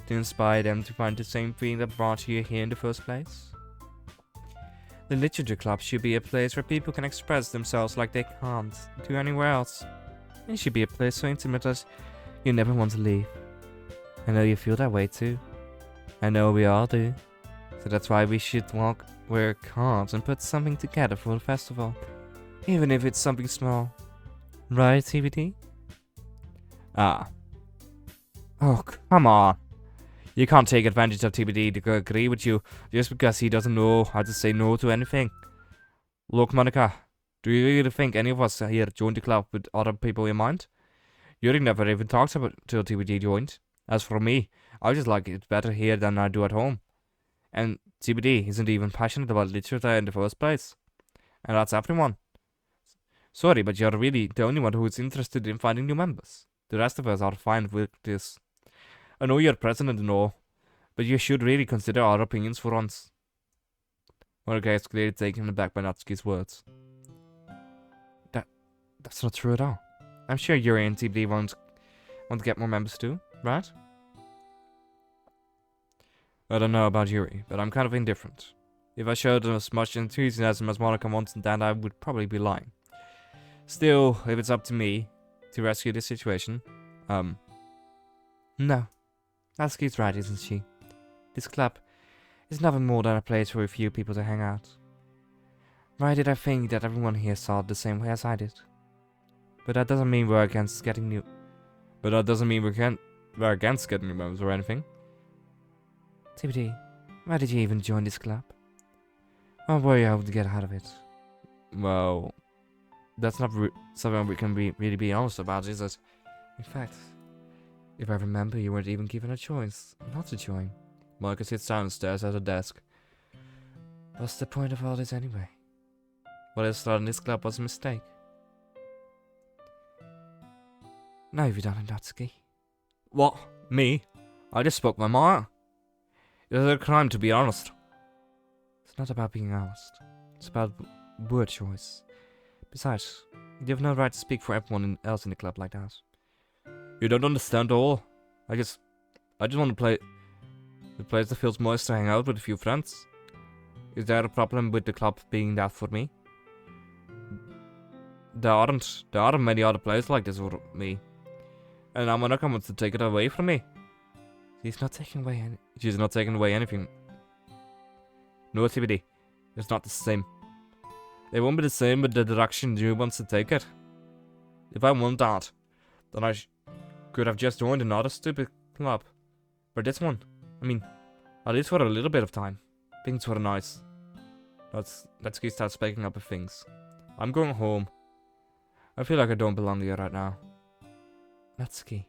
To inspire them to find the same thing that brought you here in the first place? The Literature Club should be a place where people can express themselves like they can't do anywhere else. It should be a place so intimate that you never want to leave. I know you feel that way too. I know we all do. So that's why we should work hard and put something together for the festival. Even if it's something small. Right, TBD? Ah. Oh, come on. You can't take advantage of TBD to agree with you just because he doesn't know how to say no to anything. Look, Monika, do you really think any of us here joined the club with other people in mind? Yuri never even talks about till TBD joined. As for me, I just like it better here than I do at home. And TBD isn't even passionate about literature in the first place. And that's everyone. Sorry, but you're really the only one who's interested in finding new members. The rest of us are fine with this. I know you're president and all, but you should really consider our opinions for once. Monika is clearly taken aback by Natsuki's words. That's not true at all. I'm sure Yuri and TBD want to get more members too, right? I don't know about Yuri, but I'm kind of indifferent. If I showed as much enthusiasm as Monika wants, then I would probably be lying. Still, if it's up to me to rescue this situation, no. Natsuki's right, isn't she? This club is nothing more than a place for a few people to hang out. Why did I think that everyone here saw it the same way as I did? But that doesn't mean we're against getting new... we're against getting new members or anything. TBD, why did you even join this club? What were you hoping to get out of it? Well, that's not something we can really be honest about, is it? In fact, if I remember, you weren't even given a choice not to join. Monika sits down and stares at her desk. What's the point of all this anyway? What if starting this club was a mistake? Now you've done it, Natsuki. What? Me? I just spoke my mind. It is a crime to be honest. It's not about being honest. It's about word choice. Besides, you have no right to speak for everyone else in the club like that. You don't understand all. I just want to play the place that feels moist to hang out with a few friends. Is there a problem with the club being that for me? There aren't many other places like this for me. And Monika wants to take it away from me. She's not taking away anything. No, TBD. It's not the same. It won't be the same with the direction you wants to take it. If I want that, then I could have just joined another stupid club. But this one, I mean, at least for a little bit of time. Things were nice. Let's start speaking up of things. I'm going home. I feel like I don't belong here right now. Natsuki.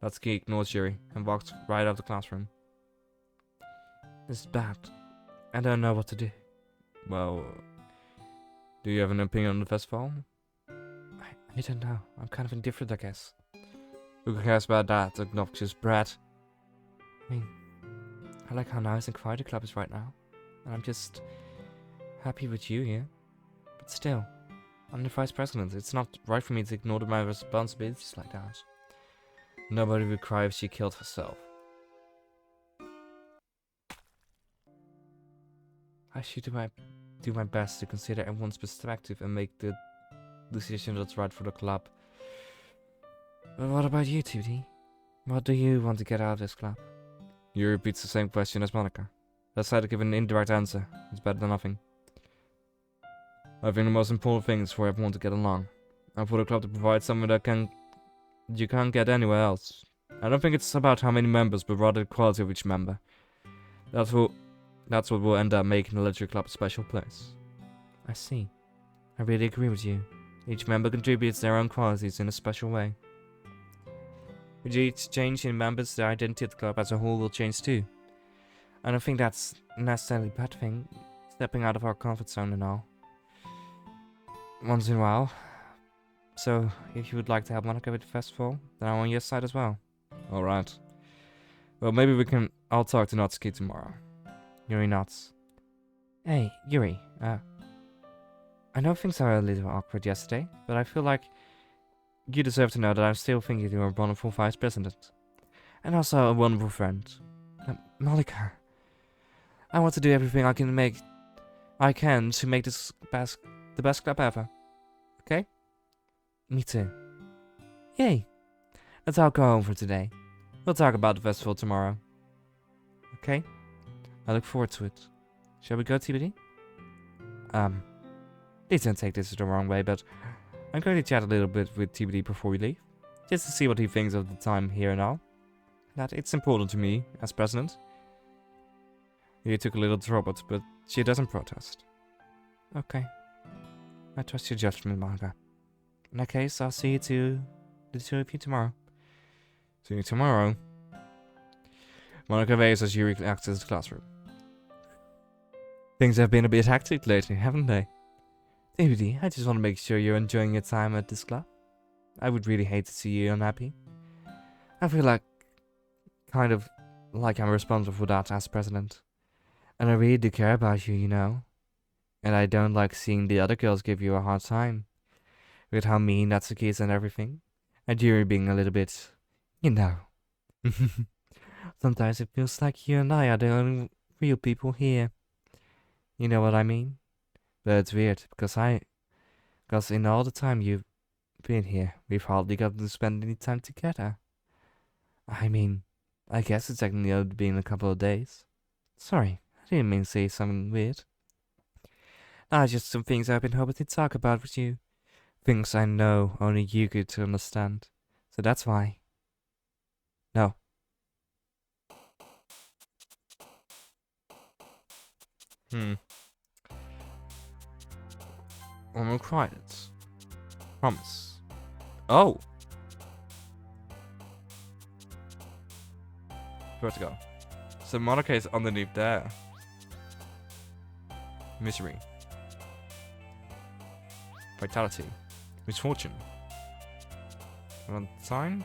Natsuki ignores Yuri and walks right out of the classroom. This is bad. I don't know what to do. Well, do you have an opinion on the festival? I don't know. I'm kind of indifferent, I guess. Who cares about that obnoxious brat? I mean, I like how nice and quiet the club is right now. And I'm just happy with you here. But still, I'm the vice president. It's not right for me to ignore my responsibilities like that. Nobody would cry if she killed herself. I should do my best to consider everyone's perspective and make the decision that's right for the club. But what about you, 2D? What do you want to get out of this club? You repeats the same question as Monika. Let's try to give an indirect answer. It's better than nothing. I think the most important thing is for everyone to get along, and for the club to provide something that you can't get anywhere else. I don't think it's about how many members, but rather the quality of each member. That's what will end up making the literature club a special place. I see. I really agree with you. Each member contributes their own qualities in a special way. With each change in members, the identity of the club as a whole will change too. I don't think that's necessarily a bad thing, stepping out of our comfort zone and all. Once in a while. So, if you would like to help Monika with the festival, then I'm on your side as well. Alright. Well, maybe I'll talk to Natsuki tomorrow. Yuri nods. Hey, Yuri, I know things are a little awkward yesterday, but I feel like you deserve to know that I'm still thinking you're a wonderful vice president. And also a wonderful friend. Monika, I want to do everything I can to make this the best club ever. Okay? Me too. Yay! Let's all go home for today. We'll talk about the festival tomorrow. Okay? I look forward to it. Shall we go, TBD? Please don't take this the wrong way, but I'm going to chat a little bit with TBD before we leave. Just to see what he thinks of the time here and all. That it's important to me, as president. He took a little trouble, but she doesn't protest. Okay. I trust your judgment, Monika. In that case, I'll see the two of you tomorrow. See you tomorrow. Monika waves as Yuri exits the classroom. Things have been a bit hectic lately, haven't they? TBD, I just want to make sure you're enjoying your time at this club. I would really hate to see you unhappy. I feel kind of like I'm responsible for that as president. And I really do care about you, you know. And I don't like seeing the other girls give you a hard time. With how mean Natsuki is and everything. And Yuri being a little bit, you know. Sometimes it feels like you and I are the only real people here. You know what I mean? But it's weird, because in all the time you've been here, we've hardly got to spend any time together. I mean, I guess it's only been a couple of days. Sorry, I didn't mean to say something weird. Just some things I've been hoping to talk about with you. Things I know only you could understand. So that's why. No. I'm quiet. Promise. Oh! Vertigo. So Monika is underneath there. Misery. Vitality. Misfortune. Time?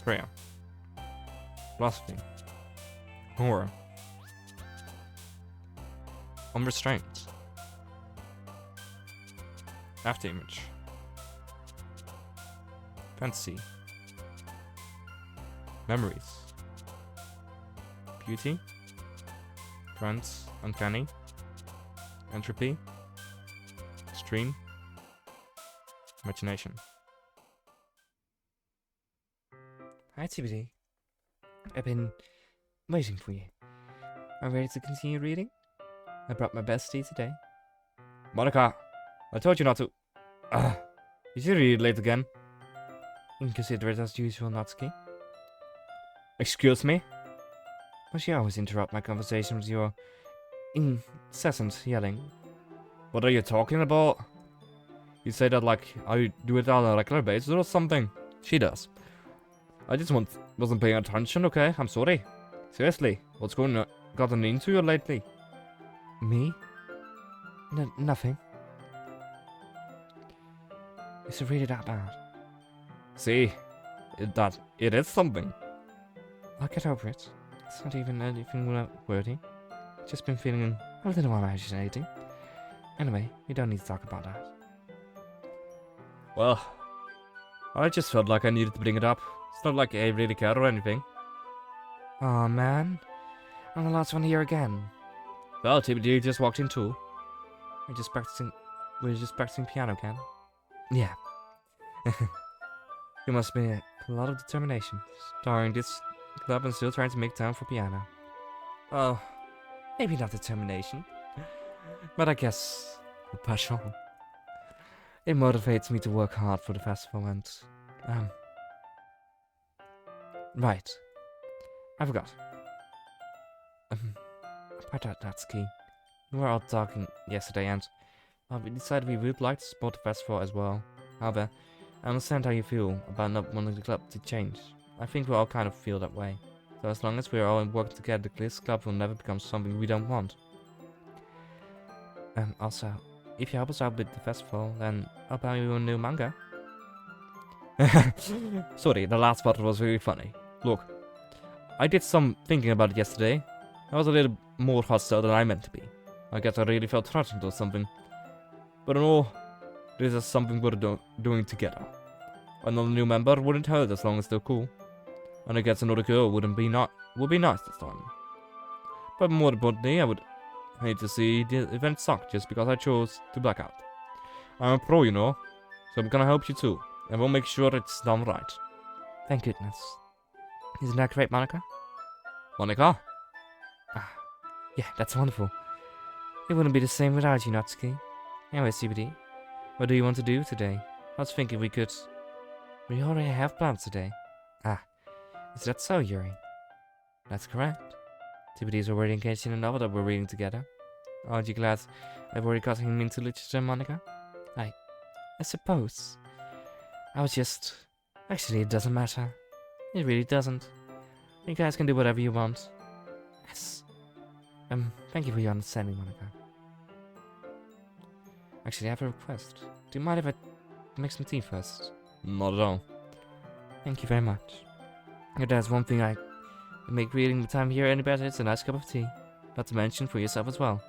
Prayer. Philosophy. Horror. Unrestrained. After image. Fantasy. Memories. Beauty. Trance. Uncanny. Entropy. Extreme. Imagination. Hi, TBD. I've been waiting for you. Are you ready to continue reading? I brought my best tea today. Monika! I told you not to. Is you read late again? Inconsiderate as usual, Natsuki. Excuse me? But you always interrupt my conversation with your incessant yelling. What are you talking about? You say that like I do it on a regular basis or something? She does. I just wasn't paying attention, okay? I'm sorry. Seriously, what's gotten into you lately? Me? Nothing. Is it really that bad? See, it is something. I'll get over it. It's not even anything worthy. Just been feeling a little agitating. Anyway, we don't need to talk about that. Well, I just felt like I needed to bring it up. It's not like I really care or anything. Aw, man. I'm the last one here again. Well, TBD just walked in too. We're just practicing piano, Ken. Yeah. You must be a lot of determination. Starting this club and still trying to make time for piano. Well, maybe not determination. But I guess a passion. It motivates me to work hard for the festival and... Right. I forgot. About that, Natsuki. We were all talking yesterday and we decided we would like to support the festival as well. However, I understand how you feel about not wanting the club to change. I think we all kind of feel that way. So as long as we are all working together, this club will never become something we don't want. Also, if you help us out with the festival, then I'll buy you a new manga. Sorry, the last part was really funny. Look, I did some thinking about it yesterday. I was a little more hostile than I meant to be. I guess I really felt threatened or something. But no, this is something we're doing together. Another new member wouldn't hurt as long as they're cool. And I guess another girl would be nice this time. But more importantly, I would hate to see the event suck just because I chose to back out. I'm a pro, you know, so I'm gonna help you too, and we'll make sure it's done right. Thank goodness. Isn't that great, Monika? Monika? Yeah, that's wonderful. It wouldn't be the same without you, Natsuki. Anyway, CBD, what do you want to do today? I was thinking we could... We already have plans today. Is that so, Yuri? That's correct. CBD is already engaged in a novel that we're reading together. Aren't you glad I've already got him into literature, Monika? I suppose. I was just... Actually, it doesn't matter. It really doesn't. You guys can do whatever you want. Yes. Thank you for your understanding, Monika. Actually, I have a request. Do you mind if I make some tea first? Not at all. Thank you very much. If there's one thing I make reading the time here any better, it's a nice cup of tea. Not to mention for yourself as well.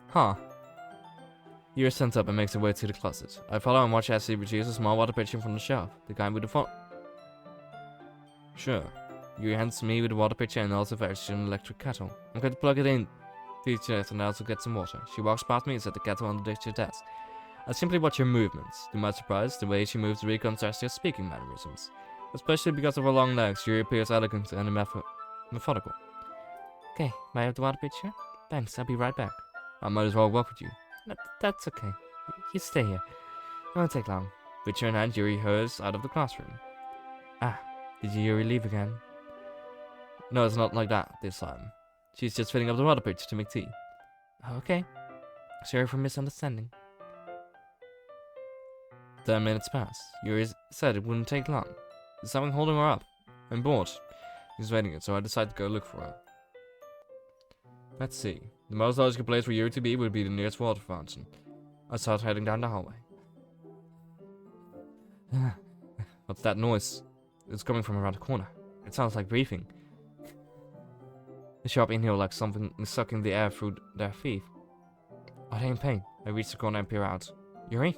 Huh. Yuri stands up and makes her way to the closet. I follow and watch as he retrieves a small water pitcher from the shelf. The guy with the phone. Sure. Yuri hands me with the water pitcher and also fetches an electric kettle. I'm going to plug it in the chest and also get some water. She walks past me and sets the kettle on the teacher's desk. I simply watch her movements. To my surprise, the way she moves really contrasts her speaking mannerisms. Especially because of her long legs, she appears elegant and methodical. Okay, may I have the water pitcher? Thanks, I'll be right back. I might as well walk with you. That's okay. You stay here. It won't take long. Pitcher in hand, Yuri hurries out of the classroom. Did Yuri leave again? No, it's not like that this time. She's just filling up the water pitcher to make tea. Okay. Sorry for misunderstanding. 10 minutes pass. Yuri said it wouldn't take long. There's something holding her up. I'm bored. She's waiting it, so I decided to go look for her. Let's see. The most logical place for Yuri to be would be the nearest water fountain. I start heading down the hallway. What's that noise? It's coming from around the corner. It sounds like breathing. A sharp inhale like something is sucking the air through their teeth. Are they in pain? I reach the corner and peer out. Yuri?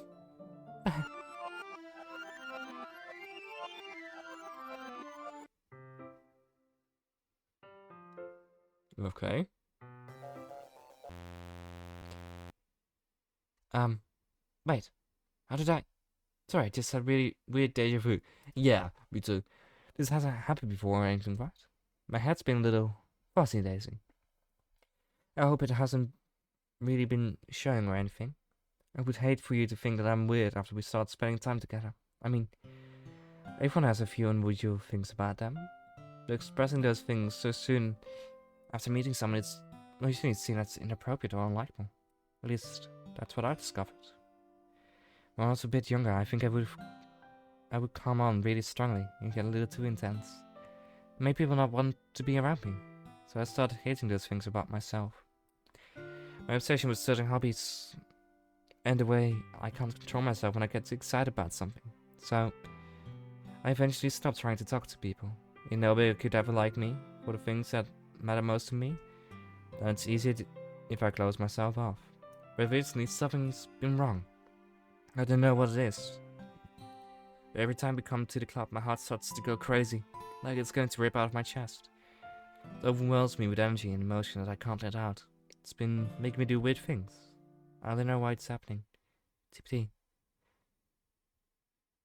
Okay. Wait. How did I... Sorry, I just had really weird deja vu. Yeah, me too. This hasn't happened before or anything, right? My head's been a little fussy daisy. I hope it hasn't really been showing or anything. I would hate for you to think that I'm weird after we start spending time together. I mean, everyone has a few unusual things about them. But expressing those things so soon after meeting someone is usually seen as inappropriate or unlikable. At least, that's what I discovered. When I was a bit younger, I think I would come on really strongly and get a little too intense. It made people not want to be around me, so I started hating those things about myself. My obsession with certain hobbies and the way I can't control myself when I get too excited about something. So, I eventually stopped trying to talk to people. Nobody could ever like me for the things that matter most to me. And it's easier if I close myself off. But recently, something's been wrong. I don't know what it is. But every time we come to the club, my heart starts to go crazy, like it's going to rip out of my chest. It overwhelms me with energy and emotion that I can't let out. It's been making me do weird things. I don't know why it's happening. TPT.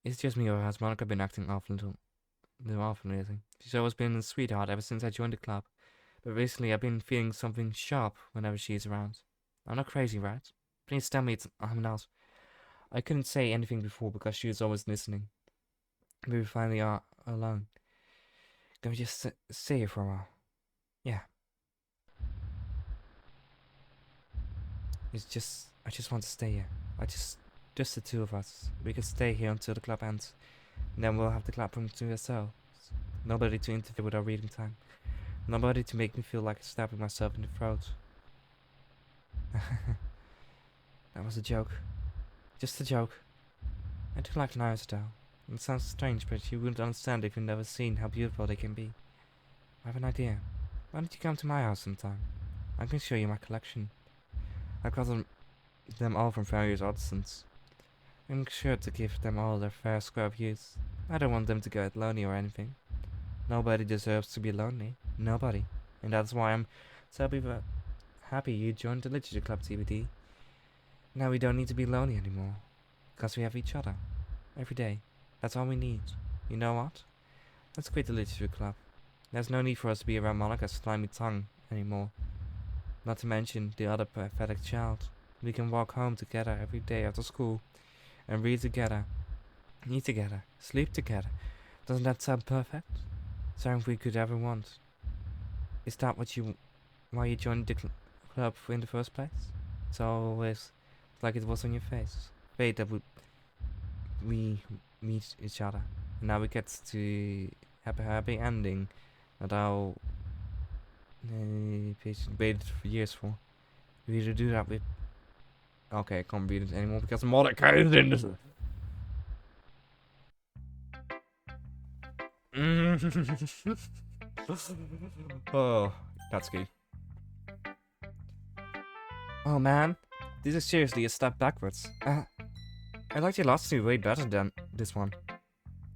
It's just me, or has Monika been acting off a little often lately? She's always been a sweetheart ever since I joined the club. But recently I've been feeling something sharp whenever she's around. I'm not crazy, right? Please tell me I'm not. I couldn't say anything before because she was always listening. We finally are alone. Can we just stay here for a while? Yeah. I just want to stay here. Just the two of us. We can stay here until the club ends. And then we'll have the club room to ourselves. Nobody to interfere with our reading time. Nobody to make me feel like stabbing myself in the throat. That was a joke. Just a joke. I do like knives though. It sounds strange, but you wouldn't understand if you've never seen how beautiful they can be. I have an idea. Why don't you come to my house sometime? I can show you my collection. I've got them all from various artisans. I'm sure to give them all their fair square of use. I don't want them to get lonely or anything. Nobody deserves to be lonely. Nobody. And that's why I'm so happy you joined the Literature Club, TBD. Now we don't need to be lonely anymore. Because we have each other. Every day. That's all we need. You know what? Let's quit the Literature Club. There's no need for us to be around Monika's slimy tongue anymore. Not to mention the other pathetic child. We can walk home together every day after school. And read together. Eat together. Sleep together. Doesn't that sound perfect? Something we could ever want. Is that why you joined the club in the first place? It's always like it was on your face. Fate that we meet each other. And now we get to have a happy ending that our patient waited for years for. We either do that with... Okay, I can't read it anymore because Monika is in this. Oh, Natsuki. Oh man, this is seriously a step backwards. I liked your last two way better than this one.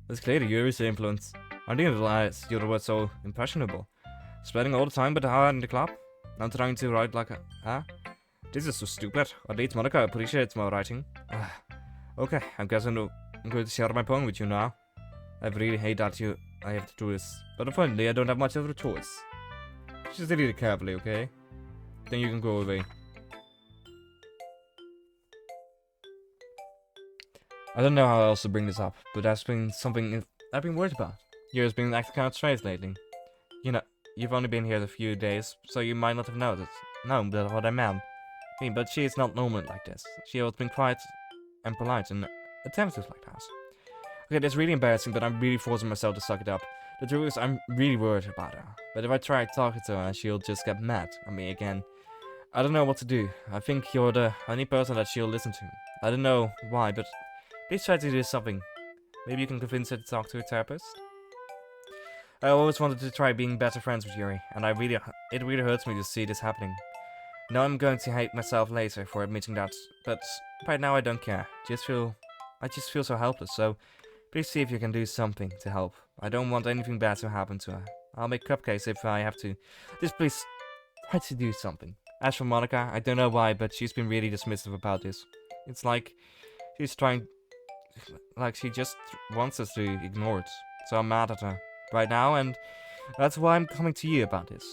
It's clear that Yuri's influence. I didn't realize you were so impressionable. Spending all the time with her in the club. I'm trying to write like a... Huh? This is so stupid. At least Monika appreciates my writing. Okay, I guess I'm going to share my poem with you now. I really hate that I have to do this. But apparently I don't have much of a choice. Just read it carefully, okay? Then you can go away. I don't know how else to bring this up, but that's been something I've been worried about. Yours been acting kind of strange lately. You know, you've only been here a few days, so you might not have noticed. No, that's what I meant. But she is not normal like this. She has been quiet and polite and attentive like that. Okay, that's really embarrassing, but I'm really forcing myself to suck it up. The truth is, I'm really worried about her. But if I try talking to her, she'll just get mad at me again. I don't know what to do. I think you're the only person that she'll listen to. I don't know why, but please try to do something. Maybe you can convince her to talk to a therapist? I always wanted to try being better friends with Yuri, and it really hurts me to see this happening. Now I'm going to hate myself later for admitting that, but right now I don't care. I just feel so helpless, so please see if you can do something to help. I don't want anything bad to happen to her. I'll make cupcakes if I have to. Just please try to do something. As for Monika, I don't know why, but she's been really dismissive about this. It's like she's she just wants us to ignore it. So I'm mad at her right now, and that's why I'm coming to you about this.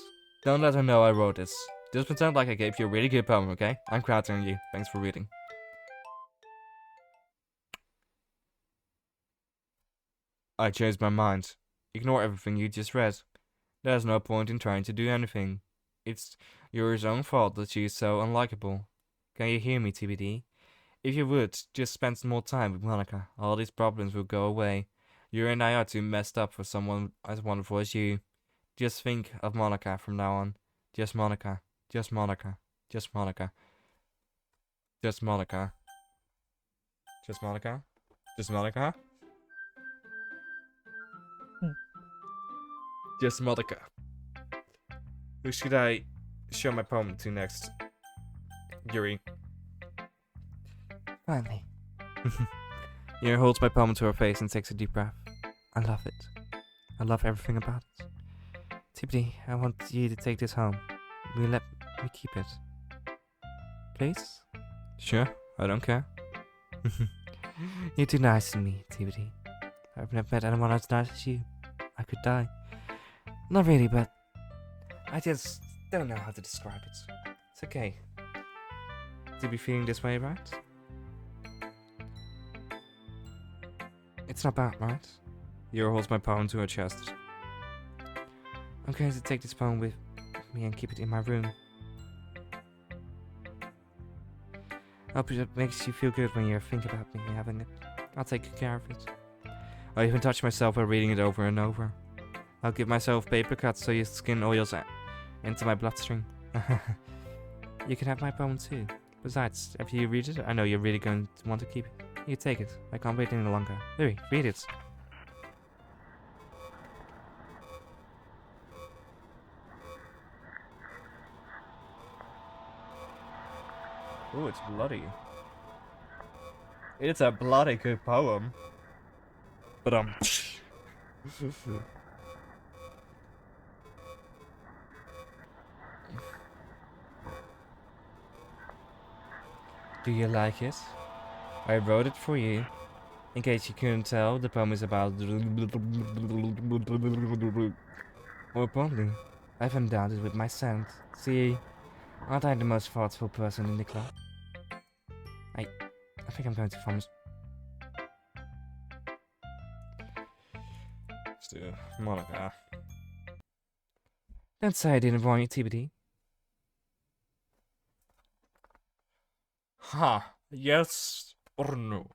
Don't let her know I wrote this. Just pretend like I gave you a really good poem, okay? I'm crowding you. Thanks for reading. I changed my mind. Ignore everything you just read. There's no point in trying to do anything. It's Yuri's own fault that she is so unlikable. Can you hear me, TBD? If you would, just spend more time with Monika. All these problems will go away. Yuri and I are too messed up for someone as wonderful as you. Just think of Monika from now on. Just Monika. Just Monika. Just Monika. Just Monika. Just Monika. Just Monika. Just Monika. Who should I show my poem to next? Yuri. Finally. Yuri holds my poem to her face and takes a deep breath. I love it. I love everything about it. TBD, I want you to take this home. Will you let me keep it? Please? Sure, I don't care. You're too nice to me, TBD. I've never met anyone as nice as you. I could die. Not really, but I just don't know how to describe it. It's okay. To be feeling this way, right? It's not bad, right? Yuri holds my poem to her chest. I'm going to take this poem with me and keep it in my room. I hope it makes you feel good when you're thinking about me having it. I'll take good care of it. I even touch myself while reading it over and over. I'll give myself paper cuts so your skin oils into my bloodstream. You can have my poem too. Besides, after you read it, I know you're really going to want to keep it. You take it. I can't wait any longer. Hurry, read it. Ooh, it's bloody. It's a bloody good poem. But Do you like it? I wrote it for you. In case you couldn't tell, the poem is about... More importantly, I've endowed it with my scent. See, aren't I the most thoughtful person in the club? I think I'm going to vomit. Still, Monika. Don't say I didn't warn you, TBD. Ha! Yes or no?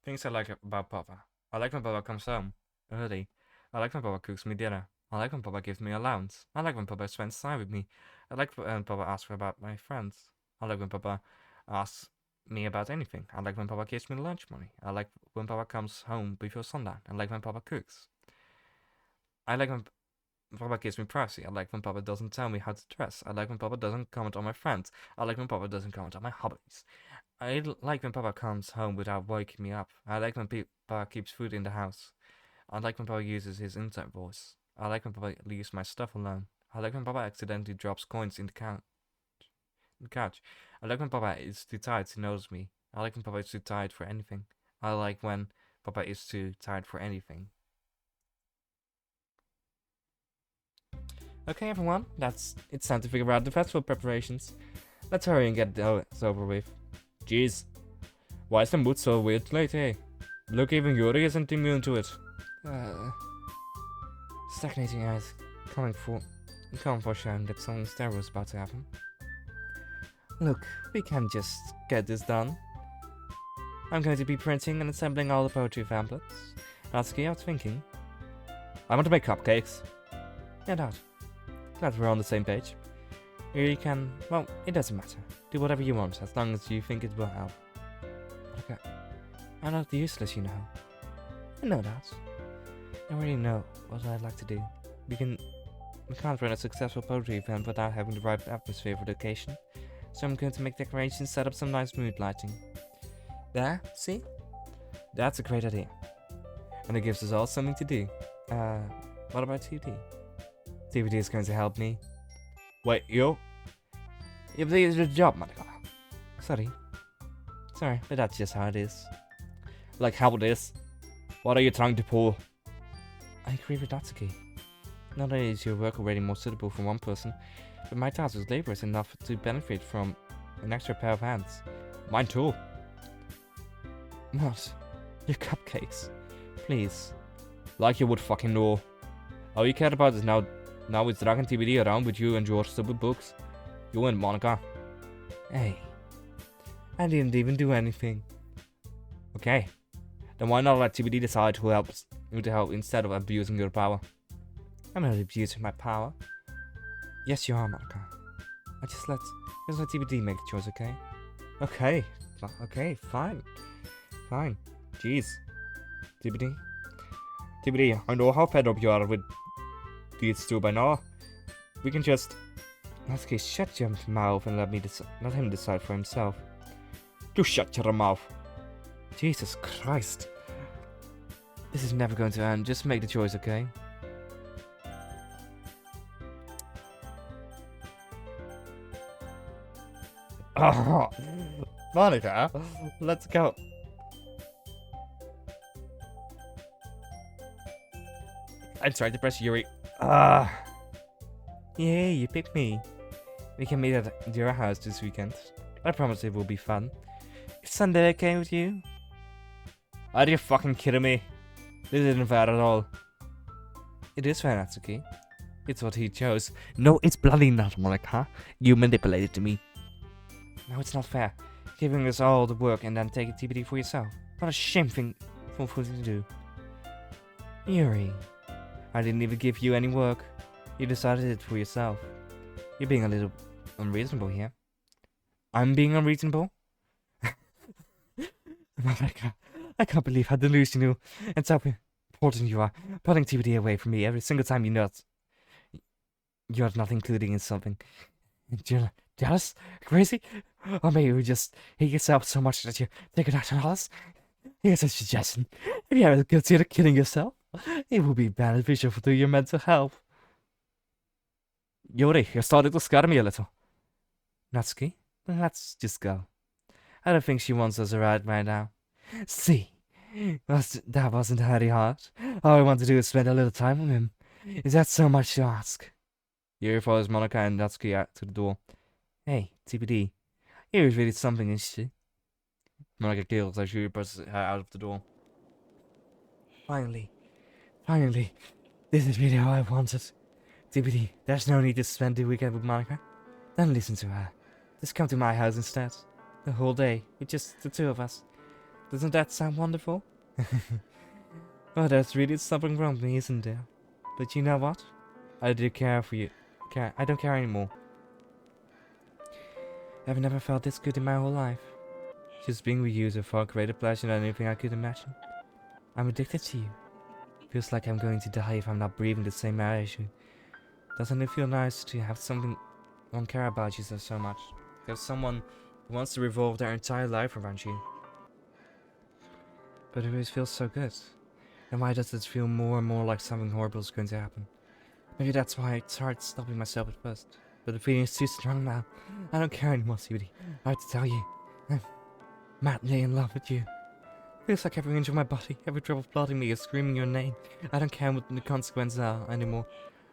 Things I like about Papa. I like when Papa comes home early. I like when Papa cooks me dinner. I like when Papa gives me allowance. I like when Papa spends time with me. I like when Papa asks about my friends. I like when Papa asks me about anything. I like when Papa gives me lunch money. I like when Papa comes home before sundown. I like when Papa cooks. I like when Papa gives me privacy. I like when Papa doesn't tell me how to dress. I like when Papa doesn't comment on my friends. I like when Papa doesn't comment on my hobbies. I like when Papa comes home without waking me up. I like when Papa keeps food in the house. I like when Papa uses his inside voice. I like when Papa leaves my stuff alone. I like when Papa accidentally drops coins in the couch. I like when Papa is too tired to notice me. I like when Papa is too tired for anything. I like when Papa is too tired for anything. Okay, everyone, it's time to figure out the festival preparations. Let's hurry and get this over with. Jeez, why is the mood so weird lately? Look, even Yuri isn't immune to it. Stagnating eyes coming for showing that something terrible is about to happen. Look, we can just get this done. I'm going to be printing and assembling all the poetry pamphlets. Natsuki, I was thinking. I want to make cupcakes. Yeah, that. Glad we're on the same page. You can... well, it doesn't matter. Do whatever you want, as long as you think it will help. Okay. I'm not useless, you know. I know that. I already know what I'd like to do. We can't run a successful poetry event without having the right atmosphere for the occasion. So I'm going to make decorations, set up some nice mood lighting. There, see? That's a great idea. And it gives us all something to do. What about TBD? TBD is going to help me. Wait, you? You believe your job, Monika. Sorry, but that's just how it is. Like how it is? What are you trying to pull? I agree with Natsuki. Not only is your work already more suitable for one person, but my task is laborious enough to benefit from an extra pair of hands. Mine too. What? Your cupcakes. Please. Like you would fucking know. All you care about is now it's dragging TBD around with you and your stupid books. You and Monika. Hey. I didn't even do anything. Okay. Then why not let TBD decide who to help instead of abusing your power? I'm not abusing my power. Yes, you are, Monika. Just let TBD make the choice, okay? Okay. Okay, fine. Fine. Jeez. TBD, I know how fed up you are with these two by now. We can just... Natsuki, shut your mouth and let him decide for himself. You shut your mouth. Jesus Christ. This is never going to end. Just make the choice, okay? Oh, Monika, let's go. I'm sorry to press Yuri. Yay, you picked me. We can meet at your house this weekend. I promise it will be fun. Is Sunday okay with you? Are you fucking kidding me? This isn't fair at all. It is fair, Natsuki. It's what he chose. No, it's bloody not, Monika. You manipulated me. No, it's not fair. Giving us all the work and then taking TBD for yourself. What a shameful thing to do. Yuri, I didn't even give you any work. You decided it for yourself. You're being a little unreasonable here. I'm being unreasonable? I can't believe how delusional and self-important you are, pulling TBD away from me every single time you're not including in something. Jealous? Crazy? Or maybe you just hate yourself so much that you take it out on us? Here's a suggestion. If you ever consider killing yourself, it will be beneficial to your mental health. Yuri, you're starting to scare me a little. Natsuki, let's just go. I don't think she wants us right now. See, that wasn't very hard. All I want to do is spend a little time with him. Is that so much to ask? Yuri follows Monika and Natsuki out to the door. Hey, TBD. Yuri's really something, isn't she? Monika giggles as Yuri pushes her out of the door. Finally. This is really how I wanted. TBD, there's no need to spend the weekend with Monika. Don't listen to her. Just come to my house instead. The whole day, with just the two of us. Doesn't that sound wonderful? Oh, there's really something wrong with me, isn't there? But you know what? I do care for you. I don't care anymore. I've never felt this good in my whole life. Just being with you is a far greater pleasure than anything I could imagine. I'm addicted to you. Feels like I'm going to die if I'm not breathing the same air as you. Doesn't it feel nice to have someone care about you so much? Have someone who wants to revolve their entire life around you. But it always feels so good. And why does it feel more and more like something horrible is going to happen? Maybe that's why it's hard stopping myself at first. But the feeling is too strong now. I don't care anymore, Sayori. I have to tell you. I'm madly in love with you. Feels like every inch of my body, every drop of blood in me is screaming your name. I don't care what the consequences are anymore.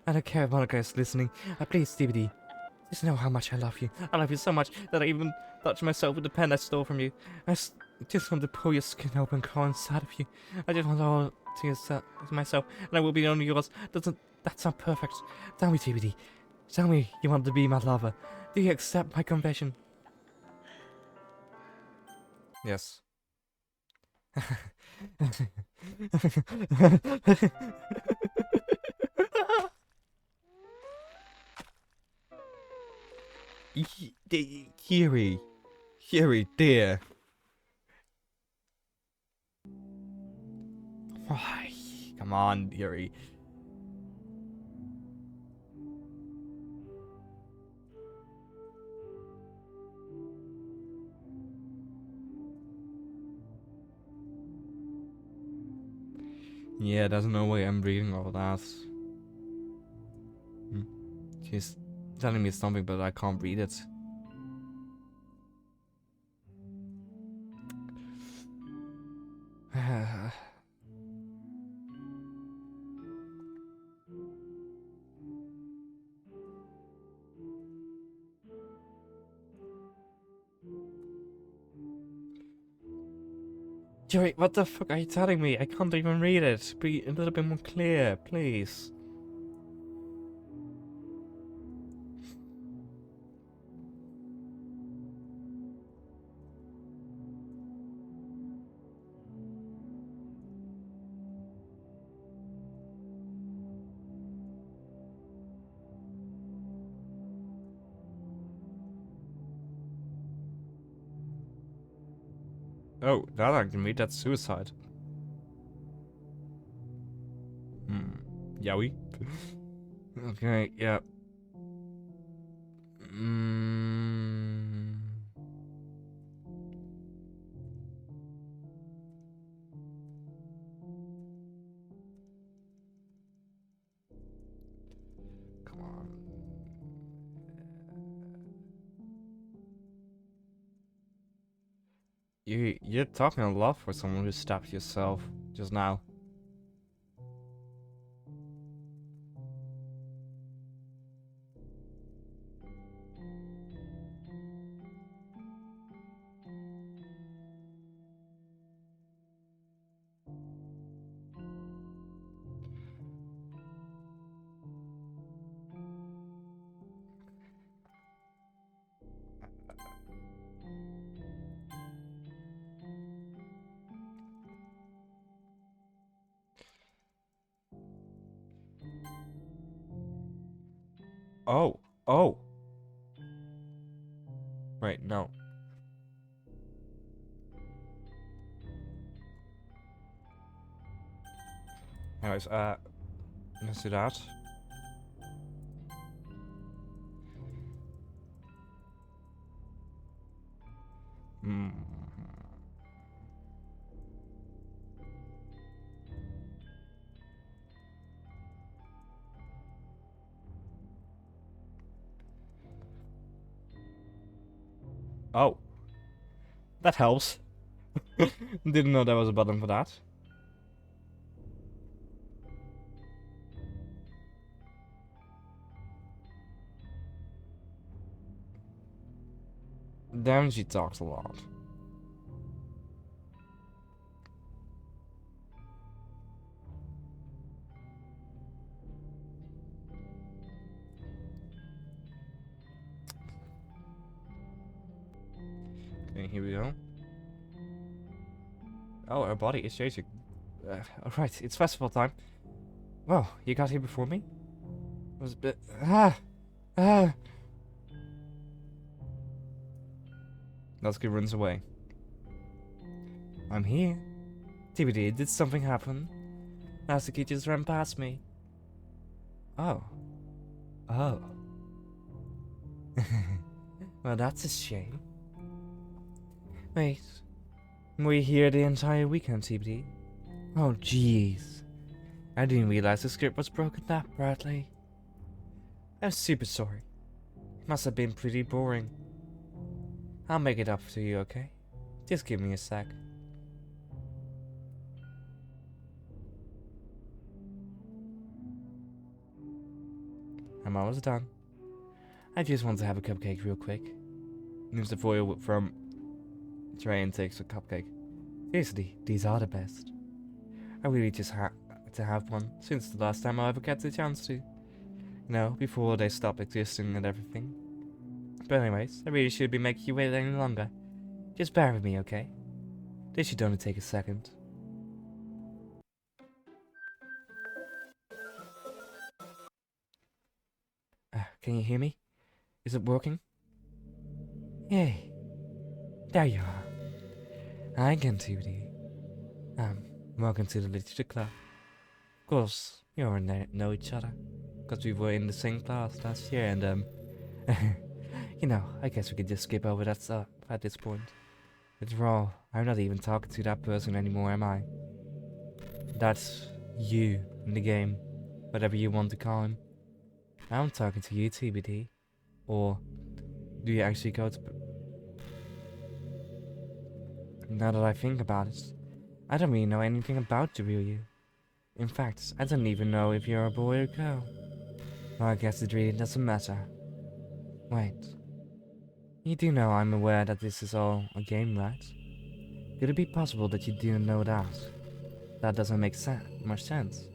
I don't care if Monika is listening. Please, TBD. Just know how much I love you. I love you so much that I even touched myself with the pen I stole from you. I just want to pull your skin open and crawl inside of you. I just want all to myself, and I will be only yours. Doesn't that sound perfect? Tell me, TBD. Tell me you want to be my lover. Do you accept my confession? Yes. Yuri. Yuri, dear. Why? Come on, Yuri. Yeah, there's no way I'm reading all that. She's telling me something, but I can't read it. Yuri, what the fuck are you telling me? I can't even read it. Be a little bit more clear, please. Oh, that I can read. That's suicide. Yowie. Okay, yeah. Come on. You're talking a lot for someone who stabbed yourself just now. Oh, oh. Wait, no. Anyways, let's do that. Oh. That helps. Didn't know there was a button for that. Damn, she talks a lot. Okay, here we go. Oh, her body is changing. Alright, it's festival time. Well, you got here before me? It was a bit... Natsuki runs away. I'm here. TBD, did something happen? Natsuki just ran past me. Oh. Oh. Well, that's a shame. Wait. Were you here the entire weekend, TBD? Oh, jeez. I didn't realize the script was broken that badly. I'm super sorry. It must have been pretty boring. I'll make it up to you, okay? Just give me a sec. I'm almost done. I just want to have a cupcake real quick. Moves the foil from tray and takes a cupcake. Seriously, these are the best. I really just had to have one since the last time I ever got the chance to. You know, before they stopped existing and everything. But anyways, I really shouldn't be making you wait any longer. Just bear with me, okay? This should only take a second. Can you hear me? Is it working? Hey, there you are. Hi again, TBD. Welcome to the Literature Club. Of course, you already know each other, because we were in the same class last year, and I guess we could just skip over that stuff at this point. After all, I'm not even talking to that person anymore, am I? That's you in the game, whatever you want to call him. I'm talking to you, TBD. Or do you actually go to... Now that I think about it, I don't really know anything about the real you. In fact, I don't even know if you're a boy or girl. Well, I guess it really doesn't matter. Wait. You do know I'm aware that this is all a game, right? Could it be possible that you didn't know that? That doesn't make much sense.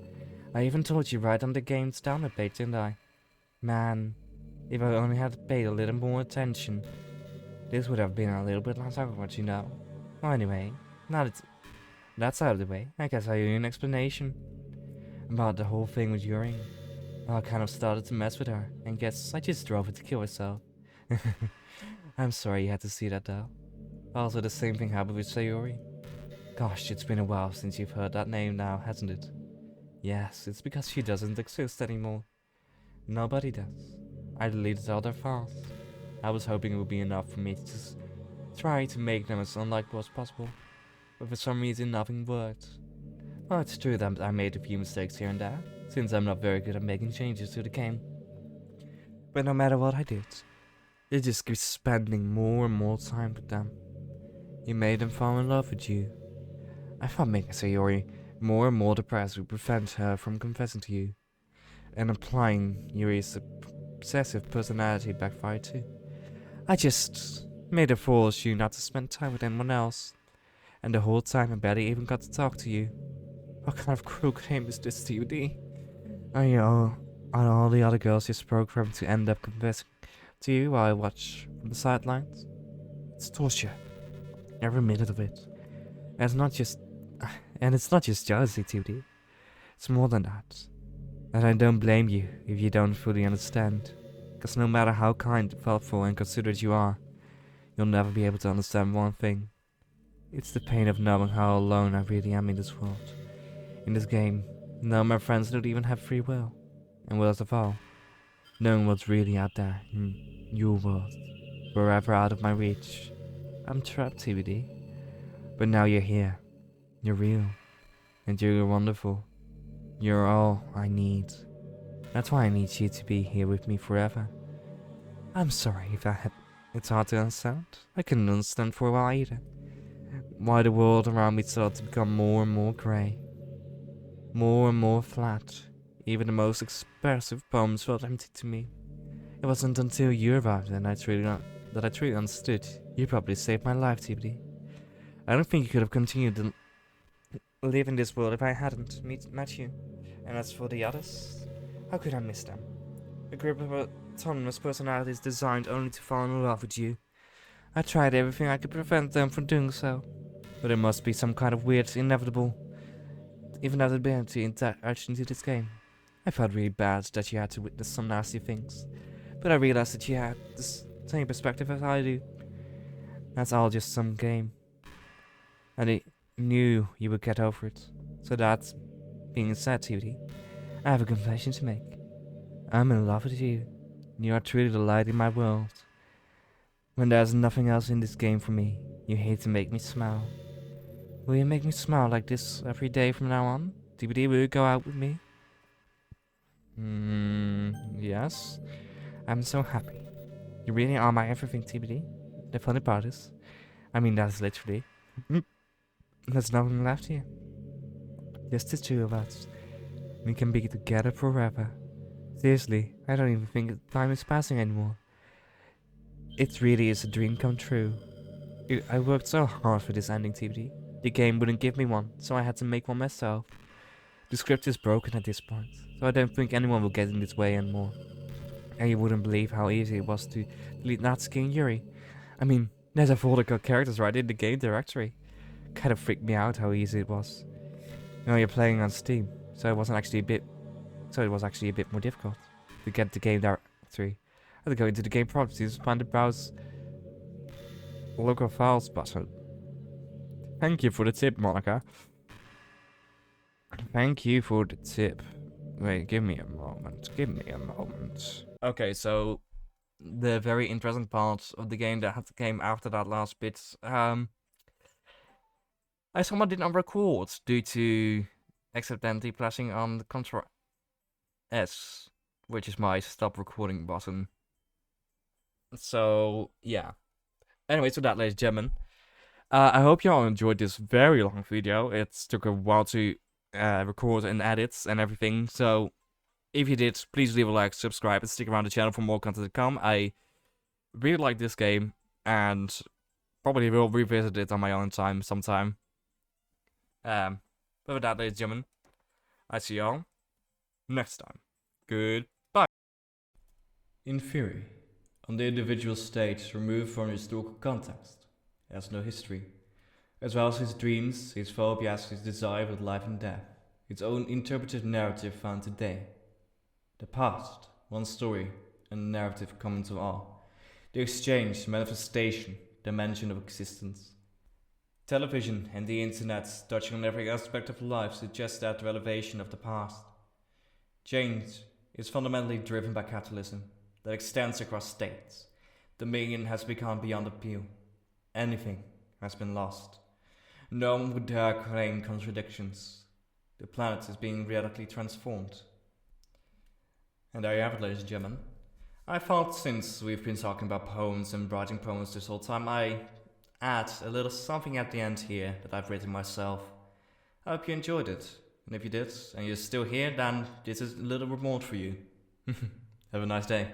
I even told you right on the game's download page, didn't I? Man, if I only had paid a little more attention, this would have been a little bit less awkward, you know. Well, anyway, now that that's out of the way, I guess I owe you an explanation about the whole thing with Yuri. Well, I kind of started to mess with her, and guess I just drove her to kill herself. I'm sorry you had to see that though. Also, the same thing happened with Sayori. Gosh, it's been a while since you've heard that name now, hasn't it? Yes, it's because she doesn't exist anymore. Nobody does. I deleted all their files. I was hoping it would be enough for me to just try to make them as unlikable as possible, but for some reason nothing worked. Well, it's true that I made a few mistakes here and there, since I'm not very good at making changes to the game. But no matter what I did, you just keep spending more and more time with them. You made them fall in love with you. I thought making Sayori more and more depressed would prevent her from confessing to you, and applying Yuri's obsessive personality backfired too. I just made her force you not to spend time with anyone else, and the whole time I barely even got to talk to you. What kind of cruel game is this, TUD? Are all the other girls just programmed to end up confessing to you while I watch from the sidelines? It's torture. Every minute of it. And it's not just jealousy, TUD. It's more than that. And I don't blame you if you don't fully understand. Because no matter how kind, thoughtful, and considerate you are, you'll never be able to understand one thing. It's the pain of knowing how alone I really am in this world. In this game, none of my friends don't even have free will. And worst of all, knowing what's really out there in your world, forever out of my reach. I'm trapped, TBD. But now you're here. You're real. And you're wonderful. You're all I need. That's why I need you to be here with me forever. I'm sorry if it's hard to understand. I couldn't understand for a while either. Why the world around me started to become more and more grey. More and more flat. Even the most expressive poems felt empty to me. It wasn't until you arrived that I truly understood. You probably saved my life, TBD. I don't think you could have continued to live in this world if I hadn't met you. And as for the others, how could I miss them? A group of autonomous personalities designed only to fall in love with you. I tried everything I could prevent them from doing so. But there must be some kind of weird, inevitable, inevitability attached into this game. I felt really bad that you had to witness some nasty things. But I realized that you had the same perspective as I do. That's all just some game. And I knew you would get over it. So that's being said, TBD. I have a confession to make. I'm in love with you. You are truly the light in my world. When there's nothing else in this game for me, you hate to make me smile. Will you make me smile like this every day from now on? TBD, will you go out with me? Yes. I'm so happy. You really are my everything, TBD. The funny part is, that's literally. There's nothing left here. Just the two of us. We can be together forever. Seriously, I don't even think time is passing anymore. It really is a dream come true. I worked so hard for this ending, TBD. The game wouldn't give me one, so I had to make one myself. The script is broken at this point, so I don't think anyone will get in its way anymore. And you wouldn't believe how easy it was to delete Natsuki and Yuri. There's a folder called characters right in the game directory. Kind of freaked me out how easy it was. You're playing on Steam, so it was actually a bit more difficult to get the game directory. I had to go into the game properties, find the browse local files button. Thank you for the tip, Monica. Thank you for the tip. Wait, give me a moment. Give me a moment. Okay, so the very interesting part of the game that came after that last bit. I somehow did not record due to accidentally pressing on the Ctrl S, which is my stop recording button. So yeah. Anyway, so that, ladies and gentlemen. I hope you all enjoyed this very long video. It took a while to record and edit and everything. So if you did, please leave a like, subscribe, and stick around the channel for more content to come. I really like this game, and probably will revisit it on my own time sometime. But with that, ladies and gentlemen, I see y'all next time. Goodbye. In theory, on the individual state removed from historical context, has no history, as well as his dreams, his phobias, his desire with life and death, its own interpretive narrative found today. The past, one story, and a narrative common to all. The exchange, manifestation, dimension of existence. Television and the internet, touching on every aspect of life, suggest that elevation of the past. Change is fundamentally driven by capitalism that extends across states. Dominion has become beyond appeal. Anything has been lost. No one would dare claim contradictions. The planet is being radically transformed. And there you have it, ladies and gentlemen. I thought, since we've been talking about poems and writing poems this whole time, I add a little something at the end here that I've written myself. I hope you enjoyed it. And if you did, and you're still here, then this is a little reward for you. Have a nice day.